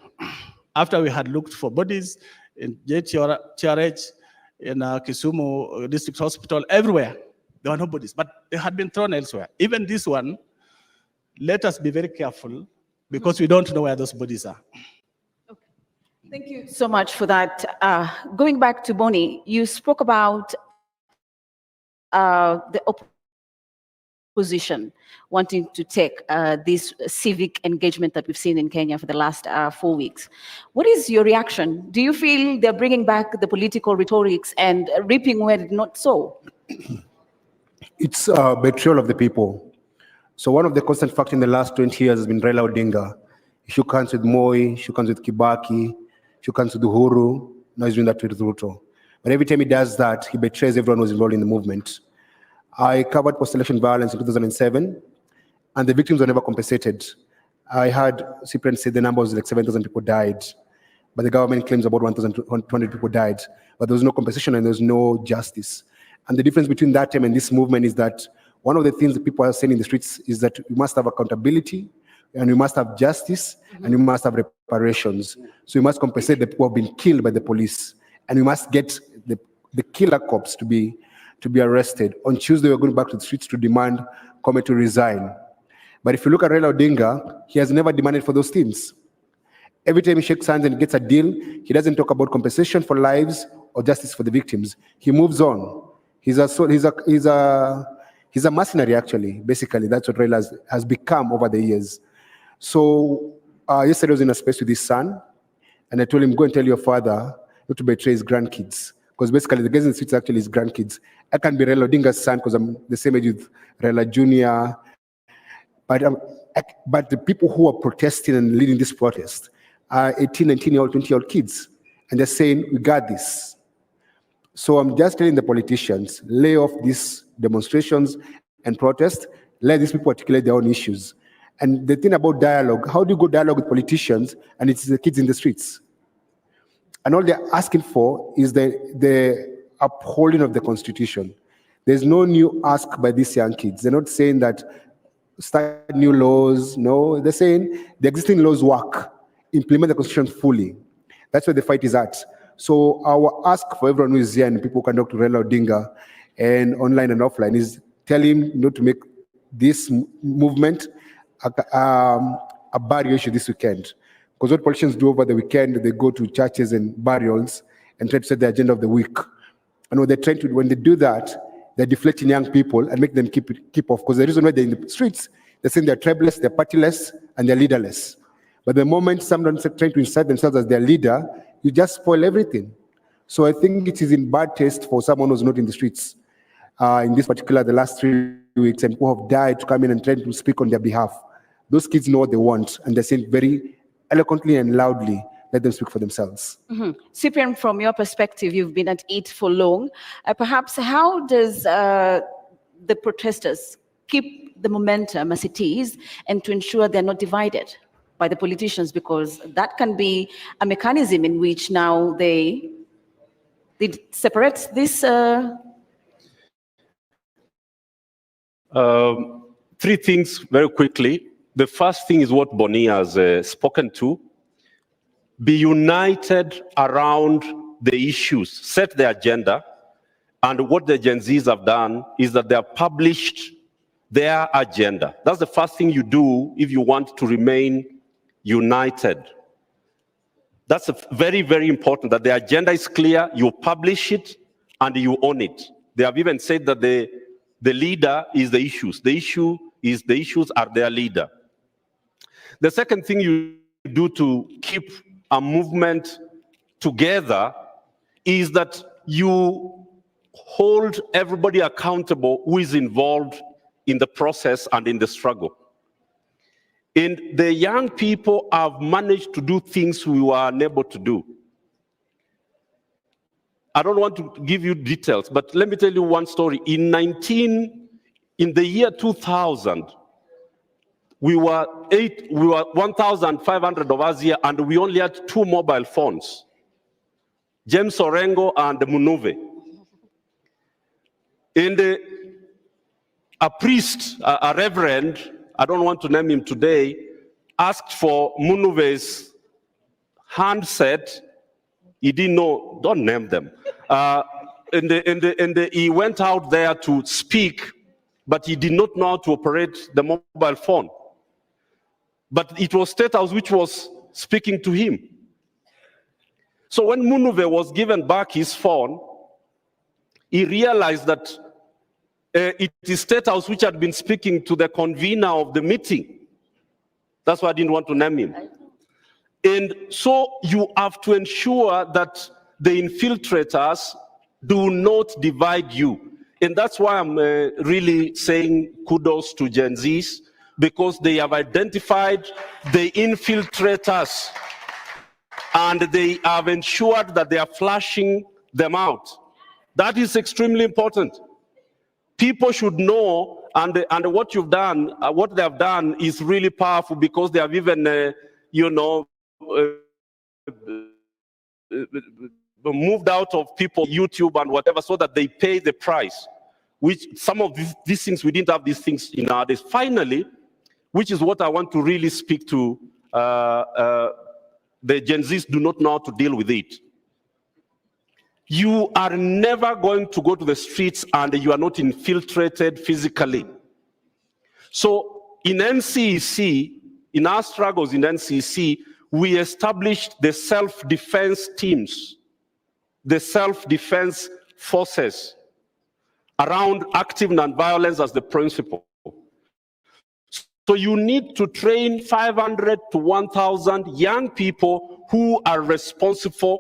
after we had looked for bodies in JTRH, in Kisumu District Hospital, everywhere. There were no bodies, but they had been thrown elsewhere. Even this one, let us be very careful because we don't know where those bodies are. Thank you so much for that. Going back to Bonnie, you spoke about the opposition wanting to take this civic engagement that we've seen in Kenya for the last 4 weeks. What is your reaction? Do you feel they're bringing back the political rhetorics and reaping where it's not so? It's a betrayal of the people. So one of the constant factors in the last 20 years has been Raila Odinga. He shook hands with Moi, shook hands with Kibaki, shook hands with Uhuru, now he's doing that with Ruto. But every time he does that, he betrays everyone who's involved in the movement. I covered post-election violence in 2007, and the victims were never compensated. I heard Cyprian say the number was like 7,000 people died, but the government claims about 1,200 people died, but there was no compensation and there was no justice. And the difference between that time and this movement is that one of the things that people are saying in the streets is that we must have accountability, and we must have justice, and we must have reparations. So we must compensate the people who have been killed by the police, and we must get the killer cops to be arrested. On Tuesday, we're going back to the streets to demand Kome to resign. But if you look at Raila Odinga, he has never demanded for those things. Every time he shakes hands and gets a deal, he doesn't talk about compensation for lives or justice for the victims. He moves on. He's a mercenary, actually. Basically, that's what Raila has become over the years. So yesterday I was in a space with his son, and I told him, go and tell your father not to betray his grandkids. Because basically the guys in the streets are actually his grandkids. I can be Raila Odinga's son because I'm the same age with Raila Jr. But the people who are protesting and leading this protest are 18, 19-year-old, 20-year-old kids. And they're saying, we got this. So I'm just telling the politicians, lay off these demonstrations and protests, let these people articulate their own issues. And the thing about dialogue, how do you go dialogue with politicians and it's the kids in the streets? And all they're asking for is the upholding of the Constitution. There's no new ask by these young kids. They're not saying that start new laws. No, they're saying the existing laws work. Implement the Constitution fully. That's where the fight is at. So our ask for everyone who is here and people who can talk to Raila Odinga and online and offline is tell him not to make this movement a barrier issue this weekend. Because what politicians do over the weekend, they go to churches and burials and try to set the agenda of the week. And what they're trying to do, when they do that, they're deflecting young people and make them keep off. Because the reason why they're in the streets, they're saying they're tribeless, they're partyless, and they're leaderless. But the moment someone's trying to insert themselves as their leader, you just spoil everything. So I think it is in bad taste for someone who's not in the streets. In this particular, the last 3 weeks, and who have died to come in and try to speak on their behalf. Those kids know what they want, and they're saying very eloquently and loudly, let them speak for themselves. Cyprian, from your perspective, you've been at it for long. Perhaps how does the protesters keep the momentum as it is and to ensure they're not divided by the politicians? Because that can be a mechanism in which now they separate this. 3 things very quickly. The first thing is what Bonnie has spoken to. Be united around the issues, set the agenda. And what the Gen Zs have done is that they have published their agenda. That's the first thing you do if you want to remain united. That's very, very important, that the agenda is clear, you publish it, and you own it. They have even said that the leader is the issues. The issues are their leader. The second thing you do to keep a movement together is that you hold everybody accountable who is involved in the process and in the struggle. And the young people have managed to do things we were unable to do. I don't want to give you details, but let me tell you one story. In In the year 2000, we were 1,500 of us here, and we only had 2 mobile phones, James Orengo and Munuve. And a priest, a reverend, I don't want to name him today, asked for Munuve's handset. He didn't know, don't name them. And he went out there to speak, but he did not know how to operate the mobile phone. But it was State House which was speaking to him. So when Munuve was given back his phone, he realized that it is State House which had been speaking to the convener of the meeting. That's why I didn't want to name him. And so you have to ensure that the infiltrators do not divide you. And that's why I'm really saying kudos to Gen Zs, because they have identified the infiltrators and they have ensured that they are flashing them out. That is extremely important. People should know, and what you've done, what they have done is really powerful, because they have even, moved out of people YouTube and whatever, so that they pay the price. Which some of these things, we didn't have these things in our days. Finally, which is what I want to really speak to, the Gen Zs do not know how to deal with it. You are never going to go to the streets and you are not infiltrated physically. So in NCEC, in our struggles in NCEC, we established the self-defense teams, the self-defense forces around active nonviolence as the principle. So you need to train 500 to 1,000 young people who are responsible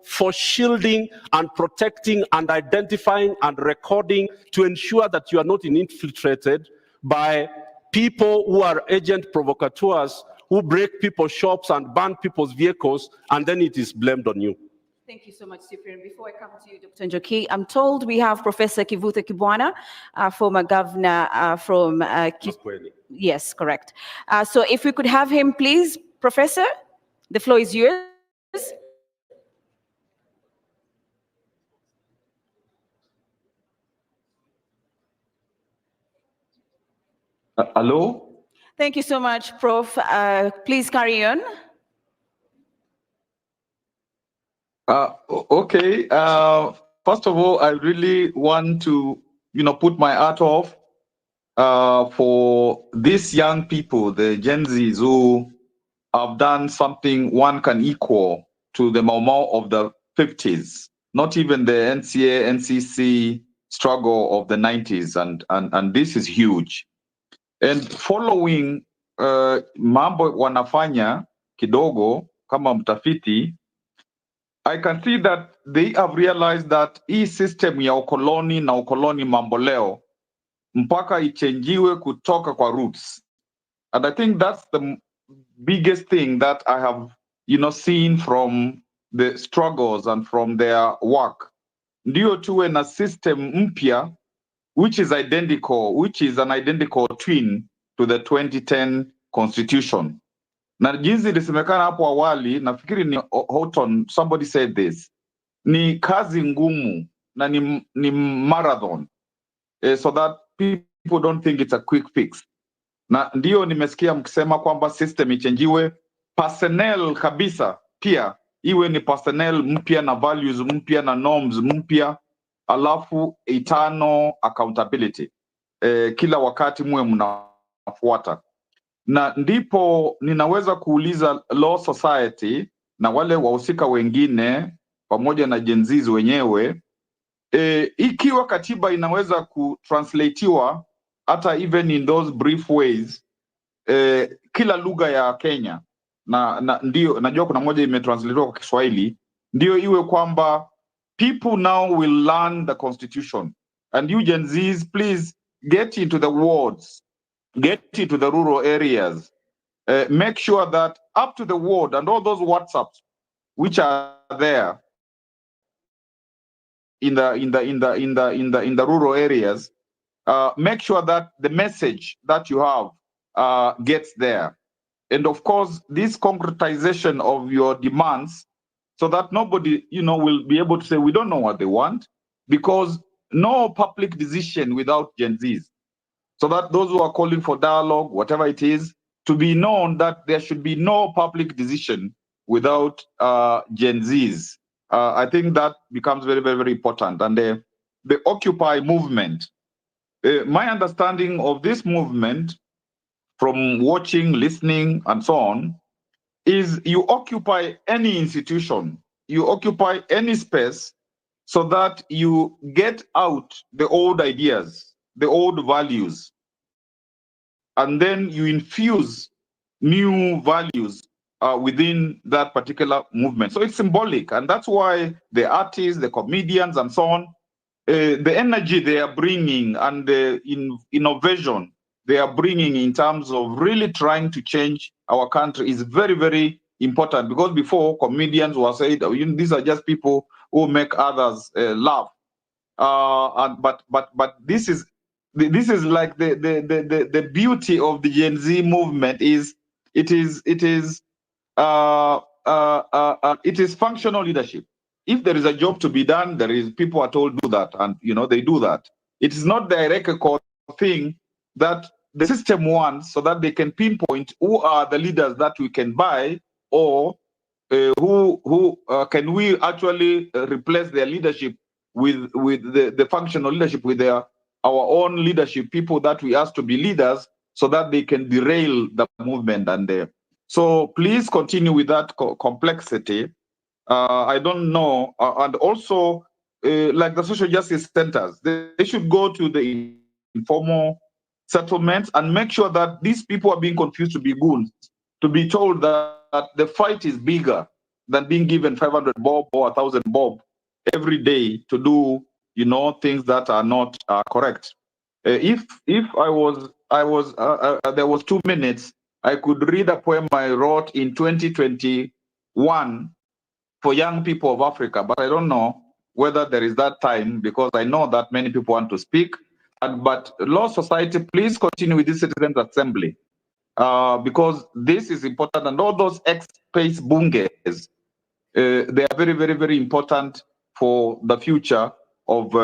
for shielding and protecting and identifying and recording, to ensure that you are not infiltrated by people who are agent provocateurs, who break people's shops and burn people's vehicles, and then it is blamed on you. Thank you so much, Cyprian. Before I come to you, Dr. Njoki, I'm told we have Professor Kivutha Kibwana, former governor from... Yes, correct. So if we could have him, please, Professor, the floor is yours. Hello? Thank you so much, Prof. Please carry on. Okay. First of all, I really want to, put my hat off for these young people, the Gen Zs, who have done something one can equal to the Mau Mau of the 50s, not even the NCA, NCC struggle of the 90s, and this is huge. And following mambo wanafanya kidogo kama mtafiti, I can see that they have realized that hii system ya ukoloni na ukoloni mamboleo mpaka ichenjiwe kutoka kwa roots. And I think that's the biggest thing that I have, seen from the struggles and from their work. Ndio tuwe na system mpya, which is an identical twin to the 2010 constitution. Na jinsi ilisemekana hapo awali, nafikiri ni Houghton, somebody said this, ni kazi ngumu na ni marathon, so that people don't think it's a quick fix. Na ndio nimesikia mkisema kwamba system ichenjiwe, personnel kabisa pia iwe ni personnel mpya na values mpya na norms mpya, alafu eternal accountability. Kila wakati muwe mnafuata. Na ndipo ninaweza kuuliza Law Society na wale wahusika wengine pamoja na Gen Zs wenyewe, ikiwa katiba inaweza kutranslatiwa hata even in those brief ways, kila lugha ya Kenya, na ndio najua kuna moja imetranslatiwa kwa Kiswahili, ndio iwe kwamba people now will learn the constitution. And you Gen Zs, please get into the wards, get into the rural areas, make sure that up to the ward and all those WhatsApps which are there in the rural areas, make sure that the message that you have gets there. And of course, this concretization of your demands, so that nobody, will be able to say, we don't know what they want, because no public decision without Gen Zs. So that those who are calling for dialogue, whatever it is, to be known that there should be no public decision without Gen Zs. I think that becomes very, very, very important. And the Occupy movement, my understanding of this movement from watching, listening, and so on, is you occupy any institution, you occupy any space, so that you get out the old ideas, the old values, and then you infuse new values within that particular movement. So it's symbolic, and that's why the artists, the comedians, and so on, the energy they are bringing and the innovation they are bringing in terms of really trying to change our country is very, very important. Because before, comedians were saying, these are just people who make others laugh. But this is like the beauty of the Gen Z movement is it is functional leadership. If there is a job to be done, people are told do that, and they do that. It is not the hierarchical thing that the system wants, so that they can pinpoint who are the leaders that we can buy, or who can we actually replace their leadership with the functional leadership, with our own leadership, people that we ask to be leaders, so that they can derail the movement. And so please continue with that complexity. I don't know, and also like the social justice centers, they should go to the informal settlements and make sure that these people are being confused to be goons, to be told that the fight is bigger than being given 500 bob or 1,000 bob every day to do things that are not correct. If I was there was 2 minutes, I could read a poem I wrote in 2021 for young people of Africa, but I don't know whether there is that time, because I know that many people want to speak. But Law Society, please continue with this Citizens Assembly, because this is important. And all those ex-space bunges, they are very, very, very important for the future of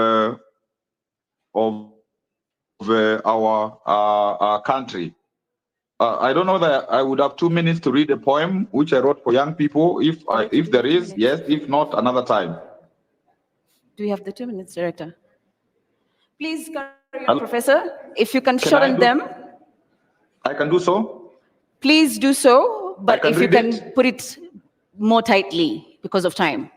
our country. I don't know that I would have 2 minutes to read a poem which I wrote for young people. If there is, yes. If not, another time. Do we have the 2 minutes, Director? Please carry on, Professor. If you can shorten them. I can do so. Please do so, but if you can put it more tightly because of time.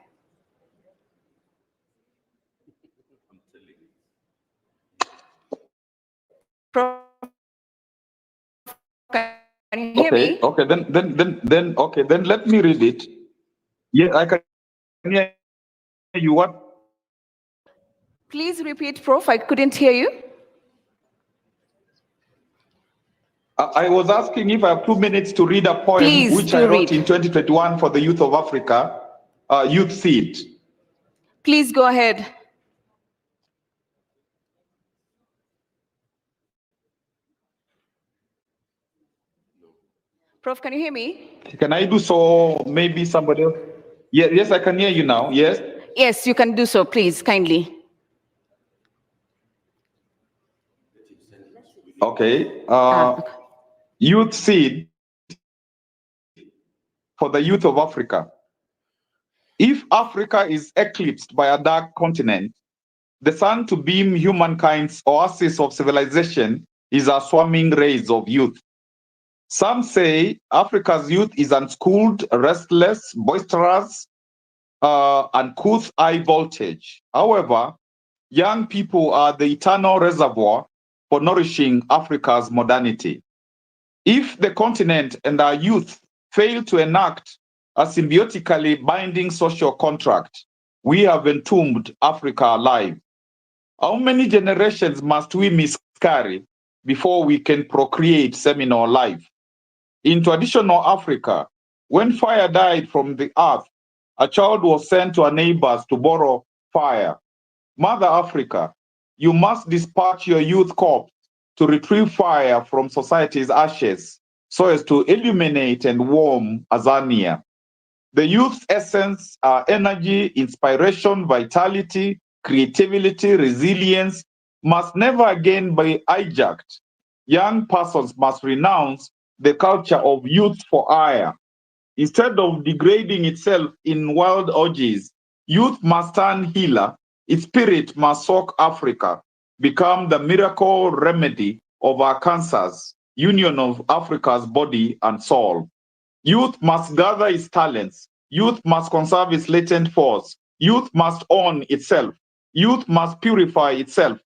Can you hear me? Okay, then let me read it. Yeah, I can hear you. What? Please repeat, Prof. I couldn't hear you. I was asking if I have 2 minutes to read a poem which I wrote in 2021 for the youth of Africa, Youth Seed. Please go ahead. Prof, can you hear me? Can I do so? Maybe somebody else? Yeah, yes, I can hear you now. Yes? Yes, you can do so, please, kindly. Okay. Youth Seed for the youth of Africa. If Africa is eclipsed by a dark continent, the sun to beam humankind's oasis of civilization is a swarming rays of youth. Some say Africa's youth is unschooled, restless, boisterous, uncouth, high voltage. However, young people are the eternal reservoir for nourishing Africa's modernity. If the continent and our youth fail to enact a symbiotically binding social contract, we have entombed Africa alive. How many generations must we miscarry before we can procreate seminal life? In traditional Africa, when fire died from the earth, a child was sent to her neighbors to borrow fire. Mother Africa, you must dispatch your youth corps to retrieve fire from society's ashes so as to illuminate and warm Azania. The youth's essence are energy, inspiration, vitality, creativity, resilience must never again be hijacked. Young persons must renounce the culture of youth for hire. Instead of degrading itself in wild orgies, youth must turn healer. Its spirit must soak Africa, become the miracle remedy of our cancers, union of Africa's body and soul. Youth must gather its talents. Youth must conserve its latent force. Youth must own itself. Youth must purify itself.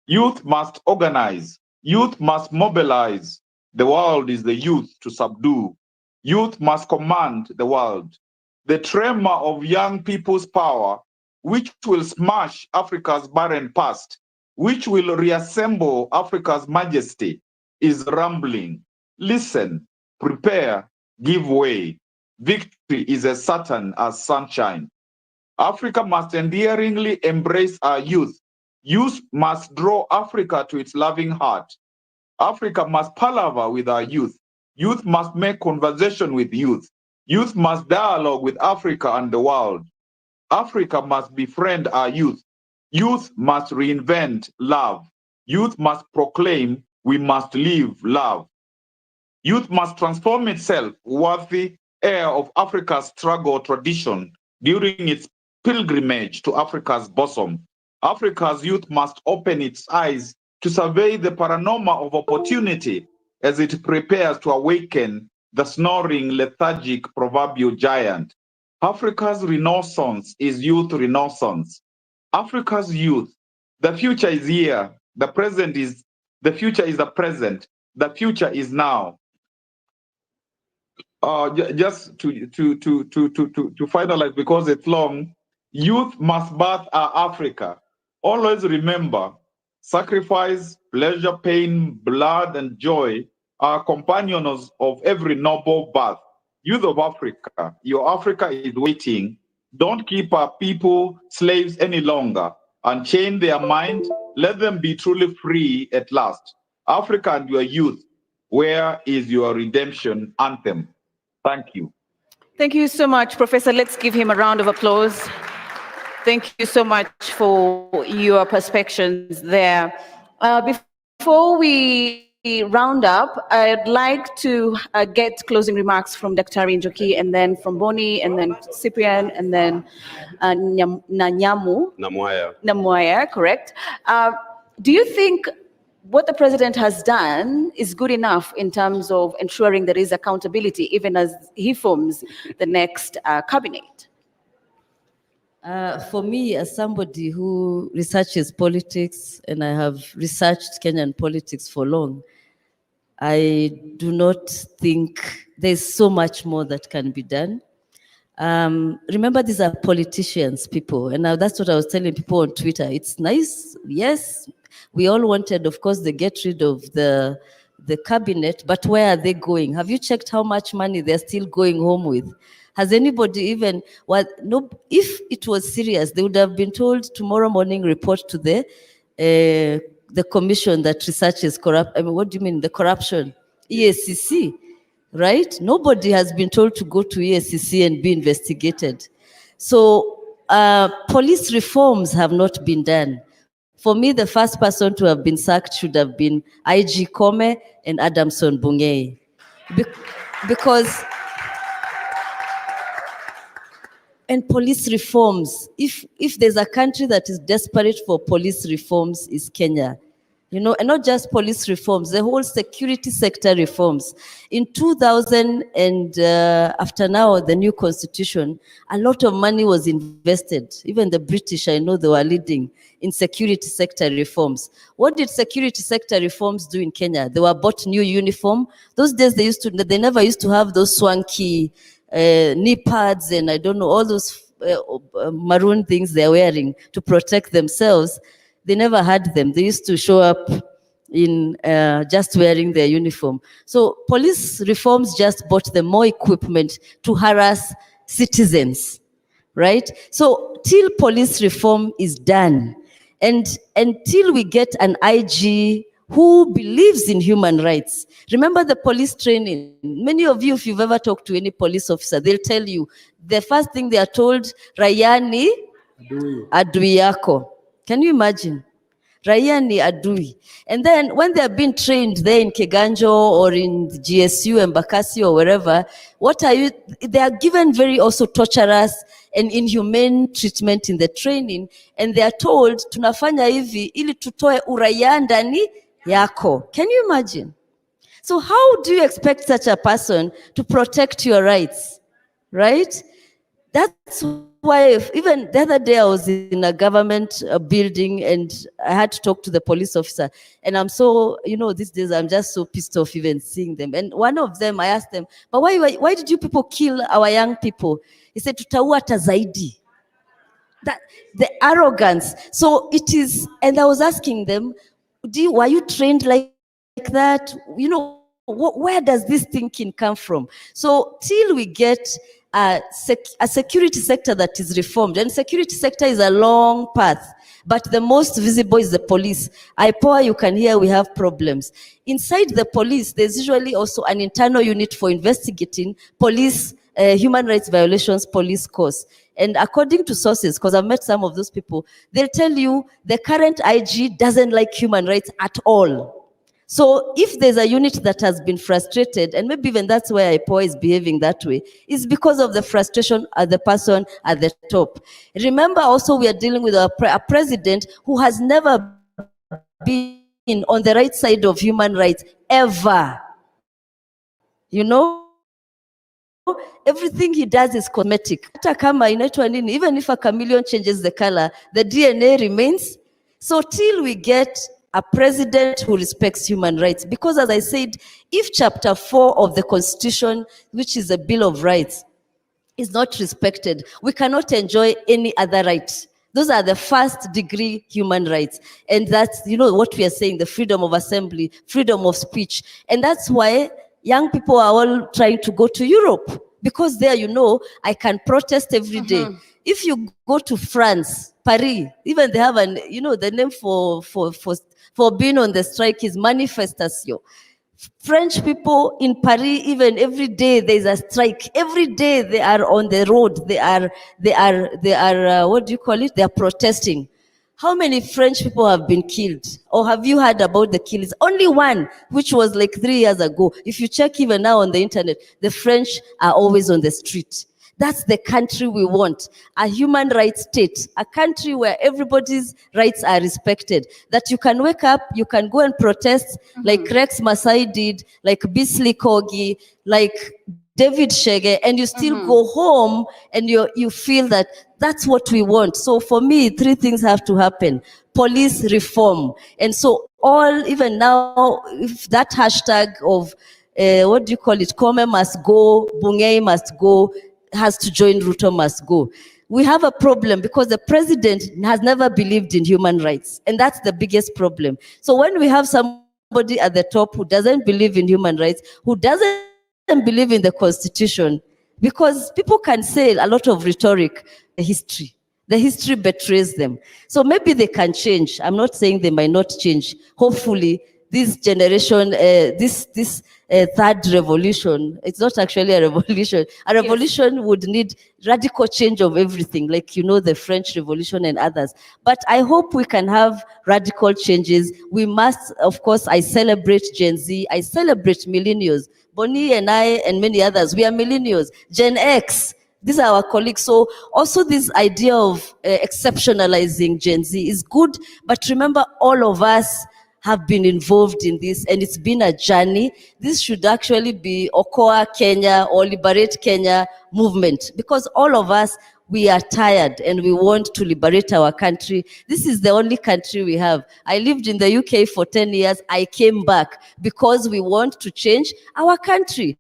Youth must organize. Youth must mobilize. The world is the youth to subdue. Youth must command the world. The tremor of young people's power, which will smash Africa's barren past, which will reassemble Africa's majesty, is rumbling. Listen, prepare, give way. Victory is as certain as sunshine. Africa must endearingly embrace our youth. Youth must draw Africa to its loving heart. Africa must palaver with our youth. Youth must make conversation with youth. Youth must dialogue with Africa and the world. Africa must befriend our youth. Youth must reinvent love. Youth must proclaim we must live love. Youth must transform itself worthy heir of Africa's struggle tradition during its pilgrimage to Africa's bosom. Africa's youth must open its eyes to survey the panorama of opportunity as it prepares to awaken the snoring, lethargic proverbial giant. Africa's renaissance is youth renaissance. Africa's youth, the future is here. The future is the present. The future is now. Just to finalize, because it's long, youth must birth our Africa. Always remember, sacrifice, pleasure, pain, blood, and joy are companions of every noble birth. Youth of Africa, your Africa is waiting. Don't keep our people slaves any longer. Unchain their mind. Let them be truly free at last. Africa and your youth, where is your redemption anthem? Thank you. Thank you so much, Professor. Let's give him a round of applause. Thank you so much for your perspectives there. Before we round up, I'd like to get closing remarks from Dr. Njoki, and then from Boni, and then Cyprian, and then Namwaya, correct. Do you think what the president has done is good enough in terms of ensuring there is accountability, even as he forms the next cabinet? For me, as somebody who researches politics, and I have researched Kenyan politics for long, I do not think there's so much more that can be done. Remember, these are politicians, people, and now that's what I was telling people on Twitter. It's nice, yes, we all wanted, of course, they get rid of the cabinet, but where are they going? Have you checked how much money they're still going home with? Has anybody even, no, if it was serious, they would have been told tomorrow morning report to the commission that researches corrupt. I mean, what do you mean, the corruption? EACC, right? Nobody has been told to go to EACC and be investigated. So police reforms have not been done. For me, the first person to have been sacked should have been IG Kome and Adamson Bungei. Because, and police reforms, if there's a country that is desperate for police reforms, is Kenya. You know, and not just police reforms, the whole security sector reforms. In 2000 and after now, the new constitution, a lot of money was invested. Even the British, I know they were leading in security sector reforms. What did security sector reforms do in Kenya? They were bought new uniform. Those days they never used to have those swanky knee pads and I don't know, all those maroon things they're wearing to protect themselves. They never had them. They used to show up in just wearing their uniform. So police reforms just bought them more equipment to harass citizens, right? So till police reform is done, And until we get an IG who believes in human rights. Remember the police training. Many of you, if you've ever talked to any police officer, they'll tell you the first thing they are told, Raia ni adui yako. Can you imagine? Raia ni adui. And then when they are being trained there in Keganjo or in GSU, Embakasi or wherever, they are given very also torturous and inhumane treatment in the training. And they are told, tunafanya hivi ili tutoe uraia ndani yako. Can you imagine? So how do you expect such a person to protect your rights? Right? That's why even the other day I was in a government building and I had to talk to the police officer. And I'm so, these days I'm just so pissed off even seeing them. And one of them, I asked them, but why did you people kill our young people? He said, tutaua hata zaidi. That the arrogance. So it is, and I was asking them, were you trained like that? Where does this thinking come from? So till we get a security sector that is reformed, and security sector is a long path, but the most visible is the police. IPOA, you can hear we have problems. Inside the police, there's usually also an internal unit for investigating police human rights violations, police course. And according to sources, because I've met some of those people, they'll tell you the current IG doesn't like human rights at all. So if there's a unit that has been frustrated, and maybe even that's why IPOA is behaving that way, is because of the frustration of the person at the top. Remember also we are dealing with a president who has never been on the right side of human rights, ever. Everything he does is cosmetic. Even if a chameleon changes the color, the DNA remains. So till we get a president who respects human rights, because as I said, if chapter 4 of the Constitution, which is a Bill of Rights, is not respected, we cannot enjoy any other right. Those are the first degree human rights. And that's, what we are saying, the freedom of assembly, freedom of speech. And that's why young people are all trying to go to Europe, because there, I can protest every day. If you go to France, Paris, even they have the name for being on the strike is manifestation. French people in Paris, even every day there's a strike. Every day they are on the road. They are what do you call it? They are protesting. How many French people have been killed? Or have you heard about the killings? Only one, which was like 3 years ago. If you check even now on the internet, the French are always on the street. That's the country we want, a human rights state, a country where everybody's rights are respected, that you can wake up, you can go and protest like Rex Masai did, like Bisley Kogi, like David Shege, and you still go home and you feel that that's what we want. So for me, 3 things have to happen. Police reform. And so even now, if that hashtag of, what do you call it, Kome must go, Bungei must go, has to join Ruto must go. We have a problem because the president has never believed in human rights. And that's the biggest problem. So when we have somebody at the top who doesn't believe in human rights, who doesn't believe in the Constitution, because people can say a lot of rhetoric, the history betrays them. So maybe they can change. I'm not saying they might not change. Hopefully, this generation, this third revolution, it's not actually a revolution. A revolution would need radical change of everything, like, the French Revolution and others. But I hope we can have radical changes. We must, of course, I celebrate Gen Z. I celebrate millennials. Bonnie and I and many others, we are millennials. Gen X, these are our colleagues. So also this idea of exceptionalizing Gen Z is good. But remember, all of us have been involved in this, and it's been a journey. This should actually be Okoa Kenya or Liberate Kenya movement, because all of us, we are tired and we want to liberate our country. This is the only country we have. I lived in the UK for 10 years. I came back because we want to change our country.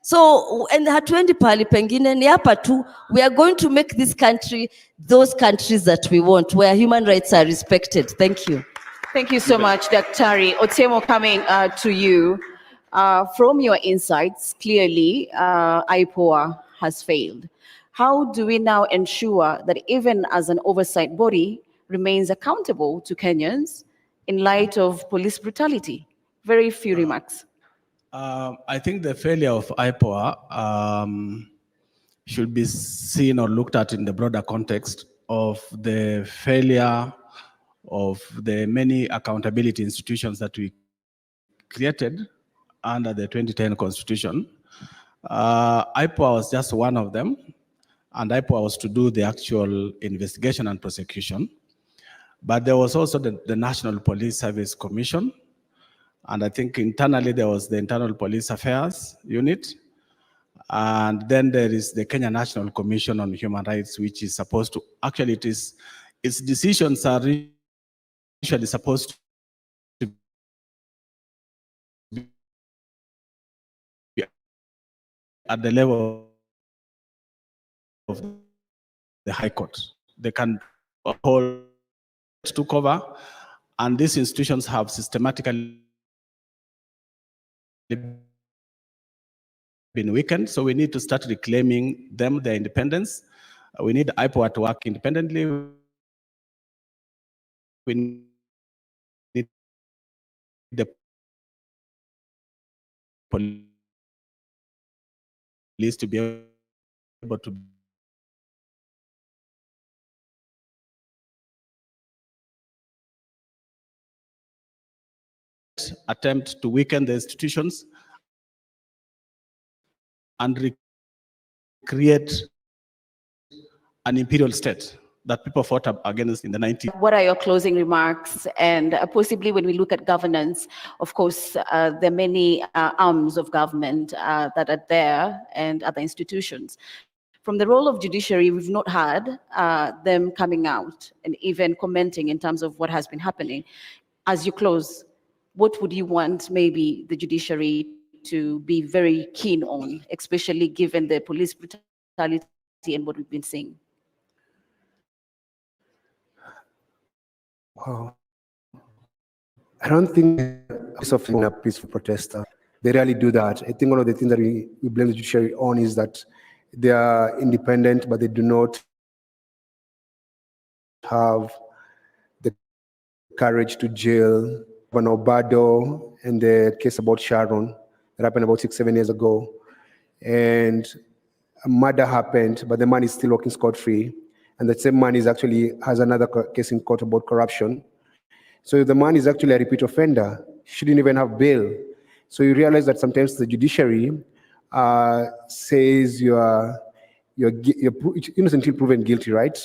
So, and hatuendi pahali pengine, ni hapa tu, we are going to make this country those countries that we want, where human rights are respected. Thank you. Thank you so much, Daktari. Otiemo, coming to you. From your insights, clearly, IPOA has failed. How do we now ensure that even as an oversight body, remains accountable to Kenyans in light of police brutality? Very few remarks. I think the failure of IPOA should be seen or looked at in the broader context of the failure of the many accountability institutions that we created under the 2010 Constitution. IPOA was just one of them, and IPOA was to do the actual investigation and prosecution. But there was also the National Police Service Commission, and I think internally there was the Internal Police Affairs Unit, and then there is the Kenya National Commission on Human Rights, which is supposed to, actually its decisions are usually supposed to be at the level of the High Court. They can hold to cover, and these institutions have systematically been weakened, so we need to start reclaiming them, their independence. We need IPOA to work independently. We need the police to be able to attempt to weaken the institutions and recreate an imperial state that people fought against in the 90s. What are your closing remarks? And possibly when we look at governance, of course, there are many arms of government that are there and other institutions. From the role of judiciary, we've not had them coming out and even commenting in terms of what has been happening. As you close, what would you want maybe the judiciary to be very keen on, especially given the police brutality and what we've been seeing? Wow. I don't think it's often a peaceful protester. They rarely do that. I think one of the things that we blame the judiciary on is that they are independent, but they do not have the courage to jail Van Obado and the case about Sharon that happened about 6-7 years ago. And a murder happened, but the man is still walking scot-free. And the same man has another case in court about corruption. So if the man is actually a repeat offender, shouldn't even have bail. So you realize that sometimes the judiciary says you're innocent until proven guilty, right?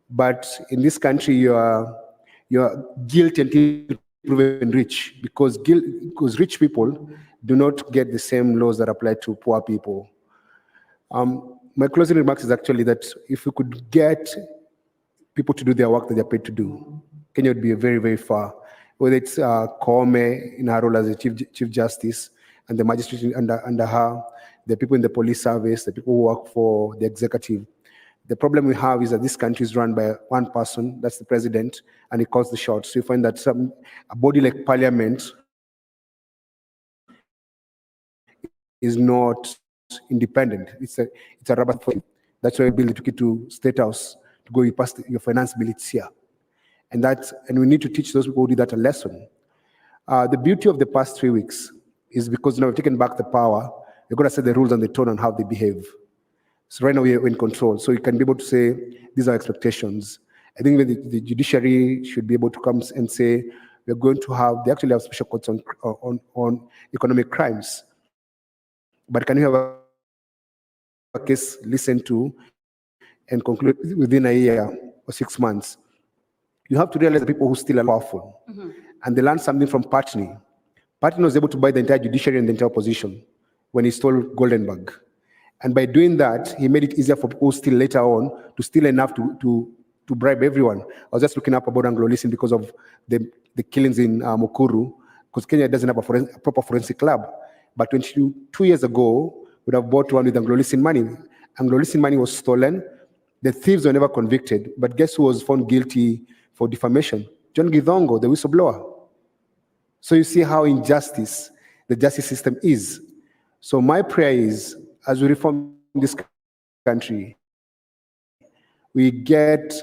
But in this country, you're guilty until proven rich, because rich people do not get the same laws that apply to poor people. My closing remarks is actually that if we could get people to do their work that they're paid to do, Kenya would be very, very far. Whether it's Koome in her role as a Chief Justice and the magistrate under her, the people in the police service, the people who work for the executive. The problem we have is that this country is run by one person, that's the president, and he calls the shots. So you find that a body like parliament is not independent. It's a rubber thing. That's why we build the ticket to State House to go, you pass your finance bill, it's here. And we need to teach those people who do that a lesson. The beauty of the past 3 weeks is because now we've taken back the power, we're going to set the rules and the tone on how they behave. So right now we're in control. So you can be able to say, these are expectations. I think the judiciary should be able to come and say, we're going to have, they actually have special courts on economic crimes. But can you have a case listened to and conclude within a year or 6 months? You have to realize the people who still are powerful. Mm-hmm. And they learned something from Patney. Patney was able to buy the entire judiciary and the entire opposition when he stole Goldenberg. And by doing that, he made it easier for people who steal later on to steal enough to bribe everyone. I was just looking up about Anglo-Listen because of the killings in Mukuru, because Kenya doesn't have a proper forensic lab. But 2 years ago, would have bought one with Anglo-Listen money. Anglo-Listen money was stolen. The thieves were never convicted. But guess who was found guilty for defamation? John Githongo, the whistleblower. So you see how injustice the justice system is. So my prayer is, as we reform this country, we get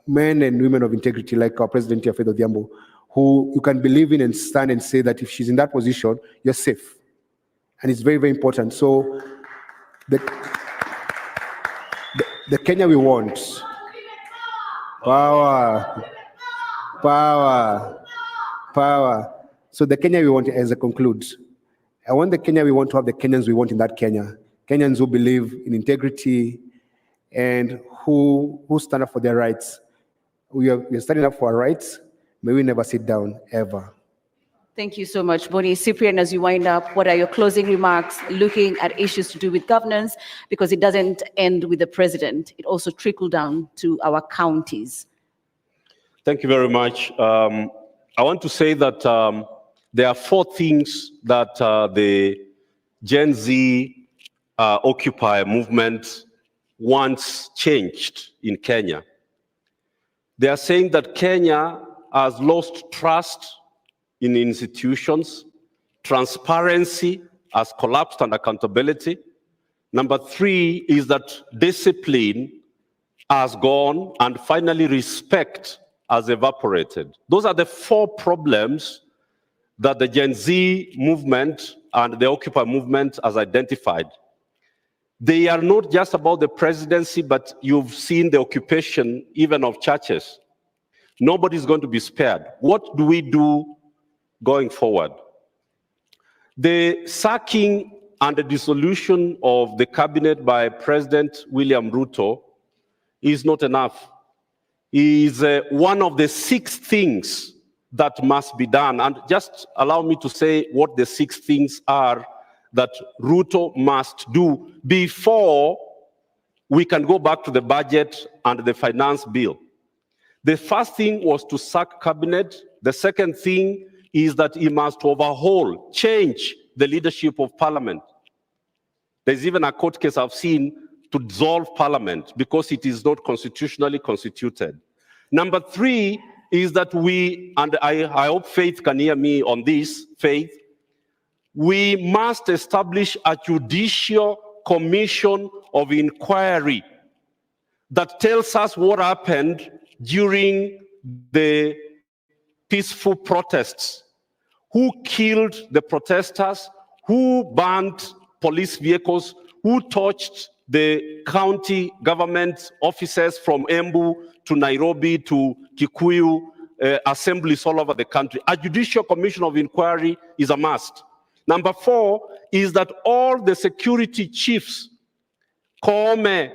men and women of integrity like our President Faith Odhiambo, who you can believe in and stand and say that if she's in that position, you're safe. And it's very, very important. So the Kenya we want, power. So the Kenya we want, as I conclude, I want the Kenya we want to have the Kenyans we want in that Kenya. Kenyans who believe in integrity and who stand up for their rights. We are standing up for our rights. May we never sit down, ever. Thank you so much, Boni. Cyprian, as you wind up, what are your closing remarks looking at issues to do with governance? Because it doesn't end with the president. It also trickled down to our counties. Thank you very much. I want to say that there are 4 things that the Gen Z Occupy movement wants changed in Kenya. They are saying that Kenya has lost trust in institutions, transparency has collapsed, and accountability. Number 3 is that discipline has gone, and finally respect has evaporated. Those are the 4 problems that the Gen Z movement and the Occupy movement has identified. They are not just about the presidency, but you've seen the occupation even of churches. Nobody's going to be spared. What do we do going forward? The sacking and the dissolution of the cabinet by President William Ruto is not enough. It is one of the 6 things that must be done. And just allow me to say what the 6 things are that Ruto must do before we can go back to the budget and the finance bill. The first thing was to sack cabinet. The second thing is that he must overhaul, change the leadership of parliament. There's even a court case I've seen to dissolve parliament because it is not constitutionally constituted. Number 3 is that we, and I hope Faith can hear me on this, Faith, we must establish a judicial commission of inquiry that tells us what happened during the peaceful protests. Who killed the protesters? Who burned police vehicles? Who torched the county government offices from Embu to Nairobi to Kikuyu assemblies all over the country? A judicial commission of inquiry is a must. Number 4 is that all the security chiefs, Koome,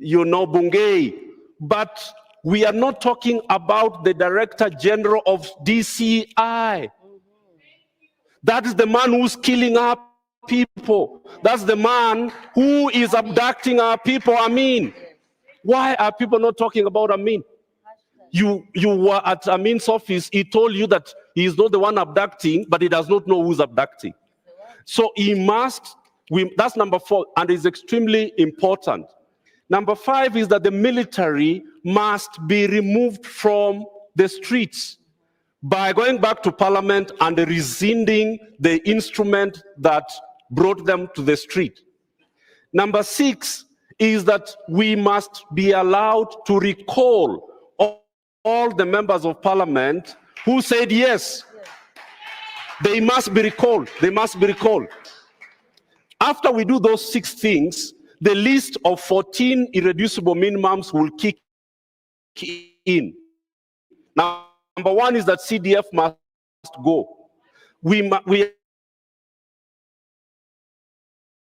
Bungei, but we are not talking about the Director General of DCI. That is the man who's killing our people. That's the man who is abducting our people, Amin. Why are people not talking about Amin? You were at Amin's office, he told you that he is not the one abducting, but he does not know who's abducting. So he must, that's number 4, and it's extremely important. Number 5 is that the military must be removed from the streets by going back to parliament and rescinding the instrument that brought them to the street. Number 6 is that we must be allowed to recall all the members of parliament who said yes. They must be recalled. They must be recalled. After we do those 6 things, the list of 14 irreducible minimums will kick in. Now, number 1 is that CDF must go. We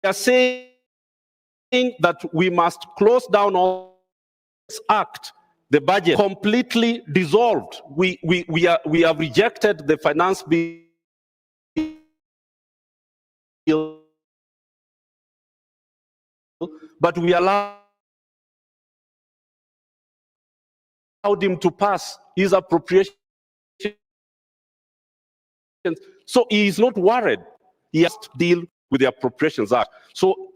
are saying that we must close down all this act. The budget completely dissolved. We have rejected the finance bill, but we allowed him to pass his appropriations. So he is not worried. He has to deal with the Appropriations Act. So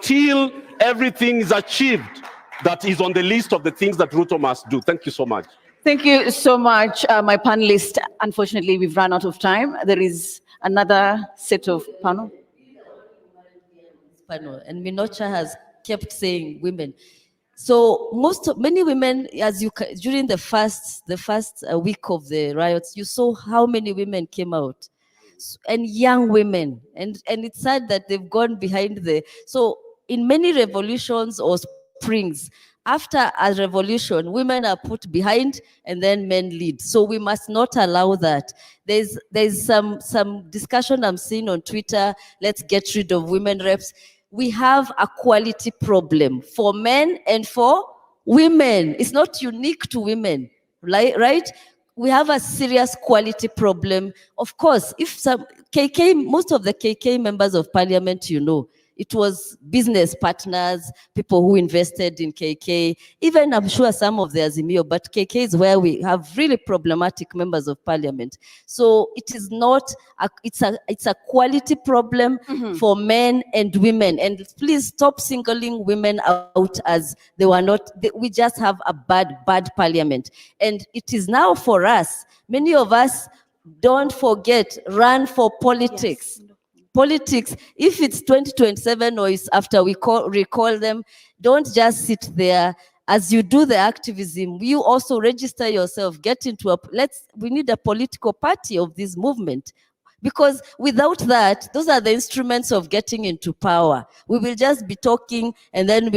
till everything is achieved, that is on the list of the things that Ruto must do. Thank you so much. Thank you so much, my panelists. Unfortunately, we've run out of time. There is another set of panel. And Minocha has kept saying women. So many women, during the first week of the riots, you saw how many women came out, and young women, and it's sad that they've gone behind so in many revolutions or springs, after a revolution, women are put behind and then men lead. So we must not allow that. There's some discussion I'm seeing on Twitter, let's get rid of women reps. We have a quality problem for men and for women. It's not unique to women, right? We have a serious quality problem. Of course, if most of the KK members of parliament, it was business partners, people who invested in KK, even I'm sure some of the Azimio, but KK is where we have really problematic members of parliament. So it is not, it's a quality problem for men and women. And please stop singling women out as they were not, we just have a bad parliament. And it is now for us, many of us, don't forget, run for politics. Yes. Politics, if it's 2027 or it's after we recall them, don't just sit there. As you do the activism, you also register yourself, get into we need a political party of this movement. Because without that, those are the instruments of getting into power. We will just be talking and then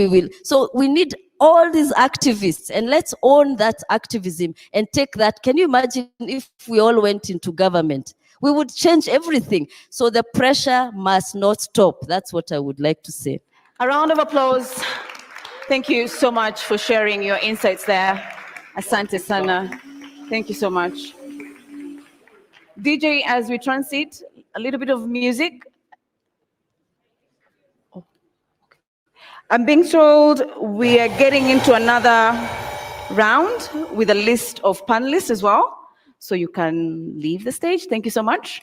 so we need all these activists, and let's own that activism and take that. Can you imagine if we all went into government? We would change everything. So the pressure must not stop. That's what I would like to say. A round of applause. Thank you so much for sharing your insights there. Asante sana. Thank you so much. DJ, as we transit, a little bit of music. I'm being told we are getting into another round with a list of panelists as well. So you can leave the stage. Thank you so much.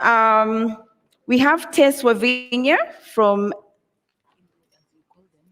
We have Tess Wavinya from